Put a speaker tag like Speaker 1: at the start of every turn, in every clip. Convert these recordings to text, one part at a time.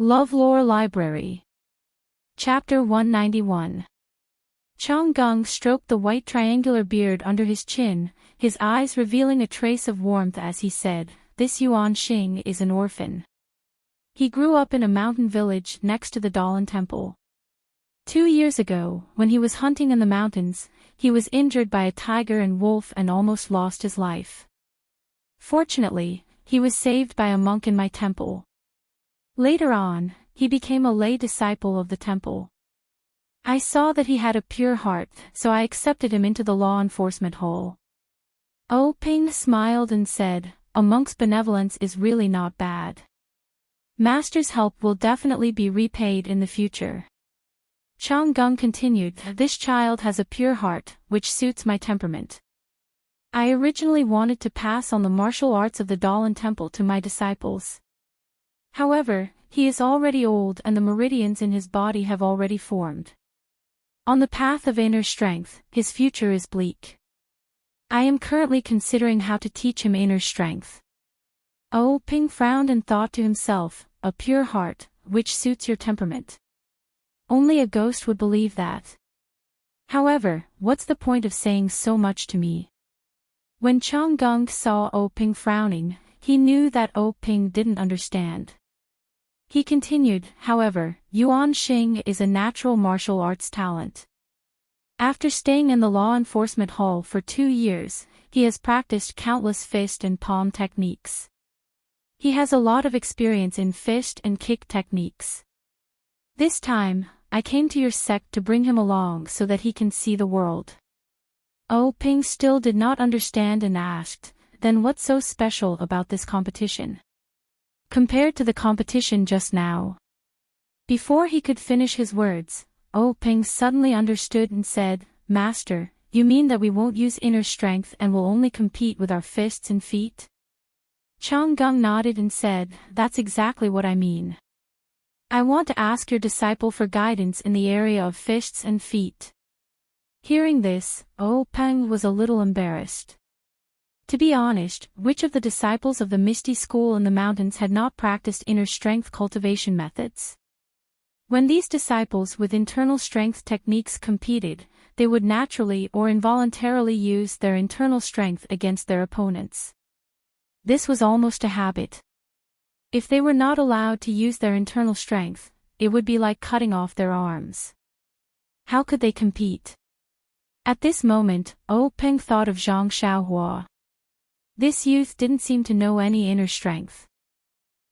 Speaker 1: LoveLore Library. Chapter 191. Chang Gung stroked the white triangular beard under his chin, his eyes revealing a trace of warmth as he said, "This Yuan Xing is an orphan. He grew up in a mountain village next to the Dalan Temple. 2 years ago, when he was hunting in the mountains, he was injured by a tiger and wolf and almost lost his life. Fortunately, he was saved by a monk in my temple. Later on, he became a lay disciple of the temple. I saw that he had a pure heart, so I accepted him into the law enforcement hall." O Ping smiled and said, "A monk's benevolence is really not bad. Master's help will definitely be repaid in the future." Chang Gung continued, "This child has a pure heart, which suits my temperament. I originally wanted to pass on the martial arts of the Dalan Temple to my disciples. However, he is already old and the meridians in his body have already formed. On the path of inner strength, his future is bleak. I am currently considering how to teach him inner strength." O Ping frowned and thought to himself, "A pure heart, which suits your temperament. Only a ghost would believe that. However, what's the point of saying so much to me?" When Chang Gung saw O Ping frowning, he knew that O Ping didn't understand. He continued, "However, Yuan Xing is a natural martial arts talent. After staying in the law enforcement hall for 2 years, he has practiced countless fist and palm techniques. He has a lot of experience in fist and kick techniques. This time, I came to your sect to bring him along so that he can see the world." O Ping still did not understand and asked, "Then what's so special about this competition compared to the competition just now?" Before he could finish his words, O Ping suddenly understood and said, "Master, you mean that we won't use inner strength and will only compete with our fists and feet?" Chang Gung nodded and said, "That's exactly what I mean. I want to ask your disciple for guidance in the area of fists and feet." Hearing this, O Ping was a little embarrassed. To be honest, which of the disciples of the Misty School in the mountains had not practiced inner strength cultivation methods? When these disciples with internal strength techniques competed, they would naturally or involuntarily use their internal strength against their opponents. This was almost a habit. If they were not allowed to use their internal strength, it would be like cutting off their arms. How could they compete? At this moment, O Ping thought of Zhang Xiaohua. This youth didn't seem to know any inner strength.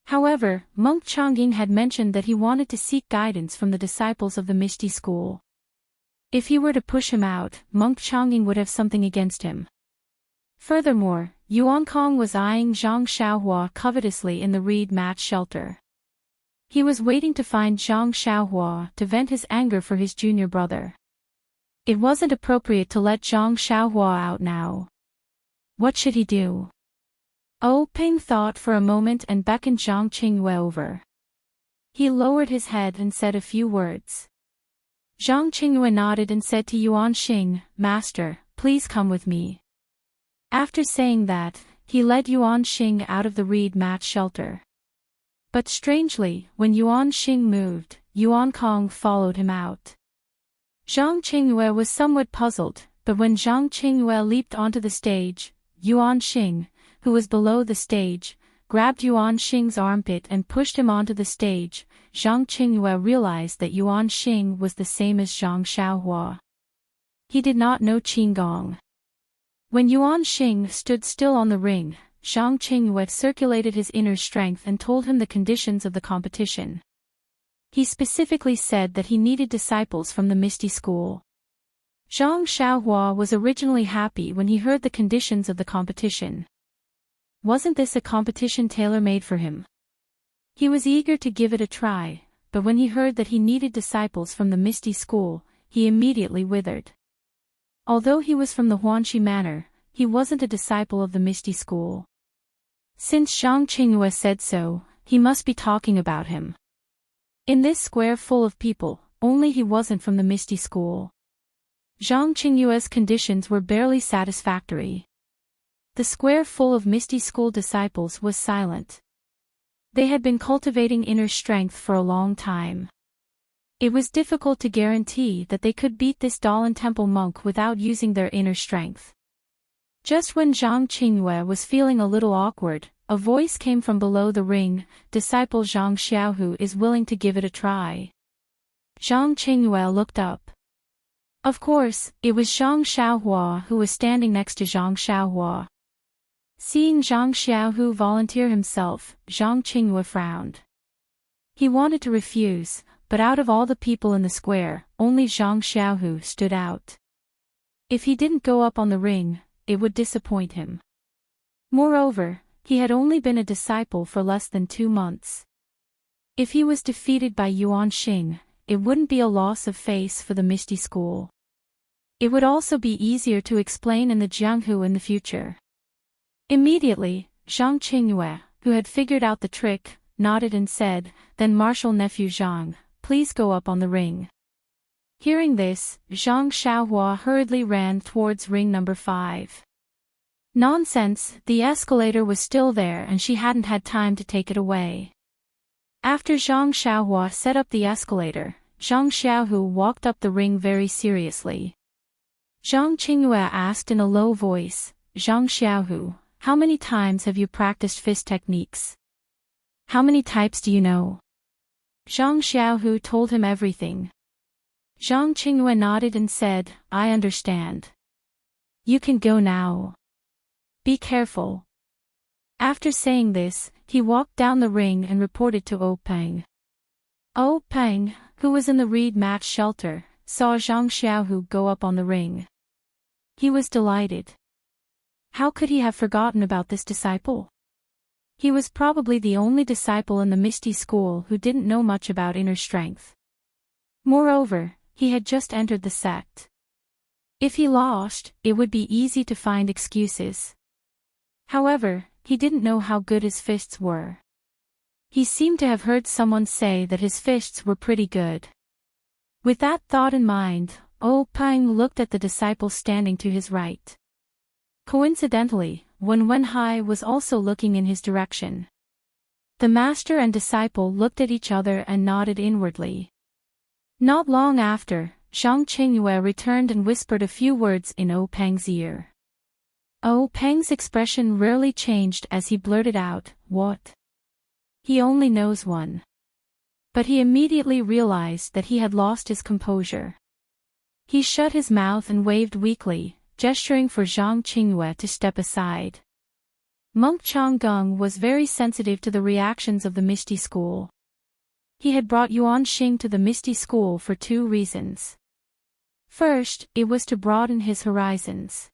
Speaker 1: However, Monk Changying had mentioned that he wanted to seek guidance from the disciples of the Misty School. If he were to push him out, Monk Changying would have something against him. Furthermore, Yuan Kong was eyeing Zhang Xiaohua covetously in the reed mat shelter. He was waiting to find Zhang Xiaohua to vent his anger for his junior brother. It wasn't appropriate to let Zhang Xiaohua out now. What should he do? O Ping thought for a moment and beckoned Zhang Qingyue over. He lowered his head and said a few words. Zhang Qingyue nodded and said to Yuan Xing, "Master, please come with me." After saying that, he led Yuan Xing out of the reed mat shelter. But strangely, when Yuan Xing moved, Yuan Kong followed him out. Zhang Qingyue was somewhat puzzled, but when Zhang Qingyue leaped onto the stage, Yuan Xing, who was below the stage, grabbed Yuan Xing's armpit and pushed him onto the stage. Zhang Qingyue realized that Yuan Xing was the same as Zhang Xiaohua. He did not know Qinggong. When Yuan Xing stood still on the ring, Zhang Qingyue circulated his inner strength and told him the conditions of the competition. He specifically said that he needed disciples from the Misty School. Zhang Xiaohua was originally happy when he heard the conditions of the competition. Wasn't this a competition tailor-made for him? He was eager to give it a try, but when he heard that he needed disciples from the Misty School, he immediately withered. Although he was from the Huanxi Manor, he wasn't a disciple of the Misty School. Since Zhang Qingyue said so, he must be talking about him. In this square full of people, only he wasn't from the Misty School. Zhang Qingyue's conditions were barely satisfactory. The square full of Misty School disciples was silent. They had been cultivating inner strength for a long time. It was difficult to guarantee that they could beat this Dalan Temple monk without using their inner strength. Just when Zhang Qingyue was feeling a little awkward, a voice came from below the ring, "Disciple Zhang Xiaohu is willing to give it a try." Zhang Qingyue looked up. Of course, it was Zhang Xiaohua who was standing next to Zhang Xiaohua. Seeing Zhang Xiaohu volunteer himself, Zhang Qingyue frowned. He wanted to refuse, but out of all the people in the square, only Zhang Xiaohu stood out. If he didn't go up on the ring, it would disappoint him. Moreover, he had only been a disciple for less than 2 months. If he was defeated by Yuan Xing, it wouldn't be a loss of face for the Misty School. It would also be easier to explain in the Jianghu in the future. Immediately, Zhang Qingyue, who had figured out the trick, nodded and said, "Then Marshal Nephew Zhang, please go up on the ring." Hearing this, Zhang Xiaohua hurriedly ran towards ring number 5. Nonsense, the escalator was still there and she hadn't had time to take it away. After Zhang Xiaohua set up the escalator, Zhang Xiaohu walked up the ring very seriously. Zhang Qingyue asked in a low voice, "Zhang Xiaohu, how many times have you practiced fist techniques? How many types do you know?" Zhang Xiaohu told him everything. Zhang Qingyue nodded and said, "I understand. You can go now. Be careful." After saying this, he walked down the ring and reported to O Peng. O Peng, who was in the reed match shelter, saw Zhang Xiaohu go up on the ring. He was delighted. How could he have forgotten about this disciple? He was probably the only disciple in the Misty School who didn't know much about inner strength. Moreover, he had just entered the sect. If he lost, it would be easy to find excuses. However, he didn't know how good his fists were. He seemed to have heard someone say that his fists were pretty good. With that thought in mind, O Peng looked at the disciple standing to his right. Coincidentally, Wenhai was also looking in his direction. The master and disciple looked at each other and nodded inwardly. Not long after, Zhang Qingyue returned and whispered a few words in O Peng's ear. O Peng's expression rarely changed as he blurted out, "What?" He only knows one. But he immediately realized that he had lost his composure. He shut his mouth and waved weakly, gesturing for Zhang Qingyue to step aside. Monk Changgung was very sensitive to the reactions of the Misty School. He had brought Yuan Xing to the Misty School for 2 reasons. First, it was to broaden his horizons.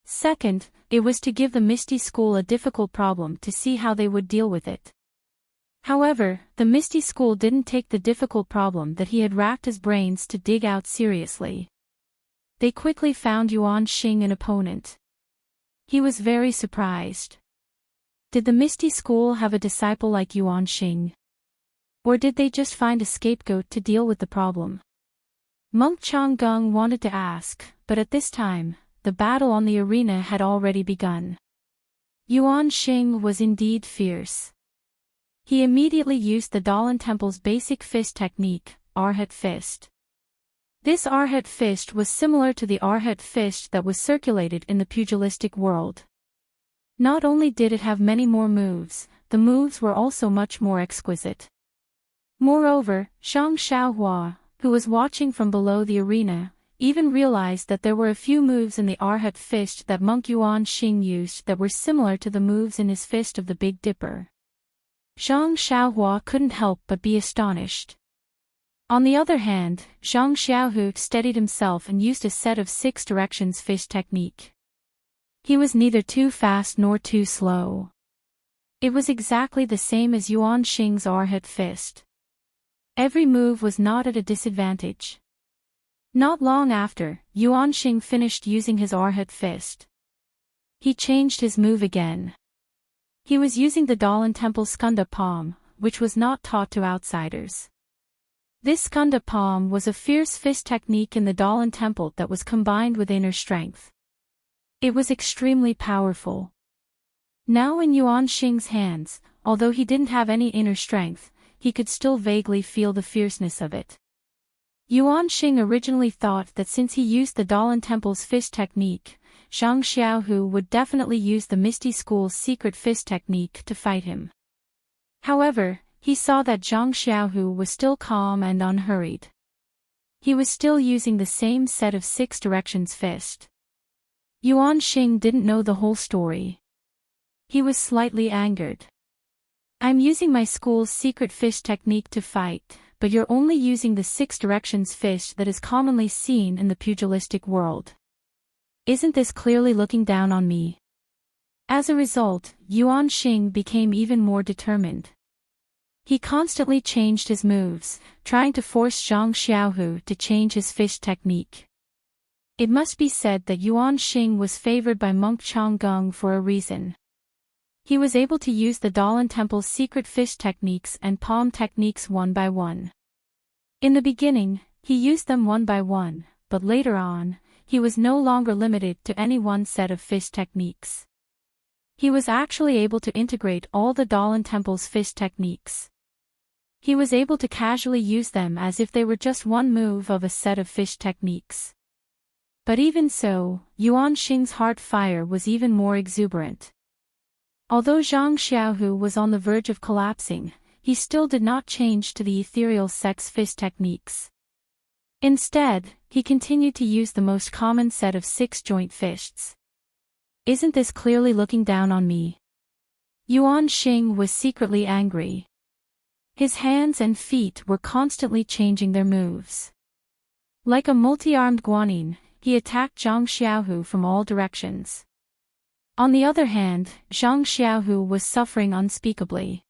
Speaker 1: Second, it was to give the Misty School a difficult problem to see how they would deal with it. However, the Misty School didn't take the difficult problem that he had racked his brains to dig out seriously. They quickly found Yuan Xing an opponent. He was very surprised. Did the Misty School have a disciple like Yuan Xing? Or did they just find a scapegoat to deal with the problem? Monk Changgung wanted to ask, but at this time, the battle on the arena had already begun. Yuan Xing was indeed fierce. He immediately used the Dalan Temple's basic fist technique, Arhat Fist. This Arhat Fist was similar to the Arhat Fist that was circulated in the pugilistic world. Not only did it have many more moves, the moves were also much more exquisite. Moreover, Zhang Xiaohua, who was watching from below the arena, even realized that there were a few moves in the Arhat Fist that Monk Yuan Xing used that were similar to the moves in his Fist of the Big Dipper. Zhang Xiaohua couldn't help but be astonished. On the other hand, Zhang Xiaohu steadied himself and used a set of 6 directions fist technique. He was neither too fast nor too slow. It was exactly the same as Yuan Xing's Arhat Fist. Every move was not at a disadvantage. Not long after, Yuan Xing finished using his Arhat Fist. He changed his move again. He was using the Dalan Temple Skunda Palm, which was not taught to outsiders. This Skunda Palm was a fierce fist technique in the Dalan Temple that was combined with inner strength. It was extremely powerful. Now in Yuan Xing's hands, although he didn't have any inner strength, he could still vaguely feel the fierceness of it. Yuan Xing originally thought that since he used the Dalan Temple's fist technique, Zhang Xiaohu would definitely use the Misty School's secret fist technique to fight him. However, he saw that Zhang Xiaohu was still calm and unhurried. He was still using the same set of 6 directions fist. Yuan Xing didn't know the whole story. He was slightly angered. I'm using my school's secret fist technique to fight, but you're only using the 6 directions fist that is commonly seen in the pugilistic world. Isn't this clearly looking down on me? As a result, Yuan Xing became even more determined. He constantly changed his moves, trying to force Zhang Xiaohu to change his fist technique. It must be said that Yuan Xing was favored by monk Changgung for a reason. He was able to use the Dalan Temple's secret fist techniques and palm techniques one by one. In the beginning, he used them one by one, but later on, he was no longer limited to any one set of fist techniques. He was actually able to integrate all the Dalan Temple's fist techniques. He was able to casually use them as if they were just one move of a set of fist techniques. But even so, Yuan Xing's heart fire was even more exuberant. Although Zhang Xiaohu was on the verge of collapsing, he still did not change to the ethereal sex fist techniques. Instead, he continued to use the most common set of 6 joint fists. Isn't this clearly looking down on me? Yuan Xing was secretly angry. His hands and feet were constantly changing their moves. Like a multi-armed guanyin, he attacked Zhang Xiaohu from all directions. On the other hand, Zhang Xiaohu was suffering unspeakably.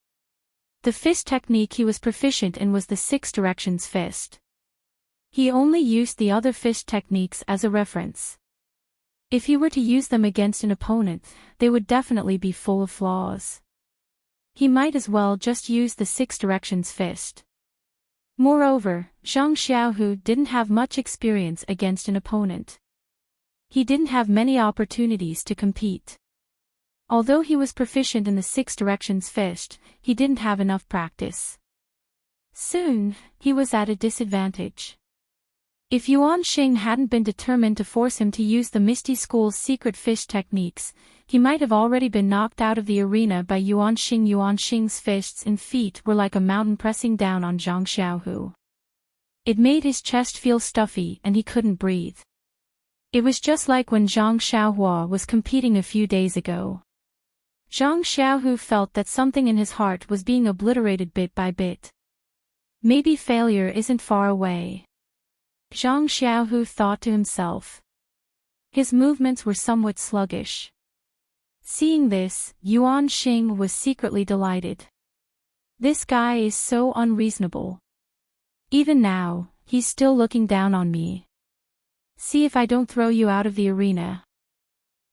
Speaker 1: The fist technique he was proficient in was the 6 directions fist. He only used the other fist techniques as a reference. If he were to use them against an opponent, they would definitely be full of flaws. He might as well just use the 6 directions fist. Moreover, Zhang Xiaohu didn't have much experience against an opponent. He didn't have many opportunities to compete. Although he was proficient in the 6 directions fist, he didn't have enough practice. Soon, he was at a disadvantage. If Yuan Xing hadn't been determined to force him to use the Misty School's secret fist techniques, he might have already been knocked out of the arena by Yuan Xing. Yuan Xing's fists and feet were like a mountain pressing down on Zhang Xiaohu. It made his chest feel stuffy and he couldn't breathe. It was just like when Zhang Xiaohua was competing a few days ago. Zhang Xiaohu felt that something in his heart was being obliterated bit by bit. Maybe failure isn't far away. Zhang Xiaohu thought to himself. His movements were somewhat sluggish. Seeing this, Yuan Xing was secretly delighted. This guy is so unreasonable. Even now, he's still looking down on me. See if I don't throw you out of the arena.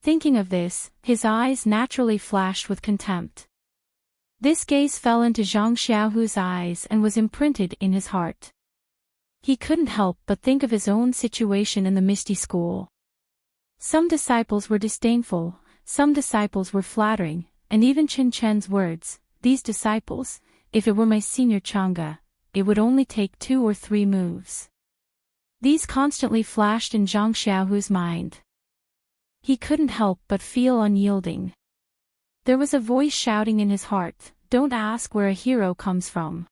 Speaker 1: Thinking of this, his eyes naturally flashed with contempt. This gaze fell into Zhang Xiaohu's eyes and was imprinted in his heart. He couldn't help but think of his own situation in the Misty School. Some disciples were disdainful, some disciples were flattering, and even Qin Chen's words, "These disciples, if it were my senior Chang'e, it would only take 2 or 3 moves." These constantly flashed in Zhang Xiaohu's mind. He couldn't help but feel unyielding. There was a voice shouting in his heart, "Don't ask where a hero comes from.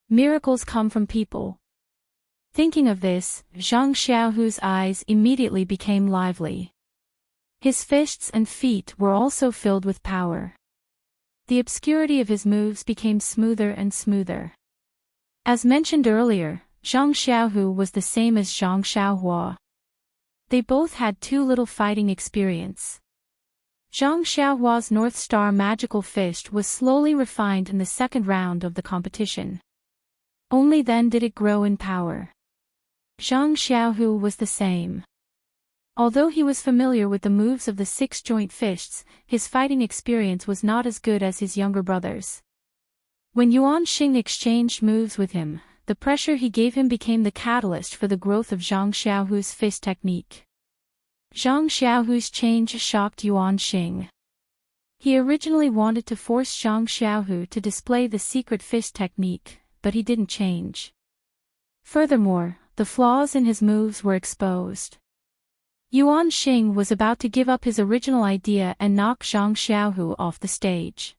Speaker 1: Miracles come from people." Thinking of this, Zhang Xiaohu's eyes immediately became lively. His fists and feet were also filled with power. The obscurity of his moves became smoother and smoother. As mentioned earlier, Zhang Xiaohu was the same as Zhang Xiaohua. They both had too little fighting experience. Zhang Xiaohua's North Star magical fist was slowly refined in the second round of the competition. Only then did it grow in power. Zhang Xiaohu was the same. Although he was familiar with the moves of the 6 joint fists, his fighting experience was not as good as his younger brothers. When Yuan Xing exchanged moves with him, the pressure he gave him became the catalyst for the growth of Zhang Xiaohu's fist technique. Zhang Xiaohu's change shocked Yuan Xing. He originally wanted to force Zhang Xiaohu to display the secret fist technique, but he didn't change. Furthermore, the flaws in his moves were exposed. Yuan Xing was about to give up his original idea and knock Zhang Xiaohu off the stage.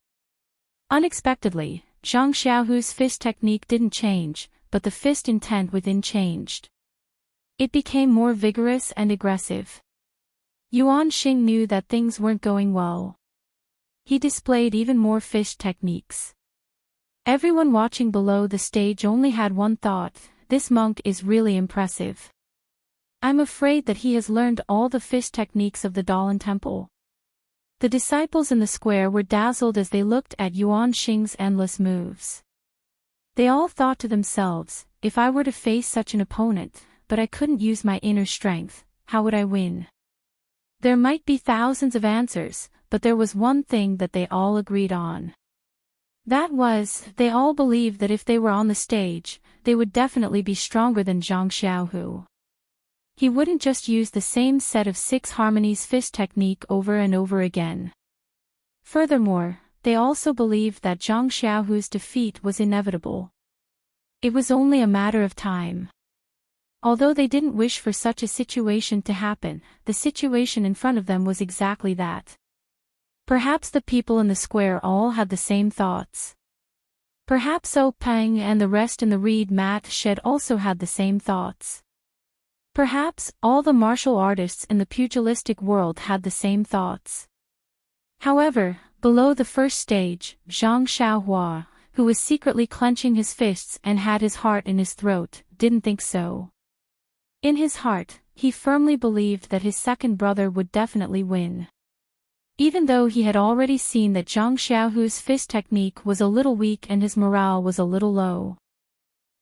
Speaker 1: Unexpectedly, Zhang Xiaohu's fist technique didn't change, but the fist intent within changed. It became more vigorous and aggressive. Yuan Xing knew that things weren't going well. He displayed even more fist techniques. Everyone watching below the stage only had one thought: this monk is really impressive. I'm afraid that he has learned all the fist techniques of the Dalan Temple. The disciples in the square were dazzled as they looked at Yuan Xing's endless moves. They all thought to themselves, if I were to face such an opponent, but I couldn't use my inner strength, how would I win? There might be thousands of answers, but there was one thing that they all agreed on. That was, they all believed that if they were on the stage, they would definitely be stronger than Zhang Xiaohu. He wouldn't just use the same set of 6 harmonies fist technique over and over again. Furthermore, they also believed that Zhang Xiaohu's defeat was inevitable. It was only a matter of time. Although they didn't wish for such a situation to happen, the situation in front of them was exactly that. Perhaps the people in the square all had the same thoughts. Perhaps O Peng and the rest in the reed mat shed also had the same thoughts. Perhaps all the martial artists in the pugilistic world had the same thoughts. However, below the first stage, Zhang Xiaohua, who was secretly clenching his fists and had his heart in his throat, didn't think so. In his heart, he firmly believed that his second brother would definitely win. Even though he had already seen that Zhang Xiaohu's fist technique was a little weak and his morale was a little low.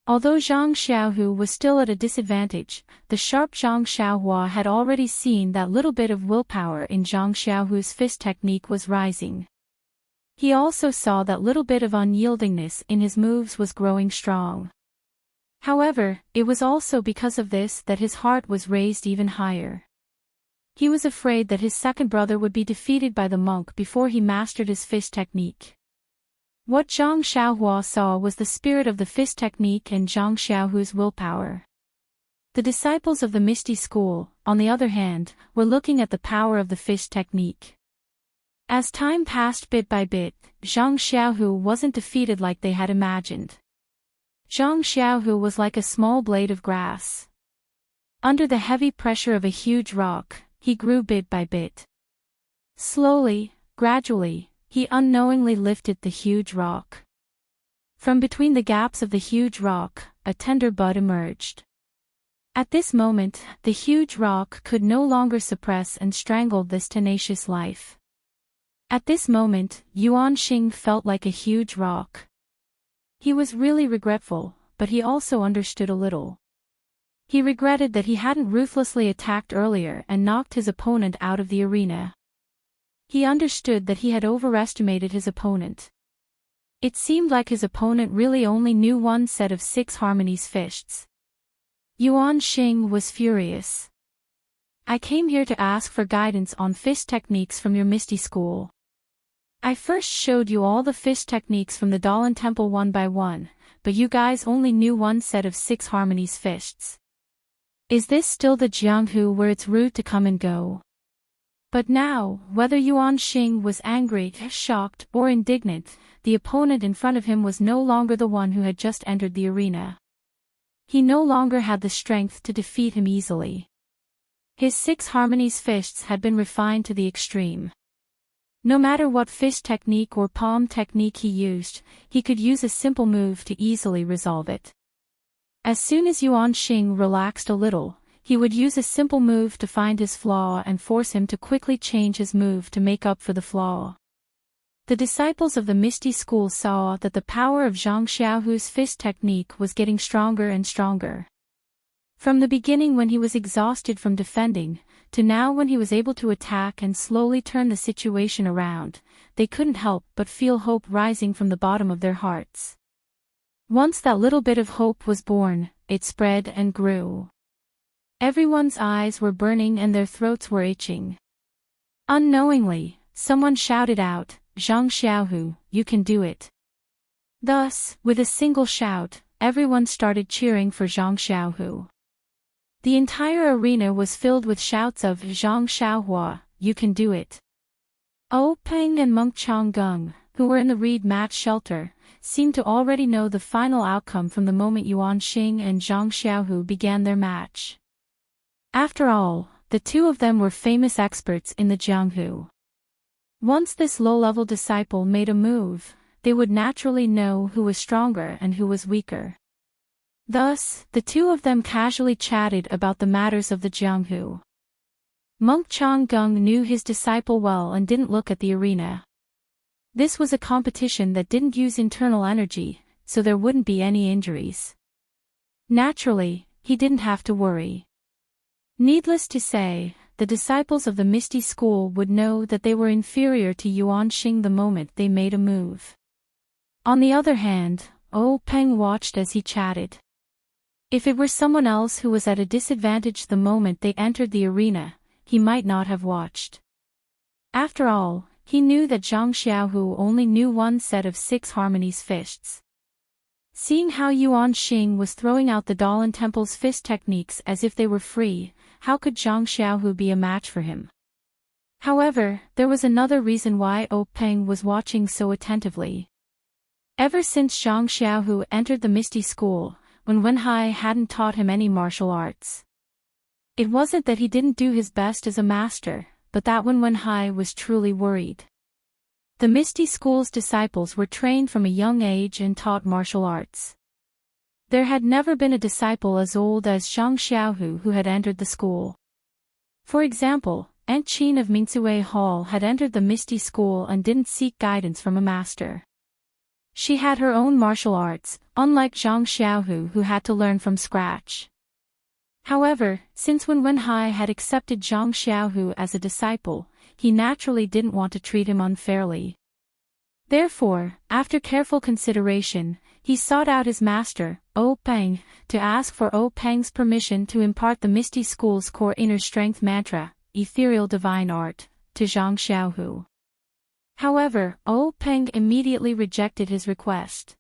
Speaker 1: Although Zhang Xiaohu was still at a disadvantage, the sharp Zhang Xiaohua had already seen that little bit of willpower in Zhang Xiaohu's fist technique was rising. He also saw that little bit of unyieldingness in his moves was growing strong. However, it was also because of this that his heart was raised even higher. He was afraid that his second brother would be defeated by the monk before he mastered his fist technique. What Zhang Xiaohua saw was the spirit of the fist technique and Zhang Xiaohu's willpower. The disciples of the Misty School, on the other hand, were looking at the power of the fist technique. As time passed bit by bit, Zhang Xiaohu wasn't defeated like they had imagined. Zhang Xiaohu was like a small blade of grass. Under the heavy pressure of a huge rock, he grew bit by bit. Slowly, gradually, he unknowingly lifted the huge rock. From between the gaps of the huge rock, a tender bud emerged. At this moment, the huge rock could no longer suppress and strangle this tenacious life. At this moment, Yuan Xing felt like a huge rock. He was really regretful, but he also understood a little. He regretted that he hadn't ruthlessly attacked earlier and knocked his opponent out of the arena. He understood that he had overestimated his opponent. It seemed like his opponent really only knew one set of 6 harmonies fists. Yuan Xing was furious. I came here to ask for guidance on fist techniques from your Misty School. I first showed you all the fist techniques from the Dalan Temple one by one, but you guys only knew one set of 6 harmonies fists. Is this still the Jianghu where it's rude to come and go? But now, whether Yuan Xing was angry, shocked, or indignant, the opponent in front of him was no longer the one who had just entered the arena. He no longer had the strength to defeat him easily. His 6 harmonies fists had been refined to the extreme. No matter what fist technique or palm technique he used, he could use a simple move to easily resolve it. As soon as Yuan Xing relaxed a little, he would use a simple move to find his flaw and force him to quickly change his move to make up for the flaw. The disciples of the Misty School saw that the power of Zhang Xiaohu's fist technique was getting stronger and stronger. From the beginning when he was exhausted from defending, to now when he was able to attack and slowly turn the situation around, they couldn't help but feel hope rising from the bottom of their hearts. Once that little bit of hope was born, it spread and grew. Everyone's eyes were burning and their throats were itching. Unknowingly, someone shouted out, "Zhang Xiaohu, you can do it." Thus, with a single shout, everyone started cheering for Zhang Xiaohu. The entire arena was filled with shouts of "Zhang Xiaohua, you can do it." O Peng and Monk Changgung, who were in the reed match shelter, seemed to already know the final outcome from the moment Yuan Xing and Zhang Xiaohu began their match. After all, the two of them were famous experts in the Jianghu. Once this low-level disciple made a move, they would naturally know who was stronger and who was weaker. Thus, the two of them casually chatted about the matters of the Jianghu. Monk Changgung knew his disciple well and didn't look at the arena. This was a competition that didn't use internal energy, so there wouldn't be any injuries. Naturally, he didn't have to worry. Needless to say, the disciples of the Misty School would know that they were inferior to Yuan Xing the moment they made a move. On the other hand, O Peng watched as he chatted. If it were someone else who was at a disadvantage the moment they entered the arena, he might not have watched. After all, he knew that Zhang Xiaohu only knew one set of 6 harmonies fists. Seeing how Yuan Xing was throwing out the Dalan Temple's fist techniques as if they were free, how could Zhang Xiaohu be a match for him? However, there was another reason why O Peng was watching so attentively. Ever since Zhang Xiaohu entered the Misty School, when Wenhai hadn't taught him any martial arts. It wasn't that he didn't do his best as a master, but that when Wenhai was truly worried. The Misty School's disciples were trained from a young age and taught martial arts. There had never been a disciple as old as Zhang Xiaohu who had entered the school. For example, Aunt Qin of Mingsui Hall had entered the Misty School and didn't seek guidance from a master. She had her own martial arts, unlike Zhang Xiaohu who had to learn from scratch. However, since when Wenhai had accepted Zhang Xiaohu as a disciple, he naturally didn't want to treat him unfairly. Therefore, after careful consideration, he sought out his master, O Peng, to ask for O Peng's permission to impart the Misty School's core inner strength mantra, Ethereal Divine Art, to Zhang Xiaohu. However, O Peng immediately rejected his request.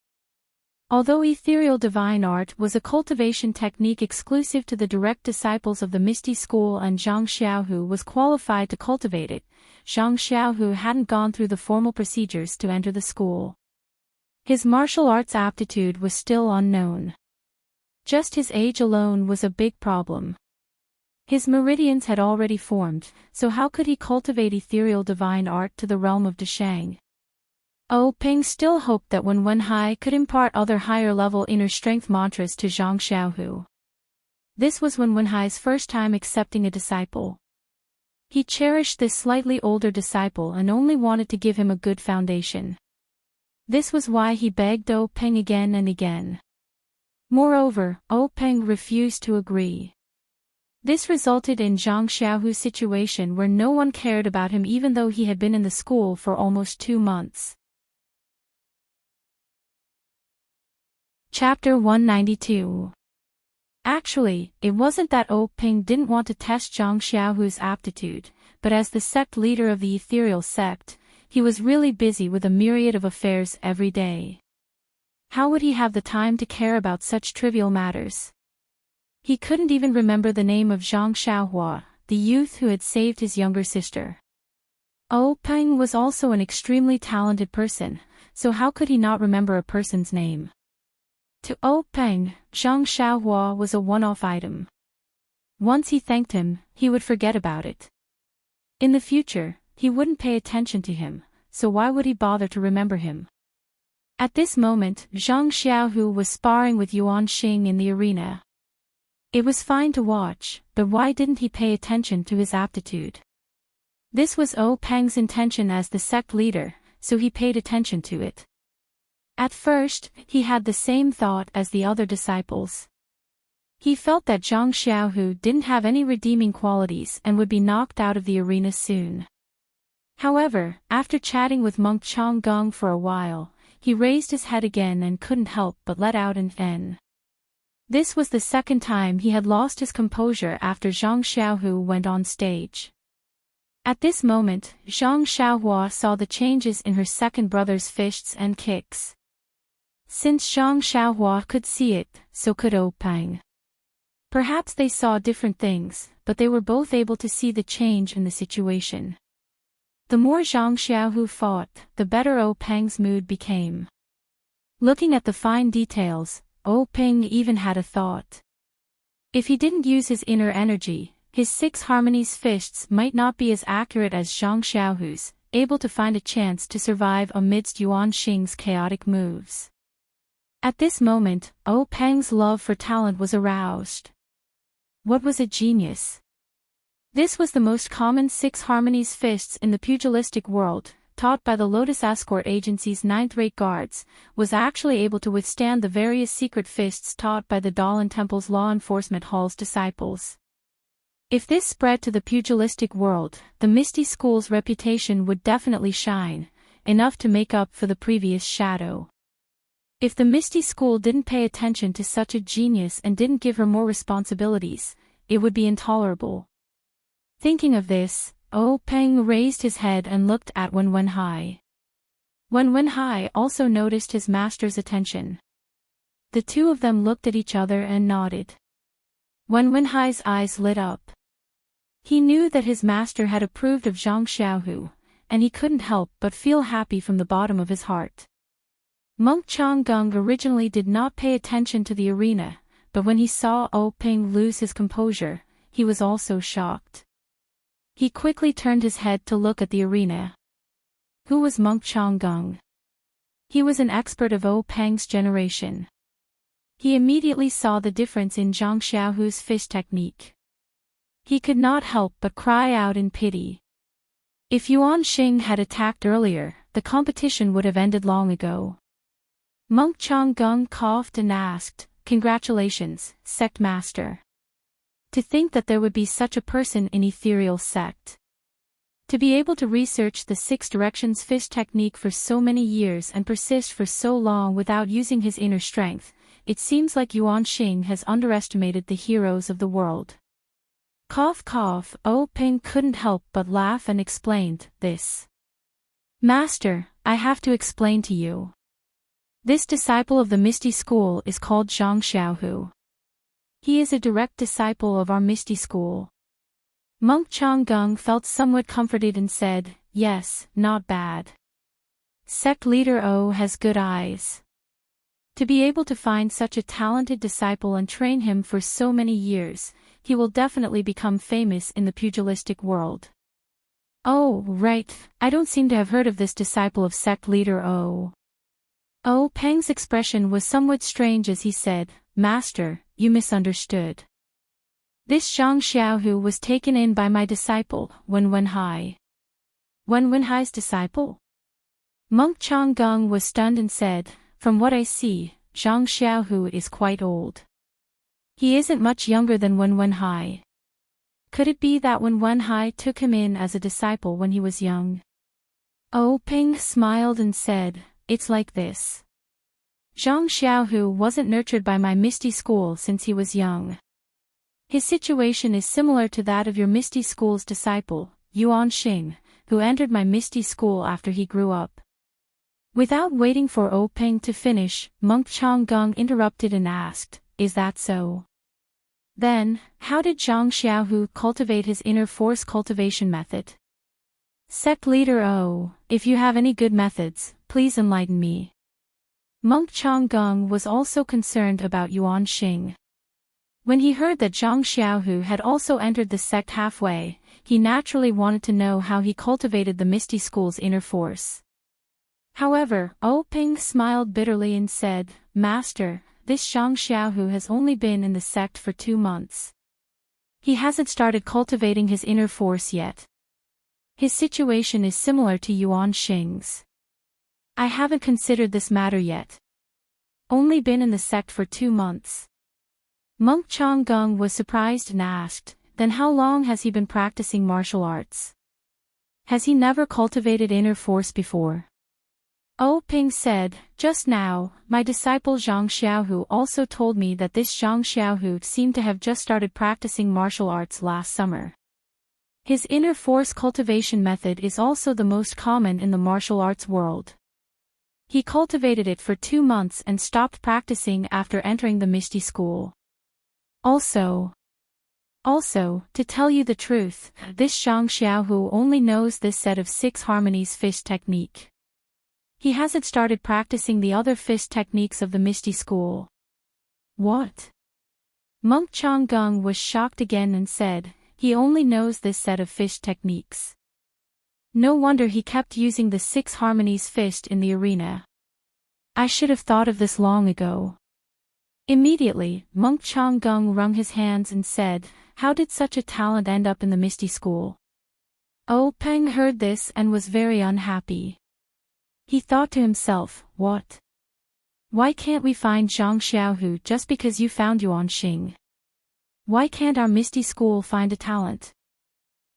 Speaker 1: Although Ethereal Divine Art was a cultivation technique exclusive to the direct disciples of the Misty School and Zhang Xiaohu was qualified to cultivate it, Zhang Xiaohu hadn't gone through the formal procedures to enter the school. His martial arts aptitude was still unknown. Just his age alone was a big problem. His meridians had already formed, so how could he cultivate Ethereal Divine Art to the realm of Deshang? O Peng still hoped that when Wenhai could impart other higher-level inner strength mantras to Zhang Xiaohu. This was when Wenhai's first time accepting a disciple. He cherished this slightly older disciple and only wanted to give him a good foundation. This was why he begged O Peng again and again. Moreover, O Peng refused to agree. This resulted in Zhang Xiaohu's situation where no one cared about him even though he had been in the school for almost 2 months. Chapter 192. Actually, it wasn't that O Peng didn't want to test Zhang Xiaohu's aptitude, but as the sect leader of the ethereal sect, he was really busy with a myriad of affairs every day. How would he have the time to care about such trivial matters? He couldn't even remember the name of Zhang Xiaohua, the youth who had saved his younger sister. O Peng was also an extremely talented person, so how could he not remember a person's name? To O Peng, Zhang Xiaohua was a one-off item. Once he thanked him, he would forget about it. In the future, he wouldn't pay attention to him, so why would he bother to remember him? At this moment, Zhang Xiaohu was sparring with Yuan Xing in the arena. It was fine to watch, but why didn't he pay attention to his aptitude? This was O Peng's intention as the sect leader, so he paid attention to it. At first, he had the same thought as the other disciples. He felt that Zhang Xiaohu didn't have any redeeming qualities and would be knocked out of the arena soon. However, after chatting with Monk Changgung for a while, he raised his head again and couldn't help but let out an N. This was the second time he had lost his composure after Zhang Xiaohu went on stage. At this moment, Zhang Xiaohua saw the changes in her second brother's fists and kicks. Since Zhang Xiaohua could see it, so could Ou Peng. Perhaps they saw different things, but they were both able to see the change in the situation. The more Zhang Xiaohu fought, the better Ou Peng's mood became. Looking at the fine details, Ou Peng even had a thought. If he didn't use his inner energy, his 6 harmonies fists might not be as accurate as Zhang Xiaohu's, able to find a chance to survive amidst Yuan Xing's chaotic moves. At this moment, Ou Peng's love for talent was aroused. What was a genius? This was the most common 6 harmonies fists in the pugilistic world, taught by the Lotus Escort Agency's 9th-rate guards, was actually able to withstand the various secret fists taught by the Dalan Temple's law enforcement hall's disciples. If this spread to the pugilistic world, the Misty School's reputation would definitely shine, enough to make up for the previous shadow. If the Misty School didn't pay attention to such a genius and didn't give her more responsibilities, it would be intolerable. Thinking of this, Ou Peng raised his head and looked at Wen Wenhai. Wen Wenhai also noticed his master's attention. The two of them looked at each other and nodded. Wen Wenhai's eyes lit up. He knew that his master had approved of Zhang Xiaohu, and he couldn't help but feel happy from the bottom of his heart. Monk Changgung originally did not pay attention to the arena, but when he saw Ou Peng lose his composure, he was also shocked. He quickly turned his head to look at the arena. Who was Monk Changgung? He was an expert of Ou Peng's generation. He immediately saw the difference in Zhang Xiaohu's fist technique. He could not help but cry out in pity. If Yuan Xing had attacked earlier, the competition would have ended long ago. Monk Changgung coughed and asked, "Congratulations, sect master. To think that there would be such a person in ethereal sect. To be able to research the 6 directions fist technique for so many years and persist for so long without using his inner strength, it seems like Yuan Xing has underestimated the heroes of the world." Cough cough, Ou Peng couldn't help but laugh and explained, "This. Master, I have to explain to you. This disciple of the Misty School is called Zhang Xiaohu. He is a direct disciple of our Misty School." Monk Changgung felt somewhat comforted and said, "Yes, not bad. Sect leader O has good eyes. To be able to find such a talented disciple and train him for so many years, he will definitely become famous in the pugilistic world." "Oh, right, I don't seem to have heard of this disciple of sect leader O." Ou Peng's expression was somewhat strange as he said, "Master, you misunderstood. This Zhang Xiaohu was taken in by my disciple, Wen Wenhai." "Wen Wenhai's disciple?" Monk Changgung was stunned and said, "From what I see, Zhang Xiaohu is quite old. He isn't much younger than Wen Wenhai. Could it be that Wen Wenhai took him in as a disciple when he was young?" Ou Peng smiled and said, "It's like this. Zhang Xiaohu wasn't nurtured by my Misty School since he was young. His situation is similar to that of your Misty School's disciple, Yuan Xing, who entered my Misty School after he grew up." Without waiting for Ou Peng to finish, Monk Changgung interrupted and asked, "Is that so? Then, how did Zhang Xiaohu cultivate his inner force cultivation method?" "Sect leader O, if you have any good methods, please enlighten me." Monk Changgung was also concerned about Yuan Xing. When he heard that Zhang Xiaohu had also entered the sect halfway, he naturally wanted to know how he cultivated the Misty School's inner force. However, Ou Peng smiled bitterly and said, "Master, this Zhang Xiaohu has only been in the sect for 2 months. He hasn't started cultivating his inner force yet. His situation is similar to Yuan Xing's. I haven't considered this matter yet. Only been in the sect for 2 months." Monk Changgung was surprised and asked, "Then how long has he been practicing martial arts? Has he never cultivated inner force before?" Ou Peng said, "Just now, my disciple Zhang Xiaohu also told me that this Zhang Xiaohu seemed to have just started practicing martial arts last summer. His inner force cultivation method is also the most common in the martial arts world. He cultivated it for 2 months and stopped practicing after entering the Misty School. Also, to tell you the truth, this Zhang Xiaohu only knows this set of 6 harmonies fist technique. He hasn't started practicing the other fist techniques of the Misty School. What? Monk Changgung was shocked again and said, he only knows this set of fist techniques. No wonder he kept using the 6 harmonies fist in the arena. I should have thought of this long ago. Immediately, Monk Changgung wrung his hands and said, how did such a talent end up in the Misty School? Oh Peng heard this and was very unhappy. He thought to himself, what? Why can't we find Zhang Xiaohu just because you found Yuan Xing? Why can't our Misty School find a talent?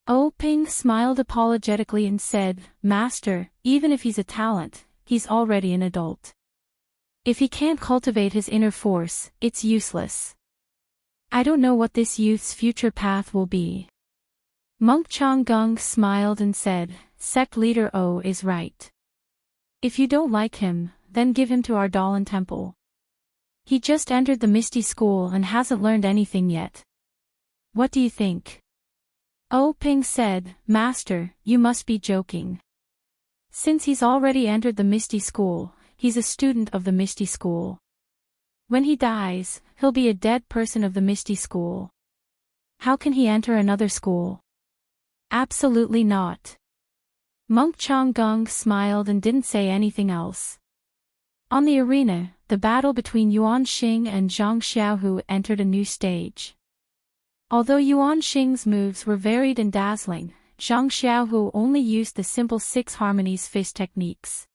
Speaker 1: Oh Ping smiled apologetically and said, Master, even if he's a talent, he's already an adult. If he can't cultivate his inner force, it's useless. I don't know what this youth's future path will be. Monk Changgung smiled and said, Sect Leader O is right. If you don't like him, then give him to our Dalan Temple. He just entered the Misty School and hasn't learned anything yet. What do you think? Oh Ping said, Master, you must be joking. Since he's already entered the Misty School, he's a student of the Misty School. When he dies, he'll be a dead person of the Misty School. How can he enter another school? Absolutely not. Monk Changgung smiled and didn't say anything else. On the arena, the battle between Yuan Xing and Zhang Xiaohu entered a new stage. Although Yuan Xing's moves were varied and dazzling, Zhang Xiaohu only used the simple 6 harmonies fist techniques.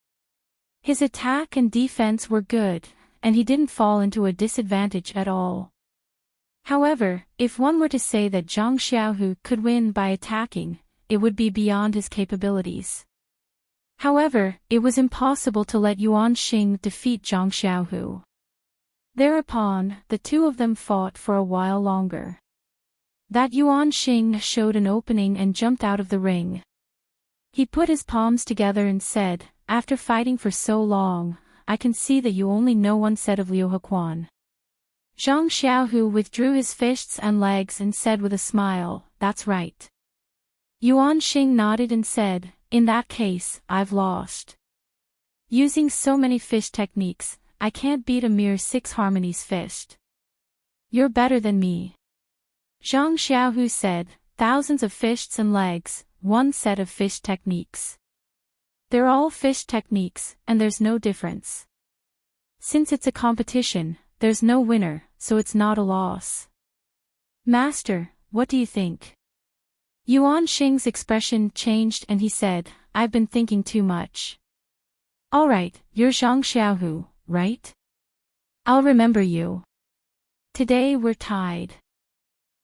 Speaker 1: His attack and defense were good, and he didn't fall into a disadvantage at all. However, if one were to say that Zhang Xiaohu could win by attacking, it would be beyond his capabilities. However, it was impossible to let Yuan Xing defeat Zhang Xiaohu. Thereupon, the two of them fought for a while longer. That Yuan Xing showed an opening and jumped out of the ring. He put his palms together and said, After fighting for so long, I can see that you only know one set of Liu Hequan. Zhang Xiaohu withdrew his fists and legs and said with a smile, That's right. Yuan Xing nodded and said, In that case, I've lost. Using so many fist techniques, I can't beat a mere 6 harmonies fist. You're better than me. Zhang Xiaohu said, Thousands of fists and legs, one set of fist techniques. They're all fist techniques, and there's no difference. Since it's a competition, there's no winner, so it's not a loss. Master, what do you think? Yuan Xing's expression changed and he said, I've been thinking too much. Alright, you're Zhang Xiaohu, right? I'll remember you. Today we're tied.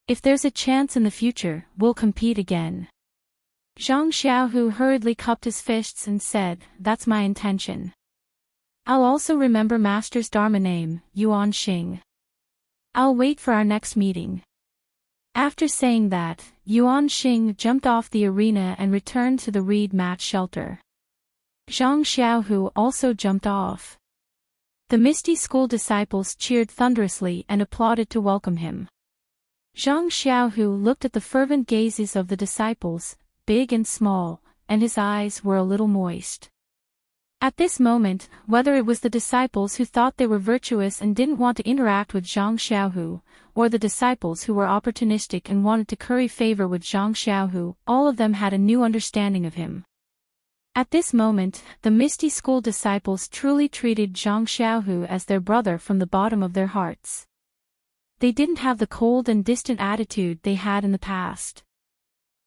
Speaker 1: If there's a chance in the future, we'll compete again. Zhang Xiaohu hurriedly cupped his fists and said, That's my intention. I'll also remember Master's Dharma name, Yuan Xing. I'll wait for our next meeting. After saying that, Yuan Xing jumped off the arena and returned to the reed mat shelter. Zhang Xiaohu also jumped off. The Misty School disciples cheered thunderously and applauded to welcome him. Zhang Xiaohu looked at the fervent gazes of the disciples, big and small, and his eyes were a little moist. At this moment, whether it was the disciples who thought they were virtuous and didn't want to interact with Zhang Xiaohu, or the disciples who were opportunistic and wanted to curry favor with Zhang Xiaohu, all of them had a new understanding of him. At this moment, the Misty School disciples truly treated Zhang Xiaohu as their brother from the bottom of their hearts. They didn't have the cold and distant attitude they had in the past.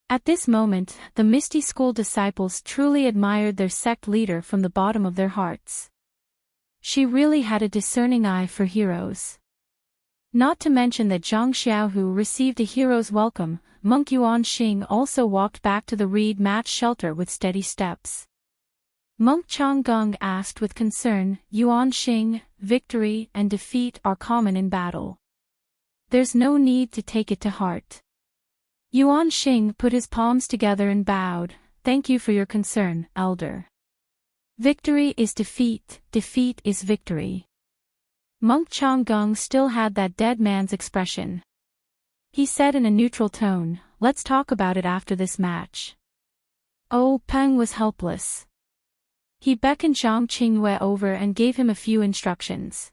Speaker 1: At this moment, the Misty School disciples truly admired their sect leader from the bottom of their hearts. She really had a discerning eye for heroes. Not to mention that Zhang Xiaohu received a hero's welcome, Monk Yuan Xing also walked back to the reed mat shelter with steady steps. Monk Changgung asked with concern, Yuan Xing, victory and defeat are common in battle. There's no need to take it to heart. Yuan Xing put his palms together and bowed. Thank you for your concern, elder. Victory is defeat, defeat is victory. Monk Changgung still had that dead man's expression. He said in a neutral tone, let's talk about it after this match. Oh, Peng was helpless. He beckoned Zhang Qingyue over and gave him a few instructions.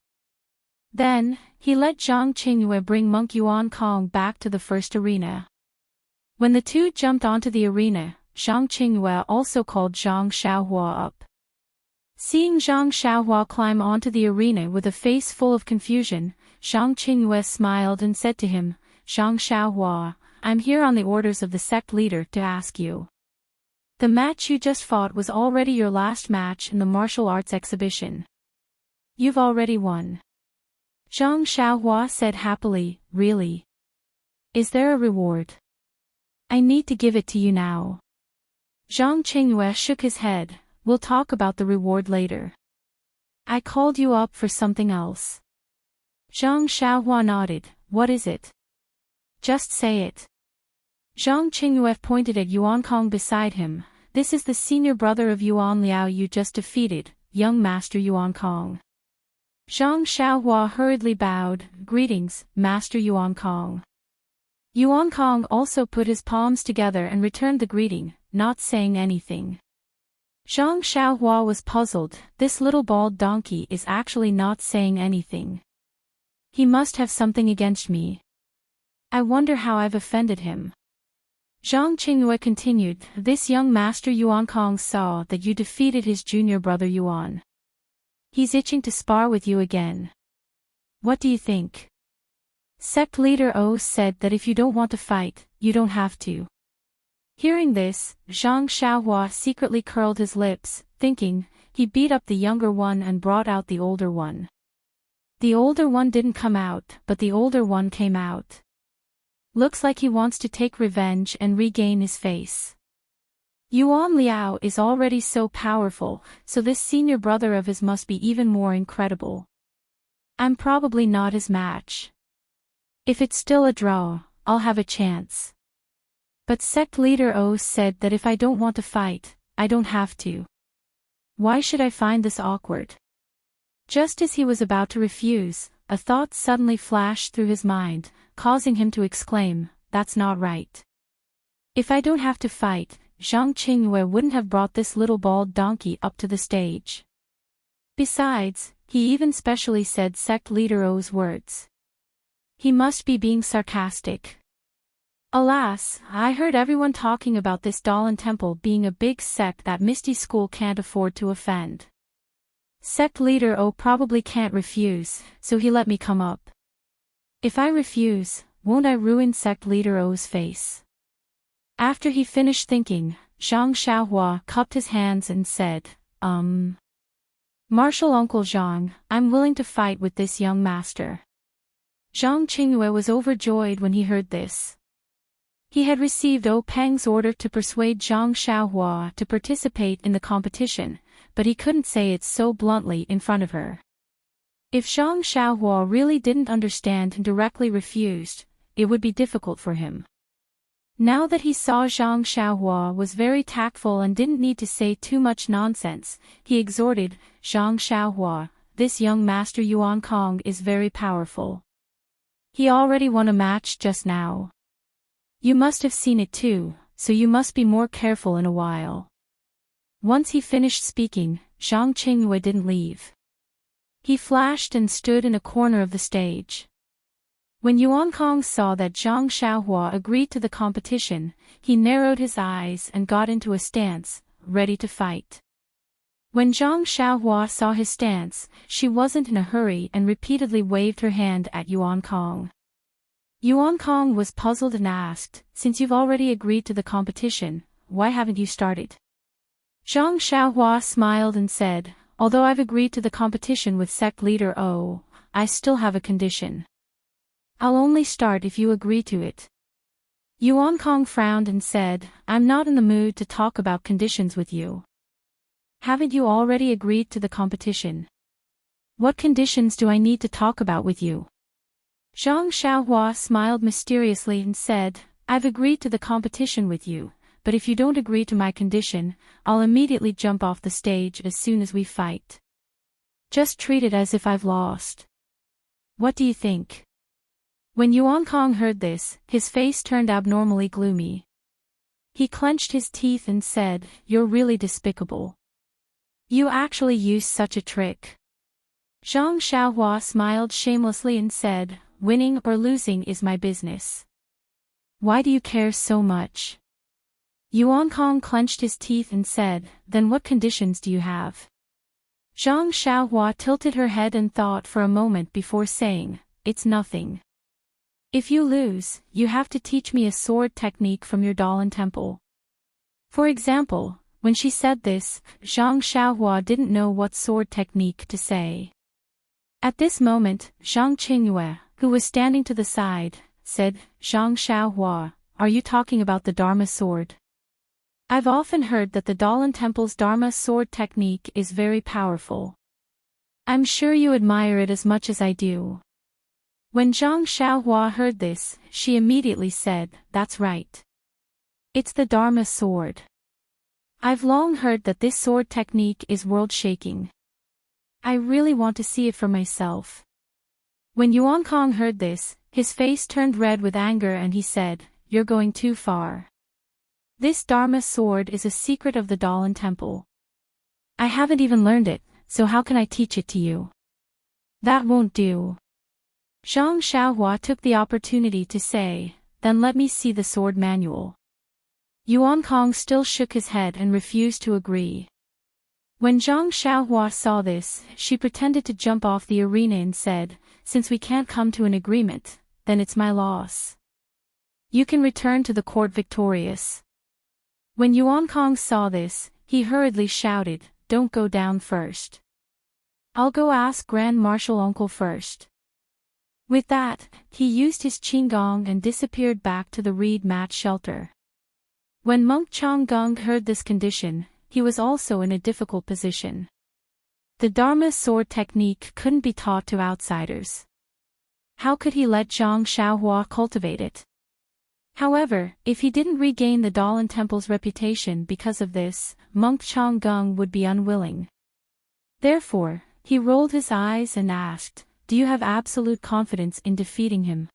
Speaker 1: Then, he let Zhang Qingyue bring Monk Yuan Kong back to the first arena. When the two jumped onto the arena, Zhang Qingyue also called Zhang Xiaohua up. Seeing Zhang Xiaohua climb onto the arena with a face full of confusion, Zhang Qingyue smiled and said to him, Zhang Xiaohua, I'm here on the orders of the sect leader to ask you. The match you just fought was already your last match in the martial arts exhibition. You've already won. Zhang Xiaohua said happily, really? Is there a reward? I need to give it to you now. Zhang Qingyue shook his head, we'll talk about the reward later. I called you up for something else. Zhang Xiaohua nodded, what is it? Just say it. Zhang Qingyue pointed at Yuan Kong beside him, this is the senior brother of Yuan Liao you just defeated, young Master Yuan Kong. Zhang Xiaohua hurriedly bowed, greetings, Master Yuan Kong. Yuan Kong also put his palms together and returned the greeting, not saying anything. Zhang Xiaohua was puzzled, this little bald donkey is actually not saying anything. He must have something against me. I wonder how I've offended him. Zhang Qingyue continued, this young Master Yuan Kong saw that you defeated his junior brother Yuan. He's itching to spar with you again. What do you think? Sect leader O said that if you don't want to fight, you don't have to. Hearing this, Zhang Xiaohua secretly curled his lips, thinking, he beat up the younger one and brought out the older one. The older one didn't come out, but the older one came out. Looks like he wants to take revenge and regain his face. Yuan Liao is already so powerful, so this senior brother of his must be even more incredible. I'm probably not his match. If it's still a draw, I'll have a chance. But sect leader O said that if I don't want to fight, I don't have to. Why should I find this awkward? Just as he was about to refuse, a thought suddenly flashed through his mind, causing him to exclaim, that's not right. If I don't have to fight, Zhang Qingyue wouldn't have brought this little bald donkey up to the stage. Besides, he even specially said sect leader O's words. He must be being sarcastic. Alas, I heard everyone talking about this Dalan temple being a big sect that Misty School can't afford to offend. Sect leader O probably can't refuse, so he let me come up. If I refuse, won't I ruin sect leader O's face? After he finished thinking, Zhang Xiaohua cupped his hands and said, Martial Uncle Zhang, I'm willing to fight with this young master. Zhang Qingyue was overjoyed when he heard this. He had received O Peng's order to persuade Zhang Xiaohua to participate in the competition, but he couldn't say it so bluntly in front of her. If Zhang Xiaohua really didn't understand and directly refused, it would be difficult for him. Now that he saw Zhang Xiaohua was very tactful and didn't need to say too much nonsense, he exhorted, Zhang Xiaohua, this young Master Yuan Kong is very powerful. He already won a match just now. You must have seen it too, so you must be more careful in a while. Once he finished speaking, Zhang Qingyue didn't leave. He flashed and stood in a corner of the stage. When Yuan Kong saw that Zhang Xiaohua agreed to the competition, he narrowed his eyes and got into a stance, ready to fight. When Zhang Xiaohua saw his stance, she wasn't in a hurry and repeatedly waved her hand at Yuan Kong. Yuan Kong was puzzled and asked, since you've already agreed to the competition, why haven't you started? Zhang Xiaohua smiled and said, although I've agreed to the competition with sect leader O, I still have a condition. I'll only start if you agree to it. Yuan Kong frowned and said, I'm not in the mood to talk about conditions with you. Haven't you already agreed to the competition? What conditions do I need to talk about with you? Zhang Xiaohua smiled mysteriously and said, I've agreed to the competition with you, but if you don't agree to my condition, I'll immediately jump off the stage as soon as we fight. Just treat it as if I've lost. What do you think? When Yuan Kong heard this, his face turned abnormally gloomy. He clenched his teeth and said, "You're really despicable. You actually used such a trick." Zhang Xiaohua smiled shamelessly and said, "Winning or losing is my business. Why do you care so much?" Yuan Kong clenched his teeth and said, "Then what conditions do you have?" Zhang Xiaohua tilted her head and thought for a moment before saying, "It's nothing. If you lose, you have to teach me a sword technique from your Dalan temple." For example, when she said this, Zhang Xiaohua didn't know what sword technique to say. At this moment, Zhang Qingyue, who was standing to the side, said, "Zhang Xiaohua, are you talking about the Dharma sword? I've often heard that the Dalan temple's Dharma sword technique is very powerful. I'm sure you admire it as much as I do." When Zhang Xiaohua heard this, she immediately said, "That's right. It's the Dharma sword. I've long heard that this sword technique is world-shaking. I really want to see it for myself." When Yuan Kong heard this, his face turned red with anger and he said, "You're going too far. This Dharma sword is a secret of the Dalan temple. I haven't even learned it, so how can I teach it to you? That won't do." Zhang Xiaohua took the opportunity to say, "Then let me see the sword manual." Yuan Kong still shook his head and refused to agree. When Zhang Xiaohua saw this, she pretended to jump off the arena and said, "Since we can't come to an agreement, then it's my loss. You can return to the court victorious." When Yuan Kong saw this, he hurriedly shouted, "Don't go down first. I'll go ask Grand Marshal Uncle first." With that, he used his qinggong and disappeared back to the reed mat shelter. When Monk Changgung heard this condition, he was also in a difficult position. The Dharma sword technique couldn't be taught to outsiders. How could he let Zhang Xiaohua cultivate it? However, if he didn't regain the Dalan temple's reputation because of this, Monk Changgung would be unwilling. Therefore, he rolled his eyes and asked, "Do you have absolute confidence in defeating him?"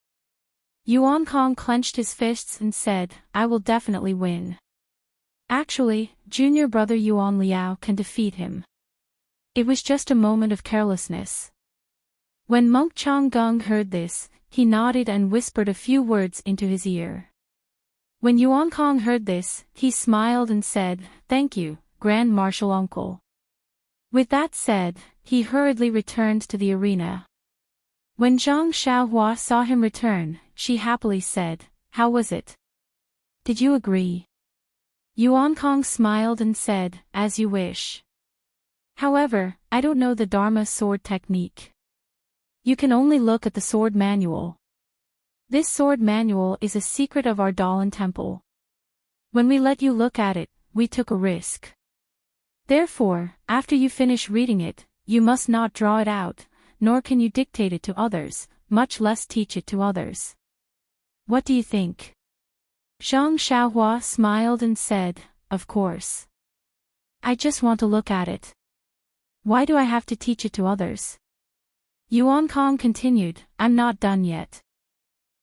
Speaker 1: Yuan Kong clenched his fists and said, "I will definitely win. Actually, junior brother Yuan Liao can defeat him. It was just a moment of carelessness." When Monk Changgung heard this, he nodded and whispered a few words into his ear. When Yuan Kong heard this, he smiled and said, "Thank you, Grand Marshal Uncle." With that said, he hurriedly returned to the arena. When Zhang Xiaohua saw him return, she happily said, "How was it? Did you agree?" Yuan Kong smiled and said, "As you wish. However, I don't know the Dharma sword technique. You can only look at the sword manual. This sword manual is a secret of our Dalan temple. When we let you look at it, we took a risk. Therefore, after you finish reading it, you must not draw it out, nor can you dictate it to others, much less teach it to others. What do you think?" Zhang Xiaohua smiled and said, "Of course. I just want to look at it. Why do I have to teach it to others?" Yuan Kong continued, "I'm not done yet.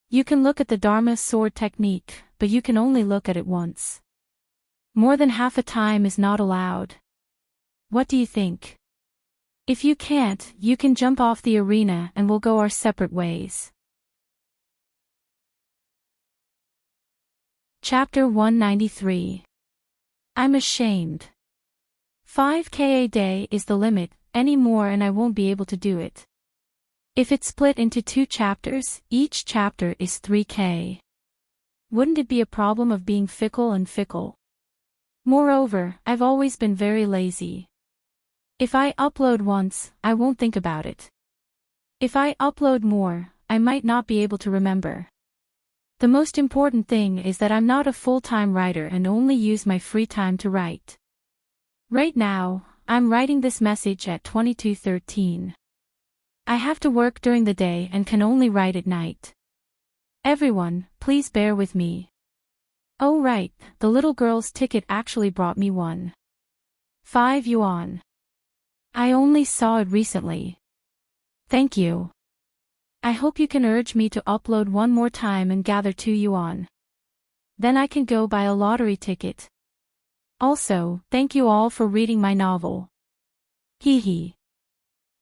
Speaker 1: You can look at the Dharma sword technique, but you can only look at it once. More than half a time is not allowed. What do you think? If you can't, you can jump off the arena and we'll go our separate ways." Chapter 193. I'm ashamed. 5K a day is the limit, any more and I won't be able to do it. If it's split into 2 chapters, each chapter is 3K. Wouldn't it be a problem of being fickle and fickle? Moreover, I've always been very lazy. If I upload once, I won't think about it. If I upload more, I might not be able to remember. The most important thing is that I'm not a full-time writer and only use my free time to write. Right now, I'm writing this message at 22:13. I have to work during the day and can only write at night. Everyone, please bear with me. Oh right, the little girl's ticket actually brought me one. 5 yuan. I only saw it recently. Thank you. I hope you can urge me to upload one more time and gather 2 yuan. Then I can go buy a lottery ticket. Also, thank you all for reading my novel. Hee hee.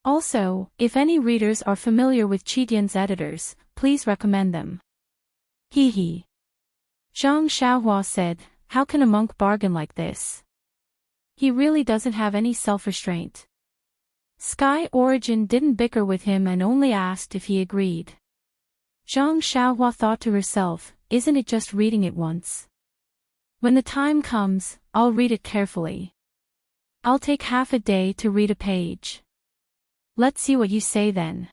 Speaker 1: Also, if any readers are familiar with Qitian's editors, please recommend them. Hee hee. Zhang Xiaohua said, how can a monk bargain like this? He really doesn't have any self-restraint. Sky Origin didn't bicker with him and only asked if he agreed. Zhang Xiaohua thought to herself, isn't it just reading it once? When the time comes, I'll read it carefully. I'll take half a day to read a page. Let's see what you say then.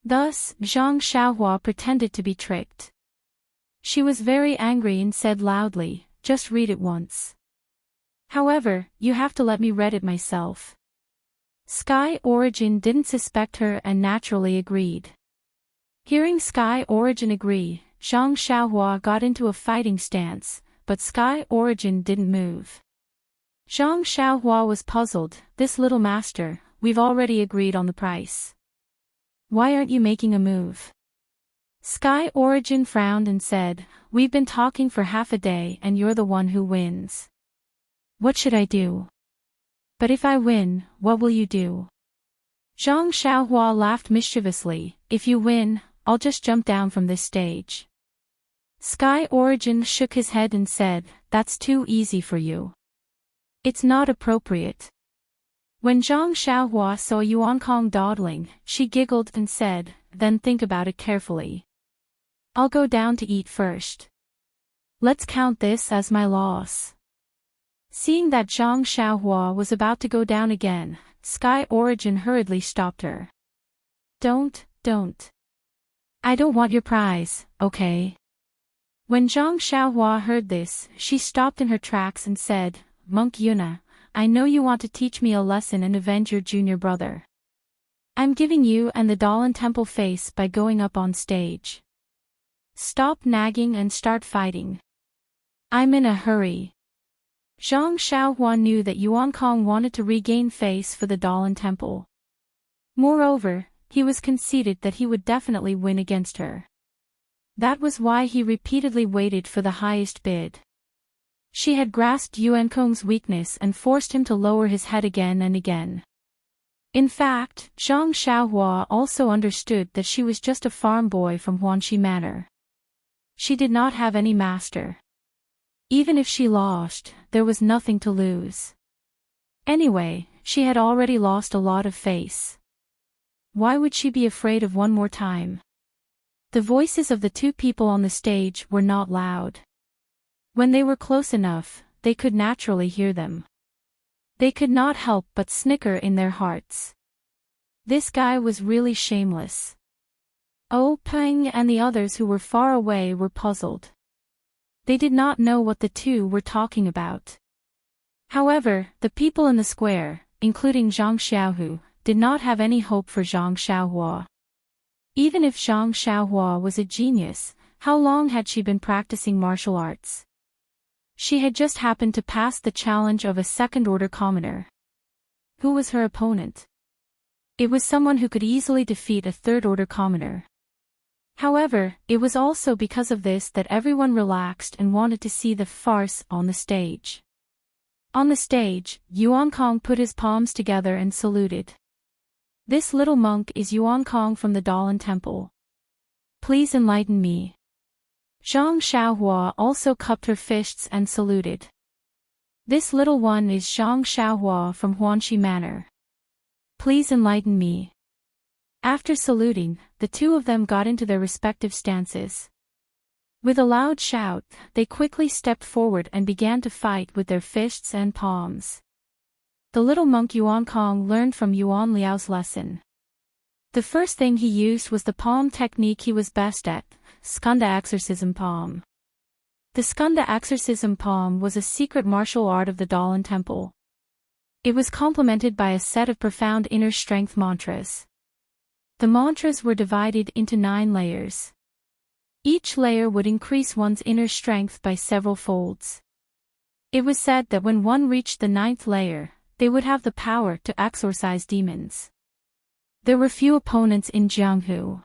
Speaker 1: Thus, Zhang Xiaohua pretended to be tricked. She was very angry and said loudly, just read it once. However, you have to let me read it myself. Sky Origin didn't suspect her and naturally agreed. Hearing Sky Origin agree, Zhang Xiaohua got into a fighting stance, but Sky Origin didn't move. Zhang Xiaohua was puzzled, this little master, we've already agreed on the price. Why aren't you making a move? Sky Origin frowned and said, we've been talking for half a day and you're the one who wins. What should I do? But if I win, what will you do? Zhang Xiaohua laughed mischievously, if you win, I'll just jump down from this stage. Sky Origin shook his head and said, that's too easy for you. It's not appropriate. When Zhang Xiaohua saw Yuan Kong dawdling, she giggled and said, then think about it carefully. I'll go down to eat first. Let's count this as my loss. Seeing that Zhang Xiaohua was about to go down again, Sky Origin hurriedly stopped her. Don't. I don't want your prize, okay? When Zhang Xiaohua heard this, she stopped in her tracks and said, Monk Yuna, I know you want to teach me a lesson and avenge your junior brother. I'm giving you and the Dalan Temple face by going up on stage. Stop nagging and start fighting. I'm in a hurry. Zhang Xiaohua knew that Yuan Kong wanted to regain face for the Dalan Temple. Moreover, he was conceited that he would definitely win against her. That was why he repeatedly waited for the highest bid. She had grasped Yuan Kong's weakness and forced him to lower his head again and again. In fact, Zhang Xiaohua also understood that she was just a farm boy from Huanxi Manor. She did not have any master. Even if she lost, there was nothing to lose. Anyway, she had already lost a lot of face. Why would she be afraid of one more time? The voices of the two people on the stage were not loud. When they were close enough, they could naturally hear them. They could not help but snicker in their hearts. This guy was really shameless. Oh Peng and the others who were far away were puzzled. They did not know what the two were talking about. However, the people in the square, including Zhang Xiaohu, did not have any hope for Zhang Xiaohua. Even if Zhang Xiaohua was a genius, how long had she been practicing martial arts? She had just happened to pass the challenge of a second-order commoner. Who was her opponent? It was someone who could easily defeat a third-order commoner. However, it was also because of this that everyone relaxed and wanted to see the farce on the stage. On the stage, Yuan Kong put his palms together and saluted. This little monk is Yuan Kong from the Dalan Temple. Please enlighten me. Zhang Xiaohua also cupped her fists and saluted. This little one is Zhang Xiaohua from Huanxi Manor. Please enlighten me. After saluting, the two of them got into their respective stances. With a loud shout, they quickly stepped forward and began to fight with their fists and palms. The little monk Yuan Kong learned from Yuan Liao's lesson. The first thing he used was the palm technique he was best at, Skanda Exorcism Palm. The Skanda Exorcism Palm was a secret martial art of the Dalan Temple. It was complemented by a set of profound inner strength mantras. The mantras were divided into 9 layers. Each layer would increase one's inner strength by several folds. It was said that when one reached the 9th layer, they would have the power to exorcise demons. There were few opponents in Jianghu.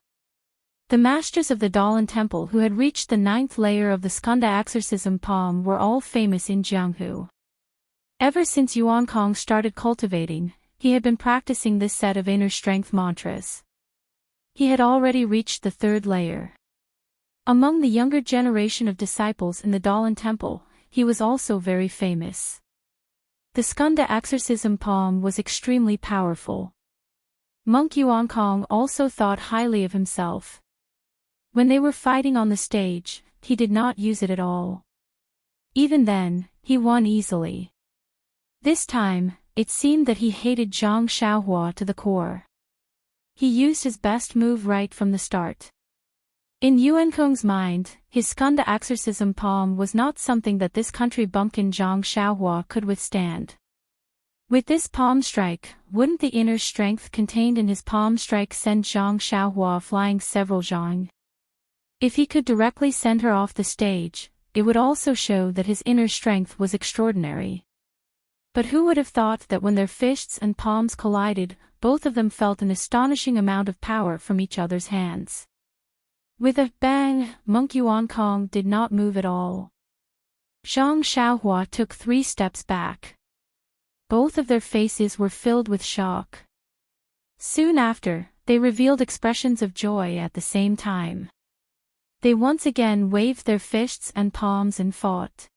Speaker 1: The masters of the Dalan Temple who had reached the 9th layer of the Skanda exorcism palm were all famous in Jianghu. Ever since Yuan Kong started cultivating, he had been practicing this set of inner strength mantras. He had already reached the 3rd layer. Among the younger generation of disciples in the Dalan Temple, he was also very famous. The Skanda exorcism palm was extremely powerful. Monk Yuan Kong also thought highly of himself. When they were fighting on the stage, he did not use it at all. Even then, he won easily. This time, it seemed that he hated Zhang Xiaohua to the core. He used his best move right from the start. In Yuan Kong's mind, his Skanda exorcism palm was not something that this country bumpkin Zhang Xiaohua could withstand. With this palm strike, wouldn't the inner strength contained in his palm strike send Zhang Xiaohua flying several zhang? If he could directly send her off the stage, it would also show that his inner strength was extraordinary. But who would have thought that when their fists and palms collided, both of them felt an astonishing amount of power from each other's hands. With a bang, Monk Yuan Kong did not move at all. Zhang Xiaohua took 3 steps back. Both of their faces were filled with shock. Soon after, they revealed expressions of joy at the same time. They once again waved their fists and palms and fought.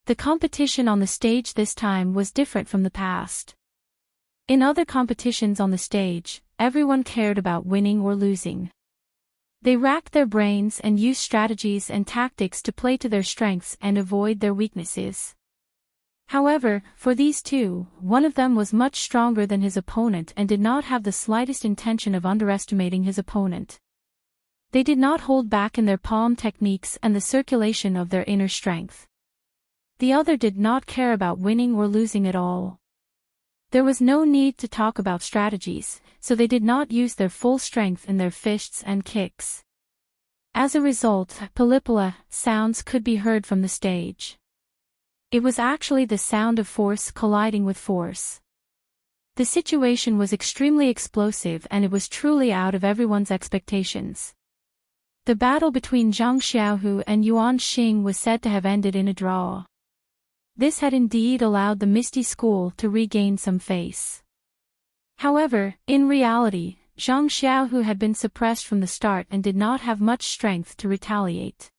Speaker 1: The competition on the stage this time was different from the past. In other competitions on the stage, everyone cared about winning or losing. They racked their brains and used strategies and tactics to play to their strengths and avoid their weaknesses. However, for these two, one of them was much stronger than his opponent and did not have the slightest intention of underestimating his opponent. They did not hold back in their palm techniques and the circulation of their inner strength. The other did not care about winning or losing at all. There was no need to talk about strategies, so they did not use their full strength in their fists and kicks. As a result, palipala sounds could be heard from the stage. It was actually the sound of force colliding with force. The situation was extremely explosive and it was truly out of everyone's expectations. The battle between Zhang Xiaohu and Yuan Xing was said to have ended in a draw. This had indeed allowed the Misty School to regain some face. However, in reality, Zhang Xiaohu had been suppressed from the start and did not have much strength to retaliate.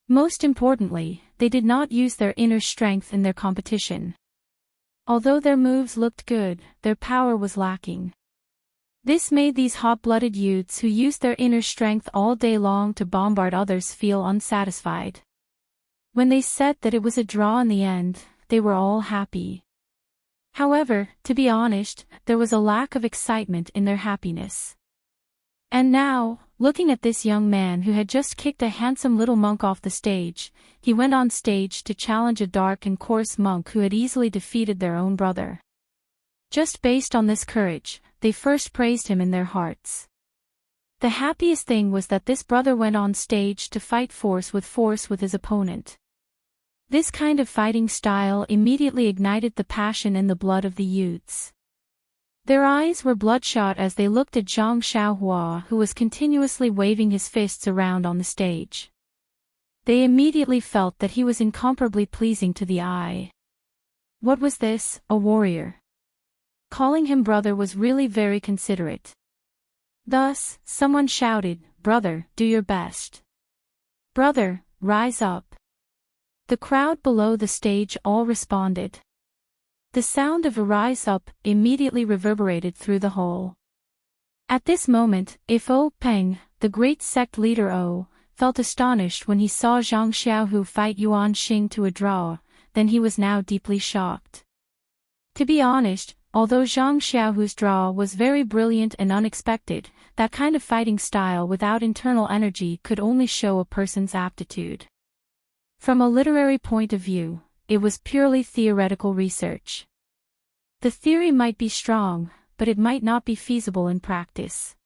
Speaker 1: Most importantly, they did not use their inner strength in their competition. Although their moves looked good, their power was lacking. This made these hot-blooded youths who used their inner strength all day long to bombard others feel unsatisfied. When they said that it was a draw in the end, they were all happy. However, to be honest, there was a lack of excitement in their happiness. And now, looking at this young man who had just kicked a handsome little monk off the stage, he went on stage to challenge a dark and coarse monk who had easily defeated their own brother. Just based on this courage, they first praised him in their hearts. The happiest thing was that this brother went on stage to fight force with his opponent. This kind of fighting style immediately ignited the passion in the blood of the youths. Their eyes were bloodshot as they looked at Zhang Xiaohua, who was continuously waving his fists around on the stage. They immediately felt that he was incomparably pleasing to the eye. What was this, a warrior? Calling him brother was really very considerate. Thus, someone shouted, "Brother, do your best. Brother, rise up." The crowd below the stage all responded. The sound of a rise up immediately reverberated through the hall. At this moment, if O Peng, the great sect leader O, felt astonished when he saw Zhang Xiaohu fight Yuan Xing to a draw, then he was now deeply shocked. To be honest, although Zhang Xiaohu's draw was very brilliant and unexpected, that kind of fighting style without internal energy could only show a person's aptitude. From a literary point of view, it was purely theoretical research. The theory might be strong, but it might not be feasible in practice.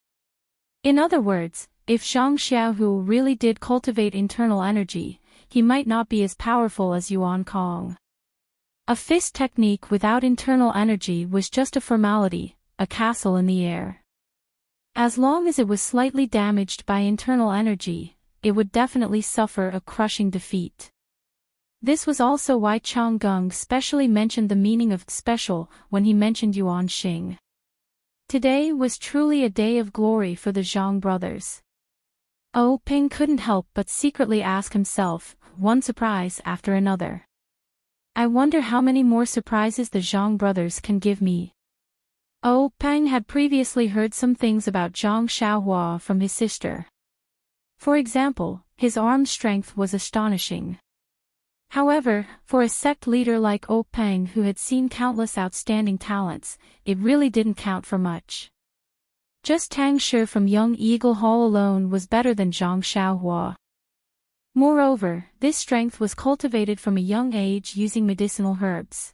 Speaker 1: In other words, if Zhang Xiaohu really did cultivate internal energy, he might not be as powerful as Yuan Kong. A fist technique without internal energy was just a formality, a castle in the air. As long as it was slightly damaged by internal energy, it would definitely suffer a crushing defeat. This was also why Chang Gung specially mentioned the meaning of special when he mentioned Yuan Xing. Today was truly a day of glory for the Zhang brothers. Peng couldn't help but secretly ask himself, one surprise after another. I wonder how many more surprises the Zhang brothers can give me. Peng had previously heard some things about Zhang Xiaohua from his sister. For example, his arm strength was astonishing. However, for a sect leader like Peng who had seen countless outstanding talents, it really didn't count for much. Just Tang Shi from Young Eagle Hall alone was better than Zhang Xiaohua. Moreover, this strength was cultivated from a young age using medicinal herbs.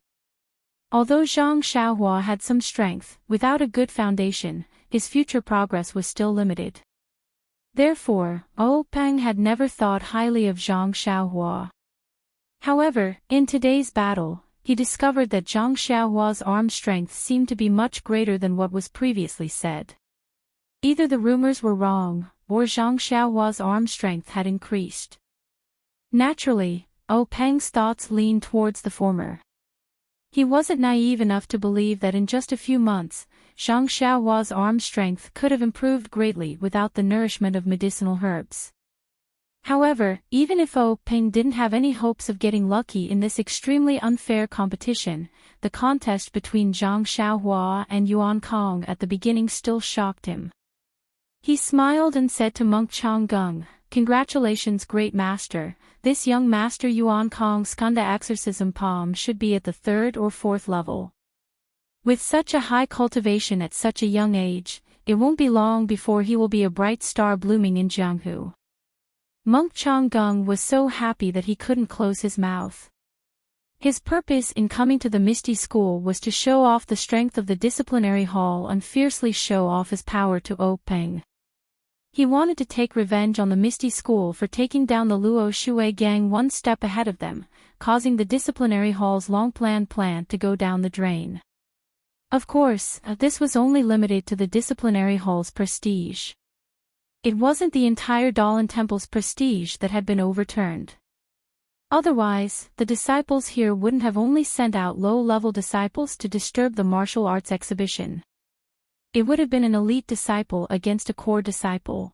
Speaker 1: Although Zhang Xiaohua had some strength, without a good foundation, his future progress was still limited. Therefore, Peng had never thought highly of Zhang Xiaohua. However, in today's battle, he discovered that Zhang Xiaohua's arm strength seemed to be much greater than what was previously said. Either the rumors were wrong, or Zhang Xiaohua's arm strength had increased. Naturally, Peng's thoughts leaned towards the former. He wasn't naive enough to believe that in just a few months, Zhang Xiaohua's arm strength could have improved greatly without the nourishment of medicinal herbs. However, even if Peng didn't have any hopes of getting lucky in this extremely unfair competition, the contest between Zhang Xiaohua and Yuan Kong at the beginning still shocked him. He smiled and said to monk Chang Gung, "Congratulations, great master, this young master Yuan Kong's Skanda exorcism palm should be at the 3rd or 4th level. With such a high cultivation at such a young age, it won't be long before he will be a bright star blooming in Jianghu." Monk Chang Gung was so happy that he couldn't close his mouth. His purpose in coming to the Misty School was to show off the strength of the disciplinary hall and fiercely show off his power to Peng. He wanted to take revenge on the Misty School for taking down the Luo Shui gang one step ahead of them, causing the disciplinary hall's long-planned plan to go down the drain. Of course, this was only limited to the disciplinary hall's prestige. It wasn't the entire Dalan Temple's prestige that had been overturned. Otherwise, the disciples here wouldn't have only sent out low-level disciples to disturb the martial arts exhibition. It would have been an elite disciple against a core disciple.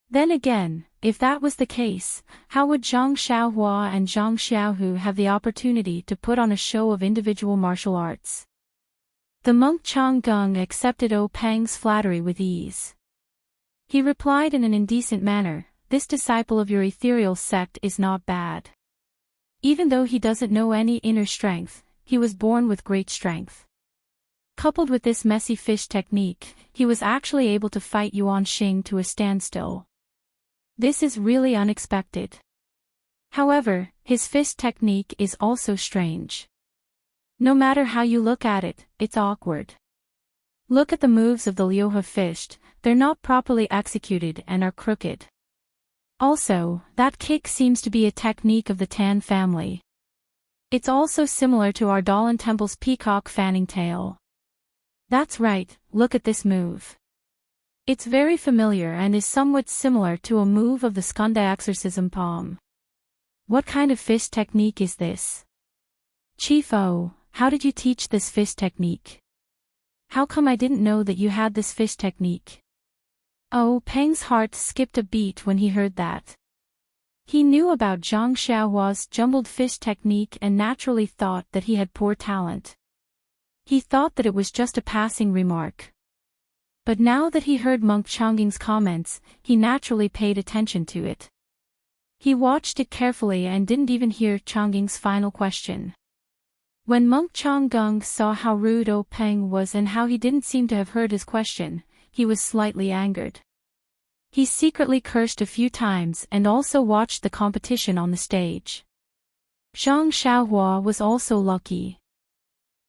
Speaker 1: Then again, if that was the case, how would Zhang Xiaohua and Zhang Xiaohu have the opportunity to put on a show of individual martial arts? The monk Chang Gung accepted Peng's flattery with ease. He replied in an indecent manner, "This disciple of your ethereal sect is not bad. Even though he doesn't know any inner strength, he was born with great strength. Coupled with this messy fish technique, he was actually able to fight Yuan Xing to a standstill. This is really unexpected. However, his fist technique is also strange. No matter how you look at it, it's awkward. Look at the moves of the Liuhe fist, they're not properly executed and are crooked. Also, that kick seems to be a technique of the Tan family. It's also similar to our Dalan Temple's peacock fanning tail. That's right, look at this move. It's very familiar and is somewhat similar to a move of the Skanda exorcism palm. What kind of fist technique is this? Chief O, how did you teach this fist technique? How come I didn't know that you had this fist technique?" Peng's heart skipped a beat when he heard that. He knew about Zhang Xiaohua's jumbled fist technique and naturally thought that he had poor talent. He thought that it was just a passing remark. But now that he heard monk Changging's comments, he naturally paid attention to it. He watched it carefully and didn't even hear Changging's final question. When monk Chang Gung saw how rude Peng was and how he didn't seem to have heard his question, he was slightly angered. He secretly cursed a few times and also watched the competition on the stage. Zhang Xiaohua was also lucky.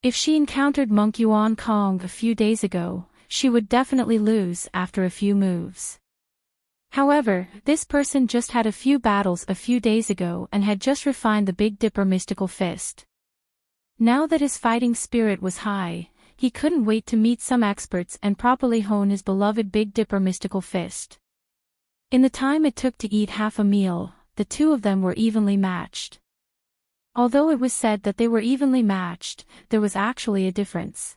Speaker 1: If she encountered monk Yuan Kong a few days ago, she would definitely lose after a few moves. However, this person just had a few battles a few days ago and had just refined the Big Dipper mystical fist. Now that his fighting spirit was high, he couldn't wait to meet some experts and properly hone his beloved Big Dipper mystical fist. In the time it took to eat half a meal, the two of them were evenly matched. Although it was said that they were evenly matched, there was actually a difference.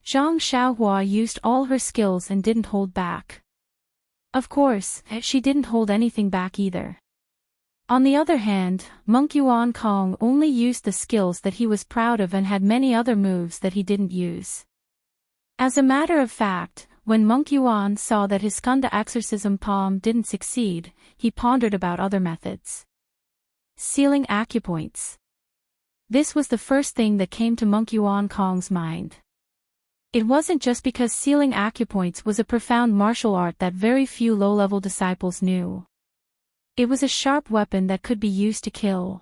Speaker 1: Zhang Xiaohua used all her skills and didn't hold back. Of course, she didn't hold anything back either. On the other hand, Monk Yuan Kong only used the skills that he was proud of and had many other moves that he didn't use. As a matter of fact, when Monk Yuan saw that his Skunda exorcism palm didn't succeed, he pondered about other methods. Sealing acupoints. This was the first thing that came to Monk Yuan Kong's mind. It wasn't just because sealing acupoints was a profound martial art that very few low-level disciples knew. It was a sharp weapon that could be used to kill.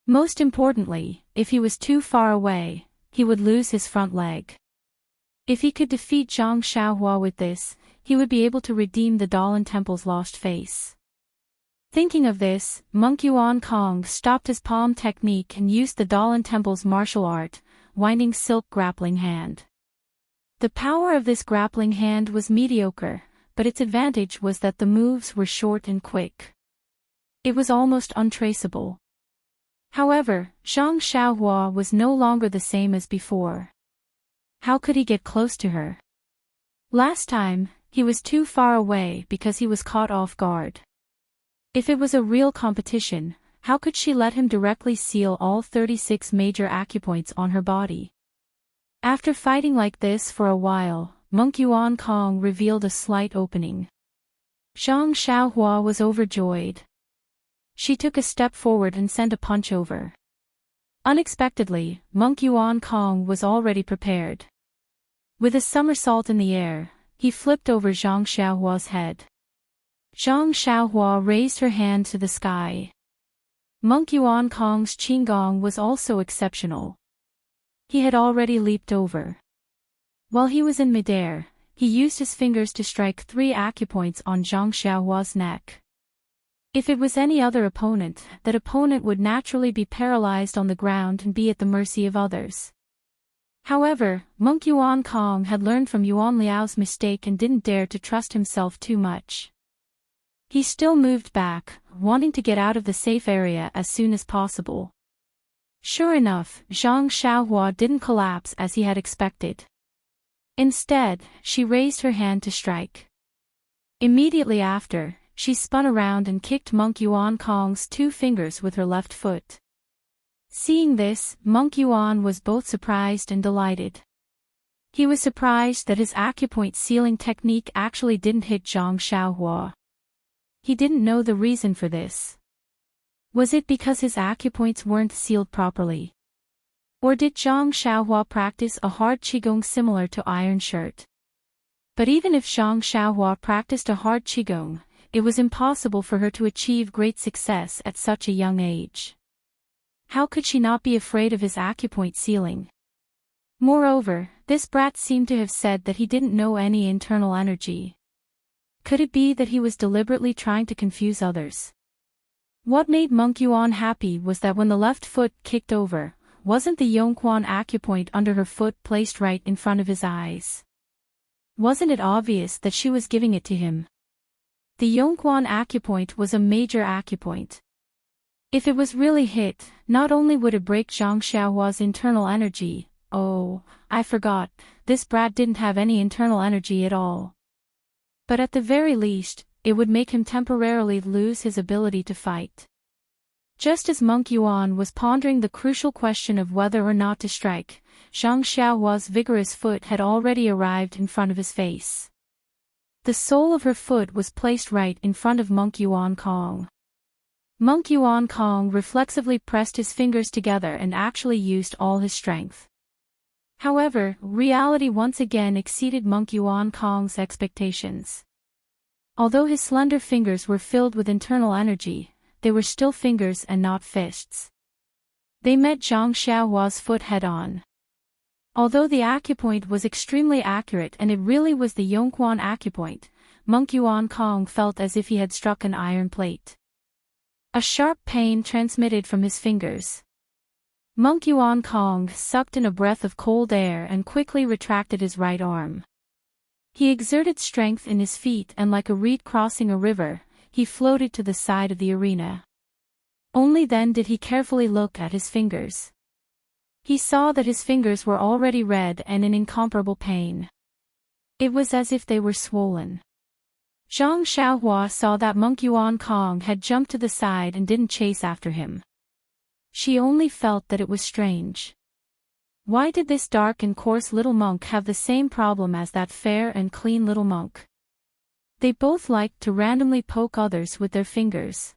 Speaker 1: Most importantly, if he was too far away, he would lose his front leg. If he could defeat Zhang Xiaohua with this, he would be able to redeem the Dalan Temple's lost face. Thinking of this, Monk Yuan Kong stopped his palm technique and used the Dalan Temple's martial art, Winding Silk Grappling Hand. The power of this grappling hand was mediocre, but its advantage was that the moves were short and quick. It was almost untraceable. However, Zhang Xiaohua was no longer the same as before. How could he get close to her? Last time, he was too far away because he was caught off guard. If it was a real competition, how could she let him directly seal all 36 major acupoints on her body? After fighting like this for a while, Monk Yuan Kong revealed a slight opening. Zhang Xiaohua was overjoyed. She took a step forward and sent a punch over. Unexpectedly, Monk Yuan Kong was already prepared. With a somersault in the air, he flipped over Zhang Xiaohua's head. Zhang Xiaohua raised her hand to the sky. Monk Yuan Kong's qigong was also exceptional. He had already leaped over. While he was in midair, he used his fingers to strike 3 acupoints on Zhang Xiaohua's neck. If it was any other opponent, that opponent would naturally be paralyzed on the ground and be at the mercy of others. However, Monk Yuan Kong had learned from Yuan Liao's mistake and didn't dare to trust himself too much. He still moved back, wanting to get out of the safe area as soon as possible. Sure enough, Zhang Xiaohua didn't collapse as he had expected. Instead, she raised her hand to strike. Immediately after, she spun around and kicked Monk Yuan Kong's 2 fingers with her left foot. Seeing this, Monk Yuan was both surprised and delighted. He was surprised that his acupoint sealing technique actually didn't hit Zhang Xiaohua. He didn't know the reason for this. Was it because his acupoints weren't sealed properly? Or did Zhang Xiaohua practice a hard qigong similar to Iron Shirt? But even if Zhang Xiaohua practiced a hard qigong, it was impossible for her to achieve great success at such a young age. How could she not be afraid of his acupoint sealing? Moreover, this brat seemed to have said that he didn't know any internal energy. Could it be that he was deliberately trying to confuse others? What made Monk Yuan happy was that when the left foot kicked over, wasn't the Yongquan acupoint under her foot placed right in front of his eyes? Wasn't it obvious that she was giving it to him? The Yongquan acupoint was a major acupoint. If it was really hit, not only would it break Zhang Xiaohua's internal energy, oh, I forgot, this brat didn't have any internal energy at all. But at the very least, it would make him temporarily lose his ability to fight. Just as Monk Yuan was pondering the crucial question of whether or not to strike, Zhang Xiaohua's vigorous foot had already arrived in front of his face. The sole of her foot was placed right in front of Monk Yuan Kong. Monk Yuan Kong reflexively pressed his fingers together and actually used all his strength. However, reality once again exceeded Monk Yuan Kong's expectations. Although his slender fingers were filled with internal energy, they were still fingers and not fists. They met Zhang Xiaohua's foot head-on. Although the acupoint was extremely accurate and it really was the Yongquan acupoint, Monk Yuan Kong felt as if he had struck an iron plate. A sharp pain transmitted from his fingers. Monk Yuan Kong sucked in a breath of cold air and quickly retracted his right arm. He exerted strength in his feet and like a reed crossing a river, he floated to the side of the arena. Only then did he carefully look at his fingers. He saw that his fingers were already red and in incomparable pain. It was as if they were swollen. Zhang Xiaohua saw that Monk Yuan Kong had jumped to the side and didn't chase after him. She only felt that it was strange. Why did this dark and coarse little monk have the same problem as that fair and clean little monk? They both liked to randomly poke others with their fingers.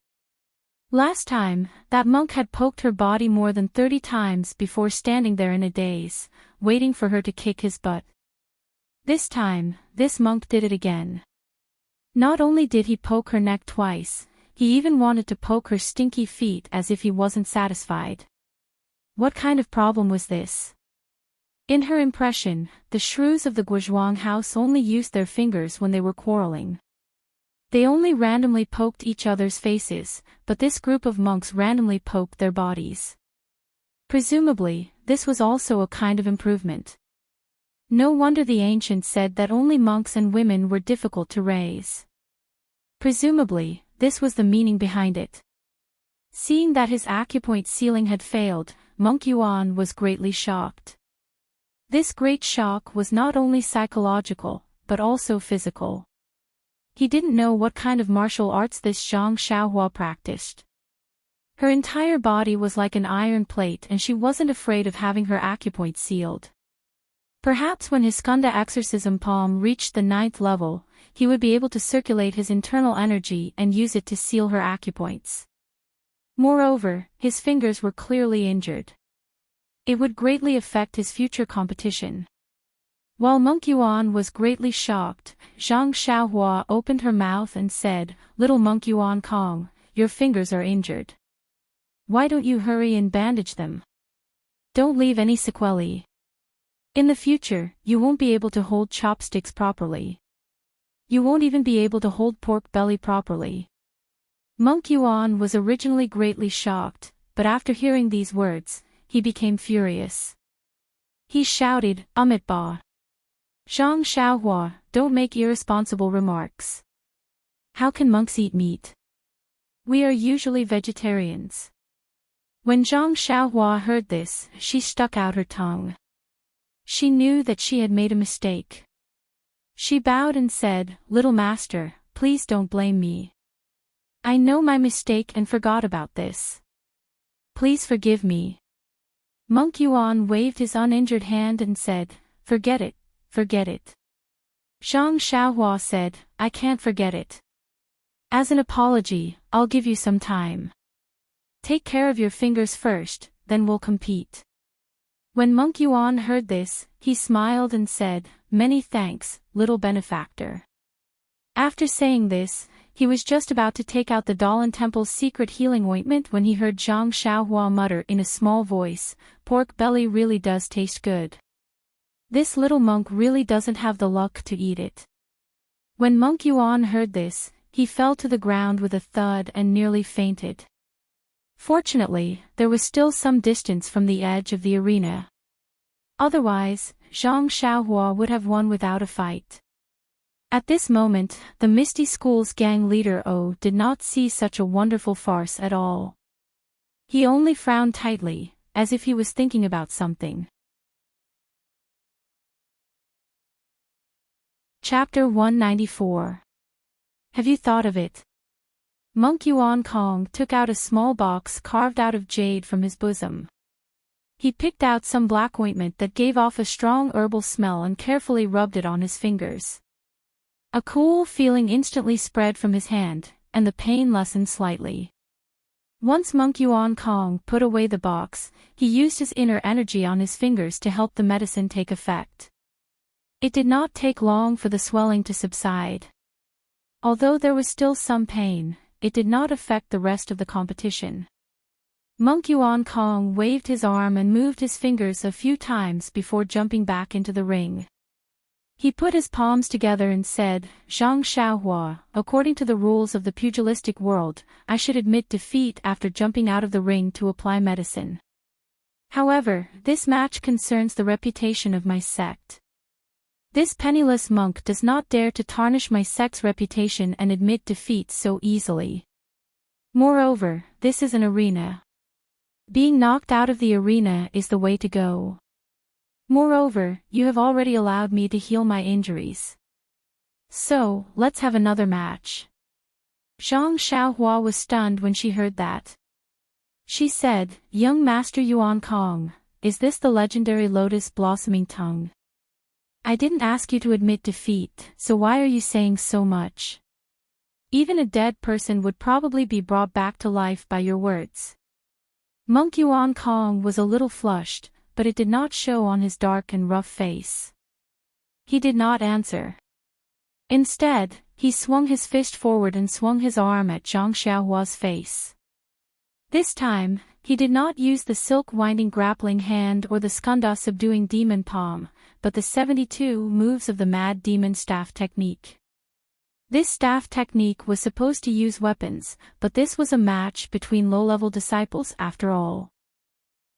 Speaker 1: Last time, that monk had poked her body more than 30 times before standing there in a daze, waiting for her to kick his butt. This time, this monk did it again. Not only did he poke her neck twice, he even wanted to poke her stinky feet as if he wasn't satisfied. What kind of problem was this? In her impression, the shrews of the Guozhuang house only used their fingers when they were quarreling. They only randomly poked each other's faces, but this group of monks randomly poked their bodies. Presumably, this was also a kind of improvement. No wonder the ancients said that only monks and women were difficult to raise. Presumably, this was the meaning behind it. Seeing that his acupoint sealing had failed, Monk Yuan was greatly shocked. This great shock was not only psychological, but also physical. He didn't know what kind of martial arts this Zhang Xiaohua practiced. Her entire body was like an iron plate and she wasn't afraid of having her acupoint sealed. Perhaps when his skanda exorcism palm reached the 9th level, he would be able to circulate his internal energy and use it to seal her acupoints. Moreover, his fingers were clearly injured. It would greatly affect his future competition. While Monk Yuan was greatly shocked, Zhang Xiaohua opened her mouth and said, "Little Monk Yuan Kong, your fingers are injured. Why don't you hurry and bandage them? Don't leave any sequelae. In the future, you won't be able to hold chopsticks properly. You won't even be able to hold pork belly properly." Monk Yuan was originally greatly shocked, but after hearing these words, he became furious. He shouted, "Amit Ba! Zhang Xiaohua, don't make irresponsible remarks. How can monks eat meat? We are usually vegetarians." When Zhang Xiaohua heard this, she stuck out her tongue. She knew that she had made a mistake. She bowed and said, "Little master, please don't blame me. I know my mistake and forgot about this. Please forgive me." Monk Yuan waved his uninjured hand and said, "Forget it, forget it." Zhang Xiaohua said, "I can't forget it. As an apology, I'll give you some time. Take care of your fingers first, then we'll compete." When Monk Yuan heard this, he smiled and said, "Many thanks, little benefactor." After saying this, he was just about to take out the Dalan Temple's secret healing ointment when he heard Zhang Xiaohua mutter in a small voice, "Pork belly really does taste good. This little monk really doesn't have the luck to eat it." When Monk Yuan heard this, he fell to the ground with a thud and nearly fainted. Fortunately, there was still some distance from the edge of the arena. Otherwise, Zhang Xiaohua would have won without a fight. At this moment, the Misty School's gang leader O did not see such a wonderful farce at all. He only frowned tightly, as if he was thinking about something. Chapter 194. Have you thought of it? Monk Yuan Kong took out a small box carved out of jade from his bosom. He picked out some black ointment that gave off a strong herbal smell and carefully rubbed it on his fingers. A cool feeling instantly spread from his hand, and the pain lessened slightly. Once Monk Yuan Kong put away the box, he used his inner energy on his fingers to help the medicine take effect. It did not take long for the swelling to subside. Although there was still some pain, it did not affect the rest of the competition. Monk Yuan Kong waved his arm and moved his fingers a few times before jumping back into the ring. He put his palms together and said, Zhang Xiaohua, according to the rules of the pugilistic world, I should admit defeat after jumping out of the ring to apply medicine. However, this match concerns the reputation of my sect. This penniless monk does not dare to tarnish my sect's reputation and admit defeat so easily. Moreover, this is an arena. Being knocked out of the arena is the way to go. Moreover, you have already allowed me to heal my injuries. So, let's have another match. Zhang Xiaohua was stunned when she heard that. She said, Young Master Yuan Kong, is this the legendary lotus blossoming tongue? I didn't ask you to admit defeat, so why are you saying so much? Even a dead person would probably be brought back to life by your words. Monk Yuan Kong was a little flushed, but it did not show on his dark and rough face. He did not answer. Instead, he swung his fist forward and swung his arm at Zhang Xiaohua's face. This time, he did not use the silk-winding grappling hand or the skanda subduing demon palm, but the 72 moves of the mad demon staff technique. This staff technique was supposed to use weapons, but this was a match between low-level disciples after all.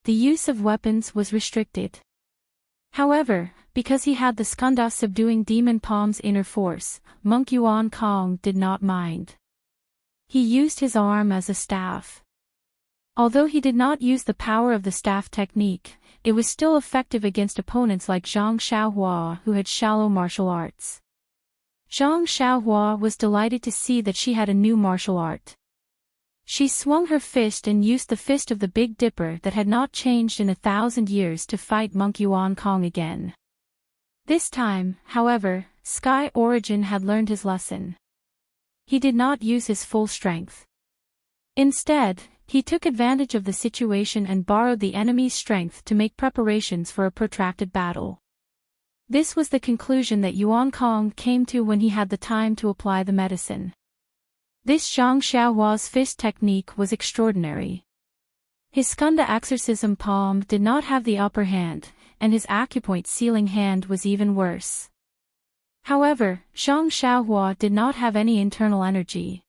Speaker 1: The use of weapons was restricted. However, because he had the skanda subduing demon palm's inner force, Monk Yuan Kong did not mind. He used his arm as a staff. Although he did not use the power of the staff technique, it was still effective against opponents like Zhang Xiaohua who had shallow martial arts. Zhang Xiaohua was delighted to see that she had a new martial art. She swung her fist and used the fist of the Big Dipper that had not changed in 1,000 years to fight Monk Yuan Kong again. This time, however, Sky Origin had learned his lesson. He did not use his full strength. Instead, he took advantage of the situation and borrowed the enemy's strength to make preparations for a protracted battle. This was the conclusion that Yuan Kong came to when he had the time to apply the medicine. This Zhang Xiaohua's fist technique was extraordinary. His skanda exorcism palm did not have the upper hand, and his acupoint sealing hand was even worse. However, Zhang Xiaohua did not have any internal energy.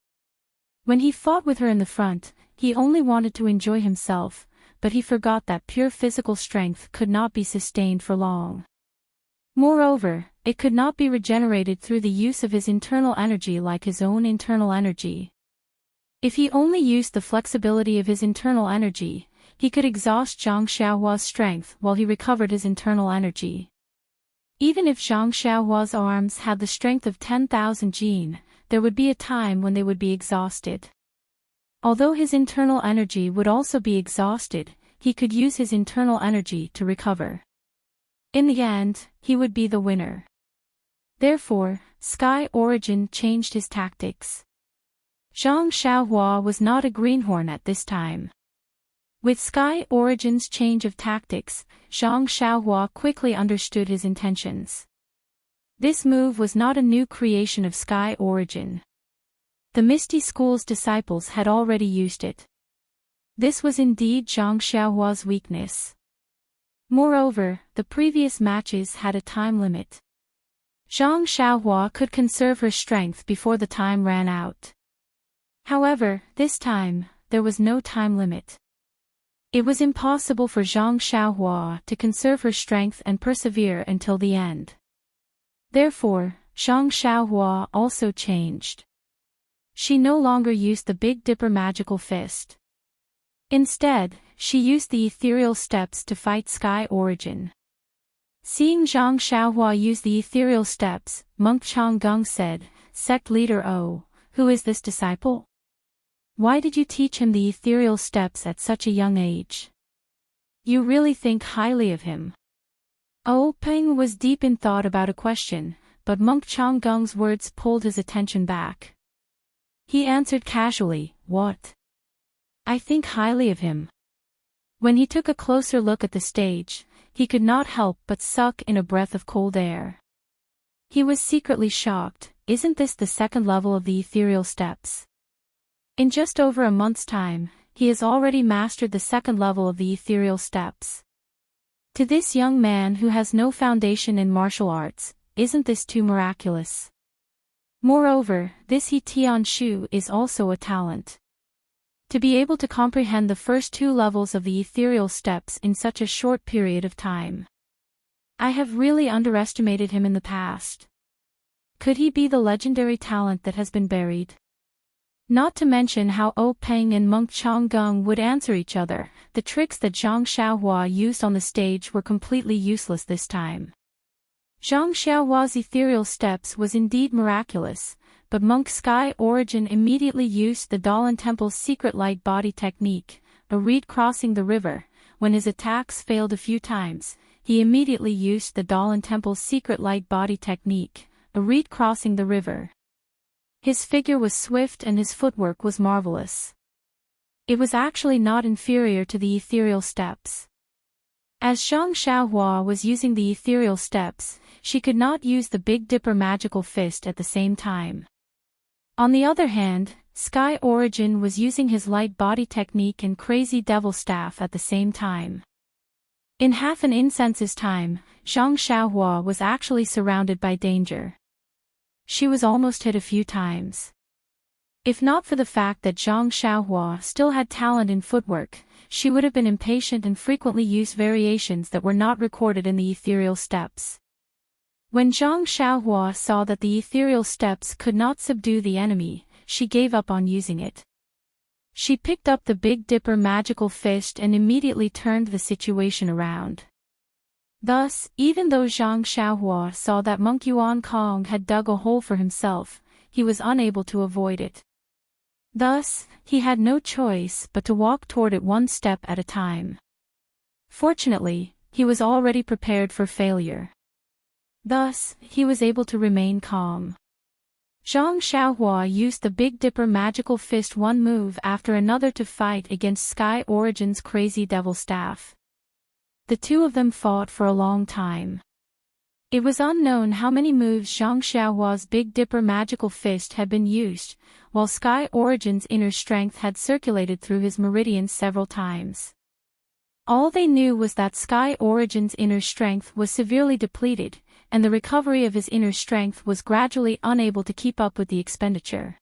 Speaker 1: When he fought with her in the front, he only wanted to enjoy himself, but he forgot that pure physical strength could not be sustained for long. Moreover, it could not be regenerated through the use of his internal energy like his own internal energy. If he only used the flexibility of his internal energy, he could exhaust Zhang Xiaohua's strength while he recovered his internal energy. Even if Zhang Xiaohua's arms had the strength of 10,000 jin, there would be a time when they would be exhausted. Although his internal energy would also be exhausted, he could use his internal energy to recover. In the end, he would be the winner. Therefore, Sky Origin changed his tactics. Zhang Xiaohua was not a greenhorn at this time. With Sky Origin's change of tactics, Zhang Xiaohua quickly understood his intentions. This move was not a new creation of Sky Origin. The Misty School's disciples had already used it. This was indeed Zhang Xiaohua's weakness. Moreover, the previous matches had a time limit. Zhang Xiaohua could conserve her strength before the time ran out. However, this time, there was no time limit. It was impossible for Zhang Xiaohua to conserve her strength and persevere until the end. Therefore, Zhang Xiaohua also changed. She no longer used the Big Dipper magical fist. Instead, she used the ethereal steps to fight Sky Origin. Seeing Zhang Xiaohua use the ethereal steps, Monk Changgung said, Sect Leader O, who is this disciple? Why did you teach him the ethereal steps at such a young age? You really think highly of him. O Peng was deep in thought about a question, but Monk Changgung's words pulled his attention back. He answered casually, What? I think highly of him. When he took a closer look at the stage, he could not help but suck in a breath of cold air. He was secretly shocked. Isn't this the second level of the ethereal steps? In just over a month's time, he has already mastered the second level of the ethereal steps. To this young man who has no foundation in martial arts, isn't this too miraculous? Moreover, this He Tian Shu is also a talent. To be able to comprehend the first 2 levels of the ethereal steps in such a short period of time. I have really underestimated him in the past. Could he be the legendary talent that has been buried? Not to mention how O Peng and Monk Changgung would answer each other. The tricks that Zhang Xiaohua used on the stage were completely useless this time. Zhang Xiaohua's ethereal steps was indeed miraculous, but Monk Sky Origin immediately used the Dalan Temple's secret light body technique, a reed crossing the river. When his attacks failed a few times, he immediately used the Dalan Temple's secret light body technique, a reed crossing the river. His figure was swift and his footwork was marvelous. It was actually not inferior to the ethereal steps. As Zhang Xiaohua was using the ethereal steps, she could not use the Big Dipper magical fist at the same time. On the other hand, Sky Origin was using his light body technique and crazy devil staff at the same time. In half an incense's time, Zhang Xiaohua was actually surrounded by danger. She was almost hit a few times. If not for the fact that Zhang Xiaohua still had talent in footwork, she would have been impatient and frequently used variations that were not recorded in the ethereal steps. When Zhang Xiaohua saw that the ethereal steps could not subdue the enemy, she gave up on using it. She picked up the Big Dipper magical fist and immediately turned the situation around. Thus, even though Zhang Xiaohua saw that Monk Yuan Kong had dug a hole for himself, he was unable to avoid it. Thus, he had no choice but to walk toward it one step at a time. Fortunately, he was already prepared for failure. Thus, he was able to remain calm. Zhang Xiaohua used the Big Dipper magical fist one move after another to fight against Sky Origin's crazy devil staff. The two of them fought for a long time. It was unknown how many moves Zhang Xiaohua's Big Dipper magical fist had been used, while Sky Origin's inner strength had circulated through his meridians several times. All they knew was that Sky Origin's inner strength was severely depleted, and the recovery of his inner strength was gradually unable to keep up with the expenditure.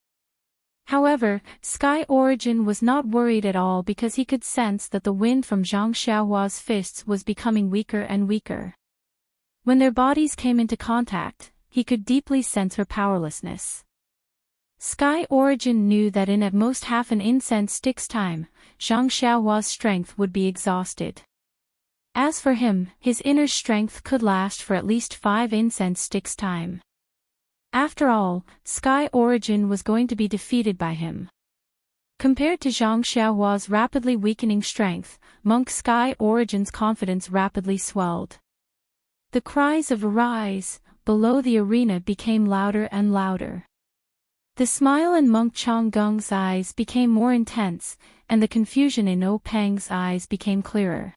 Speaker 1: However, Sky Origin was not worried at all because he could sense that the wind from Zhang Xiaohua's fists was becoming weaker and weaker. When their bodies came into contact, he could deeply sense her powerlessness. Sky Origin knew that in at most half an incense stick's time, Zhang Xiaohua's strength would be exhausted. As for him, his inner strength could last for at least 5 incense sticks' time. After all, Sky Origin was going to be defeated by him. Compared to Zhang Xiaohua's rapidly weakening strength, Monk Sky Origin's confidence rapidly swelled. The cries of "Arise!" below the arena became louder and louder. The smile in Monk Changgung's eyes became more intense, and the confusion in O Peng's eyes became clearer.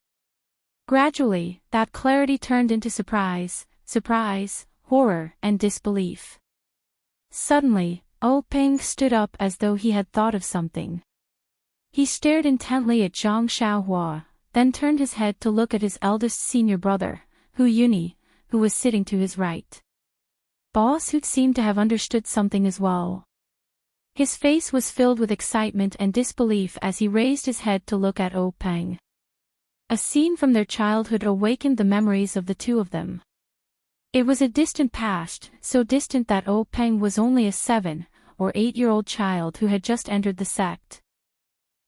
Speaker 1: Gradually, that clarity turned into surprise, horror, and disbelief. Suddenly, O Peng stood up as though he had thought of something. He stared intently at Zhang Xiaohua, then turned his head to look at his eldest senior brother, Hu Yuni, who was sitting to his right. Boss Hu seemed to have understood something as well. His face was filled with excitement and disbelief as he raised his head to look at O Peng. A scene from their childhood awakened the memories of the two of them. It was a distant past, so distant that O Peng was only a 7 or 8-year-old child who had just entered the sect.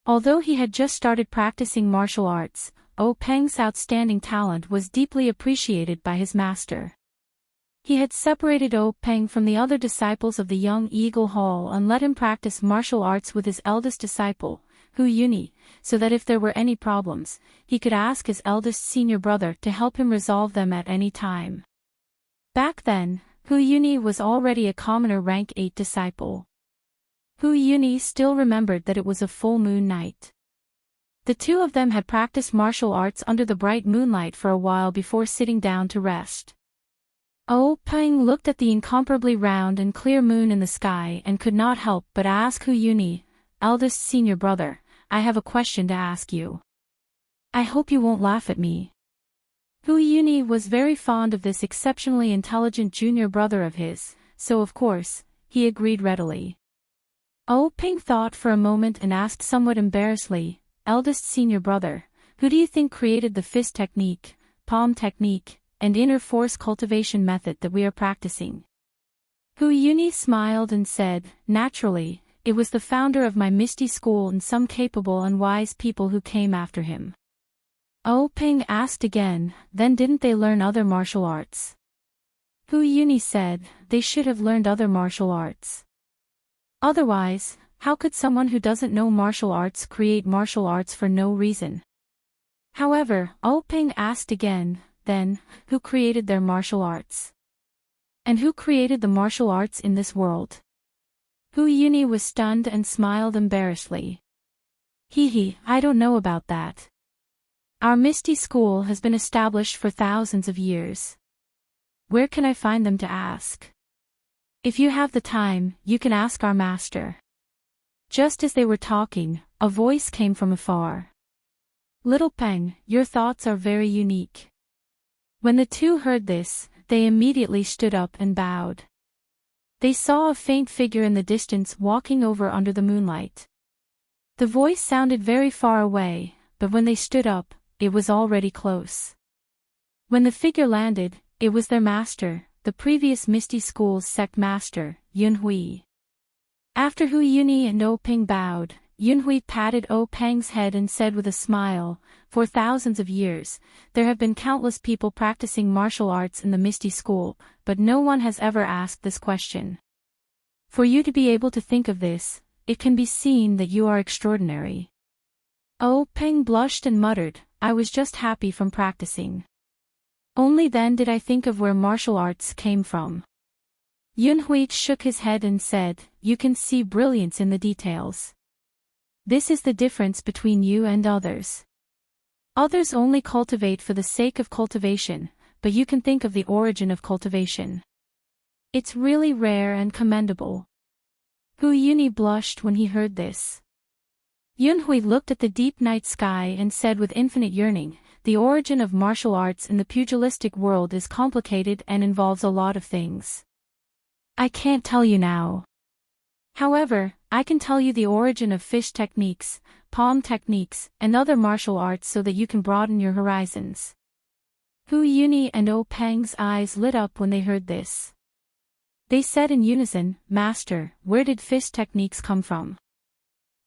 Speaker 1: Although he had just started practicing martial arts, O Peng's outstanding talent was deeply appreciated by his master. He had separated O Peng from the other disciples of the young Eagle Hall and let him practice martial arts with his eldest disciple, Hu Yuni, so that if there were any problems, he could ask his eldest senior brother to help him resolve them at any time. Back then, Hu Yuni was already a commoner rank 8 disciple. Hu Yuni still remembered that it was a full moon night. The two of them had practiced martial arts under the bright moonlight for a while before sitting down to rest. O Peng looked at the incomparably round and clear moon in the sky and could not help but ask Hu Yuni, eldest senior brother, I have a question to ask you. I hope you won't laugh at me. Hu Yuni was very fond of this exceptionally intelligent junior brother of his, so of course, he agreed readily. Ping thought for a moment and asked somewhat embarrassedly, eldest senior brother, who do you think created the fist technique, palm technique, and inner force cultivation method that we are practicing? Hu Yuni smiled and said, naturally, it was the founder of my Misty School and some capable and wise people who came after him. Ping asked again, then didn't they learn other martial arts? Hu Yuni said, they should have learned other martial arts. Otherwise, how could someone who doesn't know martial arts create martial arts for no reason? However, Ping asked again, then, who created their martial arts? And who created the martial arts in this world? Hu Yuni was stunned and smiled embarrassedly. I don't know about that. Our Misty School has been established for thousands of years. Where can I find them to ask? If you have the time, you can ask our master. Just as they were talking, a voice came from afar. Little Peng, your thoughts are very unique. When the two heard this, they immediately stood up and bowed. They saw a faint figure in the distance walking over under the moonlight. The voice sounded very far away, but when they stood up, it was already close. When the figure landed, it was their master, the previous Misty School's sect master, Yunhui. After Hu Yuni and Ping bowed, Yunhui patted Peng's head and said with a smile, for thousands of years, there have been countless people practicing martial arts in the Misty School, but no one has ever asked this question. For you to be able to think of this, it can be seen that you are extraordinary. Peng blushed and muttered, I was just happy from practicing. Only then did I think of where martial arts came from. Yunhui shook his head and said, you can see brilliance in the details. This is the difference between you and others. Others only cultivate for the sake of cultivation, but you can think of the origin of cultivation. It's really rare and commendable. Hu Yuni blushed when he heard this. Yunhui looked at the deep night sky and said with infinite yearning, the origin of martial arts in the pugilistic world is complicated and involves a lot of things. I can't tell you now. However, I can tell you the origin of fish techniques, palm techniques, and other martial arts so that you can broaden your horizons. Hu Yuni and Peng's eyes lit up when they heard this. They said in unison, Master, where did fish techniques come from?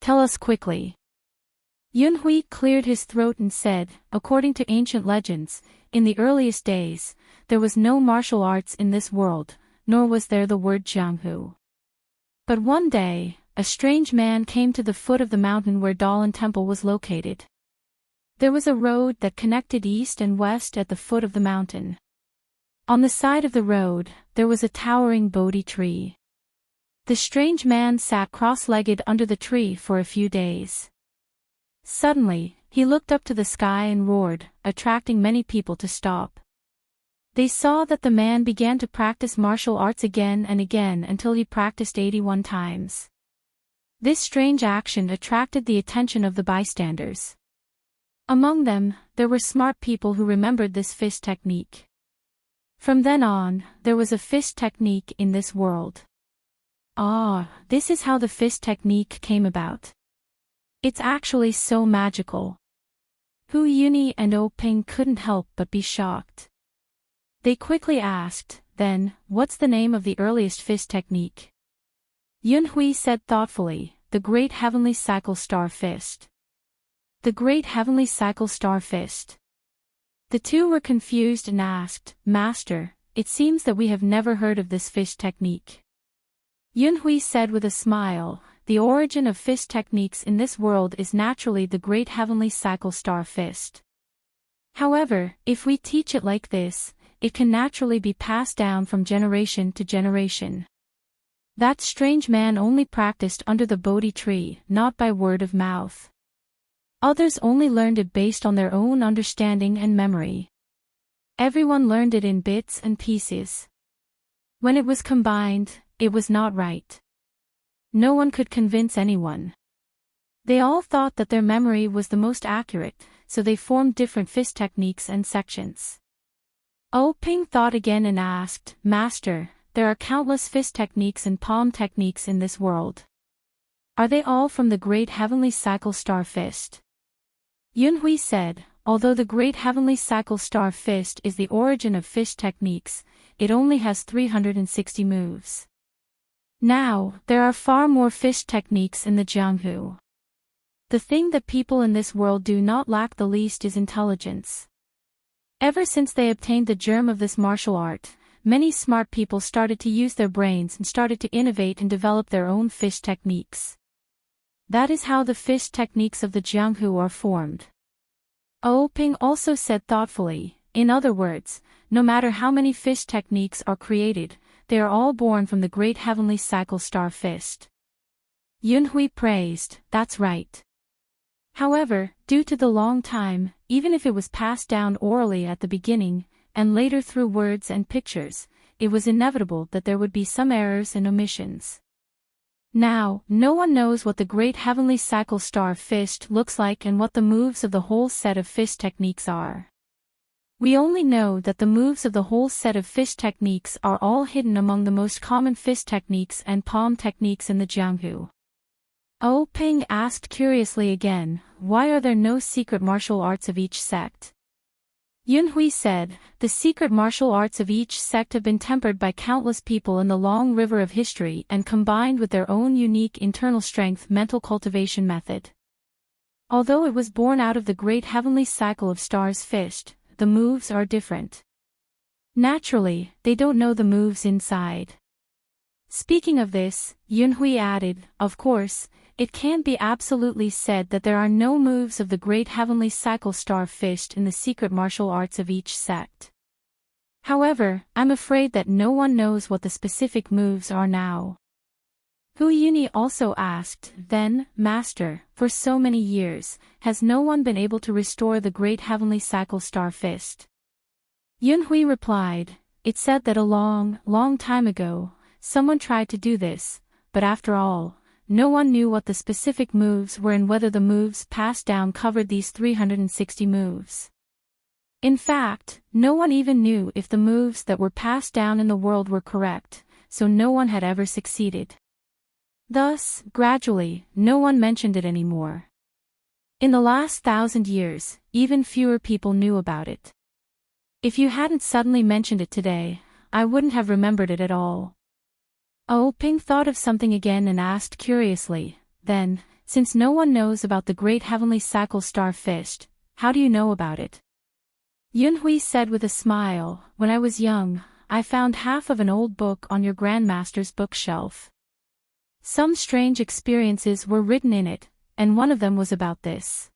Speaker 1: Tell us quickly. Yunhui cleared his throat and said, according to ancient legends, in the earliest days, there was no martial arts in this world, nor was there the word Jianghu. But one day, a strange man came to the foot of the mountain where Dalan Temple was located. There was a road that connected east and west at the foot of the mountain. On the side of the road, there was a towering Bodhi tree. The strange man sat cross-legged under the tree for a few days. Suddenly, he looked up to the sky and roared, attracting many people to stop. They saw that the man began to practice martial arts again and again until he practiced 81 times. This strange action attracted the attention of the bystanders. Among them, there were smart people who remembered this fist technique. From then on, there was a fist technique in this world. This is how the fist technique came about. It's actually so magical. Hu Yuni and Ping couldn't help but be shocked. They quickly asked, then, what's the name of the earliest fist technique? Yunhui said thoughtfully, the Great Heavenly Cycle Star Fist. The Great Heavenly Cycle Star Fist. The two were confused and asked, Master, it seems that we have never heard of this fist technique. Yunhui said with a smile, the origin of fist techniques in this world is naturally the Great Heavenly Cycle Star Fist. However, if we teach it like this, it can naturally be passed down from generation to generation. That strange man only practiced under the Bodhi tree, not by word of mouth. Others only learned it based on their own understanding and memory. Everyone learned it in bits and pieces. When it was combined, it was not right. No one could convince anyone. They all thought that their memory was the most accurate, so they formed different fist techniques and sections. Ping thought again and asked, Master, there are countless fist techniques and palm techniques in this world. Are they all from the great heavenly cycle star fist? Yunhui said, although the great heavenly cycle star fist is the origin of fist techniques, it only has 360 moves. Now, there are far more fist techniques in the Jianghu. The thing that people in this world do not lack the least is intelligence. Ever since they obtained the germ of this martial art, many smart people started to use their brains and started to innovate and develop their own fist techniques. That is how the fist techniques of the Jianghu are formed. Ping also said thoughtfully, in other words, no matter how many fist techniques are created, they are all born from the great heavenly cycle star fist. Yunhui praised, that's right. However, due to the long time, even if it was passed down orally at the beginning, and later through words and pictures, it was inevitable that there would be some errors and omissions. Now, no one knows what the great heavenly cycle star fist looks like and what the moves of the whole set of fist techniques are. We only know that the moves of the whole set of fist techniques are all hidden among the most common fist techniques and palm techniques in the Jianghu. Ping asked curiously again, why are there no secret martial arts of each sect? Yunhui said, the secret martial arts of each sect have been tempered by countless people in the long river of history and combined with their own unique internal strength mental cultivation method. Although it was born out of the great heavenly cycle of stars fist, the moves are different. Naturally, they don't know the moves inside. Speaking of this, Yunhui added, of course, it can be absolutely said that there are no moves of the great heavenly cycle star fist in the secret martial arts of each sect. However, I'm afraid that no one knows what the specific moves are now. Hu Yuni also asked, then, Master, for so many years, has no one been able to restore the great heavenly cycle star fist? Yunhui replied, it said that a long, long time ago, someone tried to do this, but after all, no one knew what the specific moves were and whether the moves passed down covered these 360 moves. In fact, no one even knew if the moves that were passed down in the world were correct, so no one had ever succeeded. Thus, gradually, no one mentioned it anymore. In the last 1,000 years, even fewer people knew about it. If you hadn't suddenly mentioned it today, I wouldn't have remembered it at all. Ping thought of something again and asked curiously, then, since no one knows about the great heavenly cycle star fist, how do you know about it? Yunhui said with a smile, when I was young, I found half of an old book on your grandmaster's bookshelf. Some strange experiences were written in it, and one of them was about this.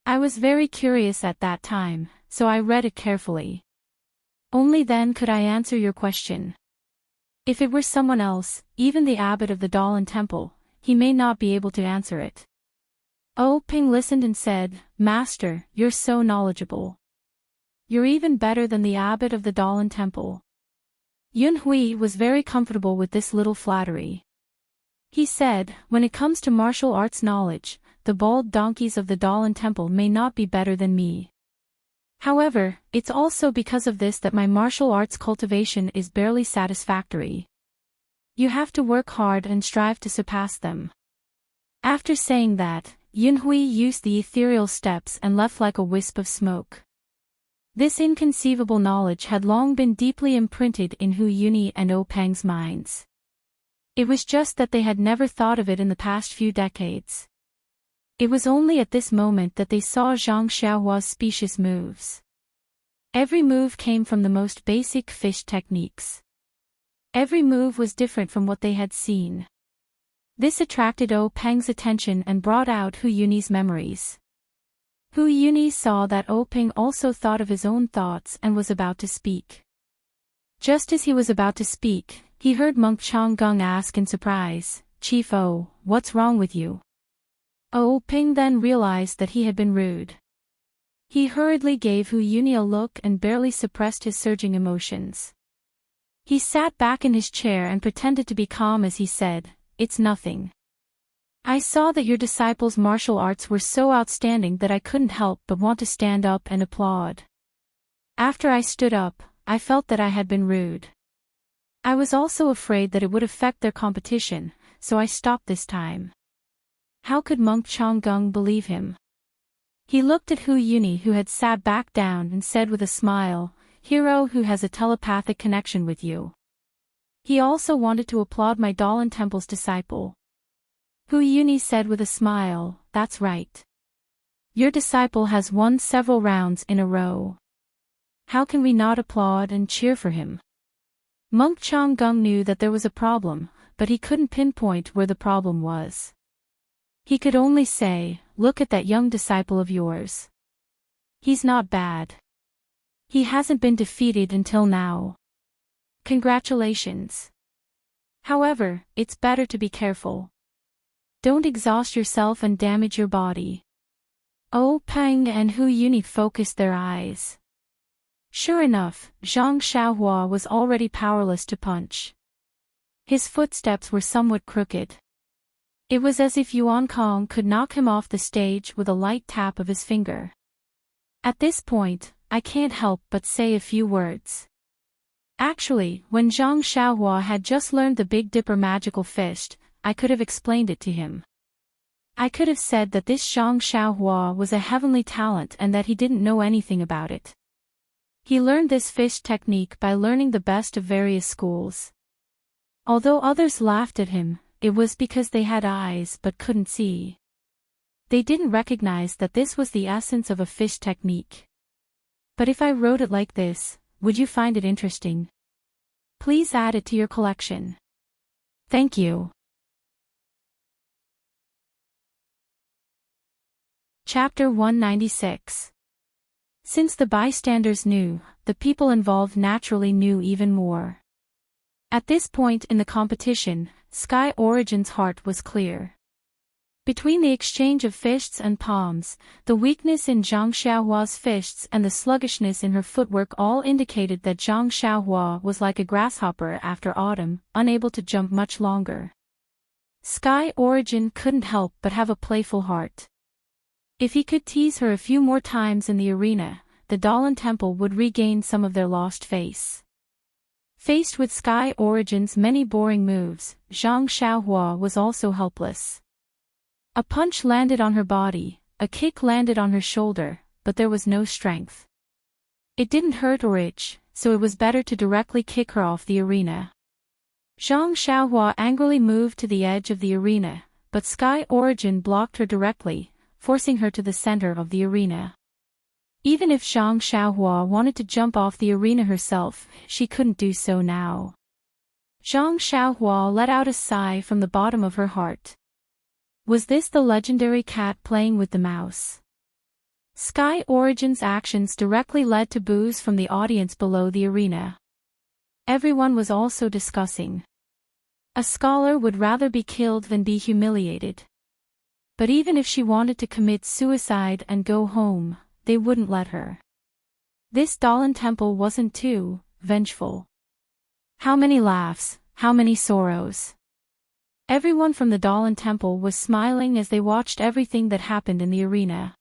Speaker 1: I was very curious at that time, so I read it carefully. Only then could I answer your question. If it were someone else, even the abbot of the Dalan temple, he may not be able to answer it. Ping listened and said, Master, you're so knowledgeable. You're even better than the abbot of the Dalan temple. Yunhui was very comfortable with this little flattery. He said, when it comes to martial arts knowledge, the bald donkeys of the Dalan temple may not be better than me. However, it's also because of this that my martial arts cultivation is barely satisfactory. You have to work hard and strive to surpass them. After saying that, Yunhui used the ethereal steps and left like a wisp of smoke. This inconceivable knowledge had long been deeply imprinted in Hu Yuni and Peng's minds. It was just that they had never thought of it in the past few decades. It was only at this moment that they saw Zhang Xiaohua's specious moves. Every move came from the most basic fish techniques. Every move was different from what they had seen. This attracted Peng's attention and brought out Hu Yuni's memories. Hu Yuni saw that Peng also thought of his own thoughts and was about to speak. Just as he was about to speak, he heard Monk Changgung ask in surprise, Chief what's wrong with you? Peng then realized that he had been rude. He hurriedly gave Hu Yuni a look and barely suppressed his surging emotions. He sat back in his chair and pretended to be calm as he said, it's nothing. I saw that your disciples' martial arts were so outstanding that I couldn't help but want to stand up and applaud. After I stood up, I felt that I had been rude. I was also afraid that it would affect their competition, so I stopped this time. How could Monk Changgung believe him? He looked at Hu Yuni, who had sat back down, and said with a smile, "Hero who has a telepathic connection with you." He also wanted to applaud my Dalan Temple's disciple. Hu Yuni said with a smile, "That's right. Your disciple has won several rounds in a row. How can we not applaud and cheer for him?" Monk Changgung knew that there was a problem, but he couldn't pinpoint where the problem was. He could only say, "Look at that young disciple of yours. He's not bad. He hasn't been defeated until now. Congratulations. However, it's better to be careful. Don't exhaust yourself and damage your body." Oh Peng and Hu Yuni focused their eyes. Sure enough, Zhang Xiaohua was already powerless to punch. His footsteps were somewhat crooked. It was as if Yuan Kong could knock him off the stage with a light tap of his finger. At this point, I can't help but say a few words. Actually, when Zhang Xiaohua had just learned the Big Dipper magical fist, I could have explained it to him. I could have said that this Zhang Xiaohua was a heavenly talent and that he didn't know anything about it. He learned this fist technique by learning the best of various schools. Although others laughed at him, it was because they had eyes but couldn't see. They didn't recognize that this was the essence of a fist technique. But if I wrote it like this, would you find it interesting? Please add it to your collection. Thank you. Chapter 196. Since the bystanders knew, the people involved naturally knew even more. At this point in the competition, Sky Origin's heart was clear. Between the exchange of fists and palms, the weakness in Zhang Xiaohua's fists and the sluggishness in her footwork all indicated that Zhang Xiaohua was like a grasshopper after autumn, unable to jump much longer. Sky Origin couldn't help but have a playful heart. If he could tease her a few more times in the arena, the Dalan Temple would regain some of their lost face. Faced with Sky Origin's many boring moves, Zhang Xiaohua was also helpless. A punch landed on her body, a kick landed on her shoulder, but there was no strength. It didn't hurt or itch, so it was better to directly kick her off the arena. Zhang Xiaohua angrily moved to the edge of the arena, but Sky Origin blocked her directly, forcing her to the center of the arena. Even if Zhang Xiaohua wanted to jump off the arena herself, she couldn't do so now. Zhang Xiaohua let out a sigh from the bottom of her heart. Was this the legendary cat playing with the mouse? Sky Origin's actions directly led to boos from the audience below the arena. Everyone was also discussing. A scholar would rather be killed than be humiliated. But even if she wanted to commit suicide and go home, they wouldn't let her. This Dalan Temple wasn't too vengeful. How many laughs, how many sorrows. Everyone from the Dalan Temple was smiling as they watched everything that happened in the arena.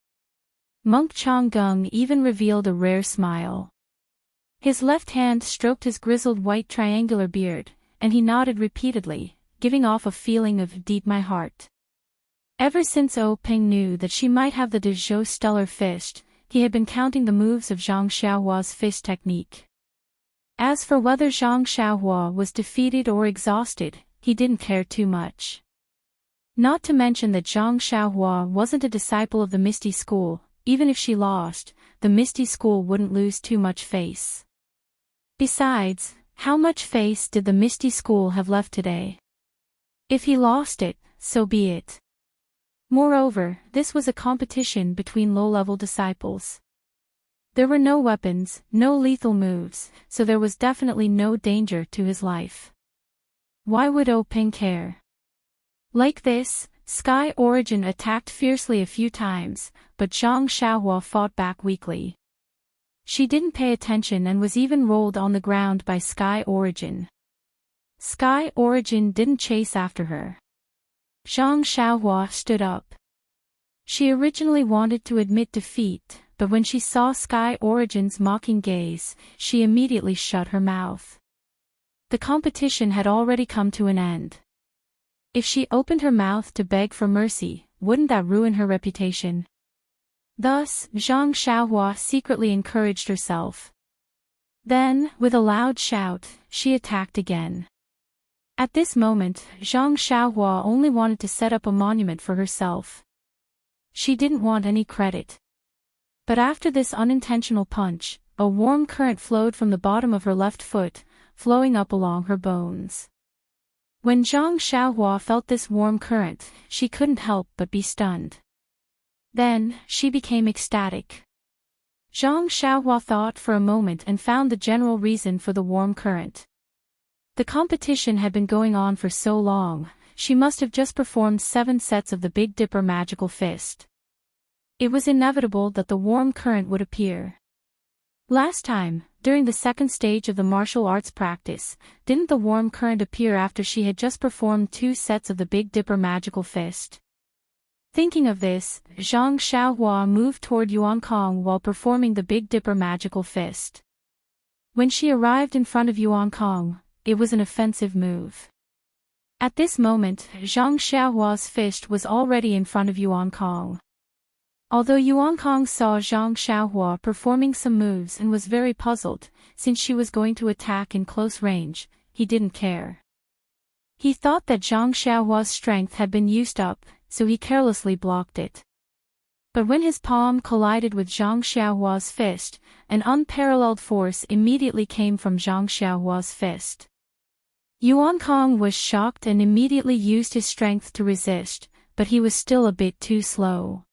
Speaker 1: Monk Changgung even revealed a rare smile. His left hand stroked his grizzled white triangular beard, and he nodded repeatedly, giving off a feeling of deep my heart. Ever since O Peng knew that she might have the De Zhou stellar fist, he had been counting the moves of Zhang Xiaohua's fist technique. As for whether Zhang Xiaohua was defeated or exhausted, he didn't care too much. Not to mention that Zhang Xiaohua wasn't a disciple of the Misty School. Even if she lost, the Misty School wouldn't lose too much face. Besides, how much face did the Misty School have left today? If he lost it, so be it. Moreover, this was a competition between low-level disciples. There were no weapons, no lethal moves, so there was definitely no danger to his life. Why would O Peng care? Like this, Sky Origin attacked fiercely a few times, but Zhang Xiaohua fought back weakly. She didn't pay attention and was even rolled on the ground by Sky Origin. Sky Origin didn't chase after her. Zhang Xiaohua stood up. She originally wanted to admit defeat, but when she saw Sky Origin's mocking gaze, she immediately shut her mouth. The competition had already come to an end. If she opened her mouth to beg for mercy, wouldn't that ruin her reputation? Thus, Zhang Xiaohua secretly encouraged herself. Then, with a loud shout, she attacked again. At this moment, Zhang Xiaohua only wanted to set up a monument for herself. She didn't want any credit. But after this unintentional punch, a warm current flowed from the bottom of her left foot, flowing up along her bones. When Zhang Xiaohua felt this warm current, she couldn't help but be stunned. Then, she became ecstatic. Zhang Xiaohua thought for a moment and found the general reason for the warm current. The competition had been going on for so long, she must have just performed 7 sets of the Big Dipper magical fist. It was inevitable that the warm current would appear. Last time, during the second stage of the martial arts practice, didn't the warm current appear after she had just performed 2 sets of the Big Dipper magical fist? Thinking of this, Zhang Xiaohua moved toward Yuan Kong while performing the Big Dipper magical fist. When she arrived in front of Yuan Kong, it was an offensive move. At this moment, Zhang Xiaohua's fist was already in front of Yuan Kong. Although Yuan Kong saw Zhang Xiaohua performing some moves and was very puzzled, since she was going to attack in close range, he didn't care. He thought that Zhang Xiaohua's strength had been used up, so he carelessly blocked it. But when his palm collided with Zhang Xiaohua's fist, an unparalleled force immediately came from Zhang Xiaohua's fist. Yuan Kong was shocked and immediately used his strength to resist, but he was still a bit too slow.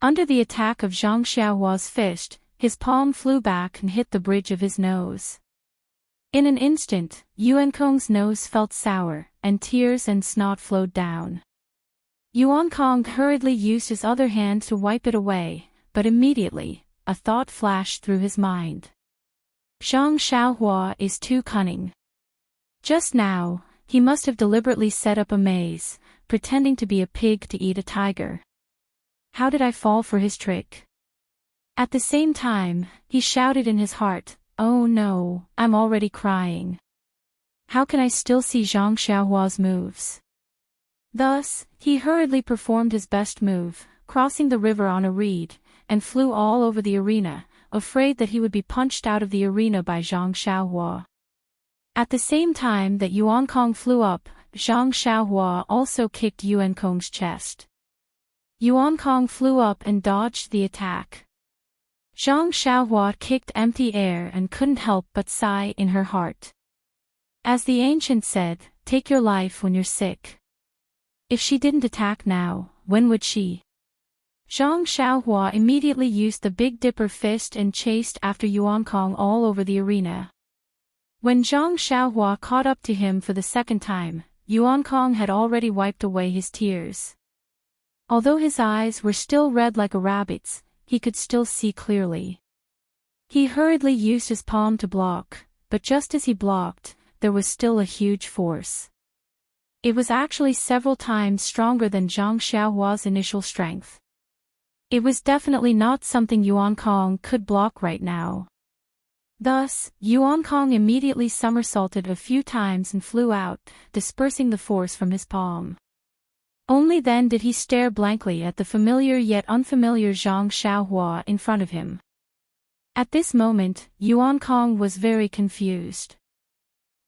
Speaker 1: Under the attack of Zhang Xiaohua's fist, his palm flew back and hit the bridge of his nose. In an instant, Yuan Kong's nose felt sour, and tears and snot flowed down. Yuan Kong hurriedly used his other hand to wipe it away, but immediately, a thought flashed through his mind. Zhang Xiaohua is too cunning. Just now, he must have deliberately set up a maze, pretending to be a pig to eat a tiger. How did I fall for his trick? At the same time, he shouted in his heart, "Oh no, I'm already crying. How can I still see Zhang Xiaohua's moves?" Thus, he hurriedly performed his best move, crossing the river on a reed, and flew all over the arena, afraid that he would be punched out of the arena by Zhang Xiaohua. At the same time that Yuan Kong flew up, Zhang Xiaohua also kicked Yuan Kong's chest. Yuan Kong flew up and dodged the attack. Zhang Xiaohua kicked empty air and couldn't help but sigh in her heart. As the ancient said, take your life when you're sick. If she didn't attack now, when would she? Zhang Xiaohua immediately used the Big Dipper fist and chased after Yuan Kong all over the arena. When Zhang Xiaohua caught up to him for the second time, Yuan Kong had already wiped away his tears. Although his eyes were still red like a rabbit's, he could still see clearly. He hurriedly used his palm to block, but just as he blocked, there was still a huge force. It was actually several times stronger than Zhang Xiaohua's initial strength. It was definitely not something Yuan Kong could block right now. Thus, Yuan Kong immediately somersaulted a few times and flew out, dispersing the force from his palm. Only then did he stare blankly at the familiar yet unfamiliar Zhang Xiaohua in front of him. At this moment, Yuan Kong was very confused.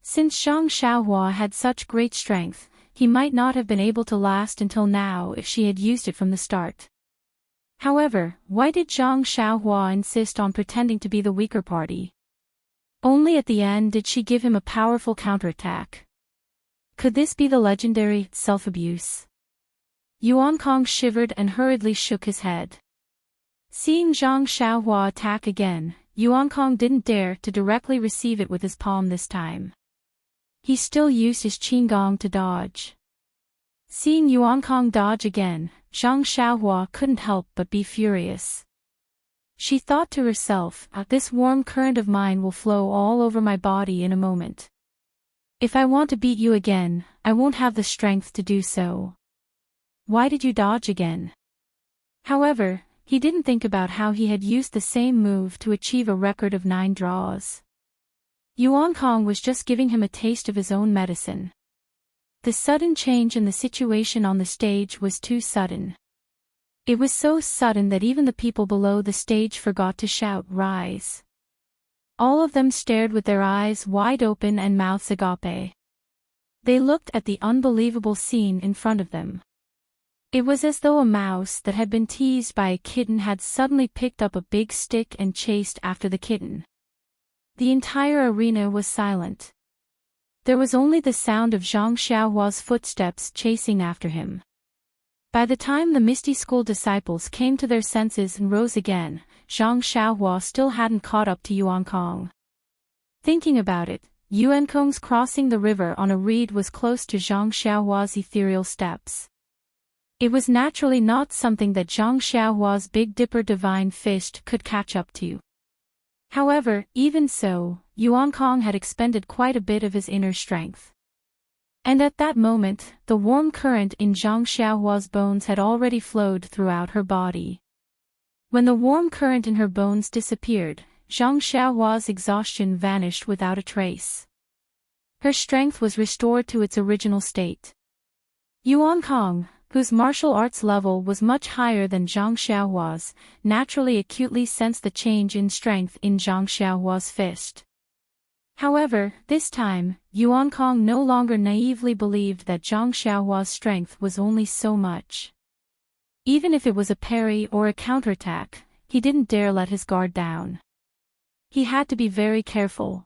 Speaker 1: Since Zhang Xiaohua had such great strength, he might not have been able to last until now if she had used it from the start. However, why did Zhang Xiaohua insist on pretending to be the weaker party? Only at the end did she give him a powerful counterattack. Could this be the legendary self-abuse? Yuan Kong shivered and hurriedly shook his head. Seeing Zhang Xiaohua attack again, Yuan Kong didn't dare to directly receive it with his palm this time. He still used his qinggong to dodge. Seeing Yuan Kong dodge again, Zhang Xiaohua couldn't help but be furious. She thought to herself, this warm current of mine will flow all over my body in a moment. If I want to beat you again, I won't have the strength to do so. Why did you dodge again? However, he didn't think about how he had used the same move to achieve a record of 9 draws. Yuan Kong was just giving him a taste of his own medicine. The sudden change in the situation on the stage was too sudden. It was so sudden that even the people below the stage forgot to shout, "Rise!" All of them stared with their eyes wide open and mouths agape. They looked at the unbelievable scene in front of them. It was as though a mouse that had been teased by a kitten had suddenly picked up a big stick and chased after the kitten. The entire arena was silent. There was only the sound of Zhang Xiaohua's footsteps chasing after him. By the time the Misty School disciples came to their senses and rose again, Zhang Xiaohua still hadn't caught up to Yuan Kong. Thinking about it, Yuan Kong's crossing the river on a reed was close to Zhang Xiaohua's ethereal steps. It was naturally not something that Zhang Xiaohua's Big Dipper divine fist could catch up to. However, even so, Yuan Kong had expended quite a bit of his inner strength. And at that moment, the warm current in Zhang Xiaohua's bones had already flowed throughout her body. When the warm current in her bones disappeared, Zhang Xiaohua's exhaustion vanished without a trace. Her strength was restored to its original state. Yuan Kong, whose martial arts level was much higher than Zhang Xiaohua's, naturally acutely sensed the change in strength in Zhang Xiaohua's fist. However, this time, Yuan Kong no longer naively believed that Zhang Xiaohua's strength was only so much. Even if it was a parry or a counterattack, he didn't dare let his guard down. He had to be very careful.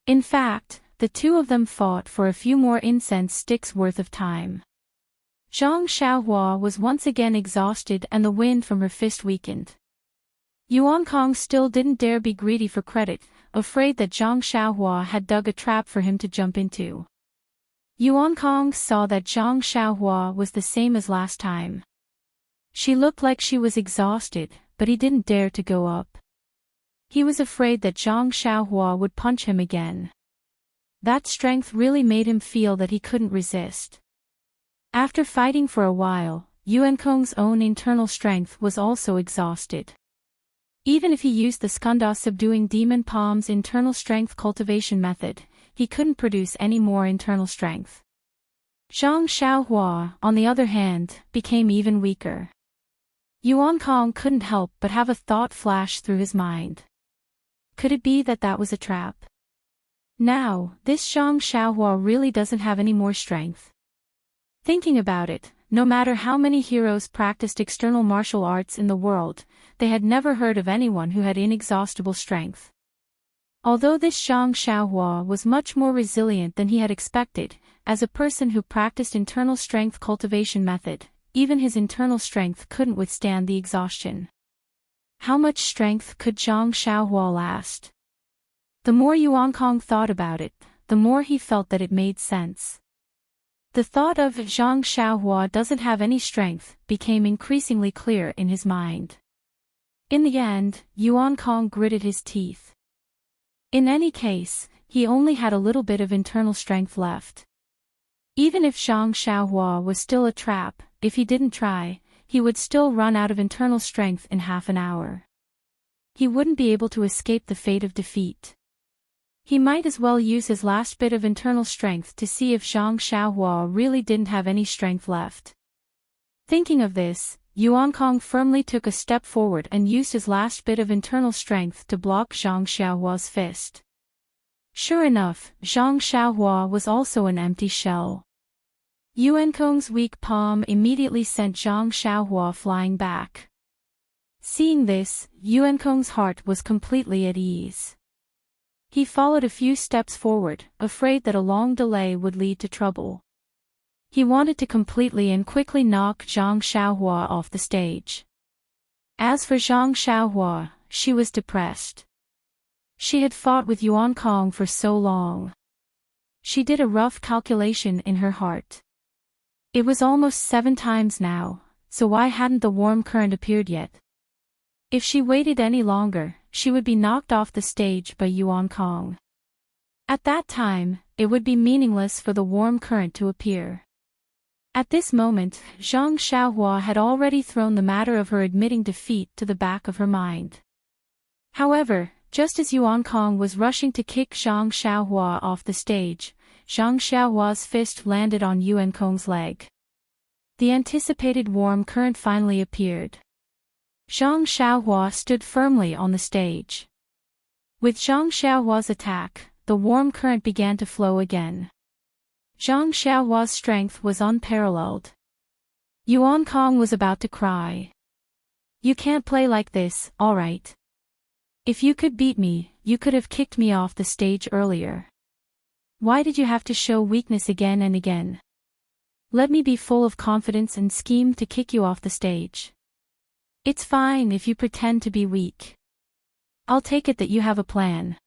Speaker 1: In fact, the two of them fought for a few more incense sticks worth of time. Zhang Xiaohua was once again exhausted and the wind from her fist weakened. Yuan Kong still didn't dare be greedy for credit, afraid that Zhang Xiaohua had dug a trap for him to jump into. Yuan Kong saw that Zhang Xiaohua was the same as last time. She looked like she was exhausted, but he didn't dare to go up. He was afraid that Zhang Xiaohua would punch him again. That strength really made him feel that he couldn't resist. After fighting for a while, Yuan Kong's own internal strength was also exhausted. Even if he used the Skanda subduing demon palm's internal strength cultivation method, he couldn't produce any more internal strength. Zhang Xiaohua, on the other hand, became even weaker. Yuan Kong couldn't help but have a thought flash through his mind. Could it be that that was a trap? Now, this Zhang Xiaohua really doesn't have any more strength. Thinking about it, no matter how many heroes practiced external martial arts in the world, they had never heard of anyone who had inexhaustible strength. Although this Zhang Xiaohua was much more resilient than he had expected, as a person who practiced internal strength cultivation method, even his internal strength couldn't withstand the exhaustion. How much strength could Zhang Xiaohua last? The more Yuan Kong thought about it, the more he felt that it made sense. The thought of Zhang Xiaohua doesn't have any strength became increasingly clear in his mind. In the end, Yuan Kong gritted his teeth. In any case, he only had a little bit of internal strength left. Even if Zhang Xiaohua was still a trap, if he didn't try, he would still run out of internal strength in half an hour. He wouldn't be able to escape the fate of defeat. He might as well use his last bit of internal strength to see if Zhang Xiaohua really didn't have any strength left. Thinking of this, Yuan Kong firmly took a step forward and used his last bit of internal strength to block Zhang Xiaohua's fist. Sure enough, Zhang Xiaohua was also an empty shell. Yuan Kong's weak palm immediately sent Zhang Xiaohua flying back. Seeing this, Yuan Kong's heart was completely at ease. He followed a few steps forward, afraid that a long delay would lead to trouble. He wanted to completely and quickly knock Zhang Xiaohua off the stage. As for Zhang Xiaohua, she was depressed. She had fought with Yuan Kong for so long. She did a rough calculation in her heart. It was almost 7 times now, so why hadn't the warm current appeared yet? If she waited any longer, she would be knocked off the stage by Yuan Kong. At that time, it would be meaningless for the warm current to appear. At this moment, Zhang Xiaohua had already thrown the matter of her admitting defeat to the back of her mind. However, just as Yuan Kong was rushing to kick Zhang Xiaohua off the stage, Zhang Xiaohua's fist landed on Yuan Kong's leg. The anticipated warm current finally appeared. Zhang Xiaohua stood firmly on the stage. With Zhang Xiaohua's attack, the warm current began to flow again. Zhang Xiaohua's strength was unparalleled. Yuan Kong was about to cry. "You can't play like this, alright? If you could beat me, you could have kicked me off the stage earlier. Why did you have to show weakness again and again? Let me be full of confidence and scheme to kick you off the stage. It's fine if you pretend to be weak. I'll take it that you have a plan.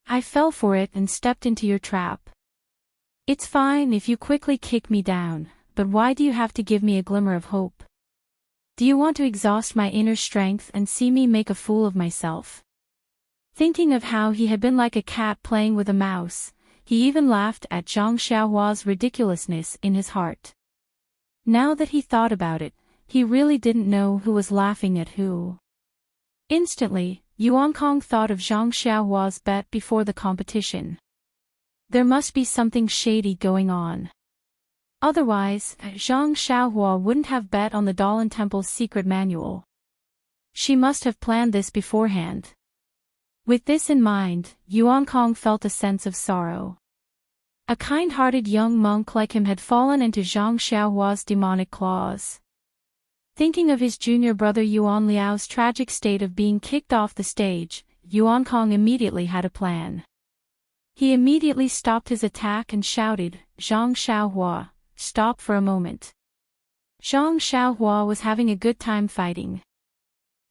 Speaker 1: I fell for it and stepped into your trap. It's fine if you quickly kick me down, but why do you have to give me a glimmer of hope? Do you want to exhaust my inner strength and see me make a fool of myself?" Thinking of how he had been like a cat playing with a mouse, he even laughed at Zhang Xiaohua's ridiculousness in his heart. Now that he thought about it, he really didn't know who was laughing at who. Instantly, Yuan Kong thought of Zhang Xiaohua's bet before the competition. There must be something shady going on. Otherwise, Zhang Xiaohua wouldn't have bet on the Dalan Temple's secret manual. She must have planned this beforehand. With this in mind, Yuan Kong felt a sense of sorrow. A kind-hearted young monk like him had fallen into Zhang Xiaohua's demonic claws. Thinking of his junior brother Yuan Liao's tragic state of being kicked off the stage, Yuan Kong immediately had a plan. He immediately stopped his attack and shouted, "Zhang Xiaohua, stop for a moment." Zhang Xiaohua was having a good time fighting.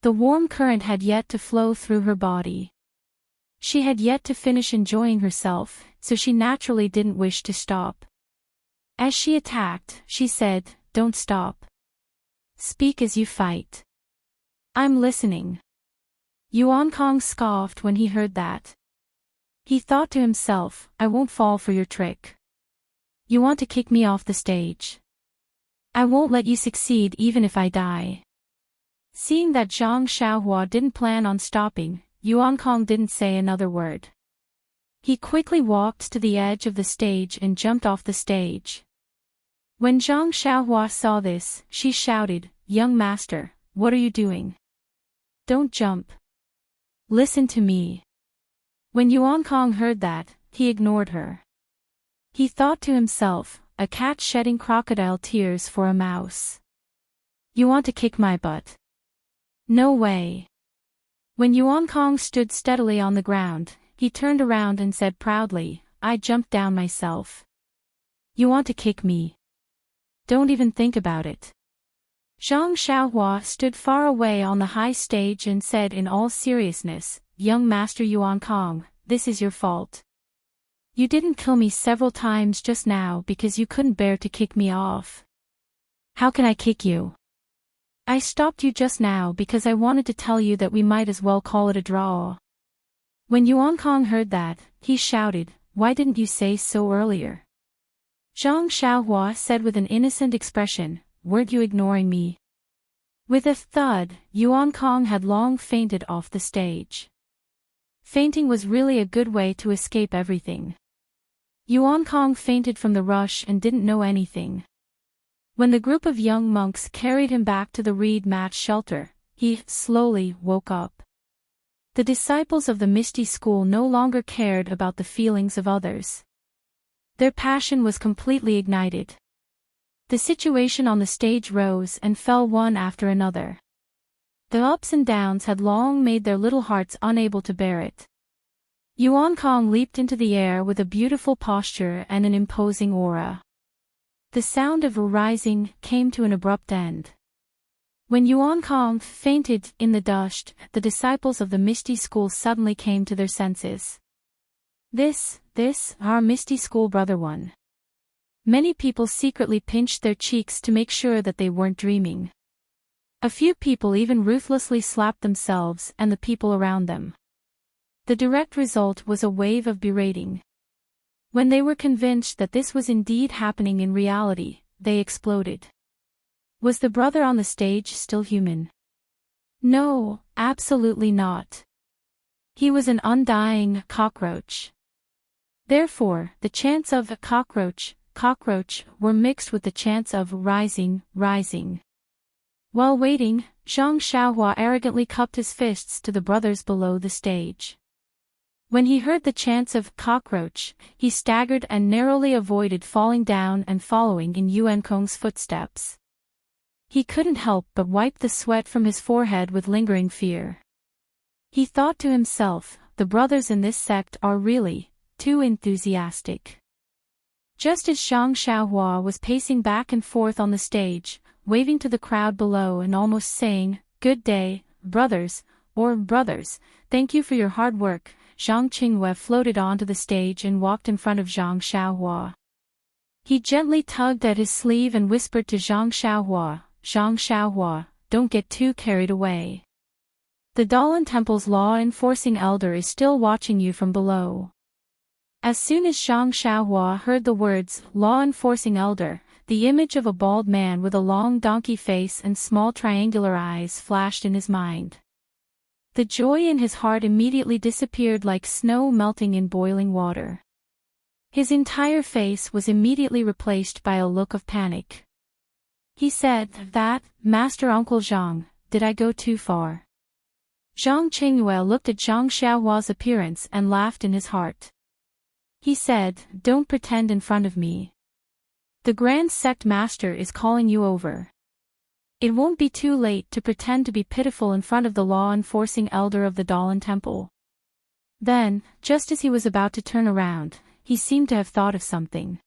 Speaker 1: The warm current had yet to flow through her body. She had yet to finish enjoying herself, so she naturally didn't wish to stop. As she attacked, she said, "Don't stop. Speak as you fight. I'm listening." Yuan Kong scoffed when he heard that. He thought to himself, "I won't fall for your trick. You want to kick me off the stage? I won't let you succeed even if I die." Seeing that Zhang Xiaohua didn't plan on stopping, Yuan Kong didn't say another word. He quickly walked to the edge of the stage and jumped off the stage. When Zhang Xiaohua saw this, she shouted, "Young master, what are you doing? Don't jump. Listen to me." When Yuan Kong heard that, he ignored her. He thought to himself, a cat shedding crocodile tears for a mouse. "You want to kick my butt? No way." When Yuan Kong stood steadily on the ground, he turned around and said proudly, "I jumped down myself. You want to kick me? Don't even think about it." Zhang Xiaohua stood far away on the high stage and said in all seriousness, "Young Master Yuan Kong, this is your fault. You didn't kill me several times just now because you couldn't bear to kick me off. How can I kick you? I stopped you just now because I wanted to tell you that we might as well call it a draw." When Yuan Kong heard that, he shouted, "Why didn't you say so earlier?" Zhang Xiaohua said with an innocent expression, "Weren't you ignoring me?" With a thud, Yuan Kong had long fainted off the stage. Fainting was really a good way to escape everything. Yuan Kong fainted from the rush and didn't know anything. When the group of young monks carried him back to the reed mat shelter, he slowly woke up. The disciples of the Misty School no longer cared about the feelings of others. Their passion was completely ignited. The situation on the stage rose and fell one after another. The ups and downs had long made their little hearts unable to bear it. Yuan Kong leaped into the air with a beautiful posture and an imposing aura. The sound of a rising came to an abrupt end. When Yuan Kong fainted in the dust, the disciples of the Misty School suddenly came to their senses. This, our Misty School brother one. Many people secretly pinched their cheeks to make sure that they weren't dreaming. A few people even ruthlessly slapped themselves and the people around them. The direct result was a wave of berating. When they were convinced that this was indeed happening in reality, they exploded. Was the brother on the stage still human? No, absolutely not. He was an undying cockroach. Therefore, the chants of cockroach were mixed with the chants of rising. While waiting, Zhang Xiaohua arrogantly cupped his fists to the brothers below the stage. When he heard the chants of cockroach, he staggered and narrowly avoided falling down and following in Yuan Kong's footsteps. He couldn't help but wipe the sweat from his forehead with lingering fear. He thought to himself, the brothers in this sect are really too enthusiastic. Just as Zhang Xiaohua was pacing back and forth on the stage, waving to the crowd below and almost saying, "Good day, brothers," "Thank you for your hard work," Zhang Qingyue floated onto the stage and walked in front of Zhang Xiaohua. He gently tugged at his sleeve and whispered to Zhang Xiaohua, "Don't get too carried away. The Dalan Temple's law-enforcing elder is still watching you from below." As soon as Zhang Xiaohua heard the words, law-enforcing elder, the image of a bald man with a long donkey face and small triangular eyes flashed in his mind. The joy in his heart immediately disappeared like snow melting in boiling water. His entire face was immediately replaced by a look of panic. He said, "That, Master Uncle Zhang, did I go too far?" Zhang Qingyue looked at Zhang Xiaohua's appearance and laughed in his heart. He said, "Don't pretend in front of me. The Grand Sect Master is calling you over. It won't be too late to pretend to be pitiful in front of the law-enforcing elder of the Dalan Temple." Then, just as he was about to turn around, he seemed to have thought of something.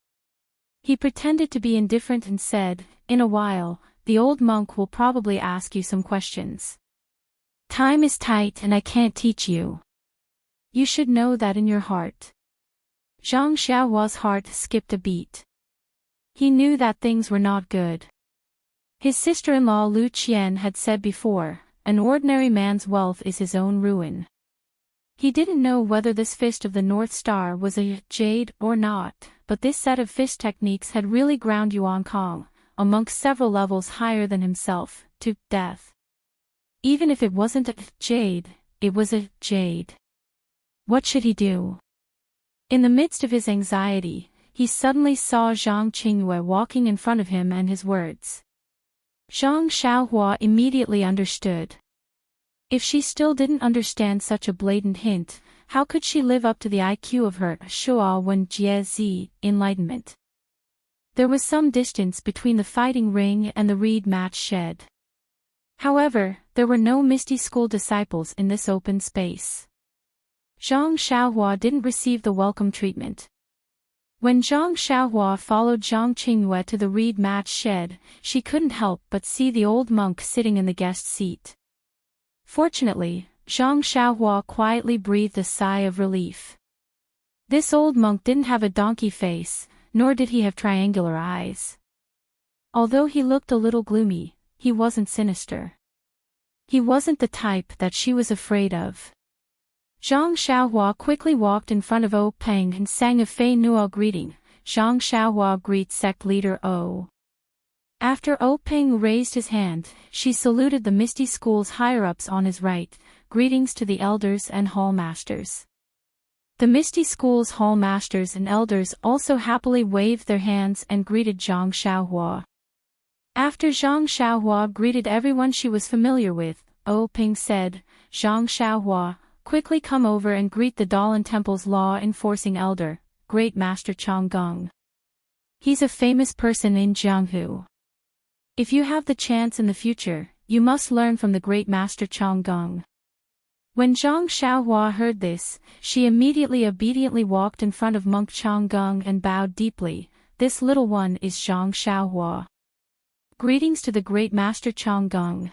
Speaker 1: He pretended to be indifferent and said, "In a while, the old monk will probably ask you some questions. Time is tight and I can't teach you. You should know that in your heart." Zhang Xiaohua's heart skipped a beat. He knew that things were not good. His sister-in-law Lu Qian had said before, an ordinary man's wealth is his own ruin. He didn't know whether this fist of the North Star was a jade or not, but this set of fist techniques had really ground Yuan Kong, a monk several levels higher than himself, to death. Even if it wasn't a jade, it was a jade. What should he do? In the midst of his anxiety, he suddenly saw Zhang Qingyue walking in front of him and his words. Zhang Xiaohua immediately understood. If she still didn't understand such a blatant hint, how could she live up to the IQ of her Shuo Wen Jie Zi, enlightenment? There was some distance between the fighting ring and the reed match shed. However, there were no Misty School disciples in this open space. Zhang Xiaohua didn't receive the welcome treatment. When Zhang Xiaohua followed Zhang Qingyue to the reed match shed, she couldn't help but see the old monk sitting in the guest seat. Fortunately, Zhang Xiaohua quietly breathed a sigh of relief. This old monk didn't have a donkey face, nor did he have triangular eyes. Although he looked a little gloomy, he wasn't sinister. He wasn't the type that she was afraid of. Zhang Xiaohua quickly walked in front of O Peng and sang a Fei Nuo greeting. Zhang Xiaohua greets sect leader O. After O Peng raised his hand, she saluted the Misty School's higher-ups on his right, greetings to the elders and hall masters. The Misty School's hall masters and elders also happily waved their hands and greeted Zhang Xiaohua. After Zhang Xiaohua greeted everyone she was familiar with, O Peng said, "Zhang Xiaohua, quickly come over and greet the Dalan Temple's law-enforcing elder, Great Master Changgung. He's a famous person in Jianghu. If you have the chance in the future, you must learn from the Great Master Changgung." When Zhang Xiaohua heard this, she immediately obediently walked in front of Monk Changgung and bowed deeply. "This little one is Zhang Xiaohua. Greetings to the Great Master Changgung."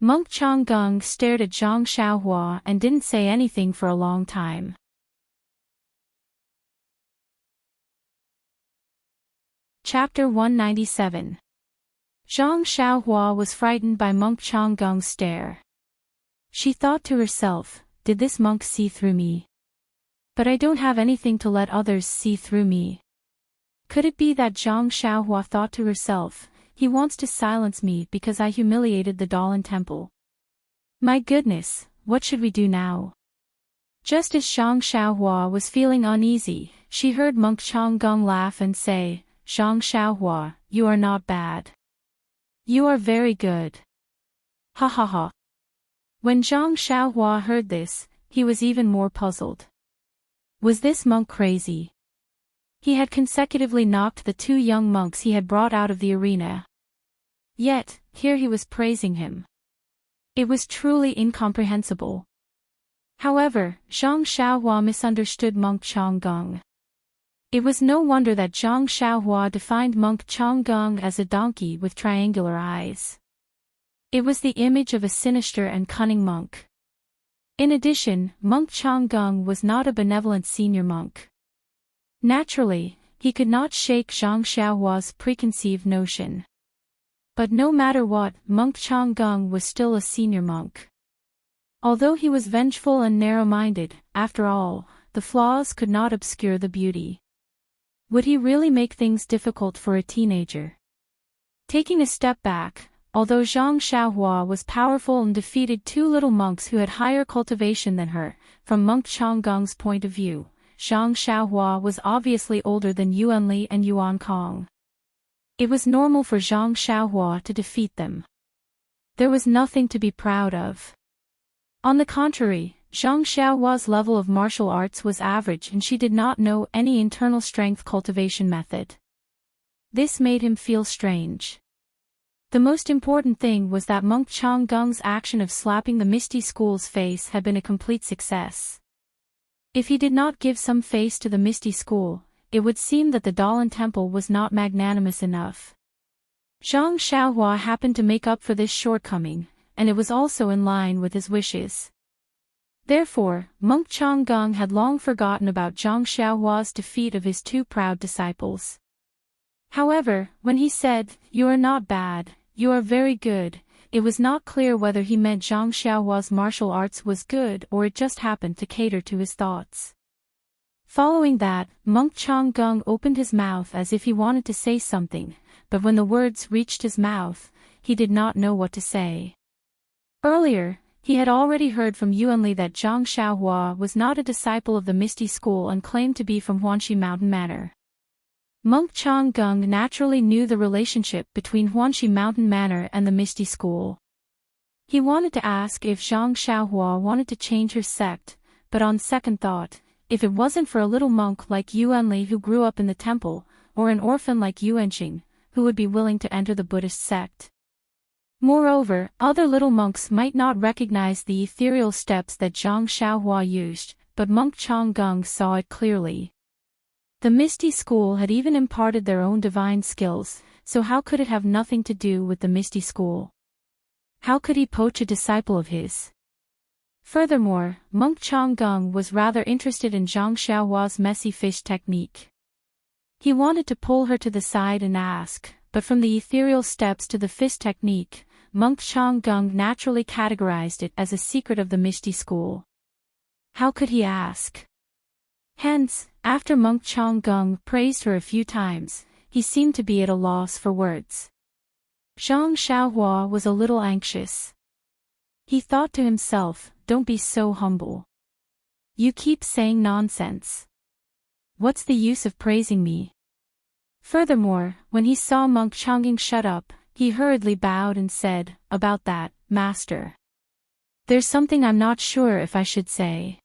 Speaker 1: Monk Changgung stared at Zhang Xiaohua and didn't say anything for a long time. Chapter 197. Zhang Xiaohua was frightened by Monk Changgung's stare. She thought to herself, did this monk see through me? But I don't have anything to let others see through me. Could it be that Zhang Xiaohua thought to herself, he wants to silence me because I humiliated the Dalan temple? My goodness, what should we do now? Just as Zhang Xiaohua was feeling uneasy, she heard Monk Changgung laugh and say, Zhang Xiaohua, you are not bad. You are very good. Ha ha ha. When Zhang Xiaohua heard this, he was even more puzzled. Was this monk crazy? He had consecutively knocked the 2 young monks he had brought out of the arena. Yet, here he was praising him. It was truly incomprehensible. However, Zhang Xiaohua misunderstood Monk Changgung. It was no wonder that Zhang Xiaohua defined Monk Changgung as a donkey with triangular eyes. It was the image of a sinister and cunning monk. In addition, Monk Changgung was not a benevolent senior monk. Naturally, he could not shake Zhang Xiaohua's preconceived notion. But no matter what, Monk Changgung was still a senior monk. Although he was vengeful and narrow-minded, after all, the flaws could not obscure the beauty. Would he really make things difficult for a teenager? Taking a step back, although Zhang Xiaohua was powerful and defeated 2 little monks who had higher cultivation than her, from Monk Changgung's point of view, Zhang Xiaohua was obviously older than Yuanli and Yuan Kong. It was normal for Zhang Xiaohua to defeat them. There was nothing to be proud of. On the contrary, Zhang Xiaohua's level of martial arts was average and she did not know any internal strength cultivation method. This made him feel strange. The most important thing was that Monk Changgung's action of slapping the Misty School's face had been a complete success. If he did not give some face to the Misty School, it would seem that the Dalan Temple was not magnanimous enough. Zhang Xiaohua happened to make up for this shortcoming, and it was also in line with his wishes. Therefore, Monk Changgung had long forgotten about Zhang Xiaohua's defeat of his 2 proud disciples. However, when he said, "You are not bad, you are very good," it was not clear whether he meant Zhang Xiaohua's martial arts was good or it just happened to cater to his thoughts. Following that, Monk Changgung opened his mouth as if he wanted to say something, but when the words reached his mouth, he did not know what to say. Earlier, he had already heard from Yuanli that Zhang Xiaohua was not a disciple of the Misty School and claimed to be from Huanxi Mountain Manor. Monk Changgung naturally knew the relationship between Huanxi Mountain Manor and the Misty School. He wanted to ask if Zhang Xiaohua wanted to change her sect, but on second thought, if it wasn't for a little monk like Yuanli who grew up in the temple, or an orphan like Yuanqing, who would be willing to enter the Buddhist sect. Moreover, other little monks might not recognize the ethereal steps that Zhang Xiaohua used, but Monk Changgung saw it clearly. The Misty School had even imparted their own divine skills, so how could it have nothing to do with the Misty School? How could he poach a disciple of his? Furthermore, Monk Changgung was rather interested in Zhang Xiaohua's messy fish technique. He wanted to pull her to the side and ask, but from the ethereal steps to the fish technique, Monk Changgung naturally categorized it as a secret of the Misty School. How could he ask? Hence, after Monk Changgung praised her a few times, he seemed to be at a loss for words. Zhang Xiaohua was a little anxious. He thought to himself, "Don't be so humble. You keep saying nonsense. What's the use of praising me?" Furthermore, when he saw Monk Changgung shut up, he hurriedly bowed and said, "About that, Master. There's something I'm not sure if I should say."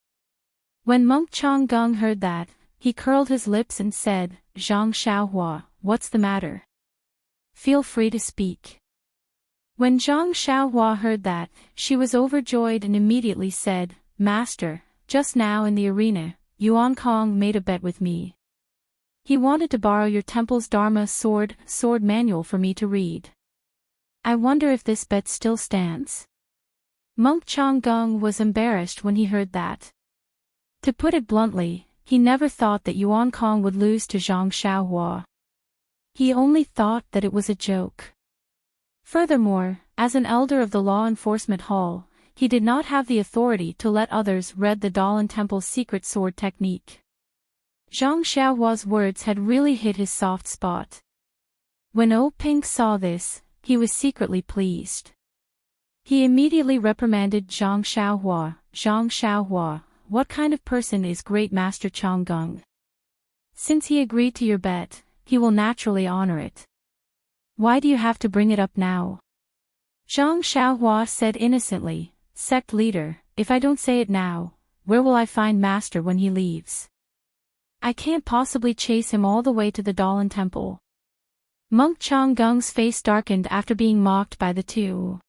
Speaker 1: When Monk Changgung heard that, he curled his lips and said, "Zhang Xiaohua, what's the matter? Feel free to speak." When Zhang Xiaohua heard that, she was overjoyed and immediately said, "Master, just now in the arena, Yuan Kong made a bet with me. He wanted to borrow your temple's Dharma sword manual for me to read. I wonder if this bet still stands." Monk Changgung was embarrassed when he heard that. To put it bluntly, he never thought that Yuan Kong would lose to Zhang Xiaohua. He only thought that it was a joke. Furthermore, as an elder of the Law Enforcement Hall, he did not have the authority to let others read the Dalan Temple's secret sword technique. Zhang Xiaohua's words had really hit his soft spot. When Ping saw this, he was secretly pleased. He immediately reprimanded Zhang Xiaohua. Zhang Xiaohua, what kind of person is Great Master Changgung? Since he agreed to your bet, he will naturally honor it. Why do you have to bring it up now? Zhang Xiaohua said innocently, Sect leader, if I don't say it now, where will I find Master when he leaves? I can't possibly chase him all the way to the Dalan Temple. Monk Changgung's face darkened after being mocked by the two.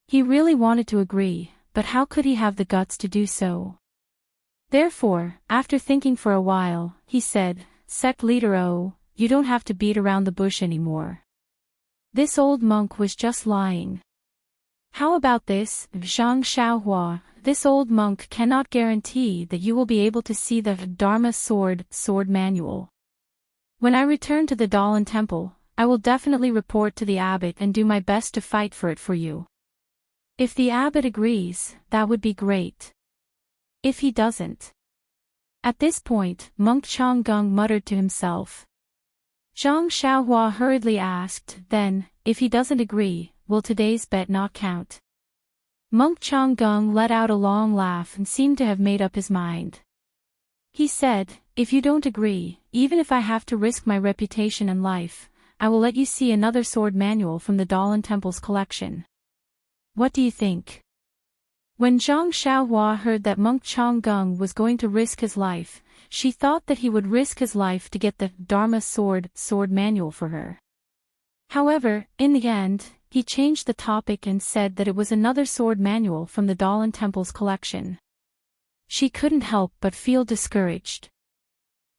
Speaker 1: He really wanted to agree, but how could he have the guts to do so? Therefore, after thinking for a while, he said, Sect leader you don't have to beat around the bush anymore. This old monk was just lying. How about this, Zhang Xiaohua? This old monk cannot guarantee that you will be able to see the Dharma sword manual. When I return to the Dalan Temple, I will definitely report to the abbot and do my best to fight for it for you. If the abbot agrees, that would be great. If he doesn't. At this point, Monk Changgung muttered to himself. Zhang Xiaohua hurriedly asked, then, if he doesn't agree, will today's bet not count? Monk Changgung let out a long laugh and seemed to have made up his mind. He said, if you don't agree, even if I have to risk my reputation and life, I will let you see another sword manual from the Dalan Temple's collection. What do you think? When Zhang Xiaohua heard that Monk Changgung was going to risk his life, she thought that he would risk his life to get the Dharma sword manual for her. However, in the end, he changed the topic and said that it was another sword manual from the Dalan Temple's collection. She couldn't help but feel discouraged.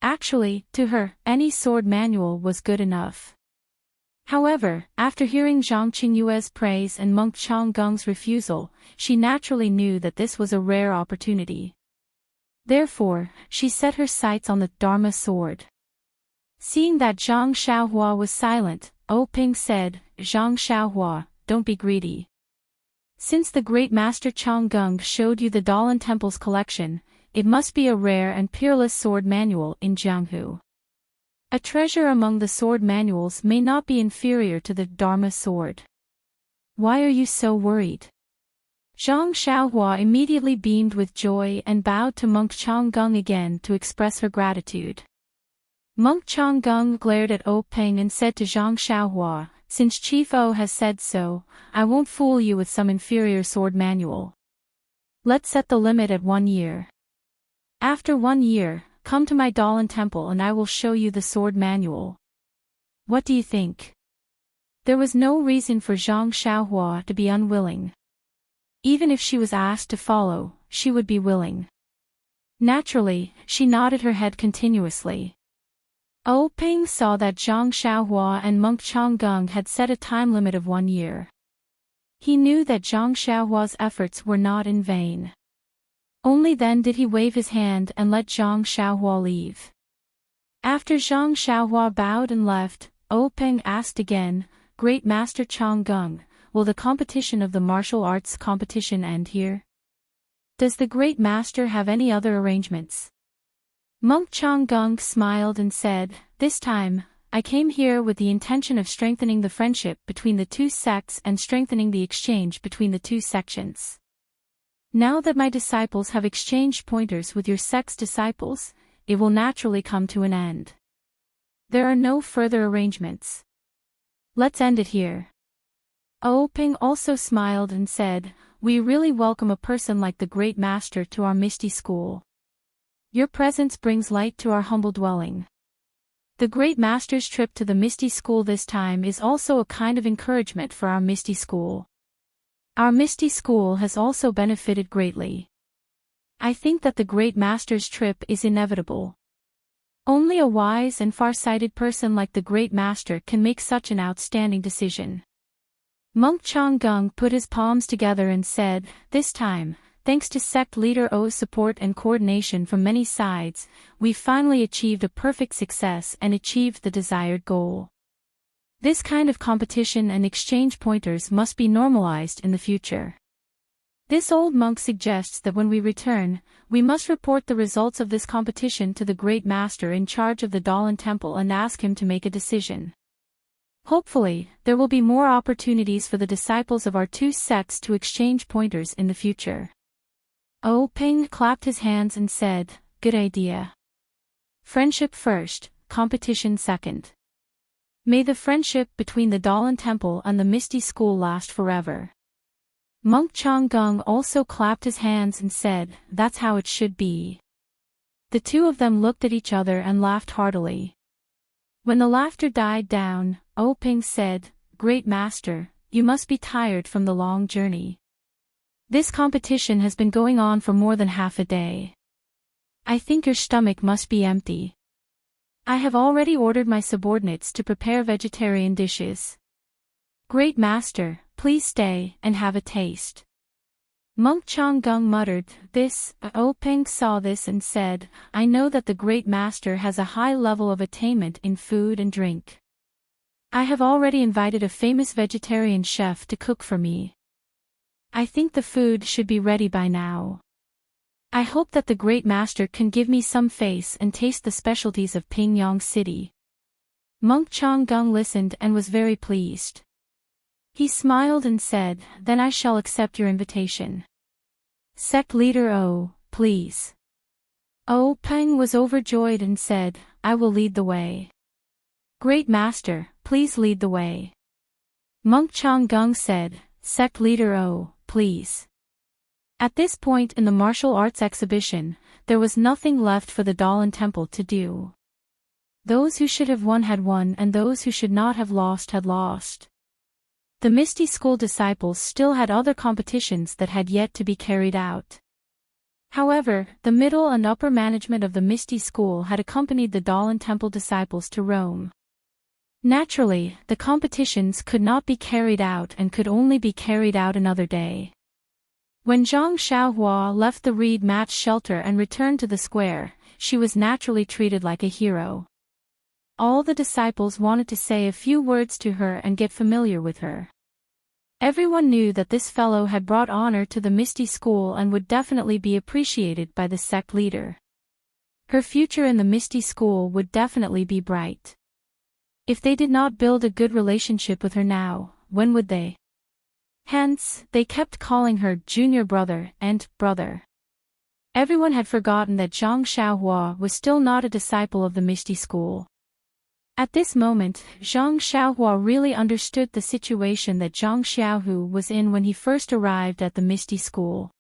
Speaker 1: Actually, to her, any sword manual was good enough. However, after hearing Zhang Qingyue's praise and Monk Changgung's refusal, she naturally knew that this was a rare opportunity. Therefore, she set her sights on the Dharma sword. Seeing that Zhang Xiaohua was silent, Ping said, Zhang Xiaohua, don't be greedy. Since the great master Changgung showed you the Dalan Temple's collection, it must be a rare and peerless sword manual in Jianghu. A treasure among the sword manuals may not be inferior to the Dharma sword. Why are you so worried? Zhang Xiaohua immediately beamed with joy and bowed to Monk Changgung again to express her gratitude. Monk Changgung glared at Ping and said to Zhang Xiaohua, since Chief O has said so, I won't fool you with some inferior sword manual. Let's set the limit at 1 year. After 1 year, come to my Dalan Temple and I will show you the sword manual. What do you think? There was no reason for Zhang Xiaohua to be unwilling. Even if she was asked to follow, she would be willing. Naturally, she nodded her head continuously. Ping saw that Zhang Xiaohua and Monk Changgung had set a time limit of 1 year. He knew that Zhang Xiaohua's efforts were not in vain. Only then did he wave his hand and let Zhang Xiaohua leave. After Zhang Xiaohua bowed and left, Ping asked again, Great Master Changgung, will the competition of the martial arts competition end here? Does the Great Master have any other arrangements? Monk Changgung smiled and said, this time, I came here with the intention of strengthening the friendship between the two sects and strengthening the exchange between the two sections. Now that my disciples have exchanged pointers with your sect's disciples, it will naturally come to an end. There are no further arrangements. Let's end it here. Ping also smiled and said, we really welcome a person like the Great Master to our Misty School. Your presence brings light to our humble dwelling. The Great Master's trip to the Misty School this time is also a kind of encouragement for our Misty School. Our Misty School has also benefited greatly. I think that the Great Master's trip is inevitable. Only a wise and far-sighted person like the Great Master can make such an outstanding decision. Monk Changgung put his palms together and said, this time, thanks to sect leader O's support and coordination from many sides, we finally achieved a perfect success and achieved the desired goal. This kind of competition and exchange pointers must be normalized in the future. This old monk suggests that when we return, we must report the results of this competition to the great master in charge of the Dalan temple and ask him to make a decision. Hopefully, there will be more opportunities for the disciples of our two sects to exchange pointers in the future. Peng clapped his hands and said, "Good idea. Friendship first, competition second. May the friendship between the Dalan temple and the Misty School last forever." Monk Changgung also clapped his hands and said, "That's how it should be." The two of them looked at each other and laughed heartily. When the laughter died down, Peng said, "Great Master, you must be tired from the long journey. This competition has been going on for more than half a day. I think your stomach must be empty. I have already ordered my subordinates to prepare vegetarian dishes. Great Master, please stay and have a taste." Monk Changgung muttered this. Peng saw this and said, "I know that the Great Master has a high level of attainment in food and drink. I have already invited a famous vegetarian chef to cook for me. I think the food should be ready by now. I hope that the Great Master can give me some face and taste the specialties of Pingyang City." Monk Changgung listened and was very pleased. He smiled and said, "Then I shall accept your invitation. Sect leader please." Peng was overjoyed and said, "I will lead the way." "Great Master, please lead the way." Monk Changgung said, "Sect leader please." At this point in the martial arts exhibition, there was nothing left for the Dalan temple to do. Those who should have won had won and those who should not have lost had lost. The Misty School disciples still had other competitions that had yet to be carried out. However, the middle and upper management of the Misty School had accompanied the Dalan temple disciples to Rome. Naturally, the competitions could not be carried out and could only be carried out another day. When Zhang Xiaohua left the reed match shelter and returned to the square, she was naturally treated like a hero. All the disciples wanted to say a few words to her and get familiar with her. Everyone knew that this fellow had brought honor to the Misty School and would definitely be appreciated by the sect leader. Her future in the Misty School would definitely be bright. If they did not build a good relationship with her now, when would they? Hence, they kept calling her junior brother and brother. Everyone had forgotten that Zhang Xiaohua was still not a disciple of the Misty School. At this moment, Zhang Xiaohua really understood the situation that Zhang Xiaohu was in when he first arrived at the Misty School.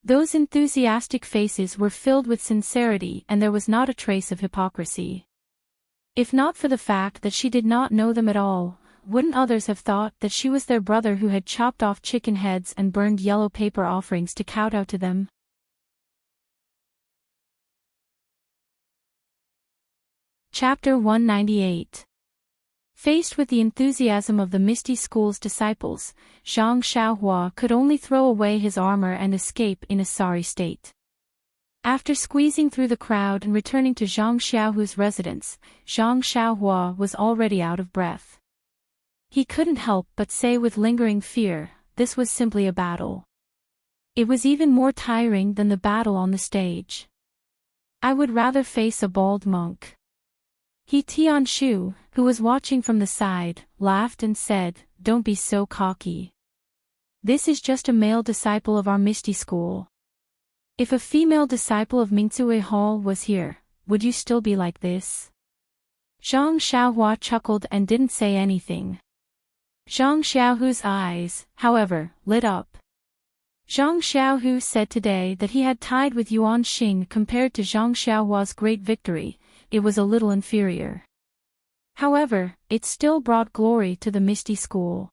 Speaker 1: Those enthusiastic faces were filled with sincerity and there was not a trace of hypocrisy. If not for the fact that she did not know them at all, wouldn't others have thought that she was their brother who had chopped off chicken heads and burned yellow paper offerings to kowtow to them? Chapter 198. Faced with the enthusiasm of the Misty School's disciples, Zhang Xiaohua could only throw away his armor and escape in a sorry state. After squeezing through the crowd and returning to Zhang Xiaohu's residence, Zhang Xiaohua was already out of breath. He couldn't help but say with lingering fear, this was simply a battle. It was even more tiring than the battle on the stage. I would rather face a bald monk. He Tianshu, who was watching from the side, laughed and said, "Don't be so cocky. This is just a male disciple of our Misty School. If a female disciple of Mingzue Hall was here, would you still be like this?" Zhang Xiaohua chuckled and didn't say anything. Zhang Xiaohu's eyes, however, lit up. Zhang Xiaohu said today that he had tied with Yuan Xing compared to Zhang Xiaohua's great victory. It was a little inferior. However, it still brought glory to the Misty School.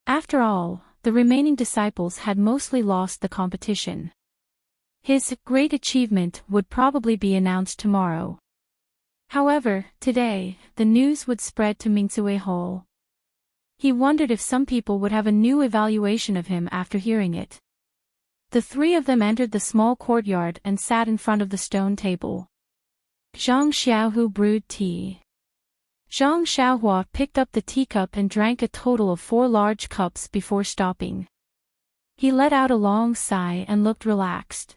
Speaker 1: After all, the remaining disciples had mostly lost the competition. His great achievement would probably be announced tomorrow. However, today, the news would spread to Mingzue Hall. He wondered if some people would have a new evaluation of him after hearing it. The three of them entered the small courtyard and sat in front of the stone table. Zhang Xiaohu brewed tea. Zhang Xiaohua picked up the teacup and drank a total of 4 large cups before stopping. He let out a long sigh and looked relaxed.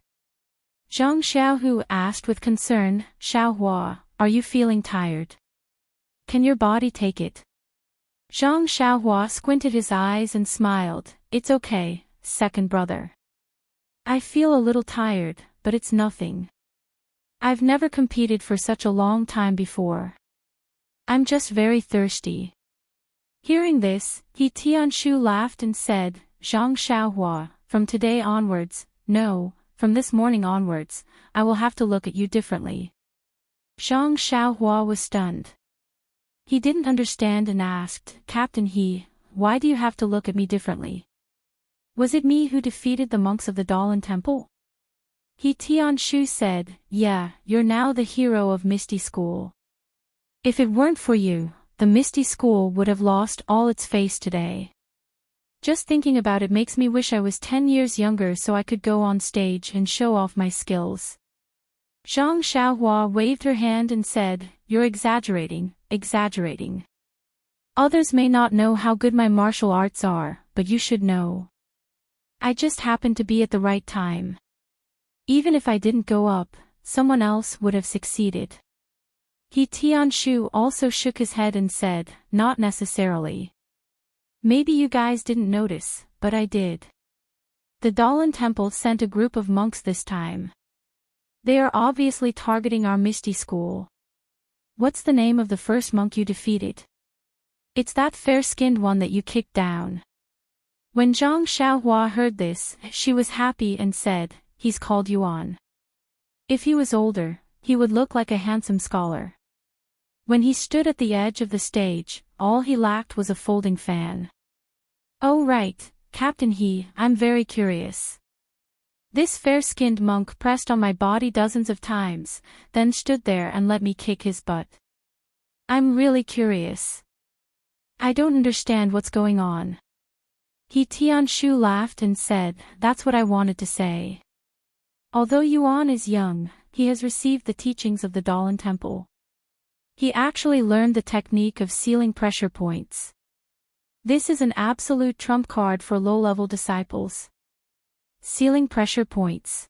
Speaker 1: Zhang Xiaohu asked with concern, Xiaohua, are you feeling tired? Can your body take it? Zhang Xiaohua squinted his eyes and smiled, it's okay, second brother. I feel a little tired, but it's nothing. I've never competed for such a long time before. I'm just very thirsty. Hearing this, He Tianshu laughed and said, Zhang Xiaohua, from today onwards, no, from this morning onwards, I will have to look at you differently. Zhang Xiaohua was stunned. He didn't understand and asked, Captain He, why do you have to look at me differently? Was it me who defeated the monks of the Dalan Temple? He Tianshu said, yeah, you're now the hero of Misty School. If it weren't for you, the Misty School would have lost all its face today. Just thinking about it makes me wish I was 10 years younger so I could go on stage and show off my skills. Zhang Xiaohua waved her hand and said, you're exaggerating. Others may not know how good my martial arts are, but you should know. I just happened to be at the right time. Even if I didn't go up, someone else would have succeeded. He Tianshu also shook his head and said, not necessarily. Maybe you guys didn't notice, but I did. The Dalan Temple sent a group of monks this time. They are obviously targeting our Misty School. What's the name of the first monk you defeated? It's that fair-skinned one that you kicked down. When Zhang Xiaohua heard this, she was happy and said, he's called Yuan. If he was older, he would look like a handsome scholar. When he stood at the edge of the stage, all he lacked was a folding fan. Oh right, Captain He, I'm very curious. This fair-skinned monk pressed on my body dozens of times, then stood there and let me kick his butt. I'm really curious. I don't understand what's going on. He Tianshu laughed and said, that's what I wanted to say. Although Yuan is young, he has received the teachings of the Dalan Temple. He actually learned the technique of sealing pressure points. This is an absolute trump card for low-level disciples. Sealing pressure points.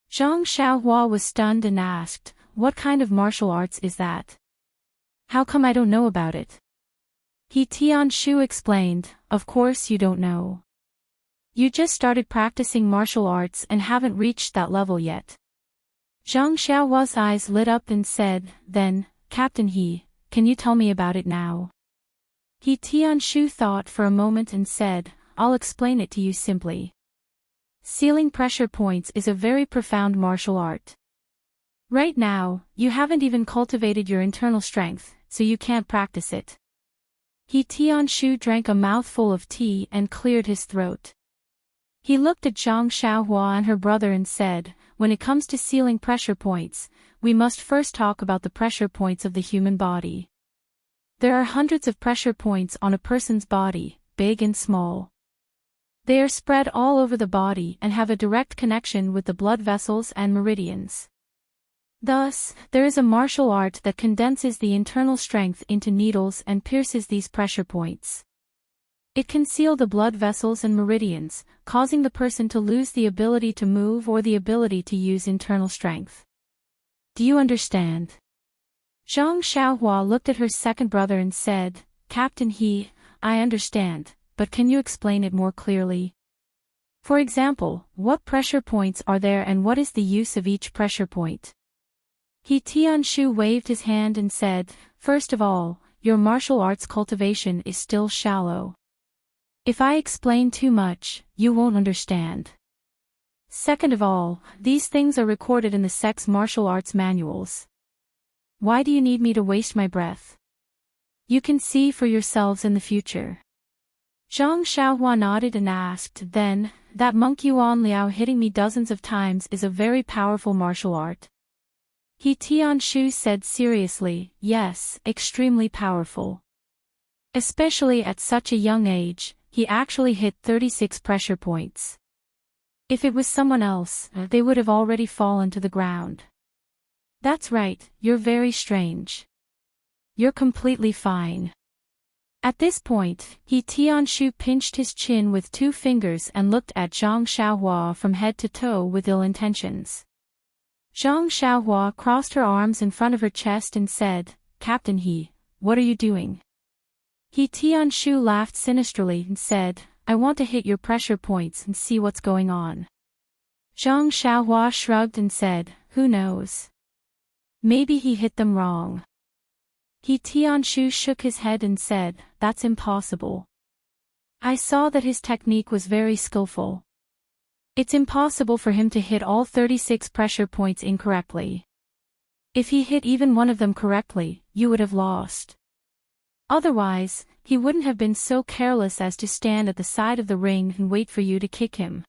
Speaker 1: Zhang Xiaohua was stunned and asked, what kind of martial arts is that? How come I don't know about it? He Tianshu explained, of course you don't know. You just started practicing martial arts and haven't reached that level yet. Zhang Xiaohua's eyes lit up and said, then, Captain He, can you tell me about it now? He Tianshu thought for a moment and said, I'll explain it to you simply. Sealing pressure points is a very profound martial art. Right now, you haven't even cultivated your internal strength, so you can't practice it. He Tianshu drank a mouthful of tea and cleared his throat. He looked at Zhang Xiaohua and her brother and said, when it comes to sealing pressure points, we must first talk about the pressure points of the human body. There are hundreds of pressure points on a person's body, big and small. They are spread all over the body and have a direct connection with the blood vessels and meridians. Thus, there is a martial art that condenses the internal strength into needles and pierces these pressure points. It can seal the blood vessels and meridians, causing the person to lose the ability to move or the ability to use internal strength. Do you understand? Zhang Xiaohua looked at her second brother and said, Captain He, I understand, but can you explain it more clearly? For example, what pressure points are there and what is the use of each pressure point? He Tianshu waved his hand and said, first of all, your martial arts cultivation is still shallow. If I explain too much, you won't understand. Second of all, these things are recorded in the sect's martial arts manuals. Why do you need me to waste my breath? You can see for yourselves in the future. Zhang Xiaohua nodded and asked, then, that monk Yuan Liao hitting me dozens of times is a very powerful martial art. He Tianshu said seriously, yes, extremely powerful. Especially at such a young age, he actually hit 36 pressure points. If it was someone else, they would have already fallen to the ground. That's right, you're very strange. You're completely fine. At this point, He Tianshu pinched his chin with 2 fingers and looked at Zhang Xiaohua from head to toe with ill intentions. Zhang Xiaohua crossed her arms in front of her chest and said, "Captain He, what are you doing?" He Tianshu laughed sinisterly and said, "I want to hit your pressure points and see what's going on." Zhang Xiaohua shrugged and said, "Who knows? Maybe he hit them wrong." He Tianshu shook his head and said, "That's impossible. I saw that his technique was very skillful. It's impossible for him to hit all 36 pressure points incorrectly. If he hit even one of them correctly, you would have lost. Otherwise, he wouldn't have been so careless as to stand at the side of the ring and wait for you to kick him.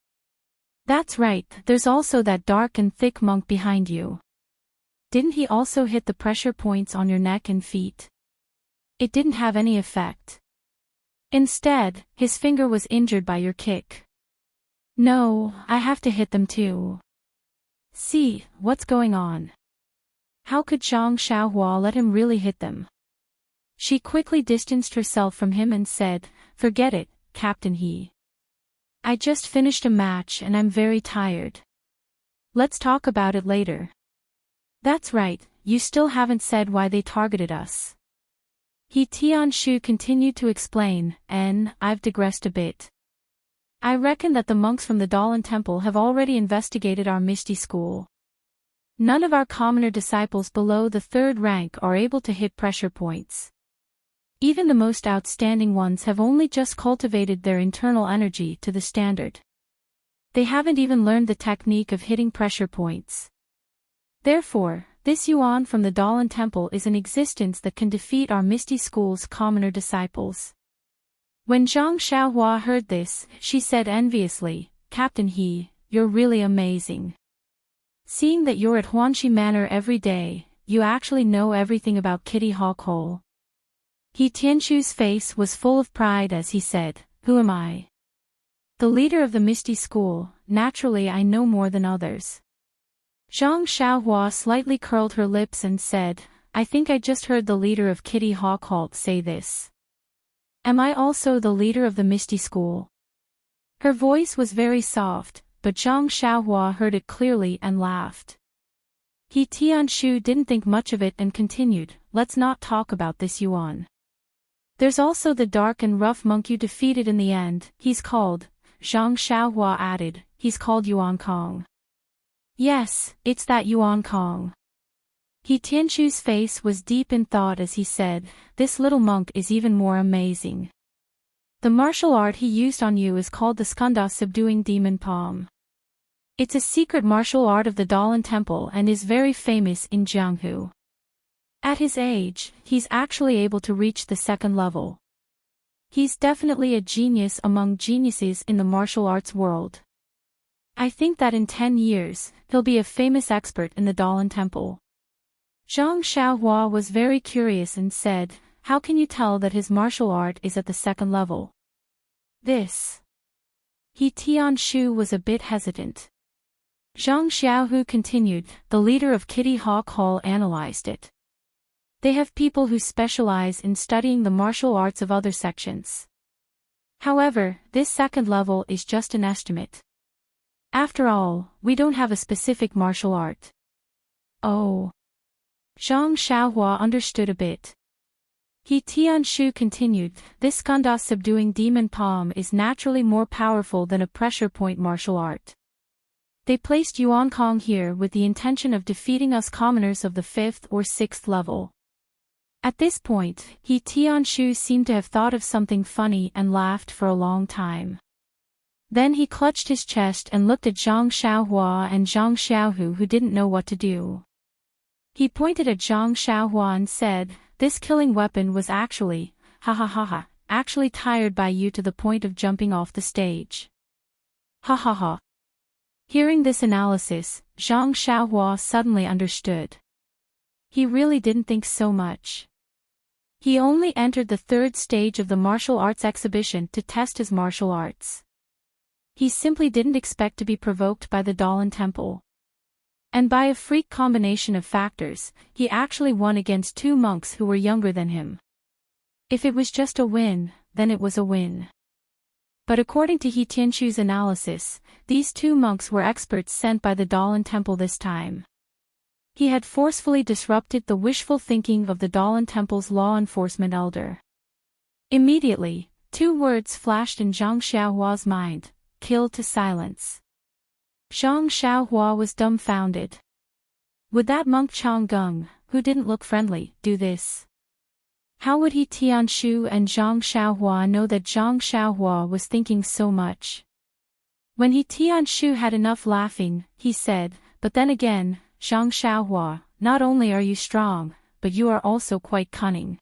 Speaker 1: That's right, there's also that dark and thick monk behind you. Didn't he also hit the pressure points on your neck and feet? It didn't have any effect. Instead, his finger was injured by your kick. No, I have to hit them too. See, what's going on? How could Zhang Xiaohua let him really hit them?" She quickly distanced herself from him and said, "Forget it, Captain He. I just finished a match and I'm very tired. Let's talk about it later." "That's right, you still haven't said why they targeted us." He Tianshu continued to explain, "And I've digressed a bit. I reckon that the monks from the Dalan Temple have already investigated our Misty School. None of our commoner disciples below the 3rd rank are able to hit pressure points. Even the most outstanding ones have only just cultivated their internal energy to the standard. They haven't even learned the technique of hitting pressure points. Therefore, this Yuan from the Dalan Temple is an existence that can defeat our Misty School's commoner disciples." When Zhang Xiaohua heard this, she said enviously, "Captain He, you're really amazing. Seeing that you're at Huanxi Manor every day, you actually know everything about Kitty Hawk Hole." He Tianshu's face was full of pride as he said, "Who am I? The leader of the Misty School, naturally I know more than others." Zhang Xiaohua slightly curled her lips and said, "I think I just heard the leader of Kitty Hawk Hall say this. Am I also the leader of the Misty School?" Her voice was very soft, but Zhang Xiaohua heard it clearly and laughed. He Tianshu didn't think much of it and continued, "Let's not talk about this Yuan. There's also the dark and rough monk you defeated in the end, he's called," Zhang Xiaohua added, "he's called Yuan Kong." "Yes, it's that Yuan Kong." He Tianshu's face was deep in thought as he said, "This little monk is even more amazing. The martial art he used on you is called the Skanda Subduing Demon Palm. It's a secret martial art of the Dalan Temple and is very famous in Jianghu. At his age, he's actually able to reach the 2nd level. He's definitely a genius among geniuses in the martial arts world. I think that in 10 years, he'll be a famous expert in the Dalan Temple." Zhang Xiaohua was very curious and said, "How can you tell that his martial art is at the 2nd level?" "This." He Tianshu was a bit hesitant. Zhang Xiaohu continued, "The leader of Kitty Hawk Hall analyzed it. They have people who specialize in studying the martial arts of other sections. However, this 2nd level is just an estimate. After all, we don't have a specific martial art." "Oh." Zhang Xiaohua understood a bit. He Tianshu continued, "This Skanda Subduing Demon Palm is naturally more powerful than a pressure point martial art. They placed Yuan Kong here with the intention of defeating us commoners of the 5th or 6th level." At this point, He Tianshu seemed to have thought of something funny and laughed for a long time. Then he clutched his chest and looked at Zhang Xiaohua and Zhang Xiaohu who didn't know what to do. He pointed at Zhang Xiaohua and said, "This killing weapon was actually, actually tired by you to the point of jumping off the stage." Ha ha ha. Hearing this analysis, Zhang Xiaohua suddenly understood. He really didn't think so much. He only entered the 3rd stage of the martial arts exhibition to test his martial arts. He simply didn't expect to be provoked by the Dalan Temple. And by a freak combination of factors, he actually won against 2 monks who were younger than him. If it was just a win, then it was a win. But according to He Tianqu's analysis, these two monks were experts sent by the Dalan Temple this time. He had forcefully disrupted the wishful thinking of the Dalan Temple's law enforcement elder. Immediately, two words flashed in Zhang Xiaohua's mind: killed to silence. Zhang Xiaohua was dumbfounded. Would that monk Changgung, who didn't look friendly, do this? How would He Tianshu and Zhang Xiaohua know that Zhang Xiaohua was thinking so much? When He Tianshu had enough laughing, he said, "But then again, Zhang Xiaohua, not only are you strong, but you are also quite cunning.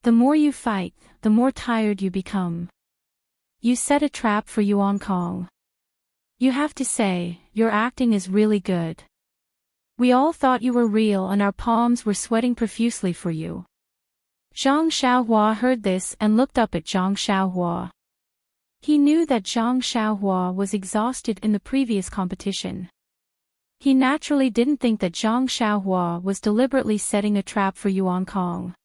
Speaker 1: The more you fight, the more tired you become. You set a trap for Yuan Kong. You have to say, your acting is really good. We all thought you were real and our palms were sweating profusely for you." Zhang Xiaohua heard this and looked up at Zhang Xiaohua. He knew that Zhang Xiaohua was exhausted in the previous competition. He naturally didn't think that Zhang Xiaohua was deliberately setting a trap for Yuan Kong.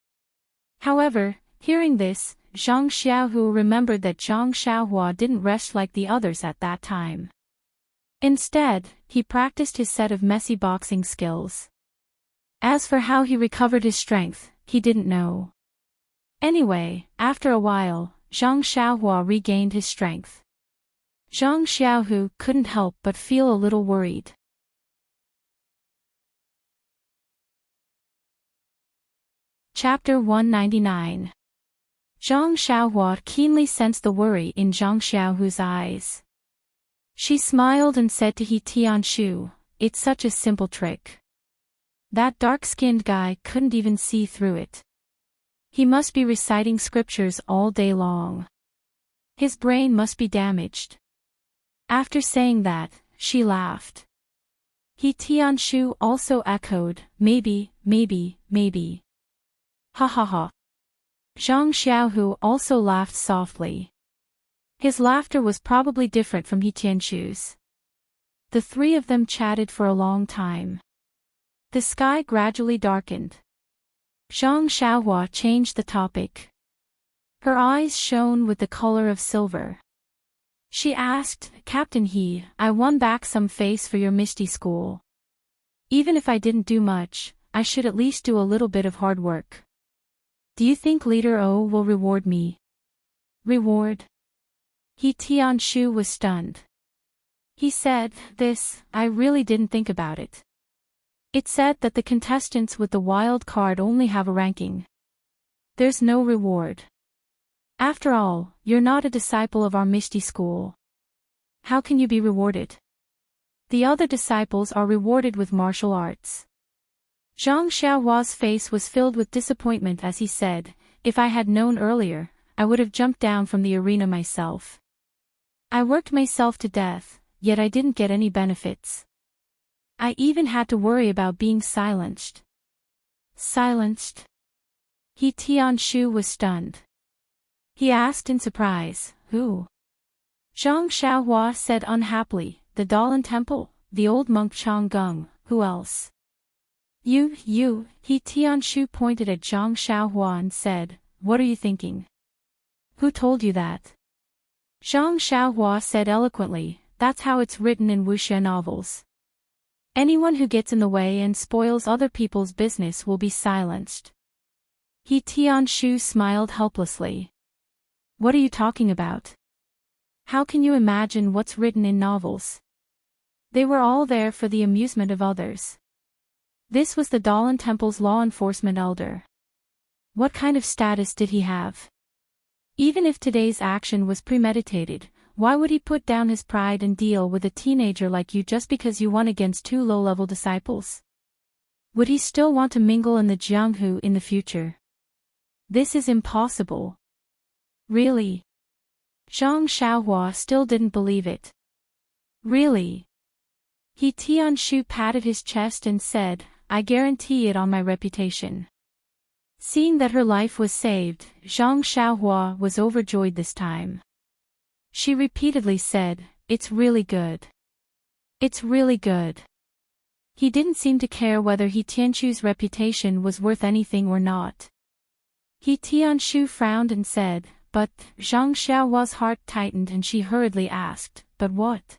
Speaker 1: However, hearing this, Zhang Xiaohu remembered that Zhang Xiaohua didn't rest like the others at that time. Instead, he practiced his set of messy boxing skills. As for how he recovered his strength, he didn't know. Anyway, after a while, Zhang Xiaohua regained his strength. Zhang Xiaohu couldn't help but feel a little worried. Chapter 199. Zhang Xiaohua keenly sensed the worry in Zhang Xiaohu's eyes. She smiled and said to He Tianshu, "It's such a simple trick. That dark-skinned guy couldn't even see through it. He must be reciting scriptures all day long. His brain must be damaged." After saying that, she laughed. He Tianshu also echoed, "Maybe, maybe, maybe." Ha ha ha. Zhang Xiaohu also laughed softly. His laughter was probably different from He Tianshu's. The three of them chatted for a long time. The sky gradually darkened. Zhang Xiaohua changed the topic. Her eyes shone with the color of silver. She asked, "Captain He, I won back some face for your Misty School. Even if I didn't do much, I should at least do a little bit of hard work. Do you think Leader O will reward me?" "Reward?" He Tianshu was stunned. He said, I really didn't think about it. It said that the contestants with the wild card only have a ranking. There's no reward. After all, you're not a disciple of our Misty School. How can you be rewarded? The other disciples are rewarded with martial arts. Zhang Xiaohua's face was filled with disappointment as he said, "If I had known earlier, I would have jumped down from the arena myself. I worked myself to death, yet I didn't get any benefits. I even had to worry about being silenced." Silenced? He Tianshu was stunned. He asked in surprise, "Who?" Zhang Xiaohua said unhappily, "The Dalan Temple, the old monk Changgung, who else?" You, He Tianshu pointed at Zhang Xiaohua and said, "What are you thinking? Who told you that?" Zhang Xiaohua said eloquently, "That's how it's written in wuxia novels. Anyone who gets in the way and spoils other people's business will be silenced." He Tianshu smiled helplessly. "What are you talking about? How can you imagine what's written in novels? They were all there for the amusement of others." This was the Dalan Temple's law enforcement elder. What kind of status did he have? Even if today's action was premeditated, why would he put down his pride and deal with a teenager like you just because you won against two low-level disciples? Would he still want to mingle in the Jianghu in the future? This is impossible. Really? Zhang Xiaohua still didn't believe it. Really? He Tianshu patted his chest and said, "I guarantee it on my reputation." Seeing that her life was saved, Zhang Xiaohua was overjoyed this time. She repeatedly said, "It's really good. It's really good." He didn't seem to care whether He Tianshu's reputation was worth anything or not. He Tianshu frowned and said, but, Zhang Xiaohua's heart tightened and she hurriedly asked, but what?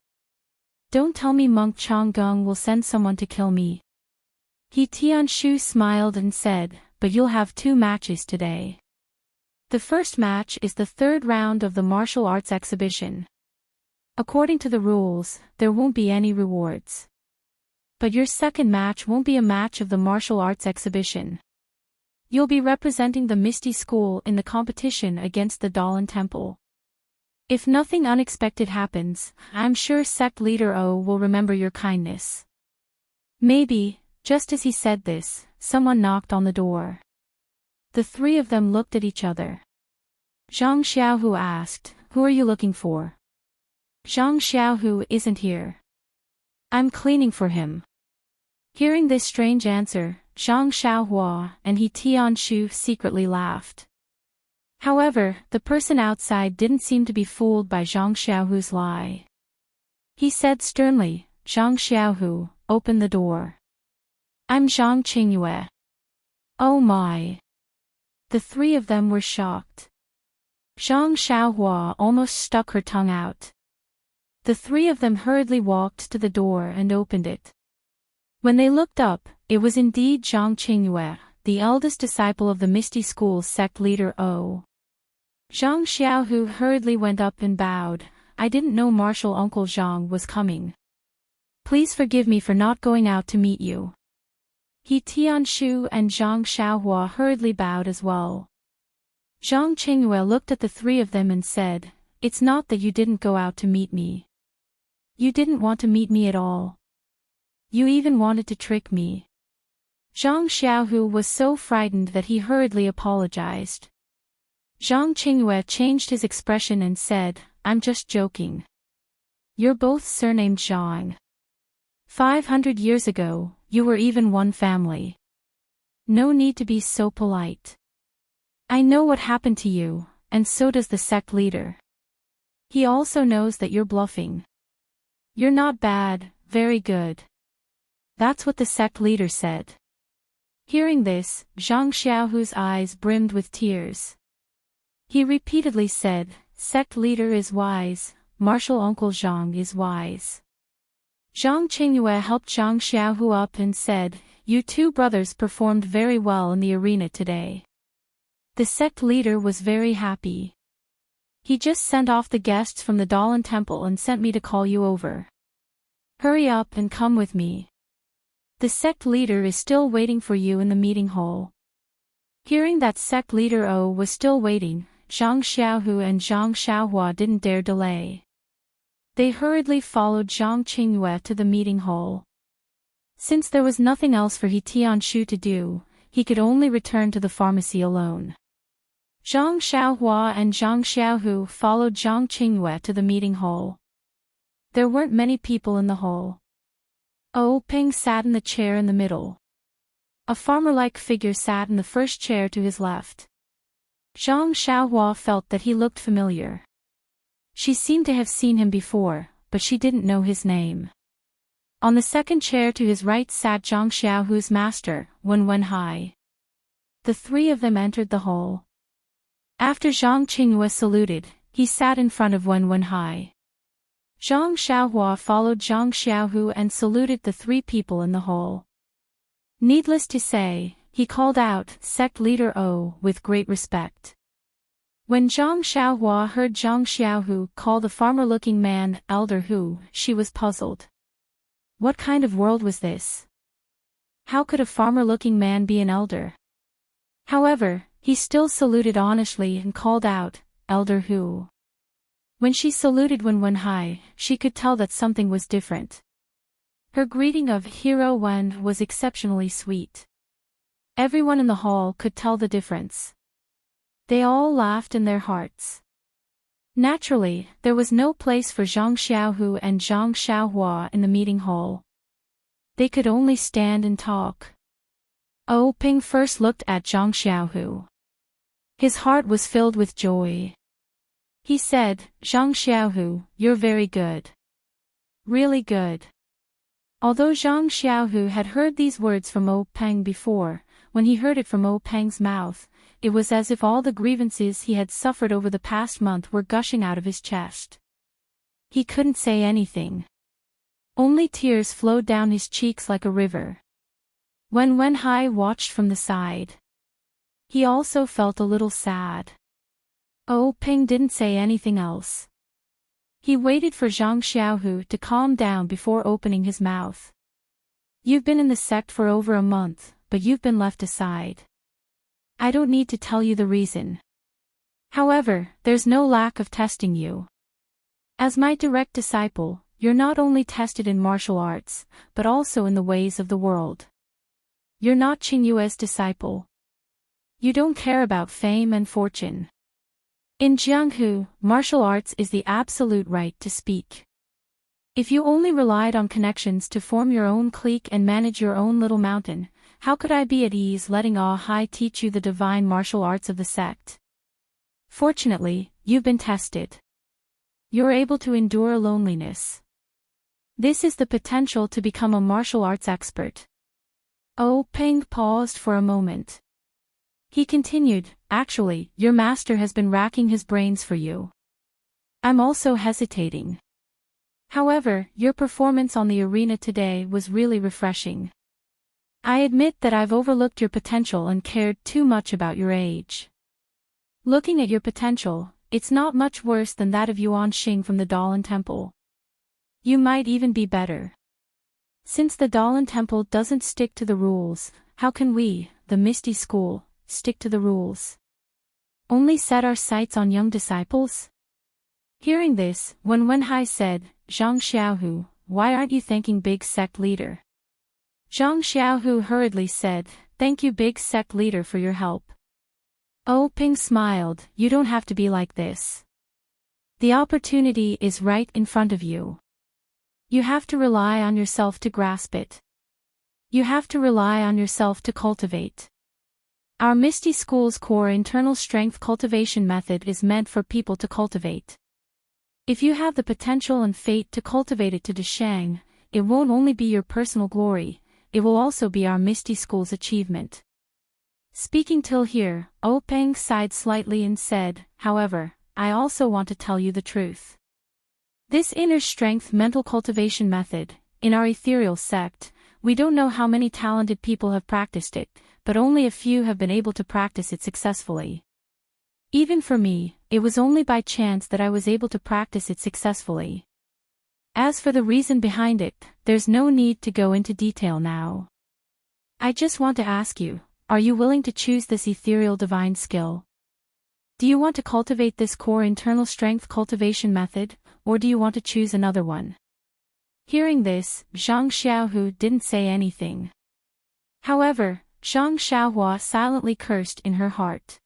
Speaker 1: Don't tell me Monk Changgung will send someone to kill me. He Tianshu smiled and said, but you'll have 2 matches today. The first match is the 3rd round of the martial arts exhibition. According to the rules, there won't be any rewards. But your second match won't be a match of the martial arts exhibition. You'll be representing the Misty School in the competition against the Dalan Temple. If nothing unexpected happens, I'm sure sect leader O will remember your kindness. Maybe, just as he said this, someone knocked on the door. The 3 of them looked at each other. Zhang Xiaohu asked, who are you looking for? Zhang Xiaohu isn't here. I'm cleaning for him. Hearing this strange answer, Zhang Xiaohua and He Tianshu secretly laughed. However, the person outside didn't seem to be fooled by Zhang Xiaohu's lie. He said sternly, Zhang Xiaohu, open the door. I'm Zhang Qingyue. Oh my. The 3 of them were shocked. Zhang Xiaohua almost stuck her tongue out. The 3 of them hurriedly walked to the door and opened it. When they looked up, it was indeed Zhang Qingyue, the eldest disciple of the Misty School sect leader O. Zhang Xiaohu hurriedly went up and bowed. I didn't know Martial Uncle Zhang was coming. Please forgive me for not going out to meet you. He Tianshu and Zhang Xiaohua hurriedly bowed as well. Zhang Qingyue looked at the 3 of them and said, it's not that you didn't go out to meet me. You didn't want to meet me at all. You even wanted to trick me. Zhang Xiaohu was so frightened that he hurriedly apologized. Zhang Qingyue changed his expression and said, I'm just joking. You're both surnamed Zhang. 500 years ago, you were even one family. No need to be so polite. I know what happened to you, and so does the sect leader. He also knows that you're bluffing. You're not bad, very good. That's what the sect leader said. Hearing this, Zhang Xiaohu's eyes brimmed with tears. He repeatedly said, sect leader is wise, martial uncle Zhang is wise. Zhang Qingyue helped Zhang Xiaohu up and said, you 2 brothers performed very well in the arena today. The sect leader was very happy. He just sent off the guests from the Dalan Temple and sent me to call you over. Hurry up and come with me. The sect leader is still waiting for you in the meeting hall. Hearing that sect leader O was still waiting, Zhang Xiaohu and Zhang Xiaohua didn't dare delay. They hurriedly followed Zhang Qingyue to the meeting hall. Since there was nothing else for He Tianshu to do, he could only return to the pharmacy alone. Zhang Xiaohua and Zhang Xiaohu followed Zhang Qingyue to the meeting hall. There weren't many people in the hall. O Peng sat in the chair in the middle. A farmer-like figure sat in the first chair to his left. Zhang Xiaohua felt that he looked familiar. She seemed to have seen him before, but she didn't know his name. On the second chair to his right sat Zhang Xiaohu's master, Wenhai. The 3 of them entered the hall. After Zhang Qingyue saluted, he sat in front of Wenhai. Zhang Xiaohua followed Zhang Xiaohu and saluted the 3 people in the hall. Needless to say, he called out, sect leader O, with great respect. When Zhang Xiaohua heard Zhang Xiaohu call the farmer-looking man, Elder Hu, she was puzzled. What kind of world was this? How could a farmer-looking man be an elder? However, he still saluted honestly and called out, Elder Hu. When she saluted Wenhai, she could tell that something was different. Her greeting of Hero Wen was exceptionally sweet. Everyone in the hall could tell the difference. They all laughed in their hearts. Naturally, there was no place for Zhang Xiaohu and Zhang Xiaohua in the meeting hall. They could only stand and talk. O Ping first looked at Zhang Xiaohu. His heart was filled with joy. He said, Zhang Xiaohu, you're very good. Really good. Although Zhang Xiaohu had heard these words from O Peng before, when he heard it from O Peng's mouth, it was as if all the grievances he had suffered over the past month were gushing out of his chest. He couldn't say anything. Only tears flowed down his cheeks like a river. When Wenhai watched from the side, he also felt a little sad. Oh Ping didn't say anything else. He waited for Zhang Xiaohu to calm down before opening his mouth. You've been in the sect for over a month, but you've been left aside. I don't need to tell you the reason. However, there's no lack of testing you. As my direct disciple, you're not only tested in martial arts, but also in the ways of the world. You're not Qingyue's disciple. You don't care about fame and fortune. In Jianghu, martial arts is the absolute right to speak. If you only relied on connections to form your own clique and manage your own little mountain, how could I be at ease letting Ah Hai teach you the divine martial arts of the sect? Fortunately, you've been tested. You're able to endure loneliness. This is the potential to become a martial arts expert. Oh Ping paused for a moment. He continued, actually, your master has been racking his brains for you. I'm also hesitating. However, your performance on the arena today was really refreshing. I admit that I've overlooked your potential and cared too much about your age. Looking at your potential, it's not much worse than that of Yuan Xing from the Dalan Temple. You might even be better. Since the Dalan Temple doesn't stick to the rules, how can we, the Misty School, stick to the rules? Only set our sights on young disciples? Hearing this, when Wenhai said, Zhang Xiaohu, why aren't you thanking Big Sect Leader? Zhang Xiaohu hurriedly said, thank you Big Sect Leader for your help. Oh Ping smiled, you don't have to be like this. The opportunity is right in front of you. You have to rely on yourself to grasp it. You have to rely on yourself to cultivate. Our Misty School's core internal strength cultivation method is meant for people to cultivate. If you have the potential and fate to cultivate it to Deshang, it won't only be your personal glory, it will also be our Misty School's achievement. Speaking till here, O Peng sighed slightly and said, however, I also want to tell you the truth. This inner strength mental cultivation method, in our ethereal sect, we don't know how many talented people have practiced it, but only a few have been able to practice it successfully. Even for me, it was only by chance that I was able to practice it successfully. As for the reason behind it, there's no need to go into detail now. I just want to ask you, are you willing to choose this ethereal divine skill? Do you want to cultivate this core internal strength cultivation method, or do you want to choose another one? Hearing this, Zhang Xiaohu didn't say anything. However, Zhang Xiaohua silently cursed in her heart.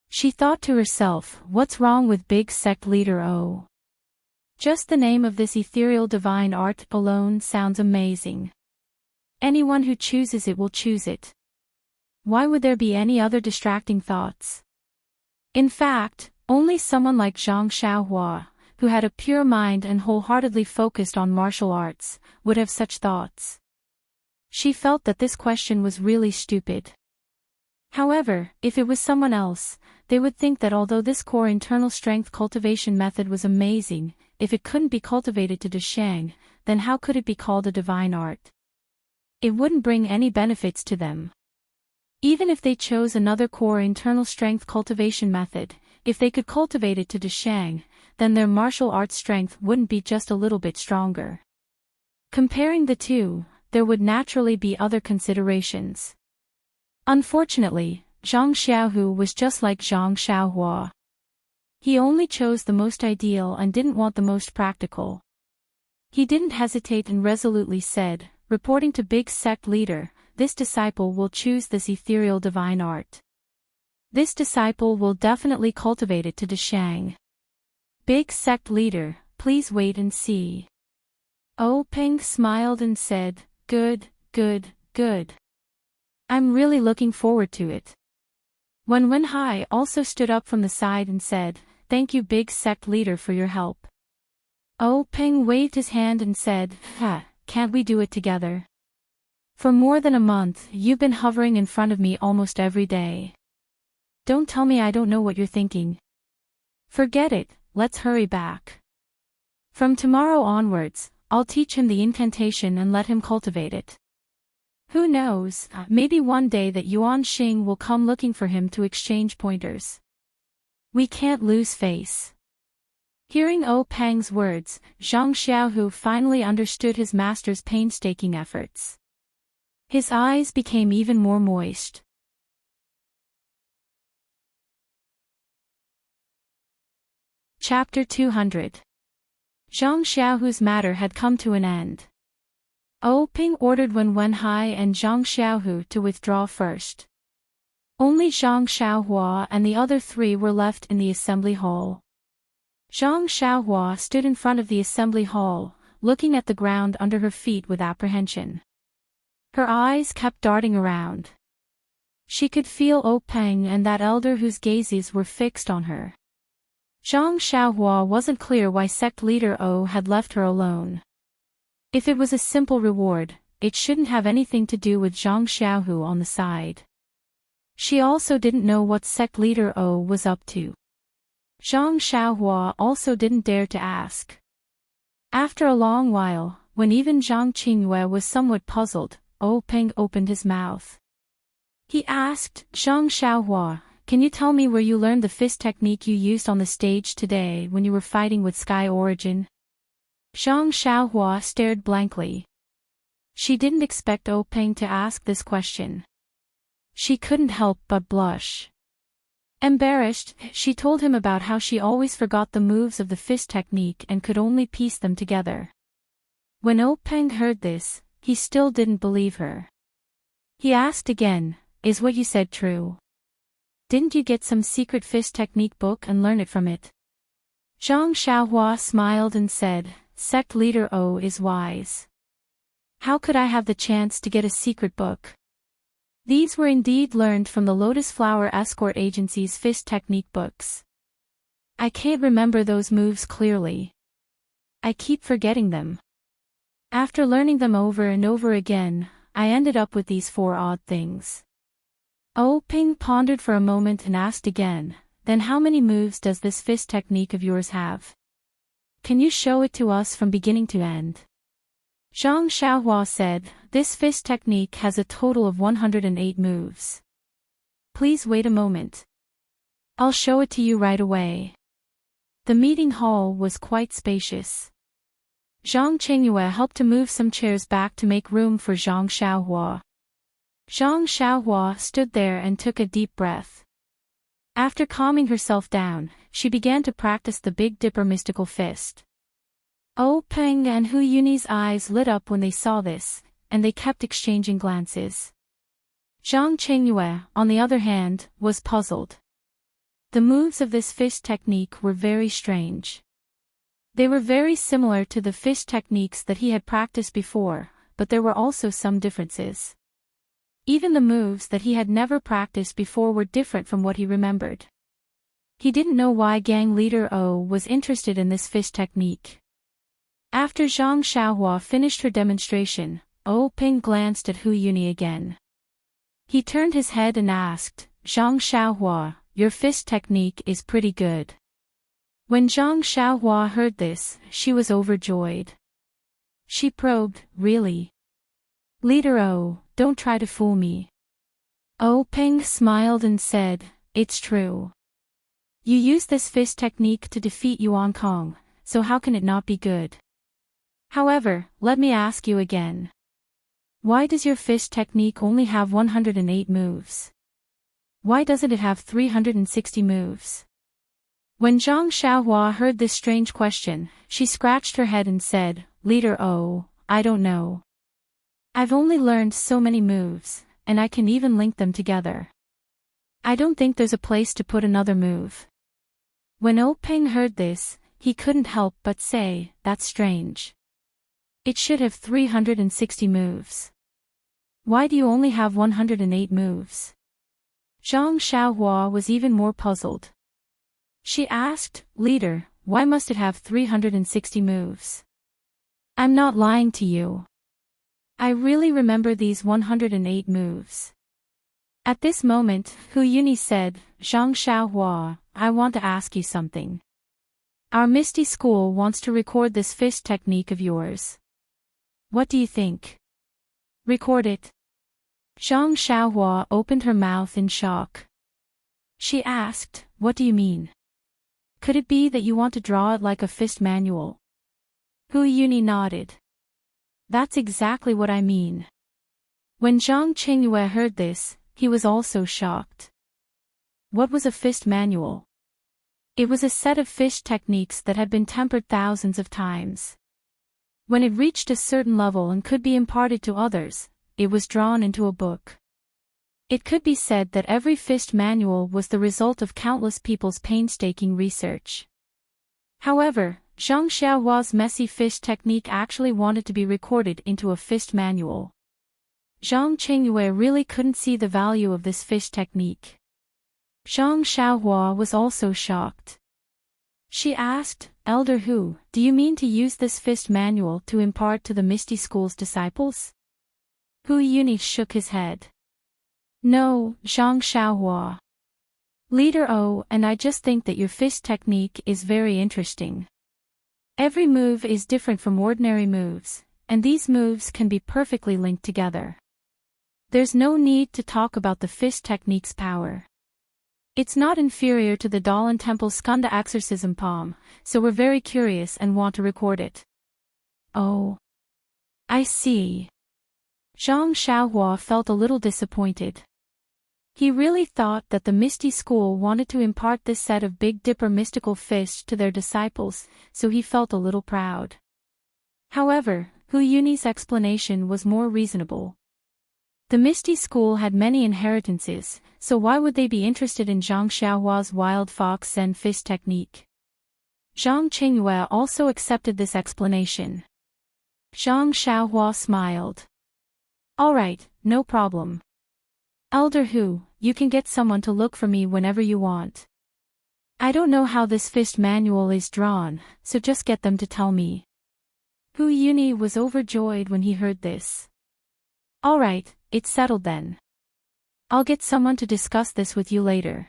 Speaker 1: She thought to herself, what's wrong with Big Sect Leader O? Just the name of this ethereal divine art alone sounds amazing. Anyone who chooses it will choose it. Why would there be any other distracting thoughts? In fact, only someone like Zhang Xiaohua, who had a pure mind and wholeheartedly focused on martial arts, would have such thoughts. She felt that this question was really stupid. However, if it was someone else, they would think that although this core internal strength cultivation method was amazing, if it couldn't be cultivated to Deshang, then how could it be called a divine art? It wouldn't bring any benefits to them. Even if they chose another core internal strength cultivation method, if they could cultivate it to Deshang, then their martial arts strength wouldn't be just a little bit stronger. Comparing the two, there would naturally be other considerations. Unfortunately, Zhang Xiaohu was just like Zhang Xiaohua. He only chose the most ideal and didn't want the most practical. He didn't hesitate and resolutely said, reporting to Big Sect Leader, this disciple will choose this ethereal divine art. This disciple will definitely cultivate it to Deshang. Big Sect Leader, please wait and see. Oh Peng smiled and said, good, good, good. I'm really looking forward to it. When Wenhai also stood up from the side and said, thank you Big Sect Leader for your help. Oh Peng waved his hand and said, can't we do it together? For more than a month, you've been hovering in front of me almost every day. don't tell me I don't know what you're thinking. Forget it, let's hurry back. From tomorrow onwards, I'll teach him the incantation and let him cultivate it. Who knows, maybe one day that Yuan Xing will come looking for him to exchange pointers. We can't lose face. Hearing O Peng's words, Zhang Xiaohu finally understood his master's painstaking efforts. His eyes became even more moist. Chapter 200. Zhang Xiaohu's matter had come to an end. O Peng ordered Wen Wenhai and Zhang Xiaohu to withdraw first. Only Zhang Xiaohua and the other three were left in the assembly hall. Zhang Xiaohua stood in front of the assembly hall, looking at the ground under her feet with apprehension. Her eyes kept darting around. She could feel O Peng and that elder whose gazes were fixed on her. Zhang Xiaohua wasn't clear why sect leader O had left her alone. If it was a simple reward, it shouldn't have anything to do with Zhang Xiaohu on the side. She also didn't know what sect leader O was up to. Zhang Xiaohua also didn't dare to ask. After a long while, when even Zhang Qingyue was somewhat puzzled, O Peng opened his mouth. He asked, Zhang Xiaohua, can you tell me where you learned the fist technique you used on the stage today when you were fighting with Sky Origin? Zhang Xiaohua stared blankly. She didn't expect O Peng to ask this question. She couldn't help but blush. Embarrassed, she told him about how she always forgot the moves of the fist technique and could only piece them together. When O Peng heard this, he still didn't believe her. He asked again, is what you said true? Didn't you get some secret fist technique book and learn it from it? Zhang Xiaohua smiled and said, sect leader O is wise. How could I have the chance to get a secret book? These were indeed learned from the Lotus Flower Escort Agency's fist technique books. I can't remember those moves clearly. I keep forgetting them. After learning them over and over again, I ended up with these 4 odd things. O Peng pondered for a moment and asked again, then how many moves does this fist technique of yours have? Can you show it to us from beginning to end? Zhang Xiaohua said, this fist technique has a total of 108 moves. Please wait a moment. I'll show it to you right away. The meeting hall was quite spacious. Zhang Qingyue helped to move some chairs back to make room for Zhang Xiaohua. Zhang Xiaohua stood there and took a deep breath. After calming herself down, she began to practice the Big Dipper mystical fist. O Peng and Hu Yuni's eyes lit up when they saw this, and they kept exchanging glances. Zhang Qingyue, on the other hand, was puzzled. The moves of this fist technique were very strange. They were very similar to the fist techniques that he had practiced before, but there were also some differences. Even the moves that he had never practiced before were different from what he remembered. He didn't know why gang leader O was interested in this fist technique. After Zhang Xiaohua finished her demonstration, O Peng glanced at Hu Yuni again. He turned his head and asked, Zhang Xiaohua, your fist technique is pretty good. When Zhang Xiaohua heard this, she was overjoyed. She probed, really? Leader O, don't try to fool me. O Peng smiled and said, it's true. You used this fist technique to defeat Yuan Kong, so how can it not be good? However, let me ask you again. Why does your fist technique only have 108 moves? Why doesn't it have 360 moves? When Zhang Xiaohua heard this strange question, she scratched her head and said, Leader O, I don't know. I've only learned so many moves, and I can even link them together. I don't think there's a place to put another move. When O Peng heard this, he couldn't help but say, that's strange. It should have 360 moves. Why do you only have 108 moves? Zhang Xiaohua was even more puzzled. She asked, Leader, why must it have 360 moves? I'm not lying to you. I really remember these 108 moves. At this moment, Hu Yuni said, Zhang Xiaohua, I want to ask you something. Our Misty School wants to record this fish technique of yours. What do you think? Record it? Zhang Xiaohua opened her mouth in shock. She asked, what do you mean? Could it be that you want to draw it like a fist manual? Hu Yuni nodded. That's exactly what I mean. When Zhang Qingyue heard this, he was also shocked. What was a fist manual? It was a set of fish techniques that had been tempered thousands of times. When it reached a certain level and could be imparted to others, it was drawn into a book. It could be said that every fist manual was the result of countless people's painstaking research. However, Zhang Xiaohua's messy fish technique actually wanted to be recorded into a fist manual. Zhang Qingyue really couldn't see the value of this fish technique. Zhang Xiaohua was also shocked. She asked, Elder Hu, do you mean to use this fist manual to impart to the Misty School's disciples? Hu Yuni shook his head. No, Zhang Xiaohua. Leader O, and I just think that your fist technique is very interesting. Every move is different from ordinary moves, and these moves can be perfectly linked together. There's no need to talk about the fist technique's power. It's not inferior to the Dalan Temple Skanda exorcism palm, so we're very curious and want to record it. Oh. I see. Zhang Xiaohua felt a little disappointed. He really thought that the Misty School wanted to impart this set of Big Dipper mystical fish to their disciples, so he felt a little proud. However, Hu Yuni's explanation was more reasonable. The Misty School had many inheritances, so why would they be interested in Zhang Xiaohua's wild fox Zen fish technique? Zhang Qingyue also accepted this explanation. Zhang Xiaohua smiled. Alright, no problem. Elder Hu, you can get someone to look for me whenever you want. I don't know how this fist manual is drawn, so just get them to tell me. Hu Yuni was overjoyed when he heard this. Alright, it's settled then. I'll get someone to discuss this with you later.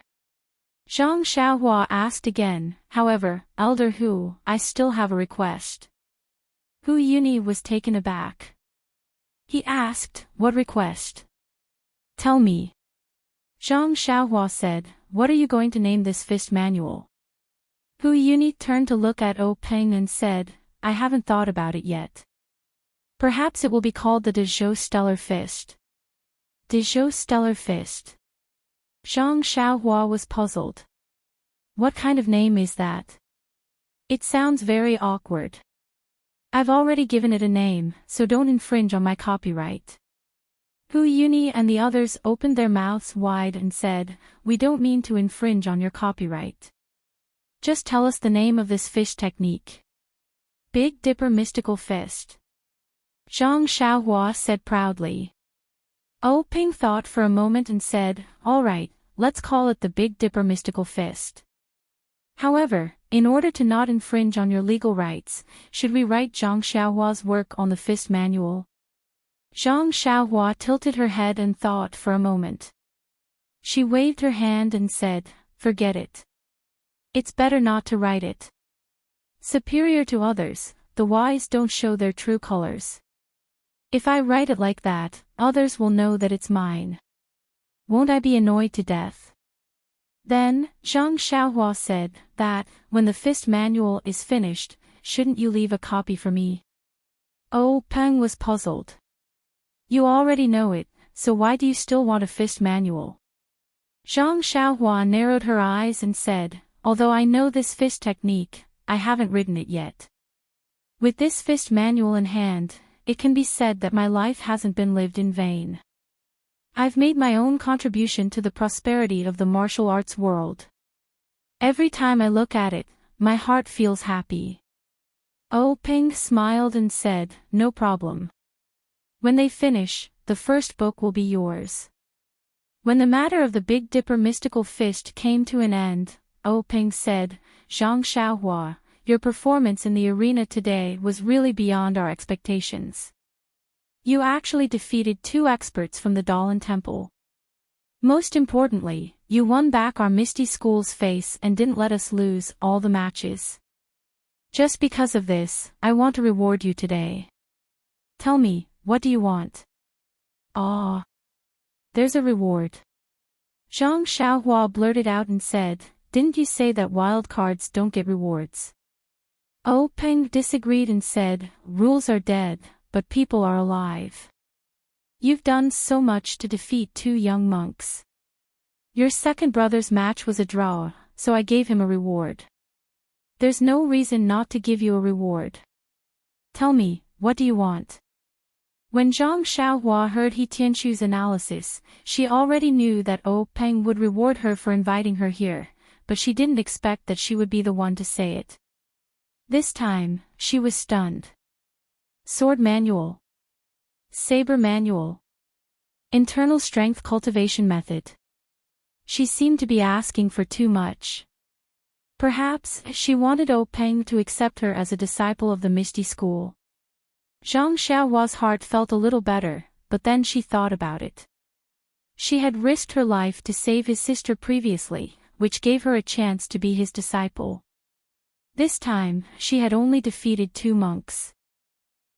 Speaker 1: Zhang Xiaohua asked again, however, Elder Hu, I still have a request. Hu Yuni was taken aback. He asked, what request? Tell me. Zhang Xiaohua said, what are you going to name this fist manual? Hu Yuni turned to look at O Peng and said, I haven't thought about it yet. Perhaps it will be called the Dezhou Stellar Fist. Dezhou Stellar Fist. Zhang Xiaohua was puzzled. What kind of name is that? It sounds very awkward. I've already given it a name, so don't infringe on my copyright. Hu Yuni and the others opened their mouths wide and said, we don't mean to infringe on your copyright. Just tell us the name of this fish technique. Big Dipper Mystical Fist. Zhang Xiaohua said proudly. O Ping thought for a moment and said, alright, let's call it the Big Dipper Mystical Fist. However, in order to not infringe on your legal rights, should we write Zhang Xiaohua's work on the fist manual? Zhang Xiaohua tilted her head and thought for a moment. She waved her hand and said, forget it. It's better not to write it. Superior to others, the wise don't show their true colors. If I write it like that, others will know that it's mine. Won't I be annoyed to death? Then, Zhang Xiaohua said, that, when the fist manual is finished, shouldn't you leave a copy for me? Oh, Peng was puzzled. You already know it, so why do you still want a fist manual? Zhang Xiaohua narrowed her eyes and said, although I know this fist technique, I haven't written it yet. With this fist manual in hand, it can be said that my life hasn't been lived in vain. I've made my own contribution to the prosperity of the martial arts world. Every time I look at it, my heart feels happy. O Ping smiled and said, no problem. When they finish, the first book will be yours. When the matter of the Big Dipper mystical fist came to an end, O Ping said, Zhang Xiaohua, your performance in the arena today was really beyond our expectations. You actually defeated 2 experts from the Dalan Temple. Most importantly, you won back our Misty School's face and didn't let us lose all the matches. Just because of this, I want to reward you today. Tell me, what do you want? Ah, there's a reward. Zhang Xiaohua blurted out and said, didn't you say that wild cards don't get rewards? Peng disagreed and said, rules are dead, but people are alive. You've done so much to defeat 2 young monks. Your second brother's match was a draw, so I gave him a reward. There's no reason not to give you a reward. Tell me, what do you want? When Zhang Xiaohua heard He Tianqu's analysis, she already knew that Peng would reward her for inviting her here, but she didn't expect that she would be the one to say it. This time, she was stunned. Sword manual. Saber manual. Internal strength cultivation method. She seemed to be asking for too much. Perhaps she wanted Peng to accept her as a disciple of the Misty School. Zhang Xiaohua's heart felt a little better, but then she thought about it. She had risked her life to save his sister previously, which gave her a chance to be his disciple. This time, she had only defeated 2 monks.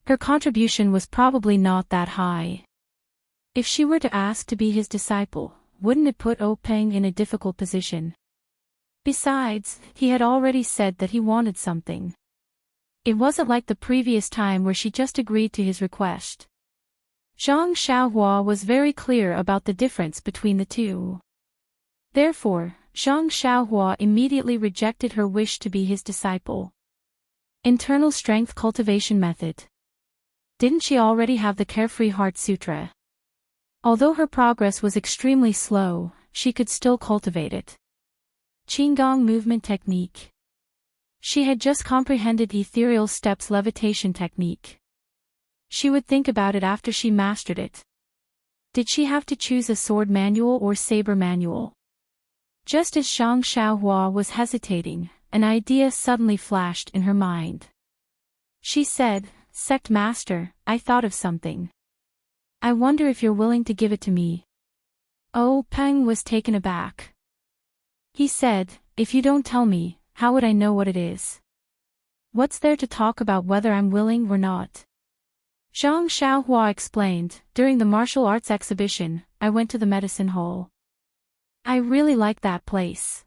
Speaker 1: Her contribution was probably not that high. If she were to ask to be his disciple, wouldn't it put Peng in a difficult position? Besides, he had already said that he wanted something. It wasn't like the previous time where she just agreed to his request. Zhang Xiaohua was very clear about the difference between the two. Therefore, Zhang Xiaohua immediately rejected her wish to be his disciple. Internal strength cultivation method. Didn't she already have the Carefree Heart Sutra? Although her progress was extremely slow, she could still cultivate it. Qigong movement technique. She had just comprehended Ethereal Steps levitation technique. She would think about it after she mastered it. Did she have to choose a sword manual or saber manual? Just as Zhang Xiaohua was hesitating, an idea suddenly flashed in her mind. She said, Sect Master, I thought of something. I wonder if you're willing to give it to me. Peng was taken aback. He said, if you don't tell me, how would I know what it is? What's there to talk about whether I'm willing or not? Zhang Xiaohua explained, during the martial arts exhibition, I went to the medicine hall. I really like that place.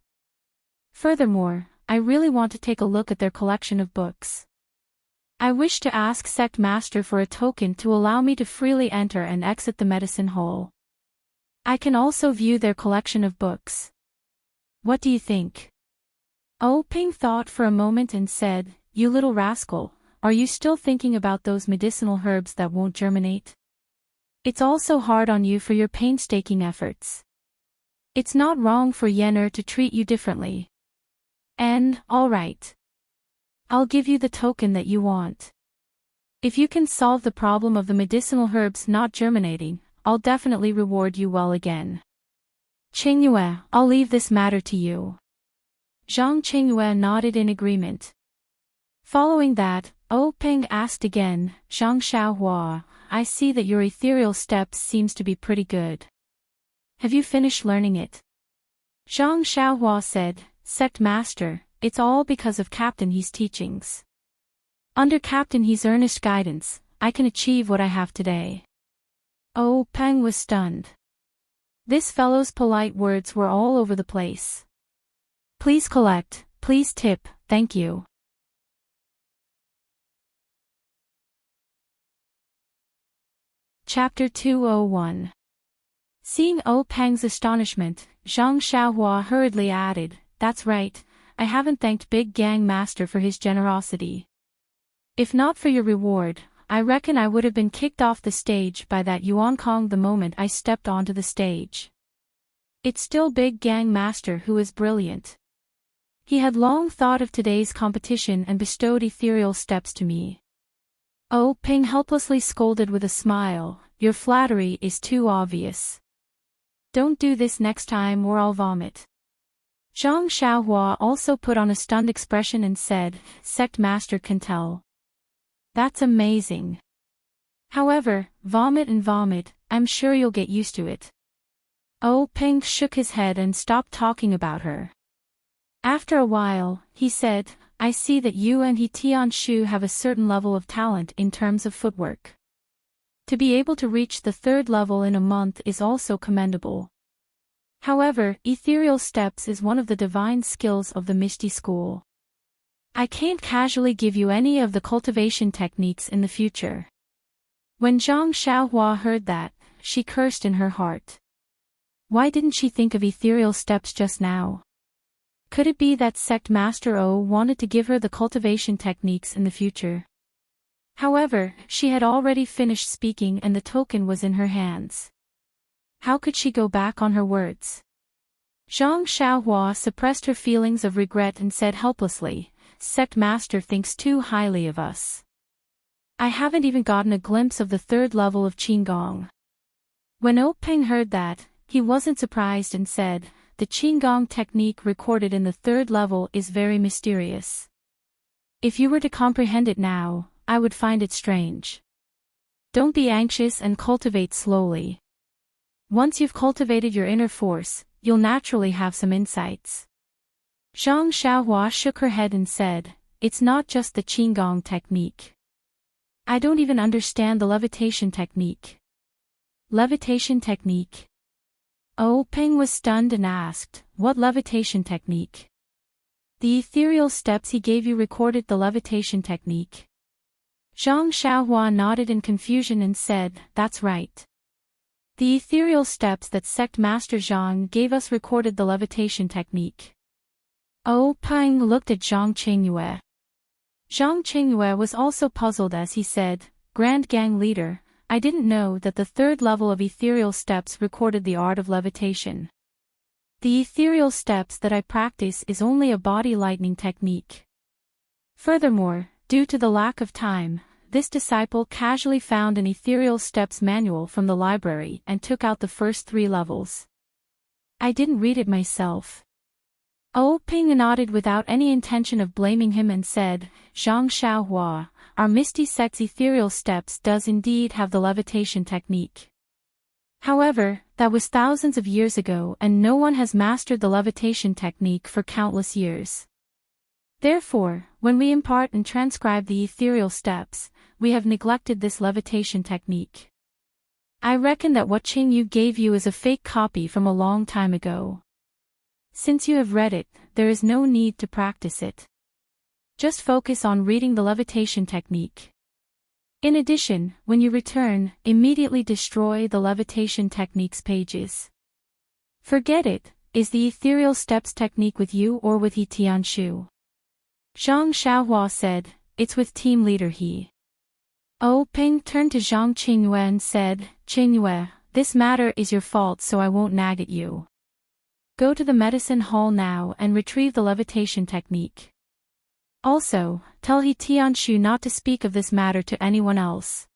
Speaker 1: Furthermore, I really want to take a look at their collection of books. I wish to ask Sect Master for a token to allow me to freely enter and exit the medicine hall. I can also view their collection of books. What do you think? Peng thought for a moment and said, you little rascal, are you still thinking about those medicinal herbs that won't germinate? It's also hard on you for your painstaking efforts. It's not wrong for Yen'er to treat you differently. And, all right. I'll give you the token that you want. If you can solve the problem of the medicinal herbs not germinating, I'll definitely reward you well again. Qingyue, I'll leave this matter to you. Zhang Qingyue nodded in agreement. Following that, Peng asked again, Zhang Xiaohua, I see that your ethereal steps seems to be pretty good. Have you finished learning it? Zhang Xiaohua said, Sect Master, it's all because of Captain He's teachings. Under Captain He's earnest guidance, I can achieve what I have today. Peng was stunned. This fellow's polite words were all over the place. Please collect, please tip, thank you. Chapter 201. Seeing Peng's astonishment, Zhang Xiaohua hurriedly added, that's right, I haven't thanked Big Gang Master for his generosity. If not for your reward, I reckon I would have been kicked off the stage by that Yuan Kong the moment I stepped onto the stage. It's still Big Gang Master who is brilliant. He had long thought of today's competition and bestowed ethereal steps to me. Peng helplessly scolded with a smile, your flattery is too obvious. Don't do this next time or I'll vomit. Zhang Xiaohua also put on a stunned expression and said, Sect Master can tell. That's amazing. However, vomit and vomit, I'm sure you'll get used to it. Oh Peng shook his head and stopped talking about her. After a while, he said, I see that you and He Tianshu have a certain level of talent in terms of footwork. To be able to reach the 3rd level in a month is also commendable. However, ethereal steps is one of the divine skills of the Misty School. I can't casually give you any of the cultivation techniques in the future. When Zhang Xiaohua heard that, she cursed in her heart. Why didn't she think of ethereal steps just now? Could it be that Sect Master O wanted to give her the cultivation techniques in the future? However, she had already finished speaking and the token was in her hands. How could she go back on her words? Zhang Xiaohua suppressed her feelings of regret and said helplessly, Sect Master thinks too highly of us. I haven't even gotten a glimpse of the 3rd level of Qinggong. When O Peng heard that, he wasn't surprised and said, the Qinggong technique recorded in the 3rd level is very mysterious. If you were to comprehend it now, I would find it strange. Don't be anxious and cultivate slowly. Once you've cultivated your inner force, you'll naturally have some insights. Zhang Xiaohua shook her head and said, it's not just the Qinggong technique. I don't even understand the levitation technique. Levitation technique? Oh Peng was stunned and asked, what levitation technique? The ethereal steps he gave you recorded the levitation technique. Zhang Xiaohua nodded in confusion and said, that's right. The ethereal steps that Sect Master Zhang gave us recorded the levitation technique. Oh Peng looked at Zhang Qingyue. Zhang Qingyue was also puzzled as he said, Grand Gang Leader, I didn't know that the 3rd level of ethereal steps recorded the art of levitation. The ethereal steps that I practice is only a body lightning technique. Furthermore, due to the lack of time, this disciple casually found an ethereal steps manual from the library and took out the first 3 levels. I didn't read it myself. Oh Ping nodded without any intention of blaming him and said, Zhang Xiaohua, our Misty Sect's ethereal steps does indeed have the levitation technique. However, that was thousands of years ago and no one has mastered the levitation technique for countless years. Therefore, when we impart and transcribe the ethereal steps, we have neglected this levitation technique. I reckon that what Qing Yu gave you is a fake copy from a long time ago. Since you have read it, there is no need to practice it. Just focus on reading the levitation technique. In addition, when you return, immediately destroy the levitation technique's pages. Forget it, is the ethereal steps technique with you or with He Tianshu? Zhang Xiaohua said, it's with team leader He. Oh Ping turned to Zhang Qingyue and said, Qingyue, this matter is your fault so I won't nag at you. Go to the medicine hall now and retrieve the levitation technique. Also, tell He Tianshu not to speak of this matter to anyone else.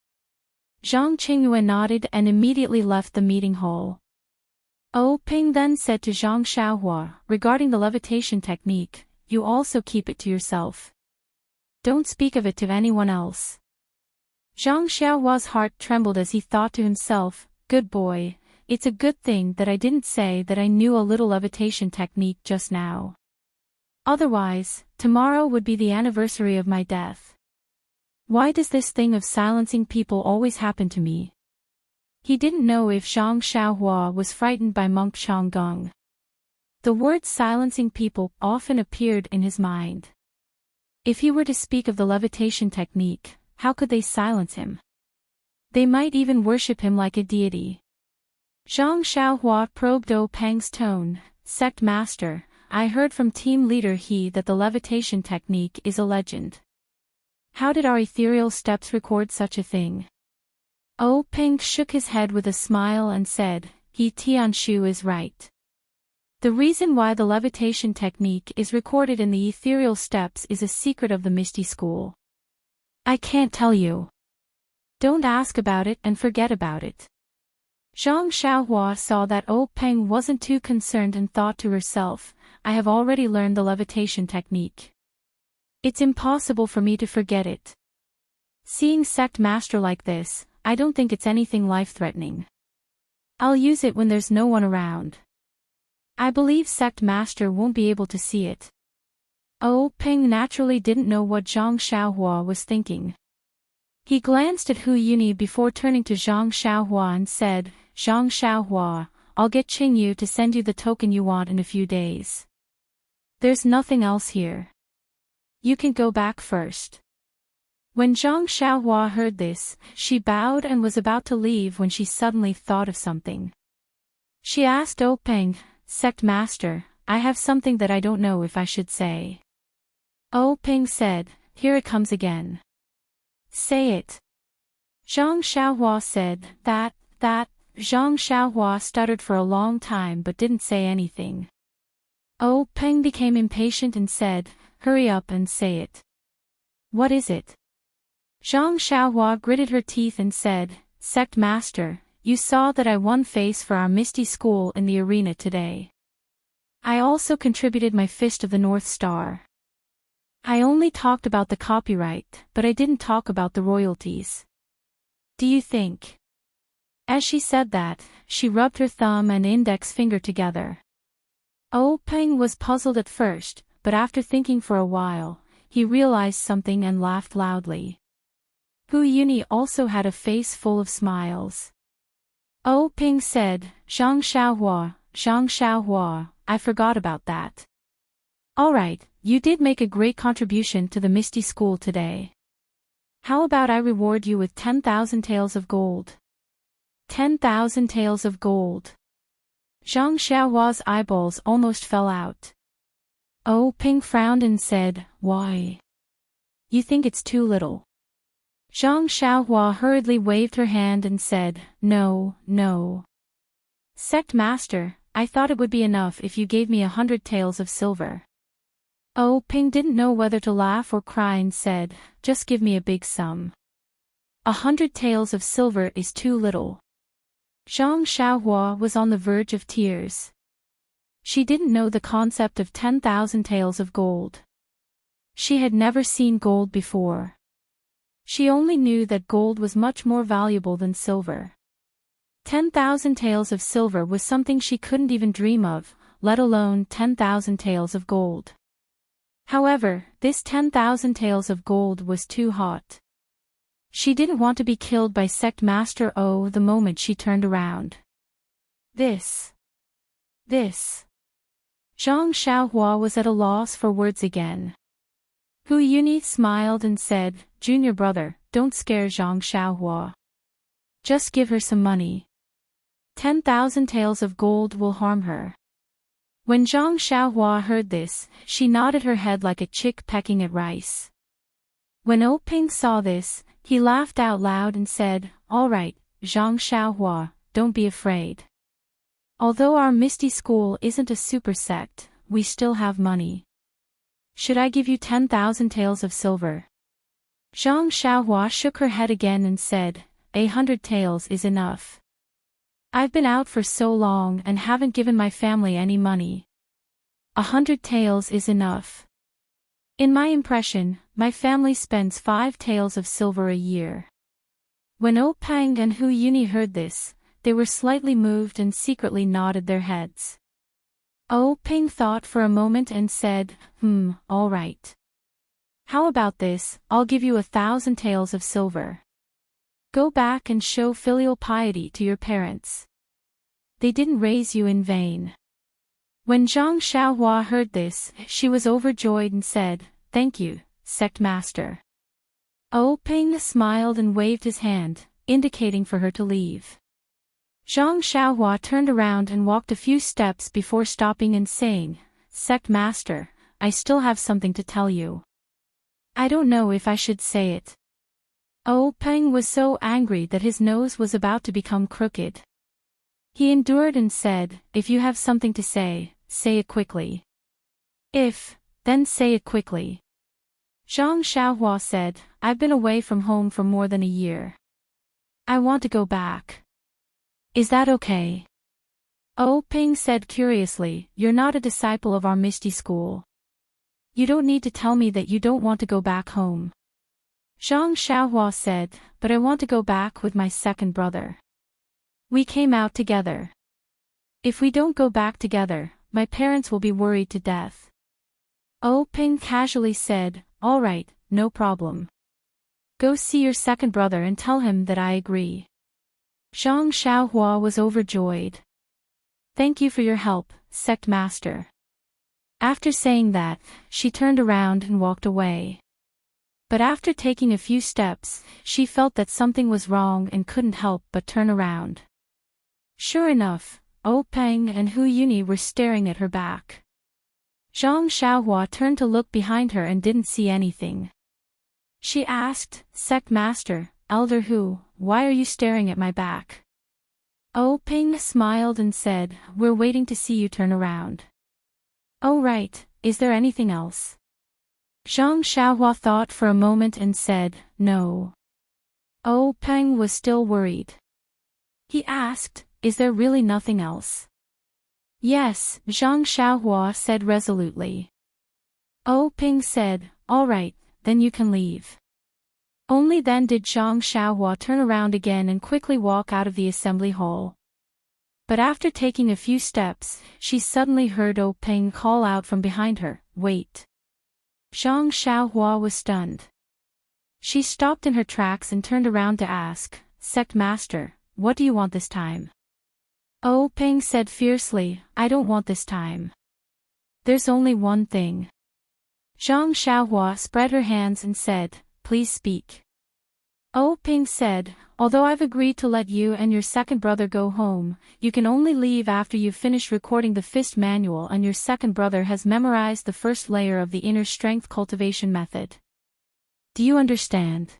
Speaker 1: Zhang Qingyue nodded and immediately left the meeting hall. Oh Ping then said to Zhang Xiaohua, regarding the levitation technique, you also keep it to yourself. Don't speak of it to anyone else. Zhang Xiaohua's heart trembled as he thought to himself, good boy, it's a good thing that I didn't say that I knew a little levitation technique just now. Otherwise, tomorrow would be the anniversary of my death. Why does this thing of silencing people always happen to me? He didn't know if Zhang Xiaohua was frightened by monk Changgung. The word silencing people often appeared in his mind. If he were to speak of the levitation technique, how could they silence him? They might even worship him like a deity. Zhang Xiaohua probed O Peng's tone, Sect Master, I heard from team leader He that the levitation technique is a legend. How did our ethereal steps record such a thing? O Peng shook his head with a smile and said, He Tianshu is right. The reason why the levitation technique is recorded in the ethereal steps is a secret of the Misty School. I can't tell you. Don't ask about it and forget about it. Zhang Xiaohua saw that O Peng wasn't too concerned and thought to herself, I have already learned the levitation technique. It's impossible for me to forget it. Seeing Sect Master like this, I don't think it's anything life-threatening. I'll use it when there's no one around. I believe Sect Master won't be able to see it. Peng naturally didn't know what Zhang Xiaohua was thinking. He glanced at Hu Yuni before turning to Zhang Xiaohua and said, Zhang Xiaohua, I'll get Qingyu to send you the token you want in a few days. There's nothing else here. You can go back first. When Zhang Xiaohua heard this, she bowed and was about to leave when she suddenly thought of something. She asked Peng, Sect Master, I have something that I don't know if I should say. Peng said, here it comes again. Say it. Zhang Xiaohua said, that, Zhang Xiaohua stuttered for a long time but didn't say anything. Peng became impatient and said, hurry up and say it. What is it? Zhang Xiaohua gritted her teeth and said, Sect Master, you saw that I won face for our Misty School in the arena today. I also contributed my Fist of the North Star. I only talked about the copyright, but I didn't talk about the royalties. Do you think? As she said that, she rubbed her thumb and index finger together. Peng was puzzled at first, but after thinking for a while, he realized something and laughed loudly. Hu Yuni also had a face full of smiles. Peng said, Zhang Xiaohua, I forgot about that. Alright, you did make a great contribution to the Misty School today. How about I reward you with 10,000 taels of gold? 10,000 taels of gold. Zhang Xiaohua's eyeballs almost fell out. Peng frowned and said, why? You think it's too little? Zhang Xiaohua hurriedly waved her hand and said, no. Sect Master, I thought it would be enough if you gave me 100 taels of silver. Peng didn't know whether to laugh or cry and said, just give me a big sum. 100 taels of silver is too little. Zhang Xiaohua was on the verge of tears. She didn't know the concept of 10,000 taels of gold. She had never seen gold before. She only knew that gold was much more valuable than silver. 10,000 taels of silver was something she couldn't even dream of, let alone 10,000 taels of gold. However, this 10,000 taels of gold was too hot. She didn't want to be killed by Sect Master the moment she turned around. This. Zhang Xiaohua was at a loss for words again. Hu Yuni smiled and said, Junior brother, don't scare Zhang Xiaohua. Just give her some money. 10,000 taels of gold will harm her. When Zhang Xiaohua heard this, she nodded her head like a chick pecking at rice. When Peng saw this, he laughed out loud and said, all right, Zhang Xiaohua, don't be afraid. Although our Misty School isn't a super sect, we still have money. Should I give you 10,000 taels of silver? Zhang Xiaohua shook her head again and said, 100 taels is enough. I've been out for so long and haven't given my family any money. 100 taels is enough. In my impression, my family spends 5 taels of silver a year. When Peng and Hu Yuni heard this, they were slightly moved and secretly nodded their heads. Peng thought for a moment and said, all right. How about this, I'll give you 1,000 taels of silver. Go back and show filial piety to your parents. They didn't raise you in vain. When Zhang Xiaohua heard this, she was overjoyed and said, thank you, Sect Master. Peng smiled and waved his hand, indicating for her to leave. Zhang Xiaohua turned around and walked a few steps before stopping and saying, Sect Master, I still have something to tell you. I don't know if I should say it. Peng was so angry that his nose was about to become crooked. He endured and said, if you have something to say it quickly. Then say it quickly. Zhang Xiaohua said, I've been away from home for more than a year. I want to go back. Is that okay? Peng said curiously, you're not a disciple of our Misty School. You don't need to tell me that you don't want to go back home. Zhang Xiaohua said, but I want to go back with my second brother. We came out together. If we don't go back together, my parents will be worried to death. Oh Ping casually said, all right, no problem. Go see your second brother and tell him that I agree. Zhang Xiaohua was overjoyed. Thank you for your help, sect master. After saying that, she turned around and walked away. But after taking a few steps, she felt that something was wrong and couldn't help but turn around. Sure enough, Oh Peng and Hu Yuni were staring at her back. Zhang Xiaohua turned to look behind her and didn't see anything. She asked, Sect Master, Elder Hu, why are you staring at my back? Oh Peng smiled and said, we're waiting to see you turn around. Oh right, is there anything else? Zhang Xiaohua thought for a moment and said, no. Oh Peng was still worried. He asked, is there really nothing else? Yes, Zhang Xiaohua said resolutely. Oh Peng said, all right, then you can leave. Only then did Zhang Xiaohua turn around again and quickly walk out of the assembly hall. But after taking a few steps, she suddenly heard Oh Peng call out from behind her, wait. Zhang Xiaohua was stunned. She stopped in her tracks and turned around to ask, Sect Master, what do you want this time? Oh Peng said fiercely, I don't want this time. There's only one thing. Zhang Xiaohua spread her hands and said, please speak. Oh Peng said, although I've agreed to let you and your second brother go home, you can only leave after you've finished recording the fist manual and your second brother has memorized the first layer of the inner strength cultivation method. Do you understand?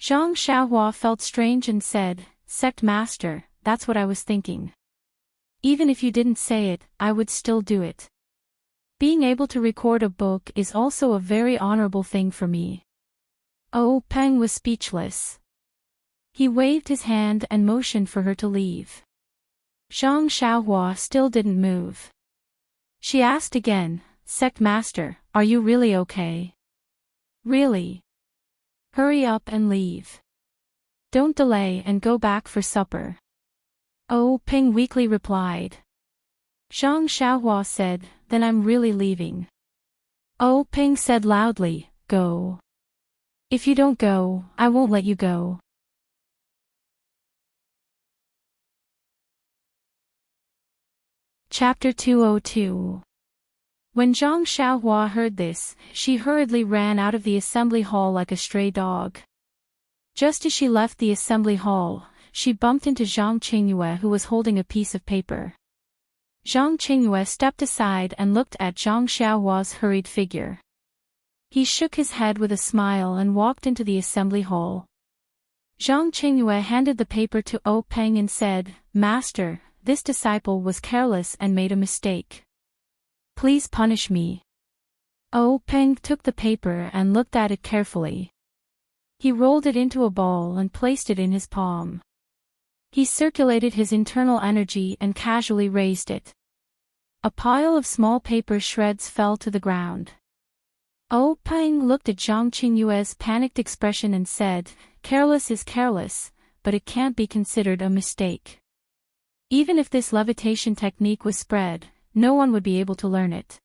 Speaker 1: Zhang Xiaohua felt strange and said, Sect Master, that's what I was thinking. Even if you didn't say it, I would still do it. Being able to record a book is also a very honorable thing for me. Oh Peng was speechless. He waved his hand and motioned for her to leave. Zhang Xiaohua still didn't move. She asked again, Sect Master, are you really okay? Really? Hurry up and leave. Don't delay and go back for supper. Oh Peng weakly replied. Zhang Xiaohua said, then I'm really leaving. Oh Peng said loudly, go. If you don't go, I won't let you go. Chapter 202. When Zhang Xiaohua heard this, she hurriedly ran out of the assembly hall like a stray dog. Just as she left the assembly hall, she bumped into Zhang Qingyue who was holding a piece of paper. Zhang Qingyue stepped aside and looked at Zhang Xiaohua's hurried figure. He shook his head with a smile and walked into the assembly hall. Zhang Qingyue handed the paper to Oh Peng and said, Master, this disciple was careless and made a mistake. Please punish me. Oh Peng took the paper and looked at it carefully. He rolled it into a ball and placed it in his palm. He circulated his internal energy and casually raised it. A pile of small paper shreds fell to the ground. Oh Peng looked at Zhang Qingyue's panicked expression and said, careless is careless, but it can't be considered a mistake. Even if this levitation technique was spread, no one would be able to learn it.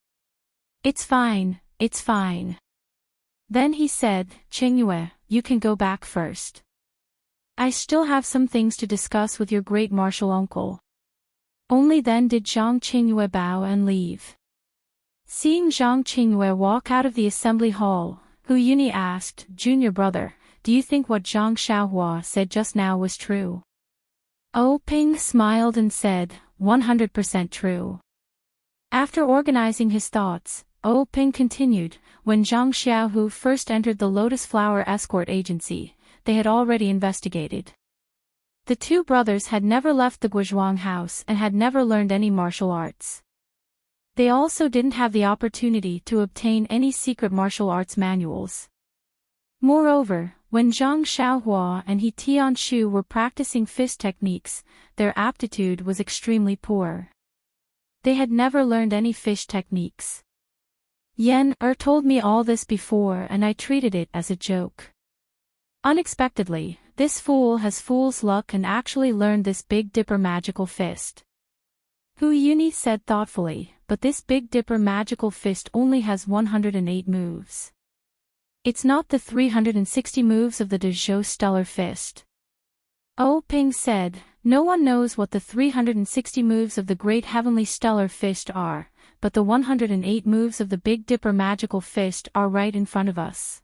Speaker 1: It's fine, it's fine. Then he said, Qingyue, you can go back first. I still have some things to discuss with your great martial uncle. Only then did Zhang Qingyue bow and leave. Seeing Zhang Qingyue walk out of the assembly hall, Hu Yuni asked, Junior brother, do you think what Zhang Xiaohua said just now was true? Oh Peng smiled and said, 100% true. After organizing his thoughts, Oh Peng continued, when Zhang Xiaohu first entered the Lotus Flower Escort Agency, they had already investigated. The two brothers had never left the Guozhuang house and had never learned any martial arts. They also didn't have the opportunity to obtain any secret martial arts manuals. Moreover, when Zhang Xiaohua and He Tianshu were practicing fist techniques, their aptitude was extremely poor. They had never learned any fish techniques. Yen told me all this before and I treated it as a joke. Unexpectedly, This fool has fool's luck and actually learned this Big Dipper magical fist. Hu Yuni said thoughtfully, but this Big Dipper magical fist only has 108 moves. It's not the 360 moves of the Dezhou Stellar Fist. Oh Ping said, no one knows what the 360 moves of the Great Heavenly Stellar Fist are, but the 108 moves of the Big Dipper magical fist are right in front of us.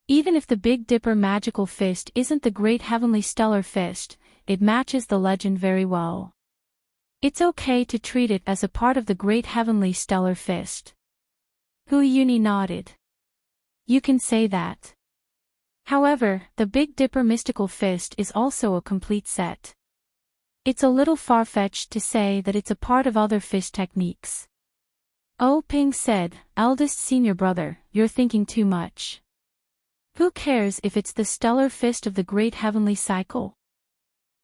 Speaker 1: Even if the Big Dipper magical fist isn't the Great Heavenly Stellar Fist, it matches the legend very well. It's okay to treat it as a part of the Great Heavenly Stellar Fist. Hu Yuni nodded. You can say that. However, the Big Dipper mystical fist is also a complete set. It's a little far-fetched to say that it's a part of other fist techniques. Oh Ping said, eldest senior brother, you're thinking too much. Who cares if it's the stellar fist of the Great Heavenly Cycle?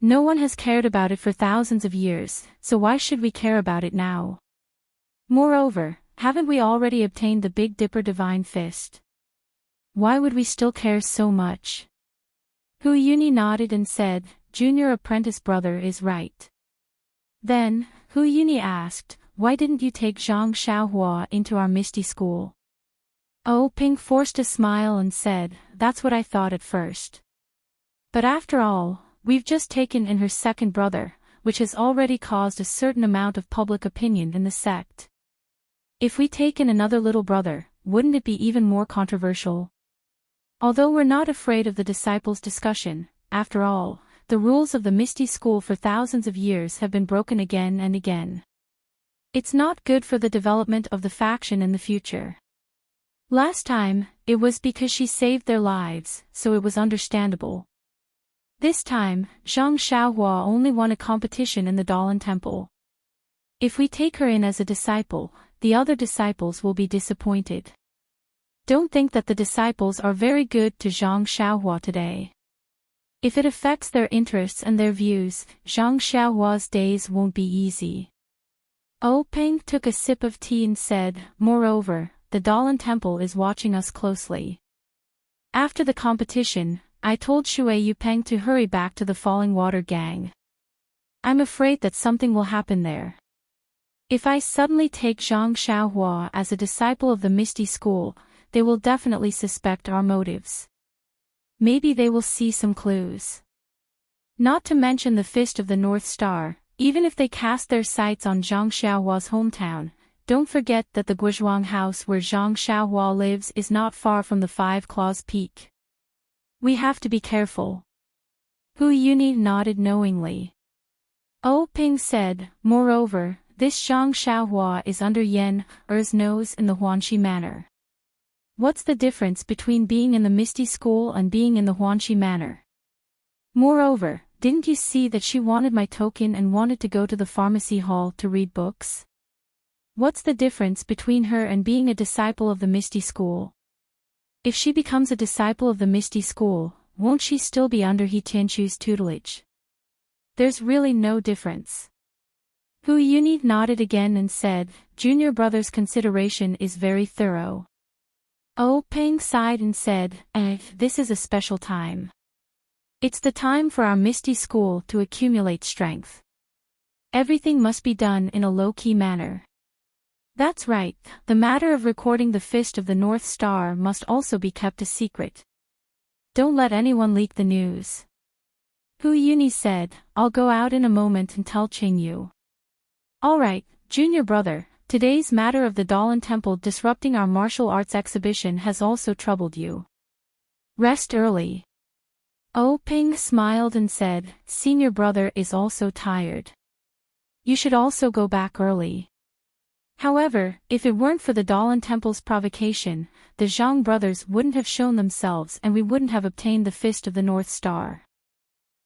Speaker 1: No one has cared about it for thousands of years, so why should we care about it now? Moreover, haven't we already obtained the Big Dipper Divine Fist? Why would we still care so much? Hu Yuni nodded and said, junior apprentice brother is right. Then, Hu Yuni asked, why didn't you take Zhang Xiaohua into our Misty School? Oh Ping forced a smile and said, that's what I thought at first. But after all, we've just taken in her second brother, which has already caused a certain amount of public opinion in the sect. If we take in another little brother, wouldn't it be even more controversial? Although we're not afraid of the disciples' discussion, after all, the rules of the Misty School for thousands of years have been broken again and again. It's not good for the development of the faction in the future. Last time, it was because she saved their lives, so it was understandable. This time, Zhang Xiaohua only won a competition in the Dalan Temple. If we take her in as a disciple, the other disciples will be disappointed. Don't think that the disciples are very good to Zhang Xiaohua today. If it affects their interests and their views, Zhang Xiaohua's days won't be easy. Oh Peng took a sip of tea and said, moreover, the Dalan Temple is watching us closely. After the competition, I told Shui Yupeng to hurry back to the Falling Water Gang. I'm afraid that something will happen there. If I suddenly take Zhang Xiaohua as a disciple of the Misty School, they will definitely suspect our motives. Maybe they will see some clues. Not to mention the Fist of the North Star, even if they cast their sights on Zhang Xiaohua's hometown, don't forget that the Guizhuang house where Zhang Xiaohua lives is not far from the Five Claws Peak. We have to be careful. Hu Yuni nodded knowingly. Oh Ping said, moreover, this Zhang Xiaohua is under Yan Er's nose in the Huanxi Manor. What's the difference between being in the Misty School and being in the Huanxi Manor? Moreover, didn't you see that she wanted my token and wanted to go to the pharmacy hall to read books? What's the difference between her and being a disciple of the Misty School? If she becomes a disciple of the Misty School, won't she still be under He Tianchu's tutelage? There's really no difference. Hu Yuni nodded again and said, junior brother's consideration is very thorough. Oh Peng sighed and said, this is a special time. It's the time for our Misty School to accumulate strength. Everything must be done in a low-key manner. That's right, the matter of recording the Fist of the North Star must also be kept a secret. Don't let anyone leak the news. Hu Yuni said, I'll go out in a moment and tell Qingyu. Alright, junior brother, today's matter of the Dalan Temple disrupting our martial arts exhibition has also troubled you. Rest early. Oh Ping smiled and said, senior brother is also tired. You should also go back early. However, if it weren't for the Dalan Temple's provocation, the Zhang brothers wouldn't have shown themselves and we wouldn't have obtained the Fist of the North Star.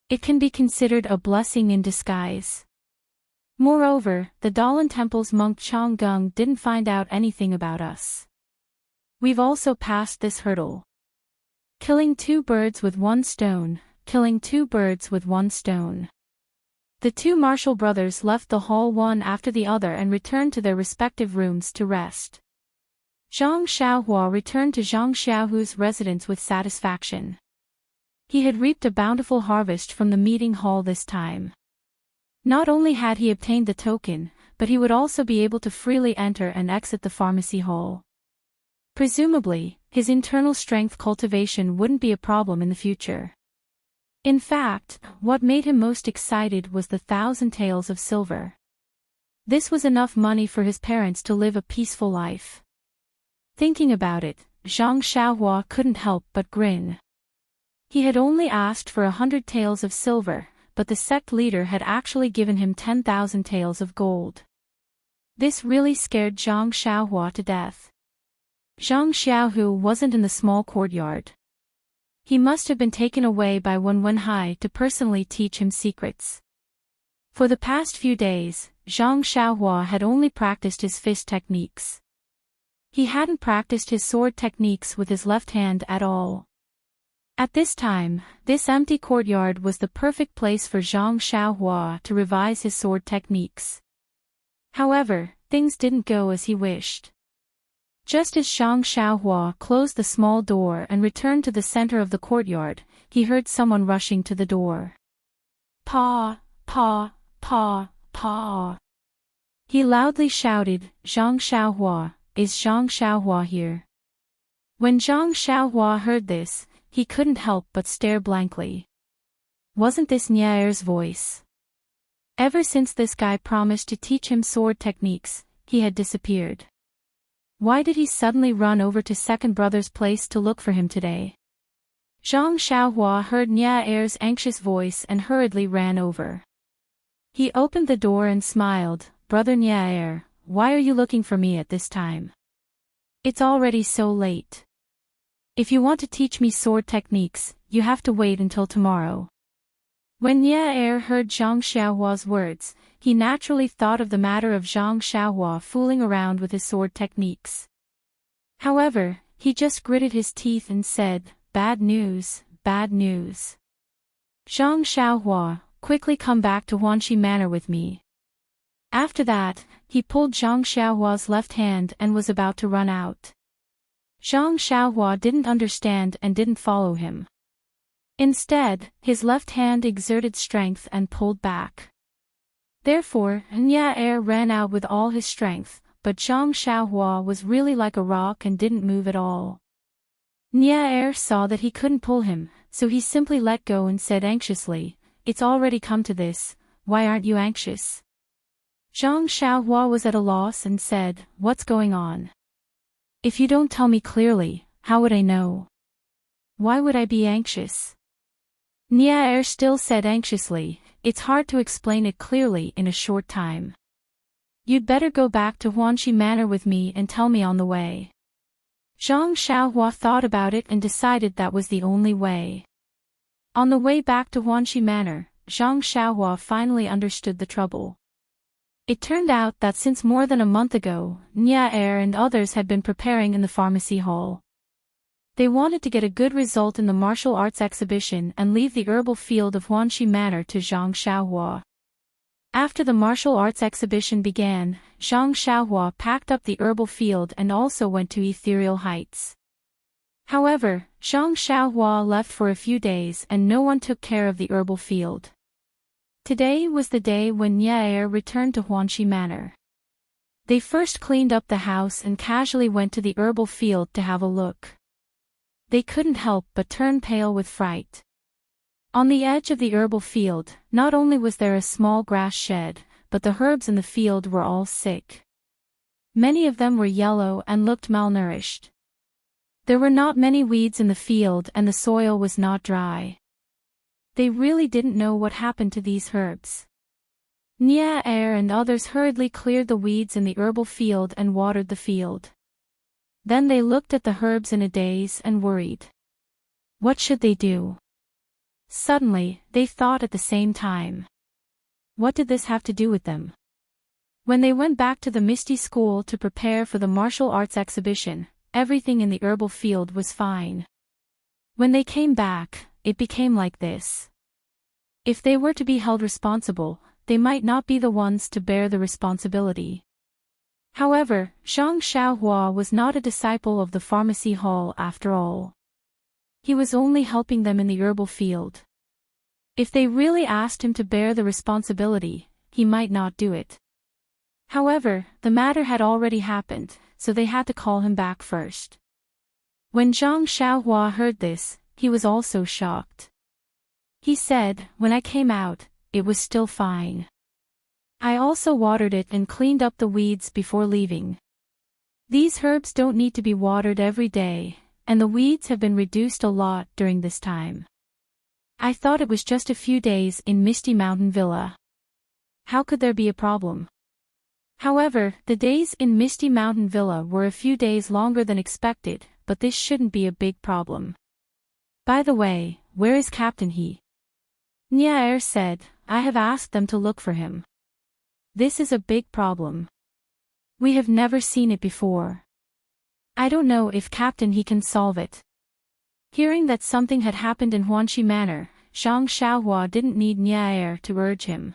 Speaker 1: It can be considered a blessing in disguise. Moreover, the Dalan Temple's monk Chang Gung didn't find out anything about us. We've also passed this hurdle. Killing two birds with one stone, killing two birds with one stone. The two Marshall brothers left the hall one after the other and returned to their respective rooms to rest. Zhang Xiaohua returned to Zhang Xiaohu's residence with satisfaction. He had reaped a bountiful harvest from the meeting hall this time. Not only had he obtained the token, but he would also be able to freely enter and exit the pharmacy hall. Presumably, his internal strength cultivation wouldn't be a problem in the future. In fact, what made him most excited was the 1,000 taels of silver. This was enough money for his parents to live a peaceful life. Thinking about it, Zhang Xiaohua couldn't help but grin. He had only asked for 100 taels of silver, but the sect leader had actually given him 10,000 taels of gold. This really scared Zhang Xiaohua to death. Zhang Xiaohu wasn't in the small courtyard. He must have been taken away by Wen Wenhai to personally teach him secrets. For the past few days, Zhang Xiaohua had only practiced his fist techniques. He hadn't practiced his sword techniques with his left hand at all. At this time, this empty courtyard was the perfect place for Zhang Xiaohua to revise his sword techniques. However, things didn't go as he wished. Just as Zhang Xiaohua closed the small door and returned to the center of the courtyard, he heard someone rushing to the door. Pa, pa, pa, pa. He loudly shouted, Zhang Xiaohua, is Zhang Xiaohua here? When Zhang Xiaohua heard this, he couldn't help but stare blankly. Wasn't this Niaer's voice? Ever since this guy promised to teach him sword techniques, he had disappeared. Why did he suddenly run over to second brother's place to look for him today? Zhang Xiaohua heard Niaer's anxious voice and hurriedly ran over. He opened the door and smiled, Brother Niaer, why are you looking for me at this time? It's already so late. If you want to teach me sword techniques, you have to wait until tomorrow. When Niaer heard Zhang Xiaohua's words, he naturally thought of the matter of Zhang Xiaohua fooling around with his sword techniques. However, he just gritted his teeth and said, bad news, bad news. Zhang Xiaohua, quickly come back to Huanxi Manor with me. After that, he pulled Zhang Xiaohua's left hand and was about to run out. Zhang Xiaohua didn't understand and didn't follow him. Instead, his left hand exerted strength and pulled back. Therefore, Niaer ran out with all his strength, but Zhang Xiaohua was really like a rock and didn't move at all. Niaer saw that he couldn't pull him, so he simply let go and said anxiously, it's already come to this, why aren't you anxious? Zhang Xiaohua was at a loss and said, what's going on? If you don't tell me clearly, how would I know? Why would I be anxious? Niaer still said anxiously, it's hard to explain it clearly in a short time. You'd better go back to Huanxi Manor with me and tell me on the way. Zhang Xiaohua thought about it and decided that was the only way. On the way back to Huanxi Manor, Zhang Xiaohua finally understood the trouble. It turned out that since more than a month ago, Niaer and others had been preparing in the pharmacy hall. They wanted to get a good result in the martial arts exhibition and leave the herbal field of Huanxi Manor to Zhang Xiaohua. After the martial arts exhibition began, Zhang Xiaohua packed up the herbal field and also went to Ethereal Heights. However, Zhang Xiaohua left for a few days and no one took care of the herbal field. Today was the day when Niaer returned to Huanxi Manor. They first cleaned up the house and casually went to the herbal field to have a look. They couldn't help but turn pale with fright. On the edge of the herbal field, not only was there a small grass shed, but the herbs in the field were all sick. Many of them were yellow and looked malnourished. There were not many weeds in the field and the soil was not dry. They really didn't know what happened to these herbs. Niaer and others hurriedly cleared the weeds in the herbal field and watered the field. Then they looked at the herbs in a daze and worried. What should they do? Suddenly, they thought at the same time. What did this have to do with them? When they went back to the Misty School to prepare for the martial arts exhibition, everything in the herbal field was fine. When they came back, it became like this. If they were to be held responsible, they might not be the ones to bear the responsibility. However, Zhang Xiaohua was not a disciple of the pharmacy hall after all. He was only helping them in the herbal field. If they really asked him to bear the responsibility, he might not do it. However, the matter had already happened, so they had to call him back first. When Zhang Xiaohua heard this, he was also shocked. He said, "When I came out, it was still fine. I also watered it and cleaned up the weeds before leaving. These herbs don't need to be watered every day, and the weeds have been reduced a lot during this time. I thought it was just a few days in Misty Mountain Villa. How could there be a problem?" However, the days in Misty Mountain Villa were a few days longer than expected, but this shouldn't be a big problem. "By the way, where is Captain He?" Niaer said, "I have asked them to look for him. This is a big problem. We have never seen it before. I don't know if Captain He can solve it." Hearing that something had happened in Huanxi Manor, Zhang Xiaohua didn't need Niaer to urge him.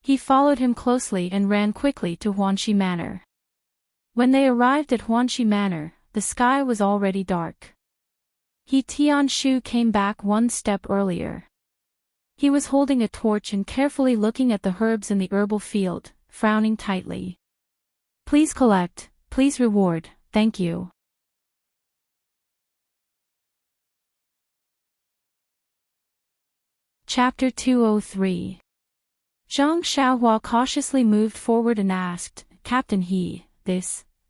Speaker 1: He followed him closely and ran quickly to Huanxi Manor. When they arrived at Huanxi Manor, the sky was already dark. He Tianshu came back one step earlier. He was holding a torch and carefully looking at the herbs in the herbal field, frowning tightly. "Please collect, please reward, thank you." Chapter 203. Zhang Xiaohua cautiously moved forward and asked, "Captain He,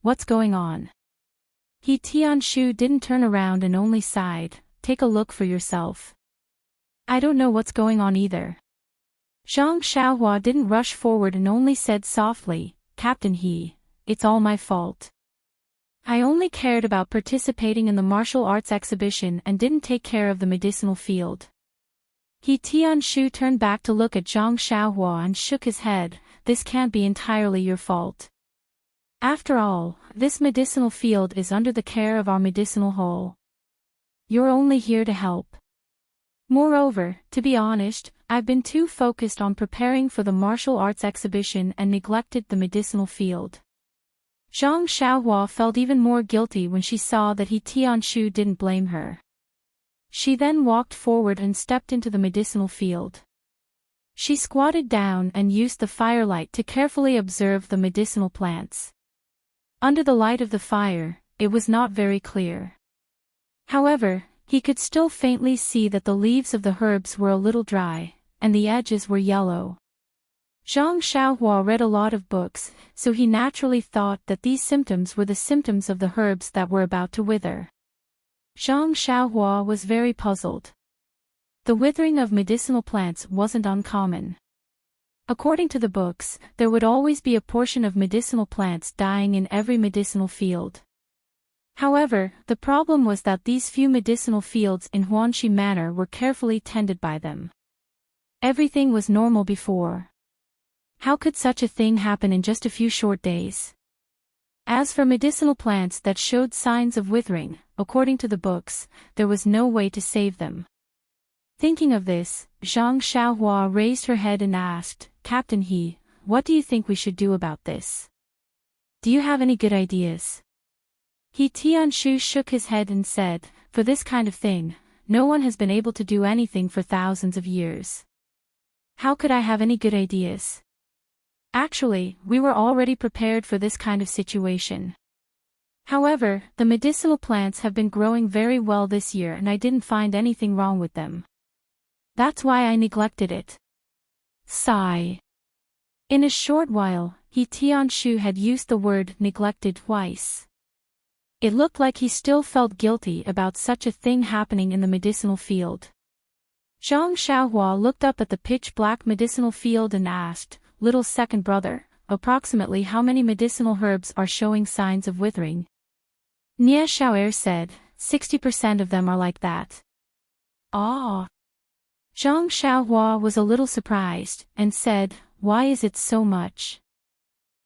Speaker 1: what's going on?" He Tianshu didn't turn around and only sighed, "Take a look for yourself." "I don't know what's going on either." Zhang Xiaohua didn't rush forward and only said softly, "Captain He, it's all my fault. I only cared about participating in the martial arts exhibition and didn't take care of the medicinal field." He Tianshu turned back to look at Zhang Xiaohua and shook his head, "This can't be entirely your fault. After all, this medicinal field is under the care of our medicinal hall. You're only here to help. Moreover, to be honest, I've been too focused on preparing for the martial arts exhibition and neglected the medicinal field." Zhang Xiaohua felt even more guilty when she saw that He Tianshu didn't blame her. She then walked forward and stepped into the medicinal field. She squatted down and used the firelight to carefully observe the medicinal plants. Under the light of the fire, it was not very clear. However, he could still faintly see that the leaves of the herbs were a little dry, and the edges were yellow. Zhang Xiaohua read a lot of books, so he naturally thought that these symptoms were the symptoms of the herbs that were about to wither. Zhang Xiaohua was very puzzled. The withering of medicinal plants wasn't uncommon. According to the books, there would always be a portion of medicinal plants dying in every medicinal field. However, the problem was that these few medicinal fields in Huanxi Manor were carefully tended by them. Everything was normal before. How could such a thing happen in just a few short days? As for medicinal plants that showed signs of withering, according to the books, there was no way to save them. Thinking of this, Zhang Xiaohua raised her head and asked, "Captain He, what do you think we should do about this? Do you have any good ideas?" He Tianshu shook his head and said, "For this kind of thing, no one has been able to do anything for thousands of years. How could I have any good ideas? Actually, we were already prepared for this kind of situation. However, the medicinal plants have been growing very well this year and I didn't find anything wrong with them. That's why I neglected it." Sigh. In a short while, He Tianshu had used the word neglected twice. It looked like he still felt guilty about such a thing happening in the medicinal field. Zhang Xiaohua looked up at the pitch-black medicinal field and asked, "Little second brother, approximately how many medicinal herbs are showing signs of withering?" Nie Xiaoer said, 60% of them are like that." Ah! Zhang Xiaohua was a little surprised, and said, "Why is it so much?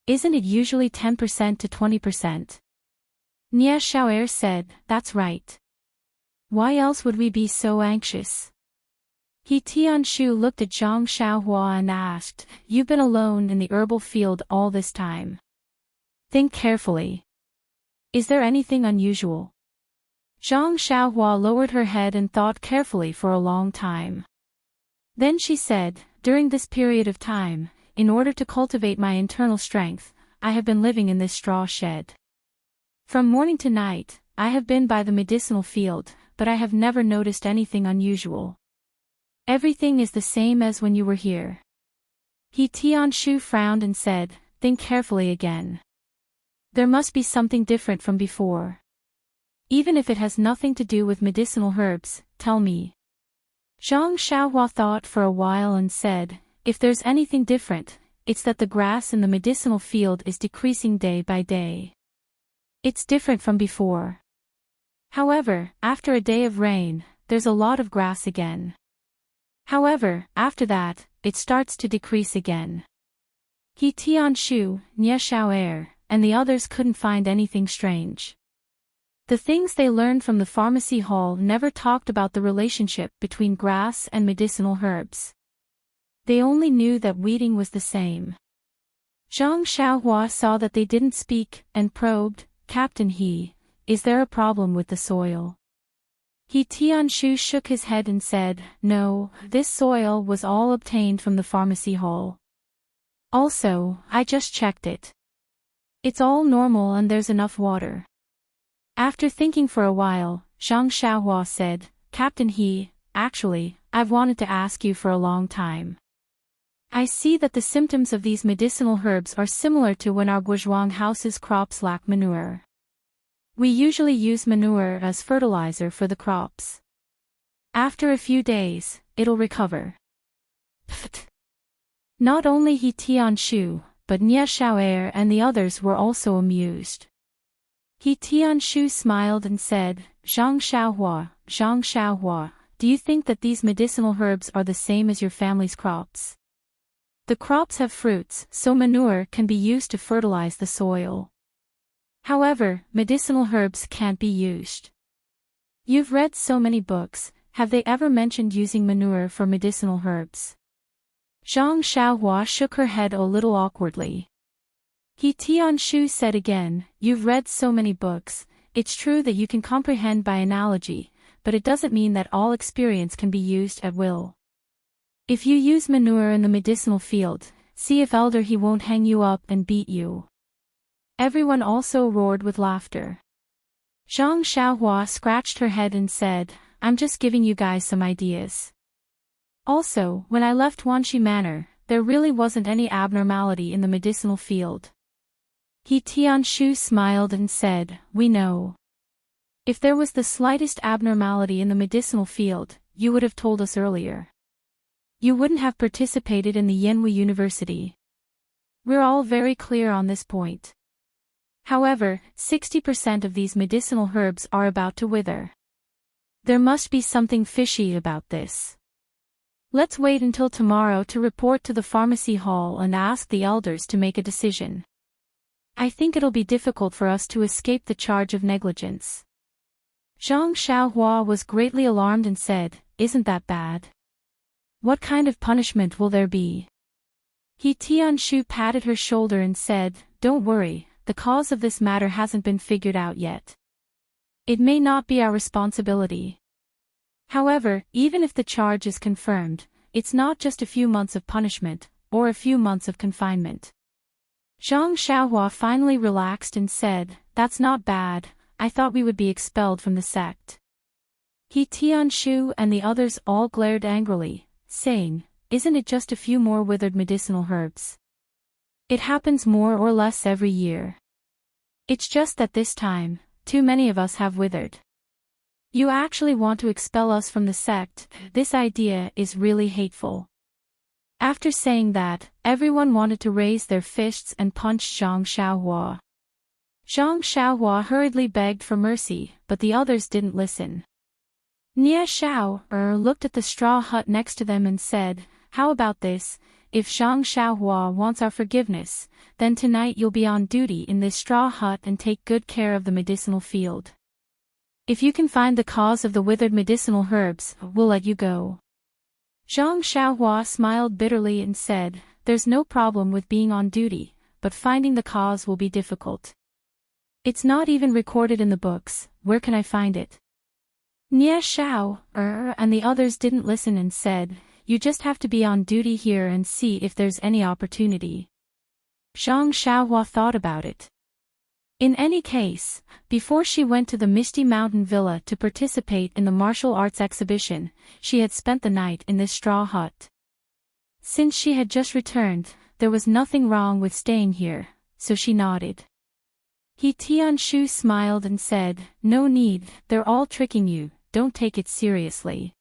Speaker 1: Isn't it usually 10% to 20%? Nie Xiaoer said, "That's right. Why else would we be so anxious?" He Tianshu looked at Zhang Xiaohua and asked, "You've been alone in the herbal field all this time. Think carefully. Is there anything unusual?" Zhang Xiaohua lowered her head and thought carefully for a long time. Then she said, during this period of time, in order to cultivate my internal strength, I have been living in this straw shed. From morning to night, I have been by the medicinal field, but I have never noticed anything unusual. Everything is the same as when you were here. He Tianshu frowned and said, think carefully again. There must be something different from before. Even if it has nothing to do with medicinal herbs, tell me. Zhang Xiaohua thought for a while and said, if there's anything different, it's that the grass in the medicinal field is decreasing day by day. It's different from before. However, after a day of rain, there's a lot of grass again. However, after that, it starts to decrease again. He Tianshu, Nie Xiao'er, and the others couldn't find anything strange. The things they learned from the pharmacy hall never talked about the relationship between grass and medicinal herbs. They only knew that weeding was the same. Zhang Xiaohua saw that they didn't speak, and probed, Captain He, is there a problem with the soil? He Tianshu shook his head and said, no, this soil was all obtained from the pharmacy hall. Also, I just checked it. It's all normal and there's enough water. After thinking for a while, Zhang Xiaohua said, Captain He, actually, I've wanted to ask you for a long time. I see that the symptoms of these medicinal herbs are similar to when our Guozhuang house's crops lack manure. We usually use manure as fertilizer for the crops. After a few days, it'll recover. Pfft. Not only He Tianshu, but Nie Xiao'er and the others were also amused. He Tianshu smiled and said, Zhang Xiaohua, do you think that these medicinal herbs are the same as your family's crops? The crops have fruits, so manure can be used to fertilize the soil. However, medicinal herbs can't be used. You've read so many books, have they ever mentioned using manure for medicinal herbs? Zhang Xiaohua shook her head a little awkwardly. He Tianshu said again, you've read so many books, it's true that you can comprehend by analogy, but it doesn't mean that all experience can be used at will. If you use manure in the medicinal field, see if Elder He won't hang you up and beat you. Everyone also roared with laughter. Zhang Xiaohua scratched her head and said, I'm just giving you guys some ideas. Also, when I left Wanxi Manor, there really wasn't any abnormality in the medicinal field. He Tianshu smiled and said, we know. If there was the slightest abnormality in the medicinal field, you would have told us earlier. You wouldn't have participated in the Yanwu University. We're all very clear on this point. However, 60% of these medicinal herbs are about to wither. There must be something fishy about this. Let's wait until tomorrow to report to the pharmacy hall and ask the elders to make a decision. I think it'll be difficult for us to escape the charge of negligence. Zhang Xiaohua was greatly alarmed and said, isn't that bad? What kind of punishment will there be? He Tianshu patted her shoulder and said, don't worry, the cause of this matter hasn't been figured out yet. It may not be our responsibility. However, even if the charge is confirmed, it's not just a few months of punishment, or a few months of confinement. Zhang Xiaohua finally relaxed and said, that's not bad, I thought we would be expelled from the sect. He Tianshu and the others all glared angrily, saying, isn't it just a few more withered medicinal herbs? It happens more or less every year. It's just that this time, too many of us have withered. You actually want to expel us from the sect, this idea is really hateful. After saying that, everyone wanted to raise their fists and punch Zhang Xiaohua. Zhang Xiaohua hurriedly begged for mercy, but the others didn't listen. Nie Xiao'er looked at the straw hut next to them and said, how about this, if Zhang Xiaohua wants our forgiveness, then tonight you'll be on duty in this straw hut and take good care of the medicinal field. If you can find the cause of the withered medicinal herbs, we'll let you go. Zhang Xiaohua smiled bitterly and said, there's no problem with being on duty, but finding the cause will be difficult. It's not even recorded in the books, where can I find it? Nia Xiao, and the others didn't listen and said, "You just have to be on duty here and see if there's any opportunity." Zhang Xiaohua thought about it. In any case, before she went to the Misty Mountain Villa to participate in the martial arts exhibition, she had spent the night in this straw hut. Since she had just returned, there was nothing wrong with staying here, so she nodded. He Tianshu smiled and said, "No need, they're all tricking you, don't take it seriously."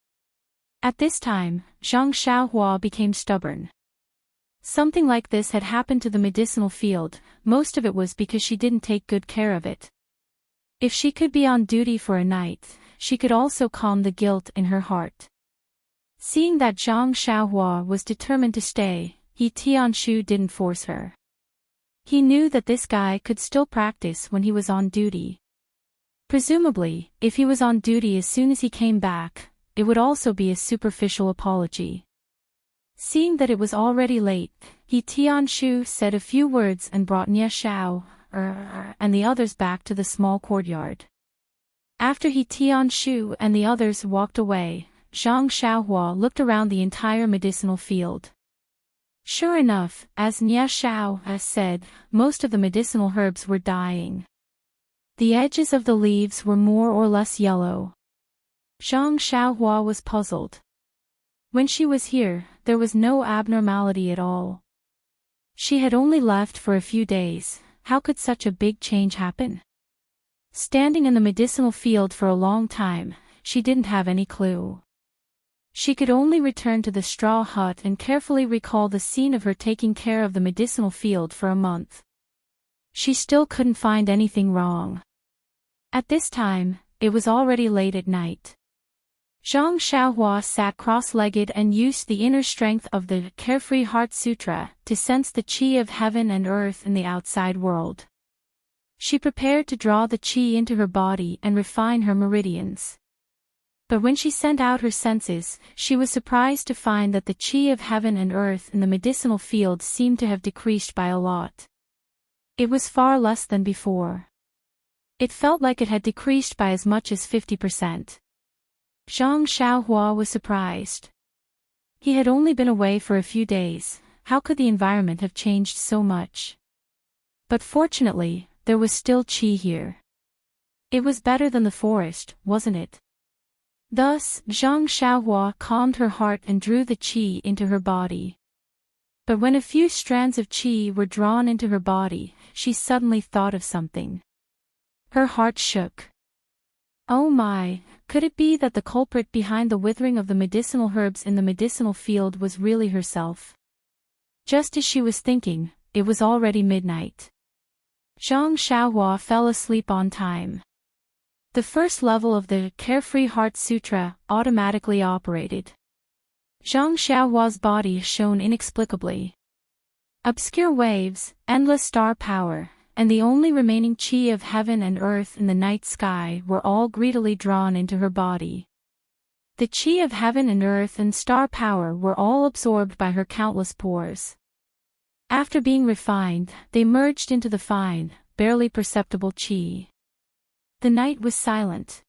Speaker 1: At this time, Zhang Xiaohua became stubborn. Something like this had happened to the medicinal field, most of it was because she didn't take good care of it. If she could be on duty for a night, she could also calm the guilt in her heart. Seeing that Zhang Xiaohua was determined to stay, He Tianshu didn't force her. He knew that this guy could still practice when he was on duty. Presumably, if he was on duty as soon as he came back, it would also be a superficial apology. Seeing that it was already late, He Tianshu said a few words and brought Nia Xiao and the others back to the small courtyard. After He Tianshu and the others walked away, Zhang Xiaohua looked around the entire medicinal field. Sure enough, as Nia Xiao said, most of the medicinal herbs were dying. The edges of the leaves were more or less yellow. Zhang Xiaohua was puzzled. When she was here, there was no abnormality at all. She had only left for a few days, how could such a big change happen? Standing in the medicinal field for a long time, she didn't have any clue. She could only return to the straw hut and carefully recall the scene of her taking care of the medicinal field for a month. She still couldn't find anything wrong. At this time, it was already late at night. Zhang Xiaohua sat cross-legged and used the inner strength of the Carefree Heart Sutra to sense the qi of heaven and earth in the outside world. She prepared to draw the qi into her body and refine her meridians. But when she sent out her senses, she was surprised to find that the qi of heaven and earth in the medicinal field seemed to have decreased by a lot. It was far less than before. It felt like it had decreased by as much as 50%. Zhang Xiaohua was surprised. He had only been away for a few days, how could the environment have changed so much? But fortunately, there was still qi here. It was better than the forest, wasn't it? Thus, Zhang Xiaohua calmed her heart and drew the qi into her body. But when a few strands of qi were drawn into her body, she suddenly thought of something. Her heart shook. Oh my, could it be that the culprit behind the withering of the medicinal herbs in the medicinal field was really herself? Just as she was thinking, it was already midnight. Zhang Xiaohua fell asleep on time. The first level of the Carefree Heart Sutra automatically operated. Zhang Xiaohua's body shone inexplicably. Obscure waves, endless star power, and the only remaining qi of heaven and earth in the night sky were all greedily drawn into her body. The qi of heaven and earth and star power were all absorbed by her countless pores. After being refined, they merged into the fine, barely perceptible qi. The night was silent.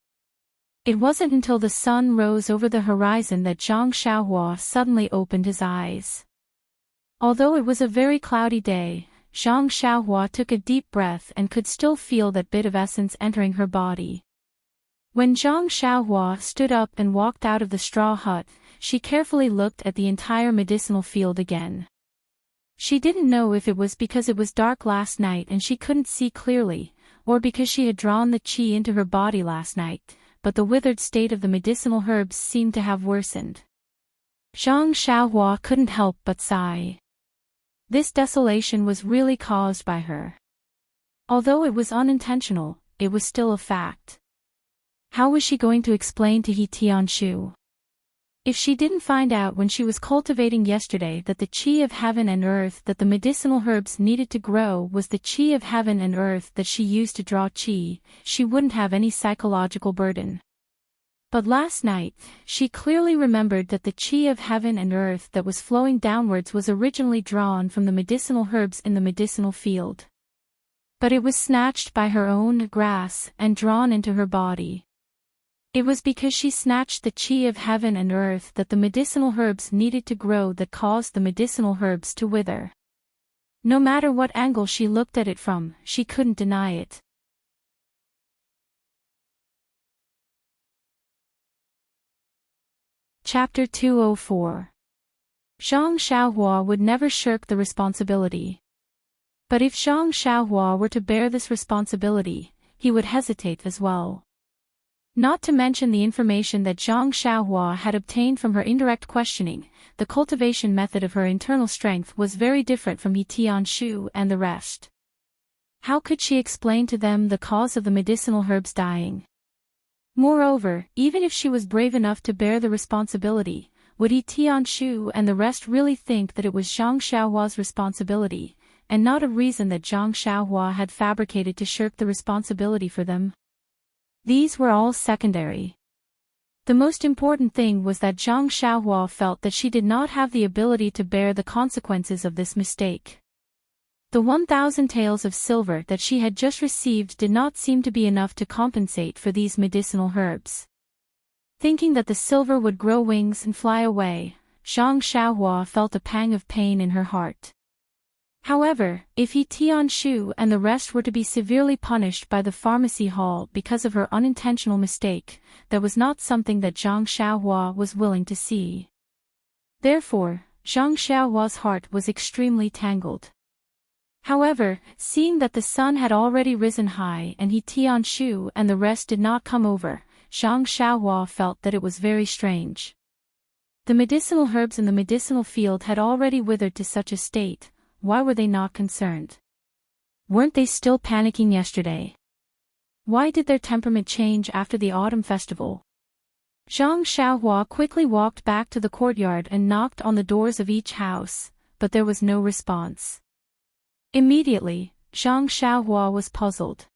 Speaker 1: It wasn't until the sun rose over the horizon that Zhang Xiaohua suddenly opened his eyes. Although it was a very cloudy day, Zhang Xiaohua took a deep breath and could still feel that bit of essence entering her body. When Zhang Xiaohua stood up and walked out of the straw hut, she carefully looked at the entire medicinal field again. She didn't know if it was because it was dark last night and she couldn't see clearly, or because she had drawn the qi into her body last night, but the withered state of the medicinal herbs seemed to have worsened. Zhang Xiaohua couldn't help but sigh. This desolation was really caused by her. Although it was unintentional, it was still a fact. How was she going to explain to He Tianshu? If she didn't find out when she was cultivating yesterday that the qi of heaven and earth that the medicinal herbs needed to grow was the qi of heaven and earth that she used to draw qi, she wouldn't have any psychological burden. But last night, she clearly remembered that the qi of heaven and earth that was flowing downwards was originally drawn from the medicinal herbs in the medicinal field. But it was snatched by her own grass and drawn into her body. It was because she snatched the chi of heaven and earth that the medicinal herbs needed to grow that caused the medicinal herbs to wither. No matter what angle she looked at it from, she couldn't deny it. Chapter 204. Zhang Xiaohua would never shirk the responsibility. But if Zhang Xiaohua were to bear this responsibility, he would hesitate as well. Not to mention the information that Zhang Xiaohua had obtained from her indirect questioning, the cultivation method of her internal strength was very different from He Tianshu and the rest. How could she explain to them the cause of the medicinal herbs dying? Moreover, even if she was brave enough to bear the responsibility, would He Tianshu and the rest really think that it was Zhang Xiaohua's responsibility, and not a reason that Zhang Xiaohua had fabricated to shirk the responsibility for them? These were all secondary. The most important thing was that Zhang Xiaohua felt that she did not have the ability to bear the consequences of this mistake. The 1,000 taels of silver that she had just received did not seem to be enough to compensate for these medicinal herbs. Thinking that the silver would grow wings and fly away, Zhang Xiaohua felt a pang of pain in her heart. However, if He Tianshu and the rest were to be severely punished by the pharmacy hall because of her unintentional mistake, that was not something that Zhang Xiaohua was willing to see. Therefore, Zhang Xiaohua's heart was extremely tangled. However, seeing that the sun had already risen high and He Tianshu and the rest did not come over, Zhang Xiaohua felt that it was very strange. The medicinal herbs in the medicinal field had already withered to such a state. Why were they not concerned? Weren't they still panicking yesterday? Why did their temperament change after the autumn festival? Zhang Xiaohua quickly walked back to the courtyard and knocked on the doors of each house, but there was no response. Immediately, Zhang Xiaohua was puzzled.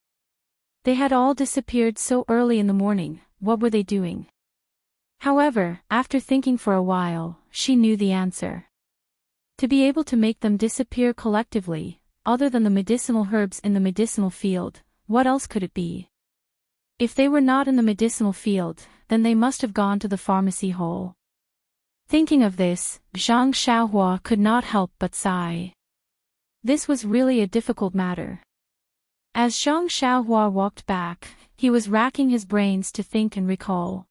Speaker 1: They had all disappeared so early in the morning, what were they doing? However, after thinking for a while, she knew the answer. To be able to make them disappear collectively, other than the medicinal herbs in the medicinal field, what else could it be? If they were not in the medicinal field, then they must have gone to the pharmacy hole. Thinking of this, Zhang Xiaohua could not help but sigh. This was really a difficult matter. As Zhang Xiaohua walked back, he was racking his brains to think and recall.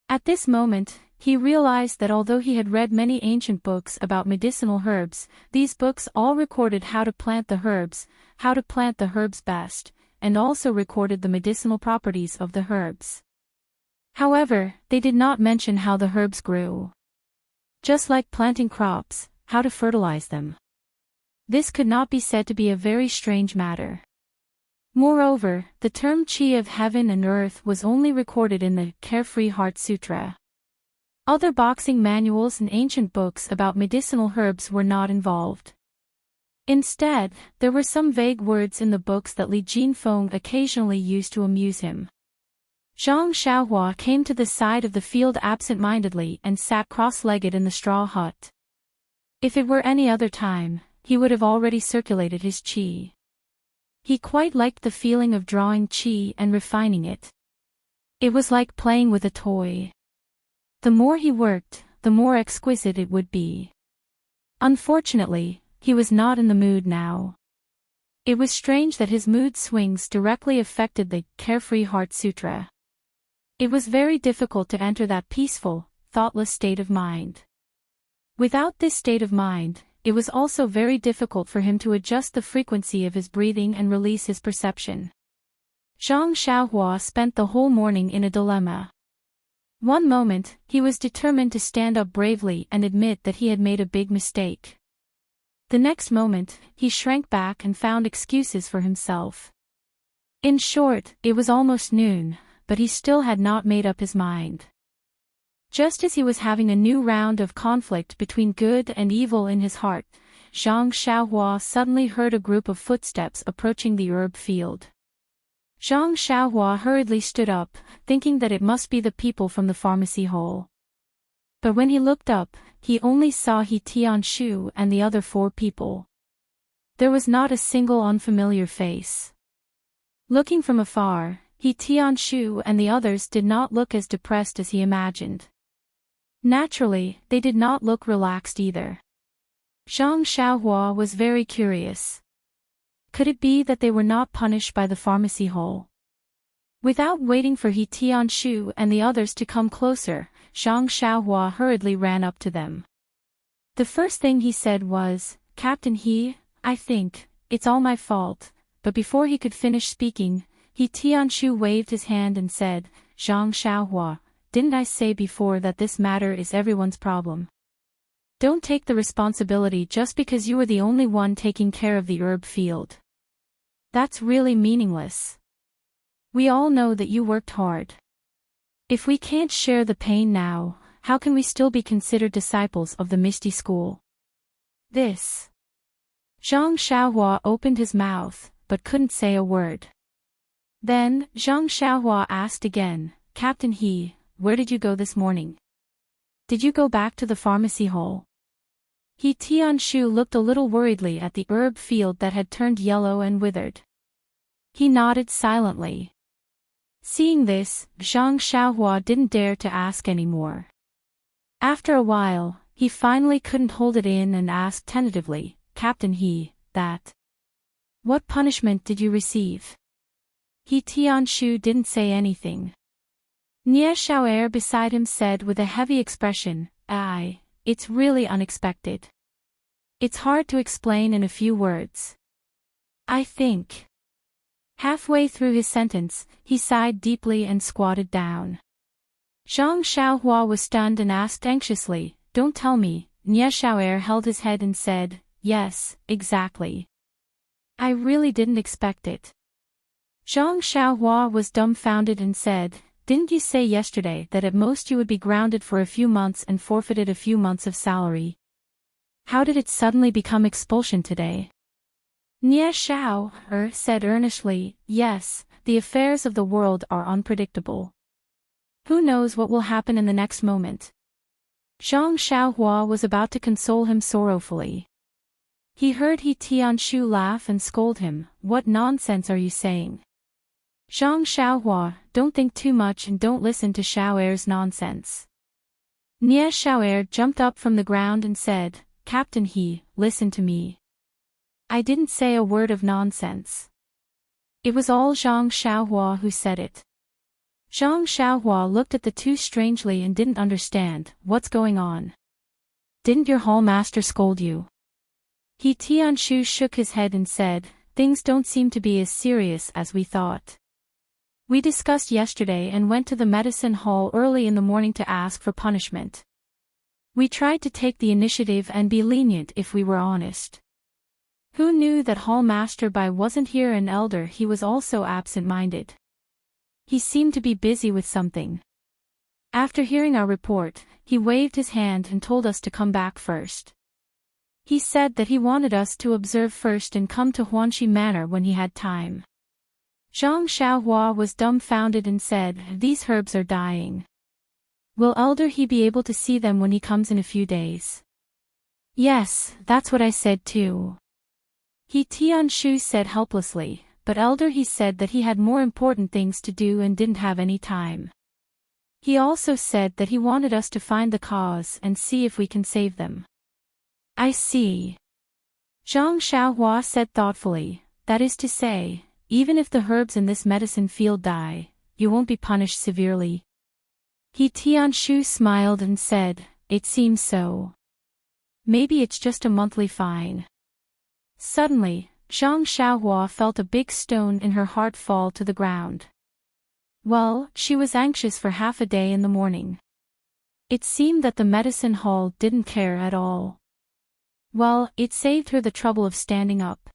Speaker 1: At this moment, he realized that although he had read many ancient books about medicinal herbs, these books all recorded how to plant the herbs best, and also recorded the medicinal properties of the herbs. However, they did not mention how the herbs grew. Just like planting crops, how to fertilize them. This could not be said to be a very strange matter. Moreover, the term chi of heaven and earth was only recorded in the Carefree Heart Sutra. Other boxing manuals and ancient books about medicinal herbs were not involved. Instead, there were some vague words in the books that Li Jinfeng occasionally used to amuse him. Zhang Xiaohua came to the side of the field absent-mindedly and sat cross-legged in the straw hut. If it were any other time, he would have already circulated his qi. He quite liked the feeling of drawing qi and refining it. It was like playing with a toy. The more he worked, the more exquisite it would be. Unfortunately, he was not in the mood now. It was strange that his mood swings directly affected the Carefree Heart Sutra. It was very difficult to enter that peaceful, thoughtless state of mind. Without this state of mind, it was also very difficult for him to adjust the frequency of his breathing and release his perception. Zhang Xiaohua spent the whole morning in a dilemma. One moment, he was determined to stand up bravely and admit that he had made a big mistake. The next moment, he shrank back and found excuses for himself. In short, it was almost noon, but he still had not made up his mind. Just as he was having a new round of conflict between good and evil in his heart, Zhang Xiaohua suddenly heard a group of footsteps approaching the herb field. Zhang Xiaohua hurriedly stood up, thinking that it must be the people from the pharmacy hole. But when he looked up, he only saw He Tianshu and the other 4 people. There was not a single unfamiliar face. Looking from afar, He Tianshu and the others did not look as depressed as he imagined. Naturally, they did not look relaxed either. Zhang Xiaohua was very curious. Could it be that they were not punished by the pharmacy hole? Without waiting for He Tianshu and the others to come closer, Zhang Xiaohua hurriedly ran up to them. The first thing he said was, "Captain He, I think, it's all my fault," but before he could finish speaking, He Tianshu waved his hand and said, "Zhang Xiaohua, didn't I say before that this matter is everyone's problem? Don't take the responsibility just because you were the only one taking care of the herb field. That's really meaningless. We all know that you worked hard. If we can't share the pain now, how can we still be considered disciples of the Misty School?" This. Zhang Xiaohua opened his mouth, but couldn't say a word. Then, Zhang Xiaohua asked again, "Captain He, where did you go this morning? Did you go back to the pharmacy hole?" He Tianshu looked a little worriedly at the herb field that had turned yellow and withered. He nodded silently. Seeing this, Zhang Xiaohua didn't dare to ask any more. After a while, he finally couldn't hold it in and asked tentatively, "Captain He, what punishment did you receive?" He Tianshu didn't say anything. Nie Xiaoer beside him said with a heavy expression, "It's really unexpected. It's hard to explain in a few words. I think." Halfway through his sentence, he sighed deeply and squatted down. Zhang Xiaohua was stunned and asked anxiously, "Don't tell me." Nie Xiaoer held his head and said, "Yes, exactly. I really didn't expect it." Zhang Xiaohua was dumbfounded and said, "Didn't you say yesterday that at most you would be grounded for a few months and forfeited a few months of salary? How did it suddenly become expulsion today?" Nie Xiaoer said earnestly, "Yes, the affairs of the world are unpredictable. Who knows what will happen in the next moment?" Zhang Xiaohua was about to console him sorrowfully. He heard He Tianshu laugh and scold him, "What nonsense are you saying? Zhang Xiaohua, don't think too much and don't listen to Xiaoer's nonsense." Nie Xiaoer jumped up from the ground and said, "Captain He, listen to me. I didn't say a word of nonsense. It was all Zhang Xiaohua who said it." Zhang Xiaohua looked at the two strangely and didn't understand, "What's going on? Didn't your hall master scold you?" He Tianshu shook his head and said, "Things don't seem to be as serious as we thought. We discussed yesterday and went to the medicine hall early in the morning to ask for punishment. We tried to take the initiative and be lenient if we were honest. Who knew that Hall Master Bai wasn't here and Elder He was also absent-minded. He seemed to be busy with something. After hearing our report, he waved his hand and told us to come back first. He said that he wanted us to observe first and come to Huanxi Manor when he had time." Zhang Xiaohua was dumbfounded and said, "These herbs are dying. Will Elder He be able to see them when he comes in a few days?" "Yes, that's what I said too." He Tianshu said helplessly, but Elder He said that he had more important things to do and didn't have any time. He also said that he wanted us to find the cause and see if we can save them. "I see." Zhang Xiaohua said thoughtfully, "That is to say, even if the herbs in this medicine field die, you won't be punished severely?" He Tianshu smiled and said, "It seems so. Maybe it's just a monthly fine." Suddenly, Zhang Xiaohua felt a big stone in her heart fall to the ground. Well, she was anxious for half a day in the morning. It seemed that the medicine hall didn't care at all. Well, it saved her the trouble of standing up.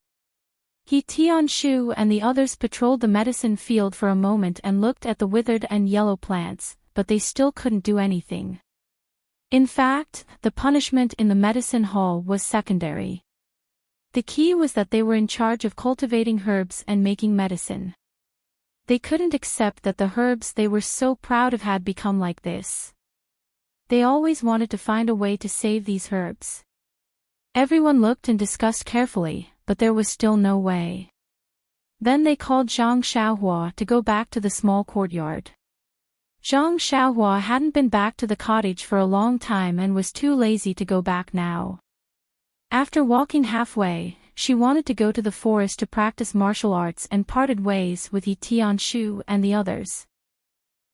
Speaker 1: He Tianshu and the others patrolled the medicine field for a moment and looked at the withered and yellow plants, but they still couldn't do anything. In fact, the punishment in the medicine hall was secondary. The key was that they were in charge of cultivating herbs and making medicine. They couldn't accept that the herbs they were so proud of had become like this. They always wanted to find a way to save these herbs. Everyone looked and discussed carefully, but there was still no way. Then they called Zhang Xiaohua to go back to the small courtyard. Zhang Xiaohua hadn't been back to the cottage for a long time and was too lazy to go back now. After walking halfway, she wanted to go to the forest to practice martial arts and parted ways with Yi Tianshu and the others.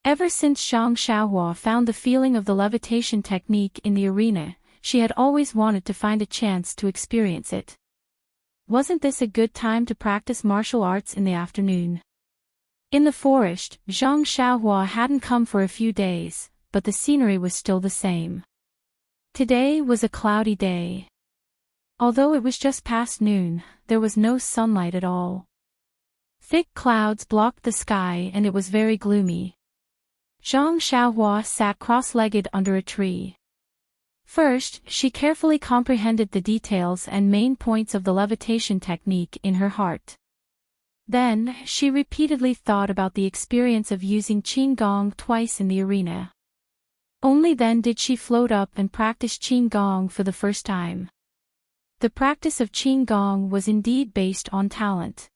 Speaker 1: Ever since Zhang Xiaohua found the feeling of the levitation technique in the arena, she had always wanted to find a chance to experience it. Wasn't this a good time to practice martial arts in the afternoon? In the forest, Zhang Xiaohua hadn't come for a few days, but the scenery was still the same. Today was a cloudy day. Although it was just past noon, there was no sunlight at all. Thick clouds blocked the sky and it was very gloomy. Zhang Xiaohua sat cross-legged under a tree. First, she carefully comprehended the details and main points of the levitation technique in her heart. Then, she repeatedly thought about the experience of using Qin Gong twice in the arena. Only then did she float up and practice Qin Gong for the first time. The practice of Qin Gong was indeed based on talent.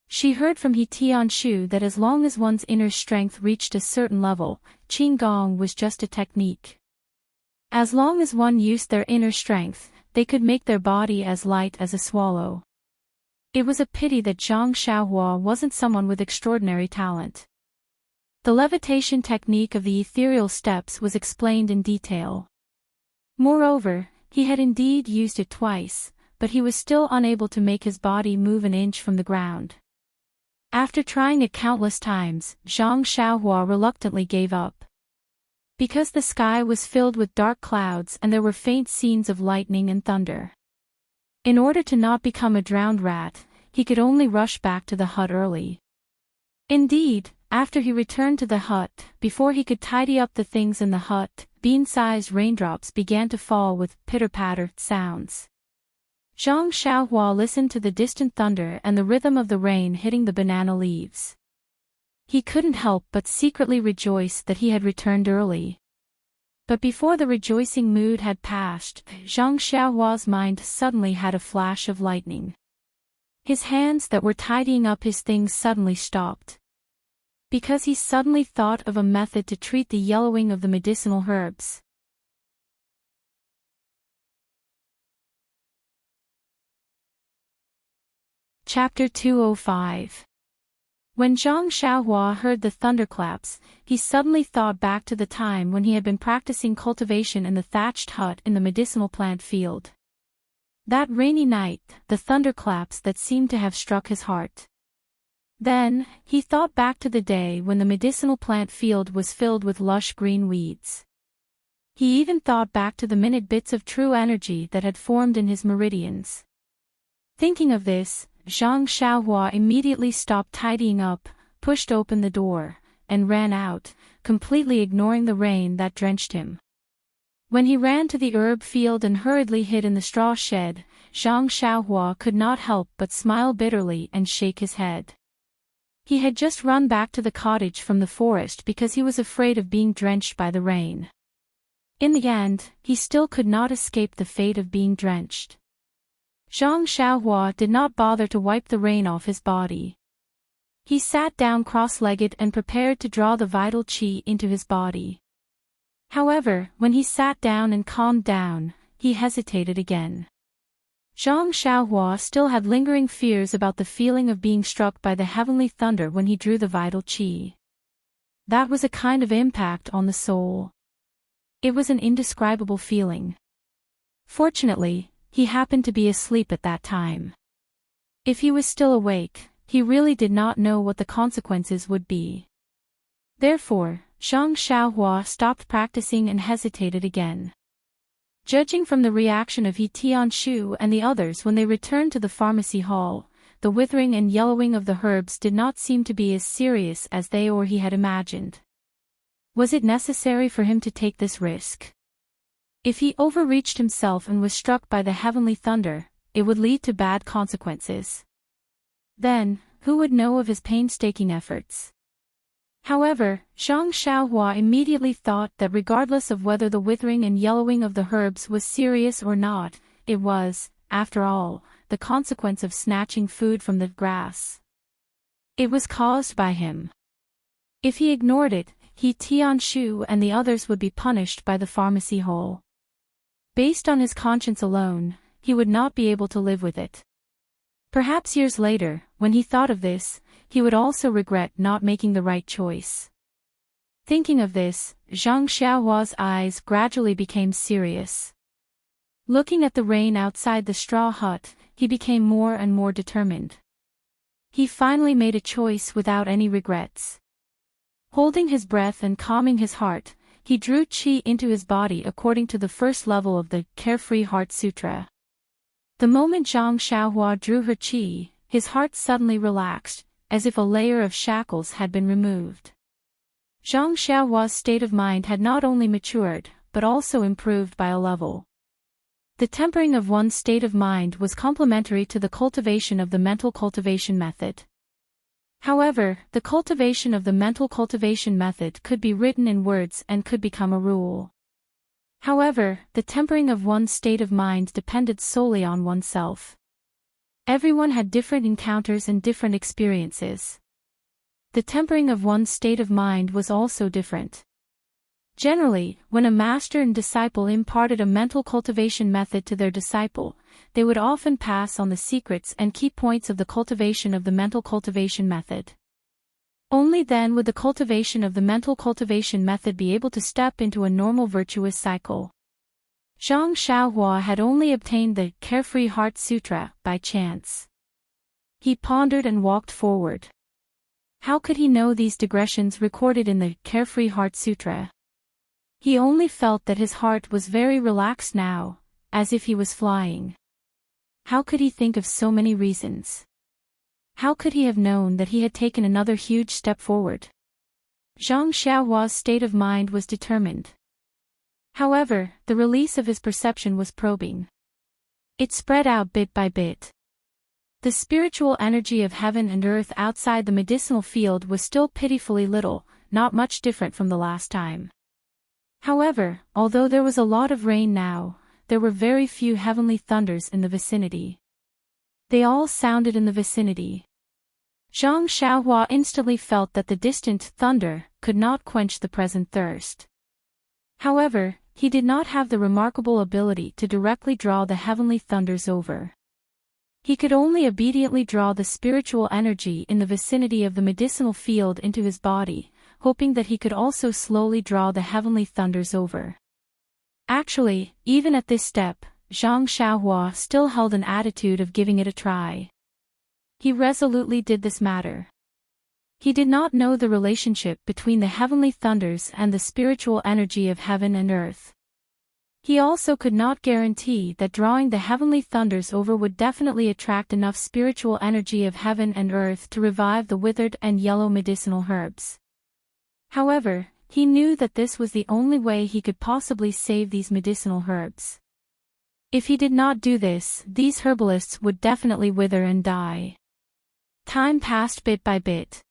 Speaker 1: She heard from He Tianshu that as long as one's inner strength reached a certain level, Qin Gong was just a technique. As long as one used their inner strength, they could make their body as light as a swallow. It was a pity that Zhang Xiaohua wasn't someone with extraordinary talent. The levitation technique of the ethereal steps was explained in detail. Moreover, he had indeed used it twice, but he was still unable to make his body move an inch from the ground. After trying it countless times, Zhang Xiaohua reluctantly gave up. Because the sky was filled with dark clouds and there were faint scenes of lightning and thunder. In order to not become a drowned rat, he could only rush back to the hut early. Indeed, after he returned to the hut, before he could tidy up the things in the hut, bean-sized raindrops began to fall with pitter-patter sounds. Zhang Xiaohua listened to the distant thunder and the rhythm of the rain hitting the banana leaves. He couldn't help but secretly rejoice that he had returned early. But before the rejoicing mood had passed, Zhang Xiaohua's mind suddenly had a flash of lightning. His hands that were tidying up his things suddenly stopped. Because he suddenly thought of a method to treat the yellowing of the medicinal herbs. Chapter 205. When Zhang Xiaohua heard the thunderclaps, he suddenly thought back to the time when he had been practicing cultivation in the thatched hut in the medicinal plant field. That rainy night, the thunderclaps that seemed to have struck his heart. Then, he thought back to the day when the medicinal plant field was filled with lush green weeds. He even thought back to the minute bits of true energy that had formed in his meridians. Thinking of this, Zhang Xiaohua immediately stopped tidying up, pushed open the door, and ran out, completely ignoring the rain that drenched him. When he ran to the herb field and hurriedly hid in the straw shed, Zhang Xiaohua could not help but smile bitterly and shake his head. He had just run back to the cottage from the forest because he was afraid of being drenched by the rain. In the end, he still could not escape the fate of being drenched. Zhang Xiaohua did not bother to wipe the rain off his body. He sat down cross-legged and prepared to draw the vital qi into his body. However, when he sat down and calmed down, he hesitated again. Zhang Xiaohua still had lingering fears about the feeling of being struck by the heavenly thunder when he drew the vital qi. That was a kind of impact on the soul. It was an indescribable feeling. Fortunately, he happened to be asleep at that time. If he was still awake, he really did not know what the consequences would be. Therefore, Zhang Xiaohua stopped practicing and hesitated again. Judging from the reaction of He Tianshu and the others when they returned to the pharmacy hall, the withering and yellowing of the herbs did not seem to be as serious as they or he had imagined. Was it necessary for him to take this risk? If he overreached himself and was struck by the heavenly thunder, it would lead to bad consequences. Then, who would know of his painstaking efforts? However, Zhang Xiaohua immediately thought that regardless of whether the withering and yellowing of the herbs was serious or not, it was, after all, the consequence of snatching food from the grass. It was caused by him. If he ignored it, he Tianshu and the others would be punished by the pharmacy hole. Based on his conscience alone, he would not be able to live with it. Perhaps years later, when he thought of this, he would also regret not making the right choice. Thinking of this, Zhang Xiaohua's eyes gradually became serious. Looking at the rain outside the straw hut, he became more and more determined. He finally made a choice without any regrets. Holding his breath and calming his heart, he drew qi into his body according to the first level of the Carefree Heart Sutra. The moment Zhang Xiaohua drew her qi, his heart suddenly relaxed, as if a layer of shackles had been removed. Zhang Xiaohua's state of mind had not only matured, but also improved by a level. The tempering of one's state of mind was complementary to the cultivation of the mental cultivation method. However, the cultivation of the mental cultivation method could be written in words and could become a rule. However, the tempering of one's state of mind depended solely on oneself. Everyone had different encounters and different experiences. The tempering of one's state of mind was also different. Generally, when a master and disciple imparted a mental cultivation method to their disciple, they would often pass on the secrets and key points of the cultivation of the mental cultivation method. Only then would the cultivation of the mental cultivation method be able to step into a normal virtuous cycle. Zhang Xiaohua had only obtained the Carefree Heart Sutra by chance. He pondered and walked forward. How could he know these digressions recorded in the Carefree Heart Sutra? He only felt that his heart was very relaxed now, as if he was flying. How could he think of so many reasons? How could he have known that he had taken another huge step forward? Zhang Xiaohua's state of mind was determined. However, the release of his perception was probing. It spread out bit by bit. The spiritual energy of heaven and earth outside the medicinal field was still pitifully little, not much different from the last time. However, although there was a lot of rain now, there were very few heavenly thunders in the vicinity. They all sounded in the vicinity. Zhang Xiaohua instantly felt that the distant thunder could not quench the present thirst. However, he did not have the remarkable ability to directly draw the heavenly thunders over. He could only obediently draw the spiritual energy in the vicinity of the medicinal field into his body, hoping that he could also slowly draw the heavenly thunders over. Actually, even at this step, Zhang Xiaohua still held an attitude of giving it a try. He resolutely did this matter. He did not know the relationship between the heavenly thunders and the spiritual energy of heaven and earth. He also could not guarantee that drawing the heavenly thunders over would definitely attract enough spiritual energy of heaven and earth to revive the withered and yellow medicinal herbs. However, he knew that this was the only way he could possibly save these medicinal herbs. If he did not do this, these herbalists would definitely wither and die. Time passed bit by bit.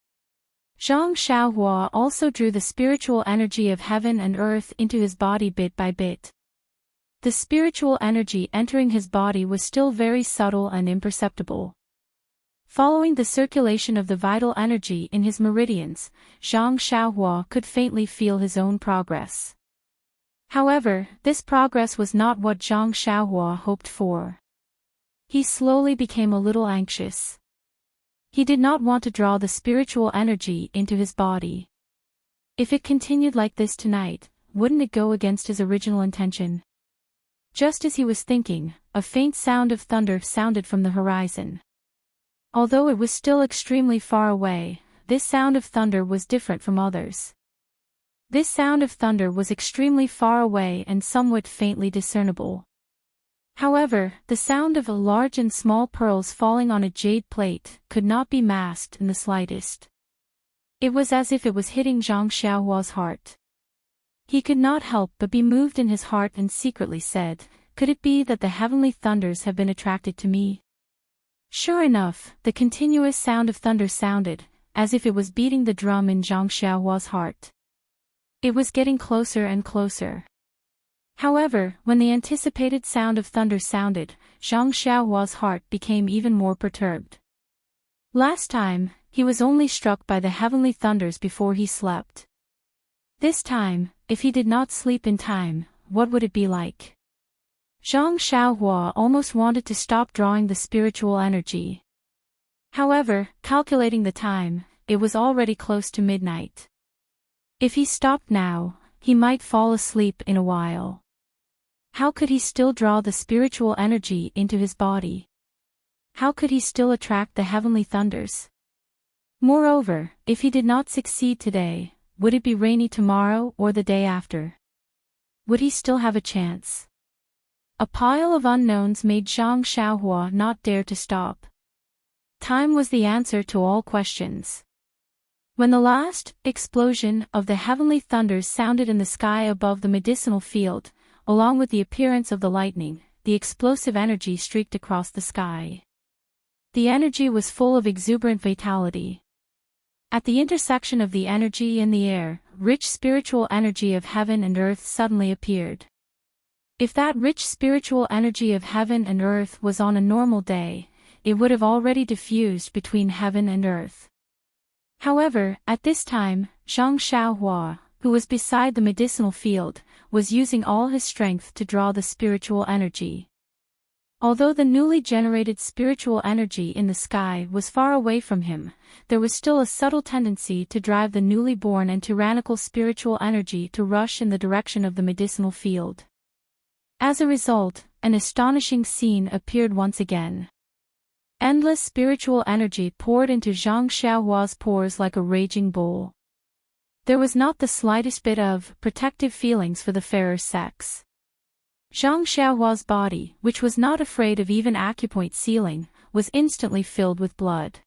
Speaker 1: Zhang Xiaohua also drew the spiritual energy of heaven and earth into his body bit by bit. The spiritual energy entering his body was still very subtle and imperceptible. Following the circulation of the vital energy in his meridians, Zhang Xiaohua could faintly feel his own progress. However, this progress was not what Zhang Xiaohua hoped for. He slowly became a little anxious. He did not want to draw the spiritual energy into his body. If it continued like this tonight, wouldn't it go against his original intention? Just as he was thinking, a faint sound of thunder sounded from the horizon. Although it was still extremely far away, this sound of thunder was different from others. This sound of thunder was extremely far away and somewhat faintly discernible. However, the sound of large and small pearls falling on a jade plate could not be masked in the slightest. It was as if it was hitting Zhang Xiaohua's heart. He could not help but be moved in his heart and secretly said, "Could it be that the heavenly thunders have been attracted to me?" Sure enough, the continuous sound of thunder sounded, as if it was beating the drum in Zhang Xiaohua's heart. It was getting closer and closer. However, when the anticipated sound of thunder sounded, Zhang Xiaohua's heart became even more perturbed. Last time, he was only struck by the heavenly thunders before he slept. This time, if he did not sleep in time, what would it be like? Zhang Xiaohua almost wanted to stop drawing the spiritual energy. However, calculating the time, it was already close to midnight. If he stopped now, he might fall asleep in a while. How could he still draw the spiritual energy into his body? How could he still attract the heavenly thunders? Moreover, if he did not succeed today, would it be rainy tomorrow or the day after? Would he still have a chance? A pile of unknowns made Zhang Xiaohua not dare to stop. Time was the answer to all questions. When the last explosion of the heavenly thunders sounded in the sky above the medicinal field, along with the appearance of the lightning, the explosive energy streaked across the sky. The energy was full of exuberant vitality. At the intersection of the energy and the air, rich spiritual energy of heaven and earth suddenly appeared. If that rich spiritual energy of heaven and earth was on a normal day, it would have already diffused between heaven and earth. However, at this time, Zhang Xiaohua, who was beside the medicinal field, was using all his strength to draw the spiritual energy. Although the newly generated spiritual energy in the sky was far away from him, there was still a subtle tendency to drive the newly born and tyrannical spiritual energy to rush in the direction of the medicinal field. As a result, an astonishing scene appeared once again. Endless spiritual energy poured into Zhang Xiaohua's pores like a raging bull. There was not the slightest bit of protective feelings for the fairer sex. Zhang Xiaohua's body, which was not afraid of even acupoint sealing, was instantly filled with blood.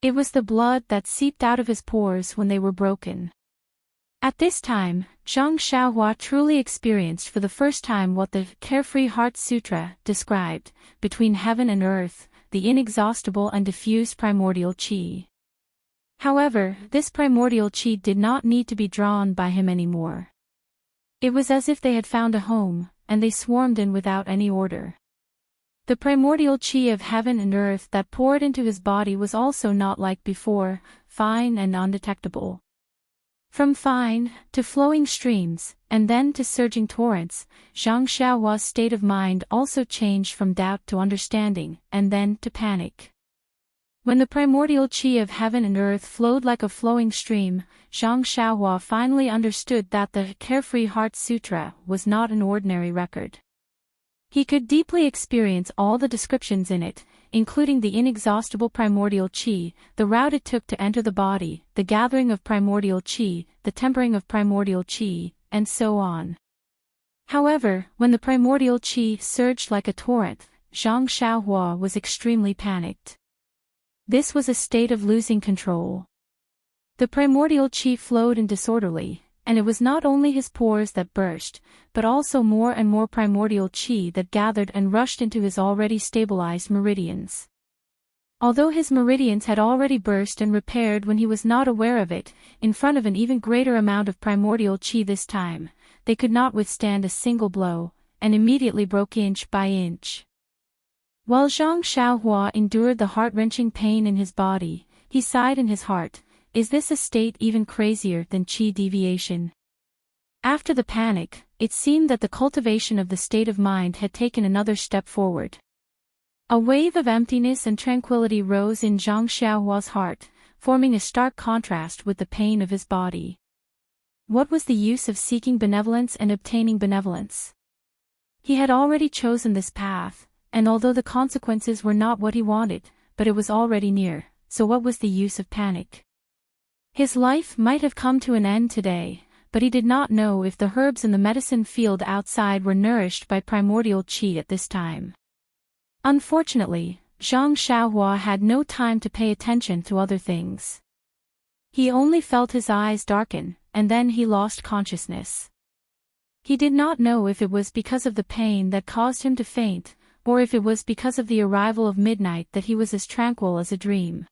Speaker 1: It was the blood that seeped out of his pores when they were broken. At this time, Zhang Xiaohua truly experienced for the first time what the Carefree Heart Sutra described, between heaven and earth, the inexhaustible and diffused primordial qi. However, this primordial qi did not need to be drawn by him anymore. It was as if they had found a home, and they swarmed in without any order. The primordial qi of heaven and earth that poured into his body was also not like before, fine and undetectable. From fine, to flowing streams, and then to surging torrents, Zhang Xiaohua's state of mind also changed from doubt to understanding, and then to panic. When the primordial qi of heaven and earth flowed like a flowing stream, Zhang Xiaohua finally understood that the Carefree Heart Sutra was not an ordinary record. He could deeply experience all the descriptions in it, including the inexhaustible primordial qi, the route it took to enter the body, the gathering of primordial qi, the tempering of primordial qi, and so on. However, when the primordial qi surged like a torrent, Zhang Xiaohua was extremely panicked. This was a state of losing control. The primordial qi flowed in disorderly, and it was not only his pores that burst, but also more and more primordial qi that gathered and rushed into his already stabilized meridians. Although his meridians had already burst and repaired when he was not aware of it, in front of an even greater amount of primordial qi this time, they could not withstand a single blow, and immediately broke inch by inch. While Zhang Xiaohua endured the heart-wrenching pain in his body, he sighed in his heart, "Is this a state even crazier than qi deviation?" After the panic, it seemed that the cultivation of the state of mind had taken another step forward. A wave of emptiness and tranquility rose in Zhang Xiaohua's heart, forming a stark contrast with the pain of his body. What was the use of seeking benevolence and obtaining benevolence? He had already chosen this path, and although the consequences were not what he wanted, but it was already near, so what was the use of panic? His life might have come to an end today, but he did not know if the herbs in the medicine field outside were nourished by primordial qi at this time. Unfortunately, Zhang Xiaohua had no time to pay attention to other things. He only felt his eyes darken, and then he lost consciousness. He did not know if it was because of the pain that caused him to faint, or if it was because of the arrival of midnight that he was as tranquil as a dream.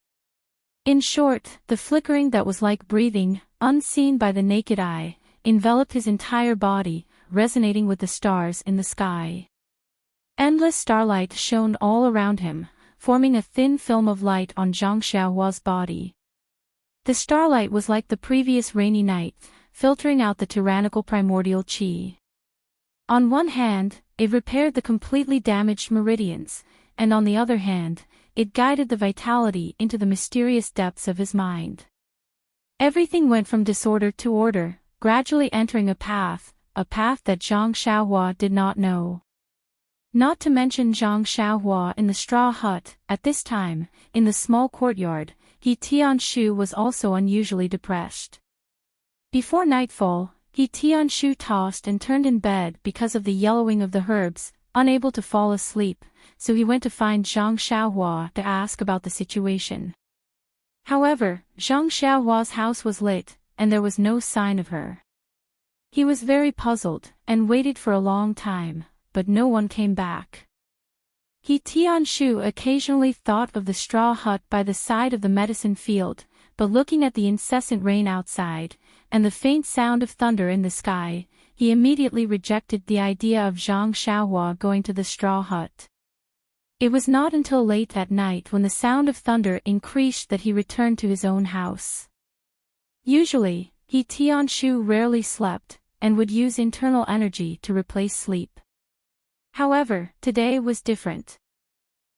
Speaker 1: In short, the flickering that was like breathing, unseen by the naked eye, enveloped his entire body, resonating with the stars in the sky. Endless starlight shone all around him, forming a thin film of light on Zhang Xiaohua's body. The starlight was like the previous rainy night, filtering out the tyrannical primordial qi. On one hand, it repaired the completely damaged meridians, and on the other hand, it guided the vitality into the mysterious depths of his mind. Everything went from disorder to order, gradually entering a path that Zhang Xiaohua did not know. Not to mention Zhang Xiaohua in the straw hut. At this time, in the small courtyard, He Tianshu was also unusually depressed. Before nightfall, He Tianshu tossed and turned in bed because of the yellowing of the herbs, unable to fall asleep, so he went to find Zhang Xiaohua to ask about the situation. However, Zhang Xiaohua's house was lit, and there was no sign of her. He was very puzzled, and waited for a long time, but no one came back. He Tianshu occasionally thought of the straw hut by the side of the medicine field, but looking at the incessant rain outside, and the faint sound of thunder in the sky, he immediately rejected the idea of Zhang Xiaohua going to the straw hut. It was not until late at night when the sound of thunder increased that he returned to his own house. Usually, He Tianshu rarely slept, and would use internal energy to replace sleep. However, today was different.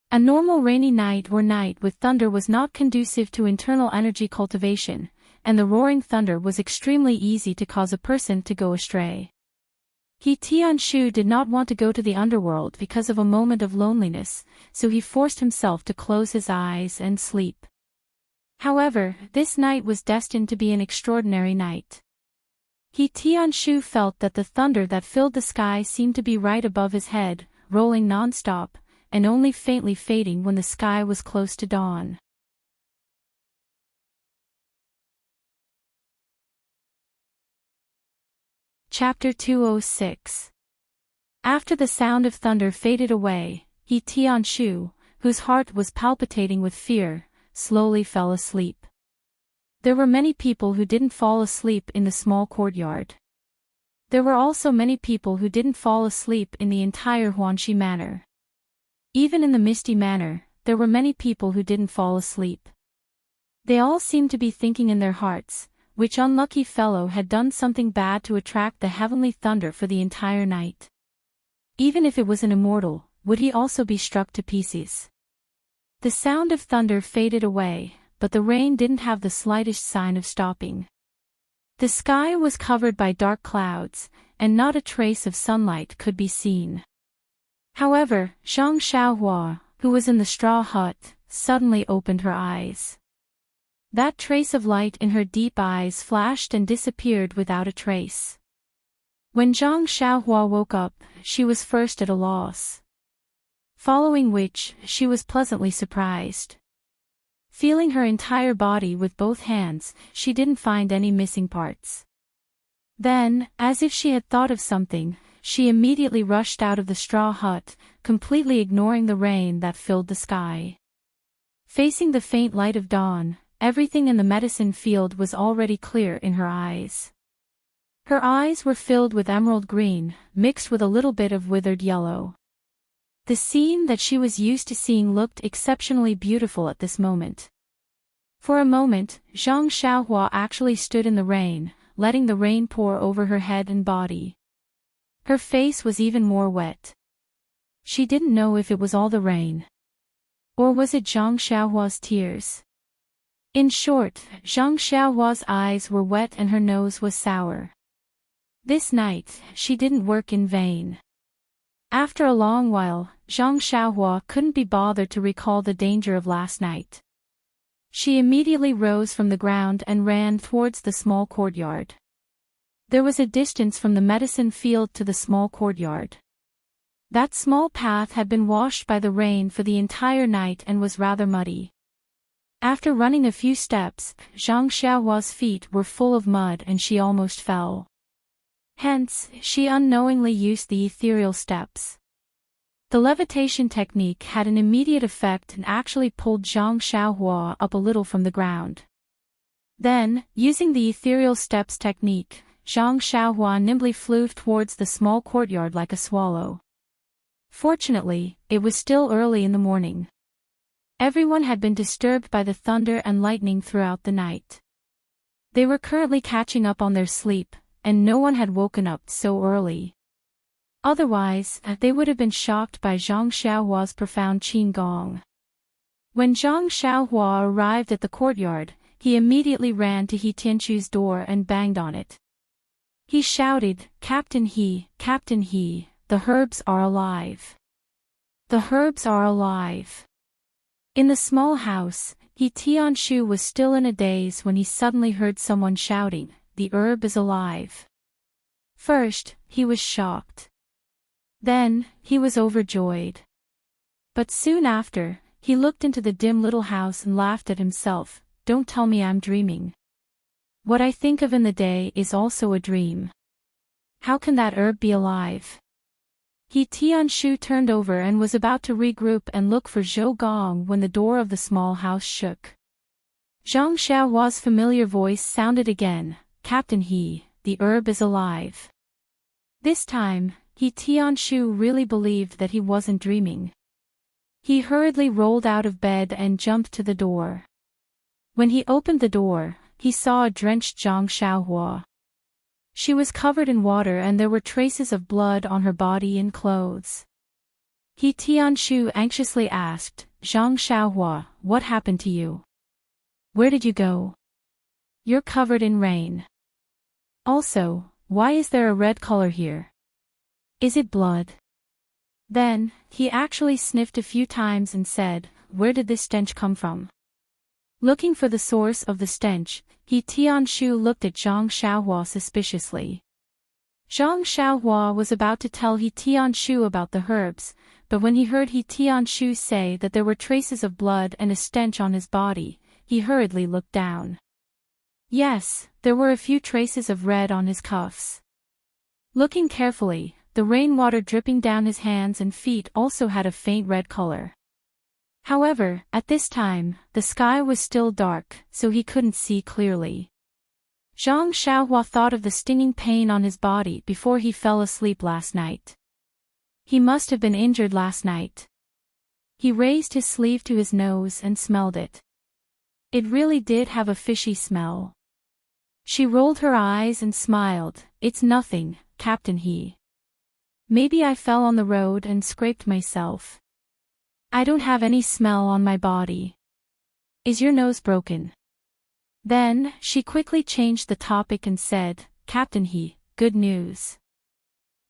Speaker 1: A normal rainy night or night with thunder was not conducive to internal energy cultivation, and the roaring thunder was extremely easy to cause a person to go astray. He Tianshu did not want to go to the underworld because of a moment of loneliness, so he forced himself to close his eyes and sleep. However, this night was destined to be an extraordinary night. He Tianshu felt that the thunder that filled the sky seemed to be right above his head, rolling non-stop, and only faintly fading when the sky was close to dawn. Chapter 206. After the sound of thunder faded away, He Tianshu, whose heart was palpitating with fear, slowly fell asleep. There were many people who didn't fall asleep in the small courtyard. There were also many people who didn't fall asleep in the entire Huanxi Manor. Even in the Misty Manor, there were many people who didn't fall asleep. They all seemed to be thinking in their hearts, which unlucky fellow had done something bad to attract the heavenly thunder for the entire night. Even if it was an immortal, would he also be struck to pieces? The sound of thunder faded away, but the rain didn't have the slightest sign of stopping. The sky was covered by dark clouds, and not a trace of sunlight could be seen. However, Zhang Xiaohua, who was in the straw hut, suddenly opened her eyes. That trace of light in her deep eyes flashed and disappeared without a trace. When Zhang Xiaohua woke up, she was first at a loss. Following which, she was pleasantly surprised. Feeling her entire body with both hands, she didn't find any missing parts. Then, as if she had thought of something, she immediately rushed out of the straw hut, completely ignoring the rain that filled the sky. Facing the faint light of dawn, everything in the medicine field was already clear in her eyes. Her eyes were filled with emerald green, mixed with a little bit of withered yellow. The scene that she was used to seeing looked exceptionally beautiful at this moment. For a moment, Zhang Xiaohua actually stood in the rain, letting the rain pour over her head and body. Her face was even more wet. She didn't know if it was all the rain. Or was it Zhang Xiaohua's tears? In short, Zhang Xiaohua's eyes were wet and her nose was sour. This night, she didn't work in vain. After a long while, Zhang Xiaohua couldn't be bothered to recall the danger of last night. She immediately rose from the ground and ran towards the small courtyard. There was a distance from the medicine field to the small courtyard. That small path had been washed by the rain for the entire night and was rather muddy. After running a few steps, Zhang Xiaohua's feet were full of mud and she almost fell. Hence, she unknowingly used the ethereal steps. The levitation technique had an immediate effect and actually pulled Zhang Xiaohua up a little from the ground. Then, using the ethereal steps technique, Zhang Xiaohua nimbly flew towards the small courtyard like a swallow. Fortunately, it was still early in the morning. Everyone had been disturbed by the thunder and lightning throughout the night. They were currently catching up on their sleep, and no one had woken up so early. Otherwise, they would have been shocked by Zhang Xiaohua's profound qigong. When Zhang Xiaohua arrived at the courtyard, he immediately ran to He Tianqu's door and banged on it. He shouted, Captain He, the herbs are alive. The herbs are alive. In the small house, He Tianquo was still in a daze when he suddenly heard someone shouting, the herb is alive. First, he was shocked. Then, he was overjoyed. But soon after, he looked into the dim little house and laughed at himself, don't tell me I'm dreaming. What I think of in the day is also a dream. How can that herb be alive? He Tianquo turned over and was about to regroup and look for Zhou Gong when the door of the small house shook. Zhang Xiaohua's familiar voice sounded again, Captain He, the herb is alive. This time, He Tianquo really believed that he wasn't dreaming. He hurriedly rolled out of bed and jumped to the door. When he opened the door, he saw a drenched Zhang Xiaohua. She was covered in water and there were traces of blood on her body and clothes. He Tianquo anxiously asked, Zhang Xiaohua, what happened to you? Where did you go? You're covered in rain. Also, why is there a red color here? Is it blood? Then, he actually sniffed a few times and said, where did this stench come from? Looking for the source of the stench, He Tianquo looked at Zhang Xiaohua suspiciously. Zhang Xiaohua was about to tell He Tianquo about the herbs, but when he heard He Tianquo say that there were traces of blood and a stench on his body, he hurriedly looked down. Yes, there were a few traces of red on his cuffs. Looking carefully, the rainwater dripping down his hands and feet also had a faint red color. However, at this time, the sky was still dark, so he couldn't see clearly. Zhang Xiaohua thought of the stinging pain on his body before he fell asleep last night. He must have been injured last night. He raised his sleeve to his nose and smelled it. It really did have a fishy smell. She rolled her eyes and smiled, it's nothing, Captain He. Maybe I fell on the road and scraped myself. I don't have any smell on my body. Is your nose broken? Then, she quickly changed the topic and said, Captain He, good news.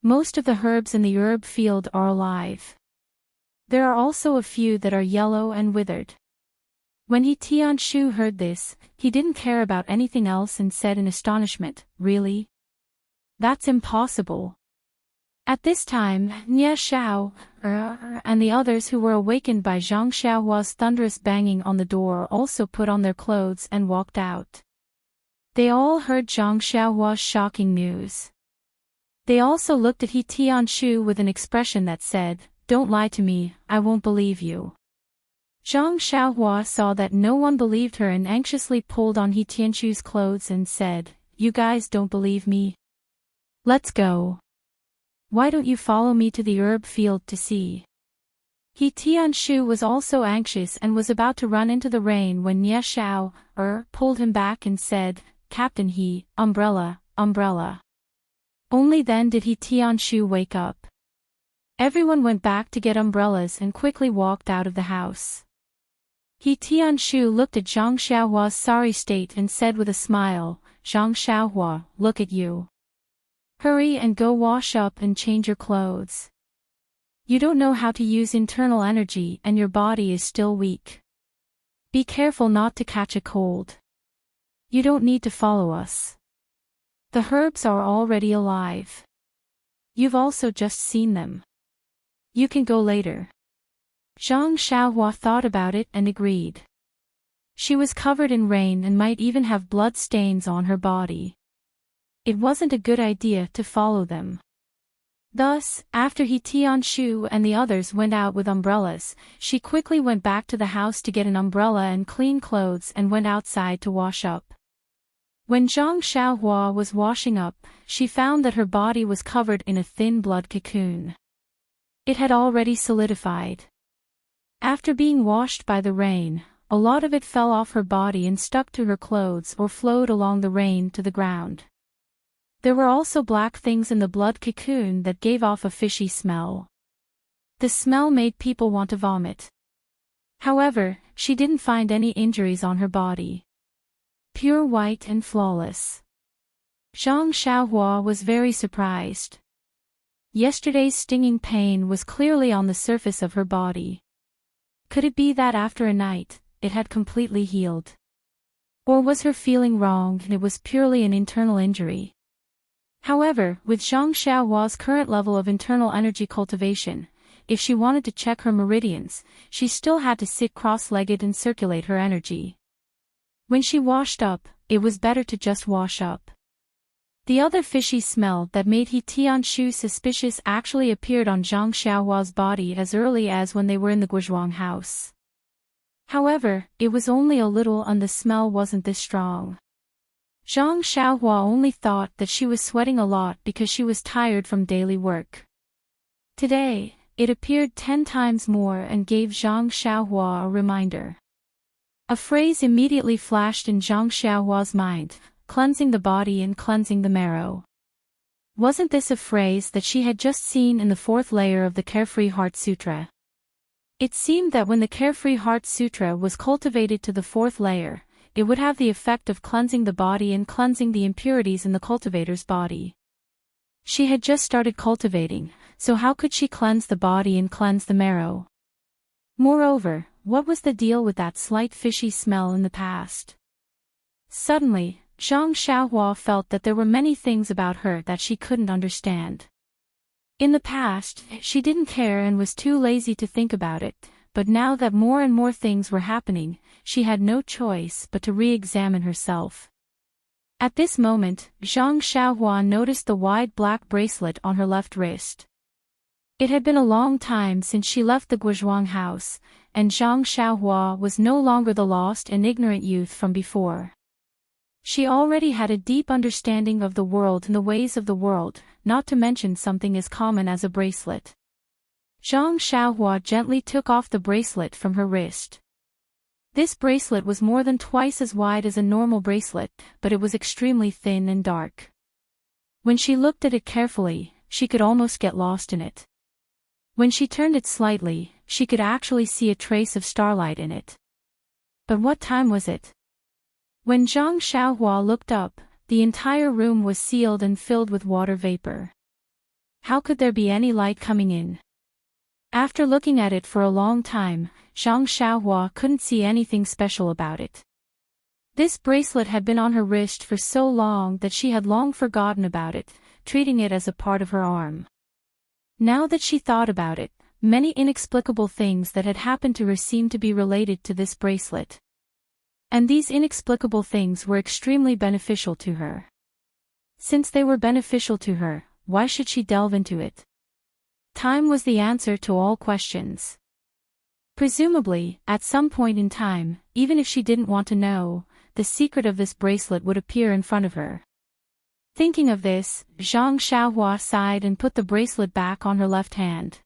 Speaker 1: Most of the herbs in the herb field are alive. There are also a few that are yellow and withered. When He Tianquo heard this, he didn't care about anything else and said in astonishment, really? That's impossible. At this time, Nie Xiao, and the others who were awakened by Zhang Xiaohua's thunderous banging on the door also put on their clothes and walked out. They all heard Zhang Xiaohua's shocking news. They also looked at He Tianquo with an expression that said, don't lie to me, I won't believe you. Zhang Xiaohua saw that no one believed her and anxiously pulled on He Tianquo's clothes and said, you guys don't believe me? Let's go. Why don't you follow me to the herb field to see? He Tianquo was also anxious and was about to run into the rain when Nie Xiao, pulled him back and said, Captain He, umbrella, umbrella. Only then did He Tianquo wake up. Everyone went back to get umbrellas and quickly walked out of the house. He Tianquo looked at Zhang Xiaohua's sorry state and said with a smile, Zhang Xiaohua, look at you. Hurry and go wash up and change your clothes. You don't know how to use internal energy and your body is still weak. Be careful not to catch a cold. You don't need to follow us. The herbs are already alive. You've also just seen them. You can go later. Zhang Xiaohua thought about it and agreed. She was covered in rain and might even have blood stains on her body. It wasn't a good idea to follow them. Thus, after He Tianquo and the others went out with umbrellas, she quickly went back to the house to get an umbrella and clean clothes and went outside to wash up. When Zhang Xiaohua was washing up, she found that her body was covered in a thin blood cocoon. It had already solidified. After being washed by the rain, a lot of it fell off her body and stuck to her clothes or flowed along the rain to the ground. There were also black things in the blood cocoon that gave off a fishy smell. The smell made people want to vomit. However, she didn't find any injuries on her body. Pure white and flawless. Zhang Xiaohua was very surprised. Yesterday's stinging pain was clearly on the surface of her body. Could it be that after a night, it had completely healed? Or was her feeling wrong and it was purely an internal injury? However, with Zhang Xiaohua's current level of internal energy cultivation, if she wanted to check her meridians, she still had to sit cross-legged and circulate her energy. When she washed up, it was better to just wash up. The other fishy smell that made He Tianshu suspicious actually appeared on Zhang Xiaohua's body as early as when they were in the Guozhuang house. However, it was only a little and the smell wasn't this strong. Zhang Xiaohua only thought that she was sweating a lot because she was tired from daily work. Today, it appeared 10 times more and gave Zhang Xiaohua a reminder. A phrase immediately flashed in Zhang Xiaohua's mind: cleansing the body and cleansing the marrow. Wasn't this a phrase that she had just seen in the 4th layer of the Carefree Heart Sutra? It seemed that when the Carefree Heart Sutra was cultivated to the 4th layer, it would have the effect of cleansing the body and cleansing the impurities in the cultivator's body. She had just started cultivating, so how could she cleanse the body and cleanse the marrow? Moreover, what was the deal with that slight fishy smell in the past? Suddenly, Zhang Xiaohua felt that there were many things about her that she couldn't understand. In the past, she didn't care and was too lazy to think about it, but now that more and more things were happening, she had no choice but to re-examine herself. At this moment, Zhang Xiaohua noticed the wide black bracelet on her left wrist. It had been a long time since she left the Guozhuang house, and Zhang Xiaohua was no longer the lost and ignorant youth from before. She already had a deep understanding of the world and the ways of the world, not to mention something as common as a bracelet. Zhang Xiaohua gently took off the bracelet from her wrist. This bracelet was more than twice as wide as a normal bracelet, but it was extremely thin and dark. When she looked at it carefully, she could almost get lost in it. When she turned it slightly, she could actually see a trace of starlight in it. But what time was it? When Zhang Xiaohua looked up, the entire room was sealed and filled with water vapor. How could there be any light coming in? After looking at it for a long time, Zhang Xiaohua couldn't see anything special about it. This bracelet had been on her wrist for so long that she had long forgotten about it, treating it as a part of her arm. Now that she thought about it, many inexplicable things that had happened to her seemed to be related to this bracelet. And these inexplicable things were extremely beneficial to her. Since they were beneficial to her, why should she delve into it? Time was the answer to all questions. Presumably, at some point in time, even if she didn't want to know, the secret of this bracelet would appear in front of her. Thinking of this, Zhang Xiaohua sighed and put the bracelet back on her left hand.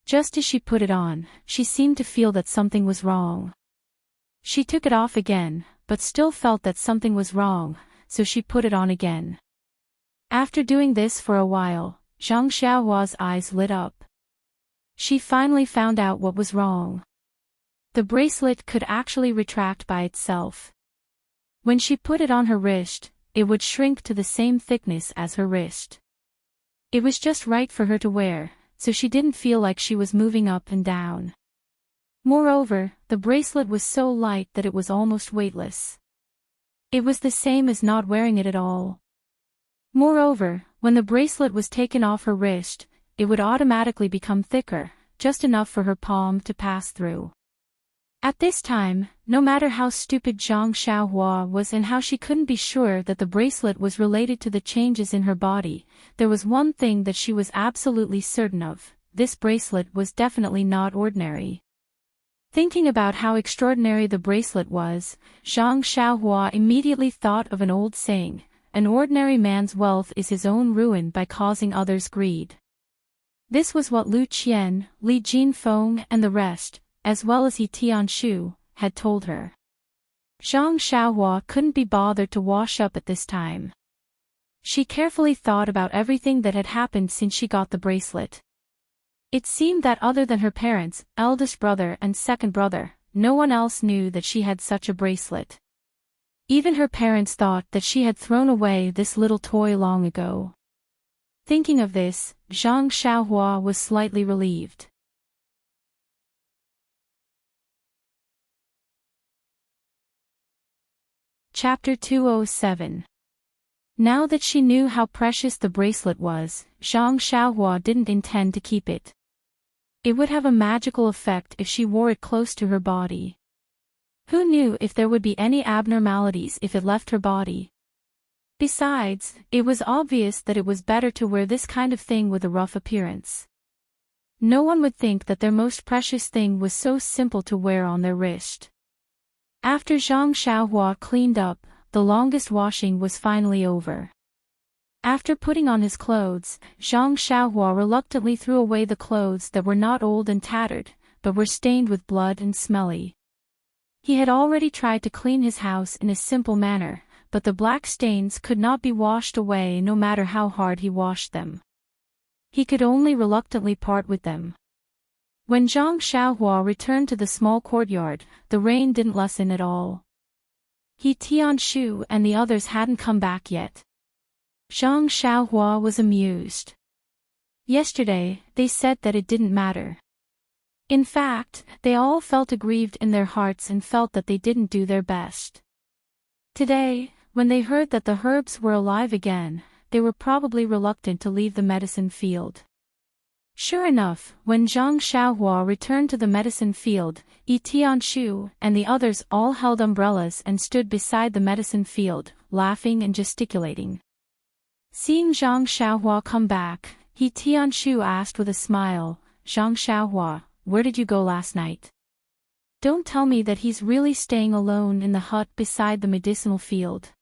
Speaker 1: Just as she put it on, she seemed to feel that something was wrong. She took it off again, but still felt that something was wrong, so she put it on again. After doing this for a while, Zhang Xiaohua's eyes lit up. She finally found out what was wrong. The bracelet could actually retract by itself. When she put it on her wrist, it would shrink to the same thickness as her wrist. It was just right for her to wear, so she didn't feel like she was moving up and down. Moreover, the bracelet was so light that it was almost weightless. It was the same as not wearing it at all. Moreover, when the bracelet was taken off her wrist, it would automatically become thicker, just enough for her palm to pass through. At this time, no matter how stupid Zhang Xiaohua was and how she couldn't be sure that the bracelet was related to the changes in her body, there was one thing that she was absolutely certain of: this bracelet was definitely not ordinary. Thinking about how extraordinary the bracelet was, Zhang Xiaohua immediately thought of an old saying: an ordinary man's wealth is his own ruin by causing others greed. This was what Lu Qian, Li Jinfeng and the rest, as well as He Tianshu, had told her. Zhang Xiaohua couldn't be bothered to wash up at this time. She carefully thought about everything that had happened since she got the bracelet. It seemed that other than her parents, eldest brother and second brother, no one else knew that she had such a bracelet. Even her parents thought that she had thrown away this little toy long ago. Thinking of this, Zhang Xiaohua was slightly relieved. Chapter 207. Now that she knew how precious the bracelet was, Zhang Xiaohua didn't intend to keep it. It would have a magical effect if she wore it close to her body. Who knew if there would be any abnormalities if it left her body? Besides, it was obvious that it was better to wear this kind of thing with a rough appearance. No one would think that their most precious thing was so simple to wear on their wrist. After Zhang Xiaohua cleaned up, the longest washing was finally over. After putting on his clothes, Zhang Xiaohua reluctantly threw away the clothes that were not old and tattered, but were stained with blood and smelly. He had already tried to clean his house in a simple manner, but the black stains could not be washed away no matter how hard he washed them. He could only reluctantly part with them. When Zhang Xiaohua returned to the small courtyard, the rain didn't lessen at all. He Tianshu and the others hadn't come back yet. Zhang Xiaohua was amused. Yesterday, they said that it didn't matter. In fact, they all felt aggrieved in their hearts and felt that they didn't do their best. Today, when they heard that the herbs were alive again, they were probably reluctant to leave the medicine field. Sure enough, when Zhang Xiaohua returned to the medicine field, Yi Tianshu and the others all held umbrellas and stood beside the medicine field, laughing and gesticulating. Seeing Zhang Xiaohua come back, Yi Tianshu asked with a smile, "Zhang Xiaohua, where did you go last night? Don't tell me that he's really staying alone in the hut beside the medicinal field."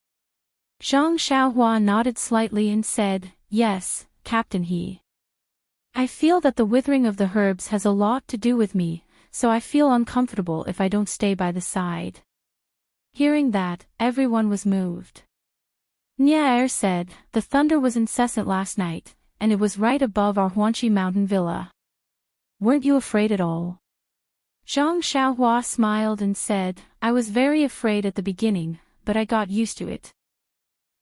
Speaker 1: Zhang Xiaohua nodded slightly and said, "Yes, Captain He. I feel that the withering of the herbs has a lot to do with me, so I feel uncomfortable if I don't stay by the side." Hearing that, everyone was moved. Niaer said, "The thunder was incessant last night, and it was right above our Huanqi mountain villa. Weren't you afraid at all?" Zhang Xiaohua smiled and said, "I was very afraid at the beginning, but I got used to it."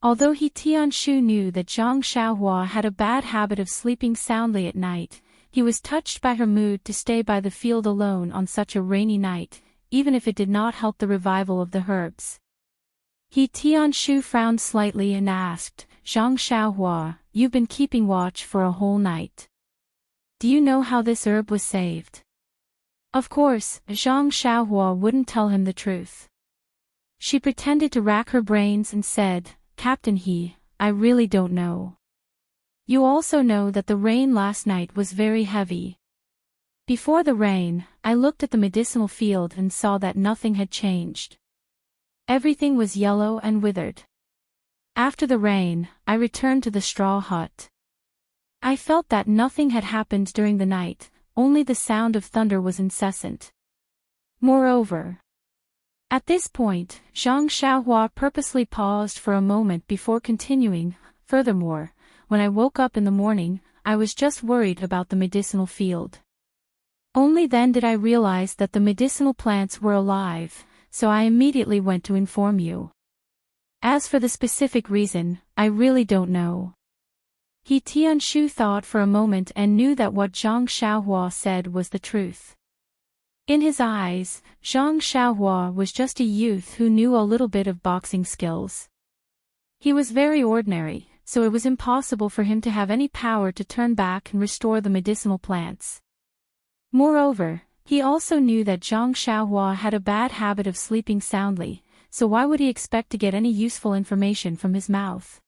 Speaker 1: Although He Tianshu knew that Zhang Xiaohua had a bad habit of sleeping soundly at night, he was touched by her mood to stay by the field alone on such a rainy night, even if it did not help the revival of the herbs. He Tianshu frowned slightly and asked, "Zhang Xiaohua, you've been keeping watch for a whole night. Do you know how this herb was saved?" Of course, Zhang Xiaohua wouldn't tell him the truth. She pretended to rack her brains and said, "Captain He, I really don't know. You also know that the rain last night was very heavy. Before the rain, I looked at the medicinal field and saw that nothing had changed. Everything was yellow and withered. After the rain, I returned to the straw hut. I felt that nothing had happened during the night, only the sound of thunder was incessant. Moreover..." At this point, Zhang Xiaohua purposely paused for a moment before continuing, "Furthermore, when I woke up in the morning, I was just worried about the medicinal field. Only then did I realize that the medicinal plants were alive, so I immediately went to inform you. As for the specific reason, I really don't know." He Tianshu thought for a moment and knew that what Zhang Xiaohua said was the truth. In his eyes, Zhang Xiaohua was just a youth who knew a little bit of boxing skills. He was very ordinary, so it was impossible for him to have any power to turn back and restore the medicinal plants. Moreover, he also knew that Zhang Xiaohua had a bad habit of sleeping soundly, so why would he expect to get any useful information from his mouth?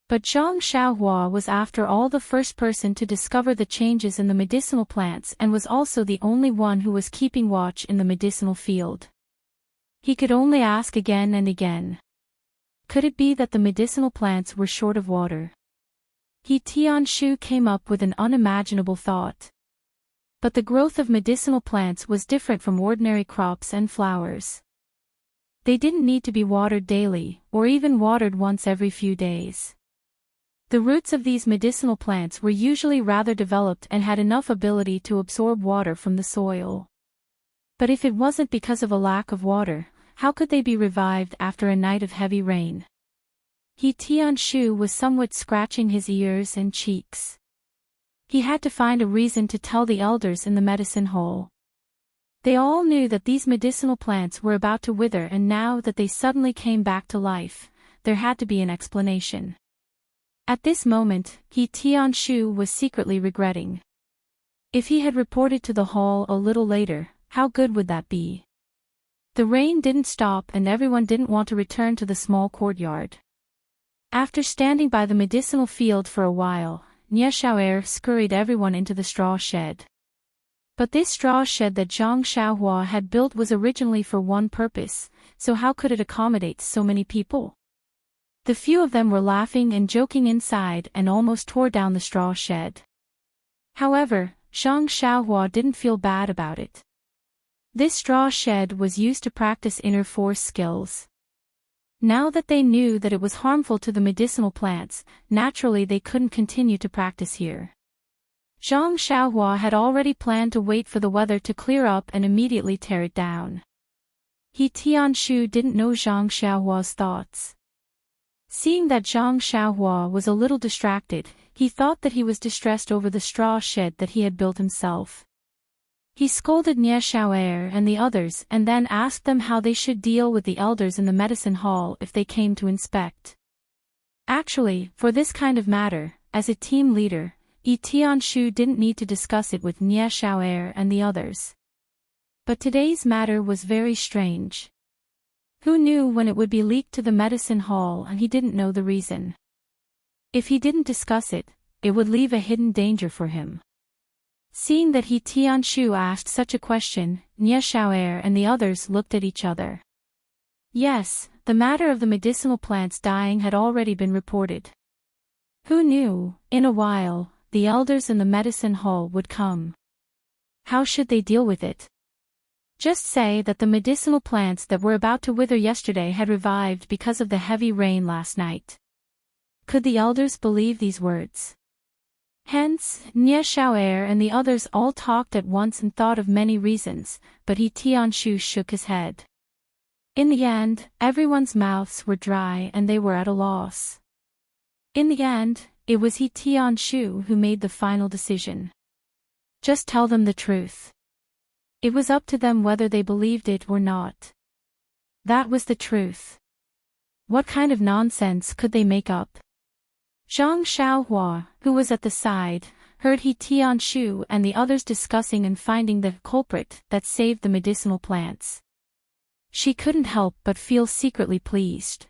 Speaker 1: But Zhang Xiaohua was after all the first person to discover the changes in the medicinal plants and was also the only one who was keeping watch in the medicinal field. He could only ask again and again. Could it be that the medicinal plants were short of water? He Tianshu came up with an unimaginable thought. But the growth of medicinal plants was different from ordinary crops and flowers. They didn't need to be watered daily, or even watered once every few days. The roots of these medicinal plants were usually rather developed and had enough ability to absorb water from the soil. But if it wasn't because of a lack of water, how could they be revived after a night of heavy rain? He Tianshu was somewhat scratching his ears and cheeks. He had to find a reason to tell the elders in the medicine hall. They all knew that these medicinal plants were about to wither, and now that they suddenly came back to life, there had to be an explanation. At this moment, He Tianshu was secretly regretting. If he had reported to the hall a little later, how good would that be? The rain didn't stop and everyone didn't want to return to the small courtyard. After standing by the medicinal field for a while, Nie Xiao'er scurried everyone into the straw shed. But this straw shed that Zhang Xiaohua had built was originally for one purpose, so how could it accommodate so many people? The few of them were laughing and joking inside and almost tore down the straw shed. However, Zhang Xiaohua didn't feel bad about it. This straw shed was used to practice inner force skills. Now that they knew that it was harmful to the medicinal plants, naturally they couldn't continue to practice here. Zhang Xiaohua had already planned to wait for the weather to clear up and immediately tear it down. He Tianshu didn't know Zhang Xiaohua's thoughts. Seeing that Zhang Xiaohua was a little distracted, he thought that he was distressed over the straw shed that he had built himself. He scolded Nie Xiao'er and the others and then asked them how they should deal with the elders in the medicine hall if they came to inspect. Actually, for this kind of matter, as a team leader, Yi Tianshu didn't need to discuss it with Nie Xiao'er and the others. But today's matter was very strange. Who knew when it would be leaked to the medicine hall, and he didn't know the reason. If he didn't discuss it, it would leave a hidden danger for him. Seeing that He Tianshu asked such a question, Nie Xiao'er and the others looked at each other. Yes, the matter of the medicinal plants dying had already been reported. Who knew, in a while, the elders in the medicine hall would come. How should they deal with it? Just say that the medicinal plants that were about to wither yesterday had revived because of the heavy rain last night. Could the elders believe these words? Hence, Nie Xiao'er and the others all talked at once and thought of many reasons, but He Tianshu shook his head. In the end, everyone's mouths were dry and they were at a loss. In the end, it was He Tianshu who made the final decision. Just tell them the truth. It was up to them whether they believed it or not. That was the truth. What kind of nonsense could they make up? Zhang Xiaohua, who was at the side, heard He Tianshu and the others discussing and finding the culprit that saved the medicinal plants. She couldn't help but feel secretly pleased.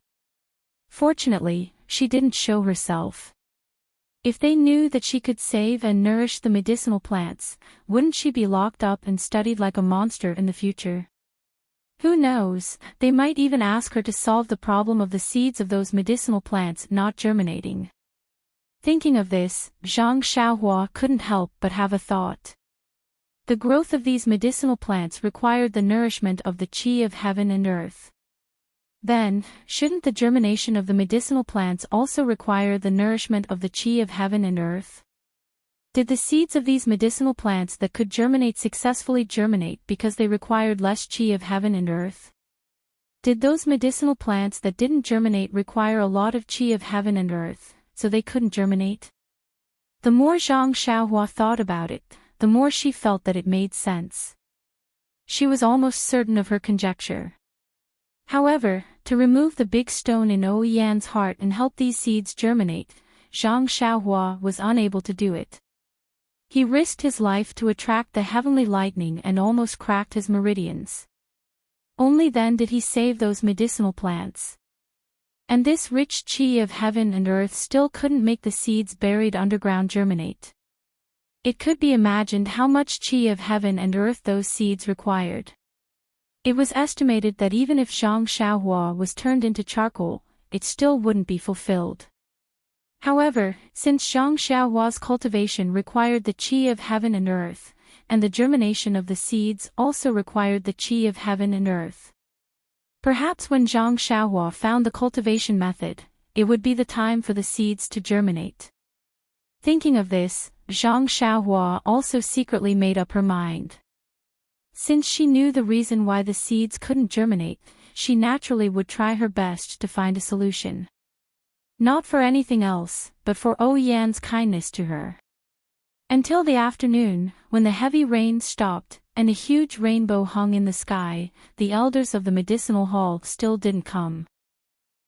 Speaker 1: Fortunately, she didn't show herself. If they knew that she could save and nourish the medicinal plants, wouldn't she be locked up and studied like a monster in the future? Who knows, they might even ask her to solve the problem of the seeds of those medicinal plants not germinating. Thinking of this, Zhang Xiaohua couldn't help but have a thought. The growth of these medicinal plants required the nourishment of the qi of heaven and earth. Then, shouldn't the germination of the medicinal plants also require the nourishment of the qi of heaven and earth? Did the seeds of these medicinal plants that could germinate successfully germinate because they required less qi of heaven and earth? Did those medicinal plants that didn't germinate require a lot of qi of heaven and earth, so they couldn't germinate? The more Zhang Xiaohua thought about it, the more she felt that it made sense. She was almost certain of her conjecture. However, to remove the big stone in Oyan's heart and help these seeds germinate, Zhang Xiaohua was unable to do it. He risked his life to attract the heavenly lightning and almost cracked his meridians. Only then did he save those medicinal plants. And this rich qi of heaven and earth still couldn't make the seeds buried underground germinate. It could be imagined how much qi of heaven and earth those seeds required. It was estimated that even if Zhang Xiaohua was turned into charcoal, it still wouldn't be fulfilled. However, since Zhang Xiaohua's cultivation required the qi of heaven and earth, and the germination of the seeds also required the qi of heaven and earth. Perhaps when Zhang Xiaohua found the cultivation method, it would be the time for the seeds to germinate. Thinking of this, Zhang Xiaohua also secretly made up her mind. Since she knew the reason why the seeds couldn't germinate, she naturally would try her best to find a solution. Not for anything else, but for Ouyuan's kindness to her. Until the afternoon, when the heavy rain stopped, and a huge rainbow hung in the sky, the elders of the medicinal hall still didn't come.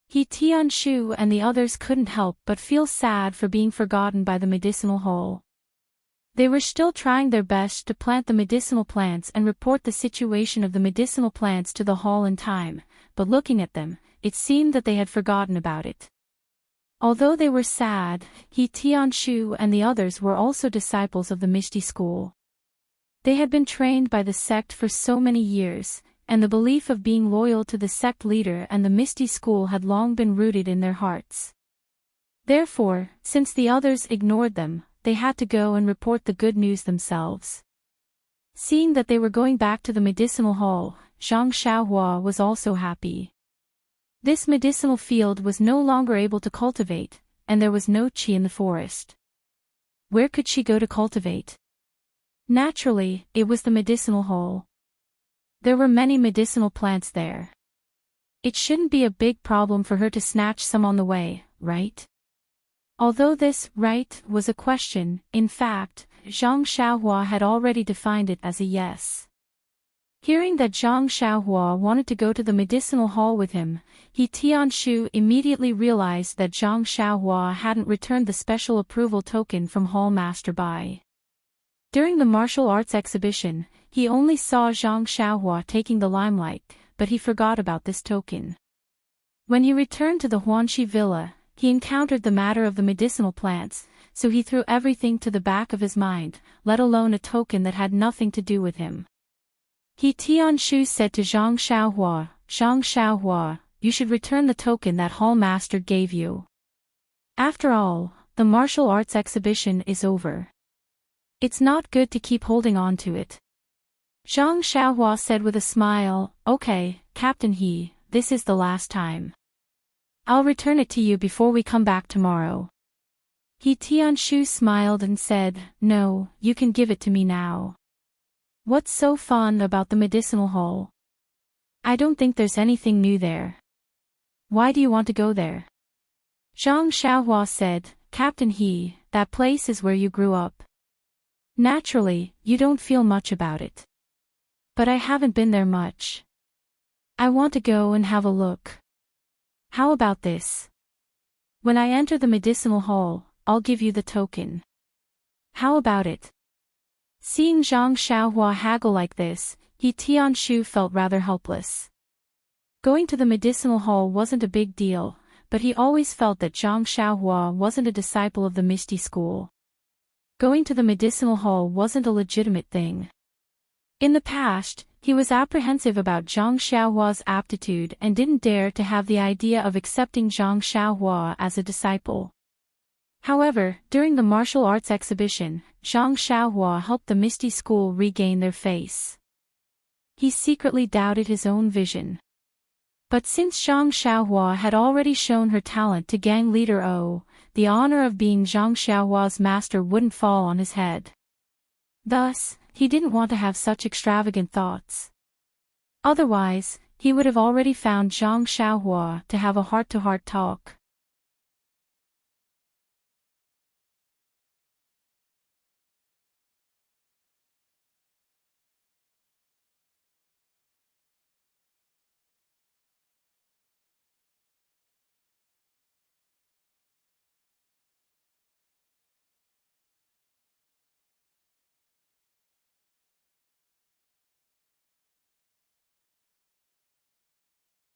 Speaker 1: He Tianshu and the others couldn't help but feel sad for being forgotten by the medicinal hall. They were still trying their best to plant the medicinal plants and report the situation of the medicinal plants to the hall in time, but looking at them, it seemed that they had forgotten about it. Although they were sad, He Tianshu and the others were also disciples of the Misty School. They had been trained by the sect for so many years, and the belief of being loyal to the sect leader and the Misty School had long been rooted in their hearts. Therefore, since the others ignored them, they had to go and report the good news themselves. Seeing that they were going back to the medicinal hall, Zhang Xiaohua was also happy. This medicinal field was no longer able to cultivate, and there was no qi in the forest. Where could she go to cultivate? Naturally, it was the medicinal hall. There were many medicinal plants there. It shouldn't be a big problem for her to snatch some on the way, right? Although this right was a question, in fact, Zhang Xiaohua had already defined it as a yes. Hearing that Zhang Xiaohua wanted to go to the medicinal hall with him, He Tianshu immediately realized that Zhang Xiaohua hadn't returned the special approval token from Hall Master Bai. During the martial arts exhibition, he only saw Zhang Xiaohua taking the limelight, but he forgot about this token. When he returned to the Huanxi villa, he encountered the matter of the medicinal plants, so he threw everything to the back of his mind, let alone a token that had nothing to do with him. He Tianshu said to Zhang Xiaohua, you should return the token that Hall Master gave you. After all, the martial arts exhibition is over. It's not good to keep holding on to it. Zhang Xiaohua said with a smile, okay, Captain He, this is the last time. I'll return it to you before we come back tomorrow. He Tianshu smiled and said, no, you can give it to me now. What's so fun about the medicinal hall? I don't think there's anything new there. Why do you want to go there? Zhang Xiaohua said, Captain He, that place is where you grew up. Naturally, you don't feel much about it. But I haven't been there much. I want to go and have a look. How about this? When I enter the medicinal hall, I'll give you the token. How about it? Seeing Zhang Xiaohua haggle like this, He Tianshu felt rather helpless. Going to the medicinal hall wasn't a big deal, but he always felt that Zhang Xiaohua wasn't a disciple of the Misty School. Going to the medicinal hall wasn't a legitimate thing. In the past, he was apprehensive about Zhang Xiaohua's aptitude and didn't dare to have the idea of accepting Zhang Xiaohua as a disciple. However, during the martial arts exhibition, Zhang Xiaohua helped the Misty School regain their face. He secretly doubted his own vision. But since Zhang Xiaohua had already shown her talent to gang leader O, the honor of being Zhang Xiaohua's master wouldn't fall on his head. Thus, he didn't want to have such extravagant thoughts. Otherwise, he would have already found Zhang Xiaohua to have a heart-to-heart talk.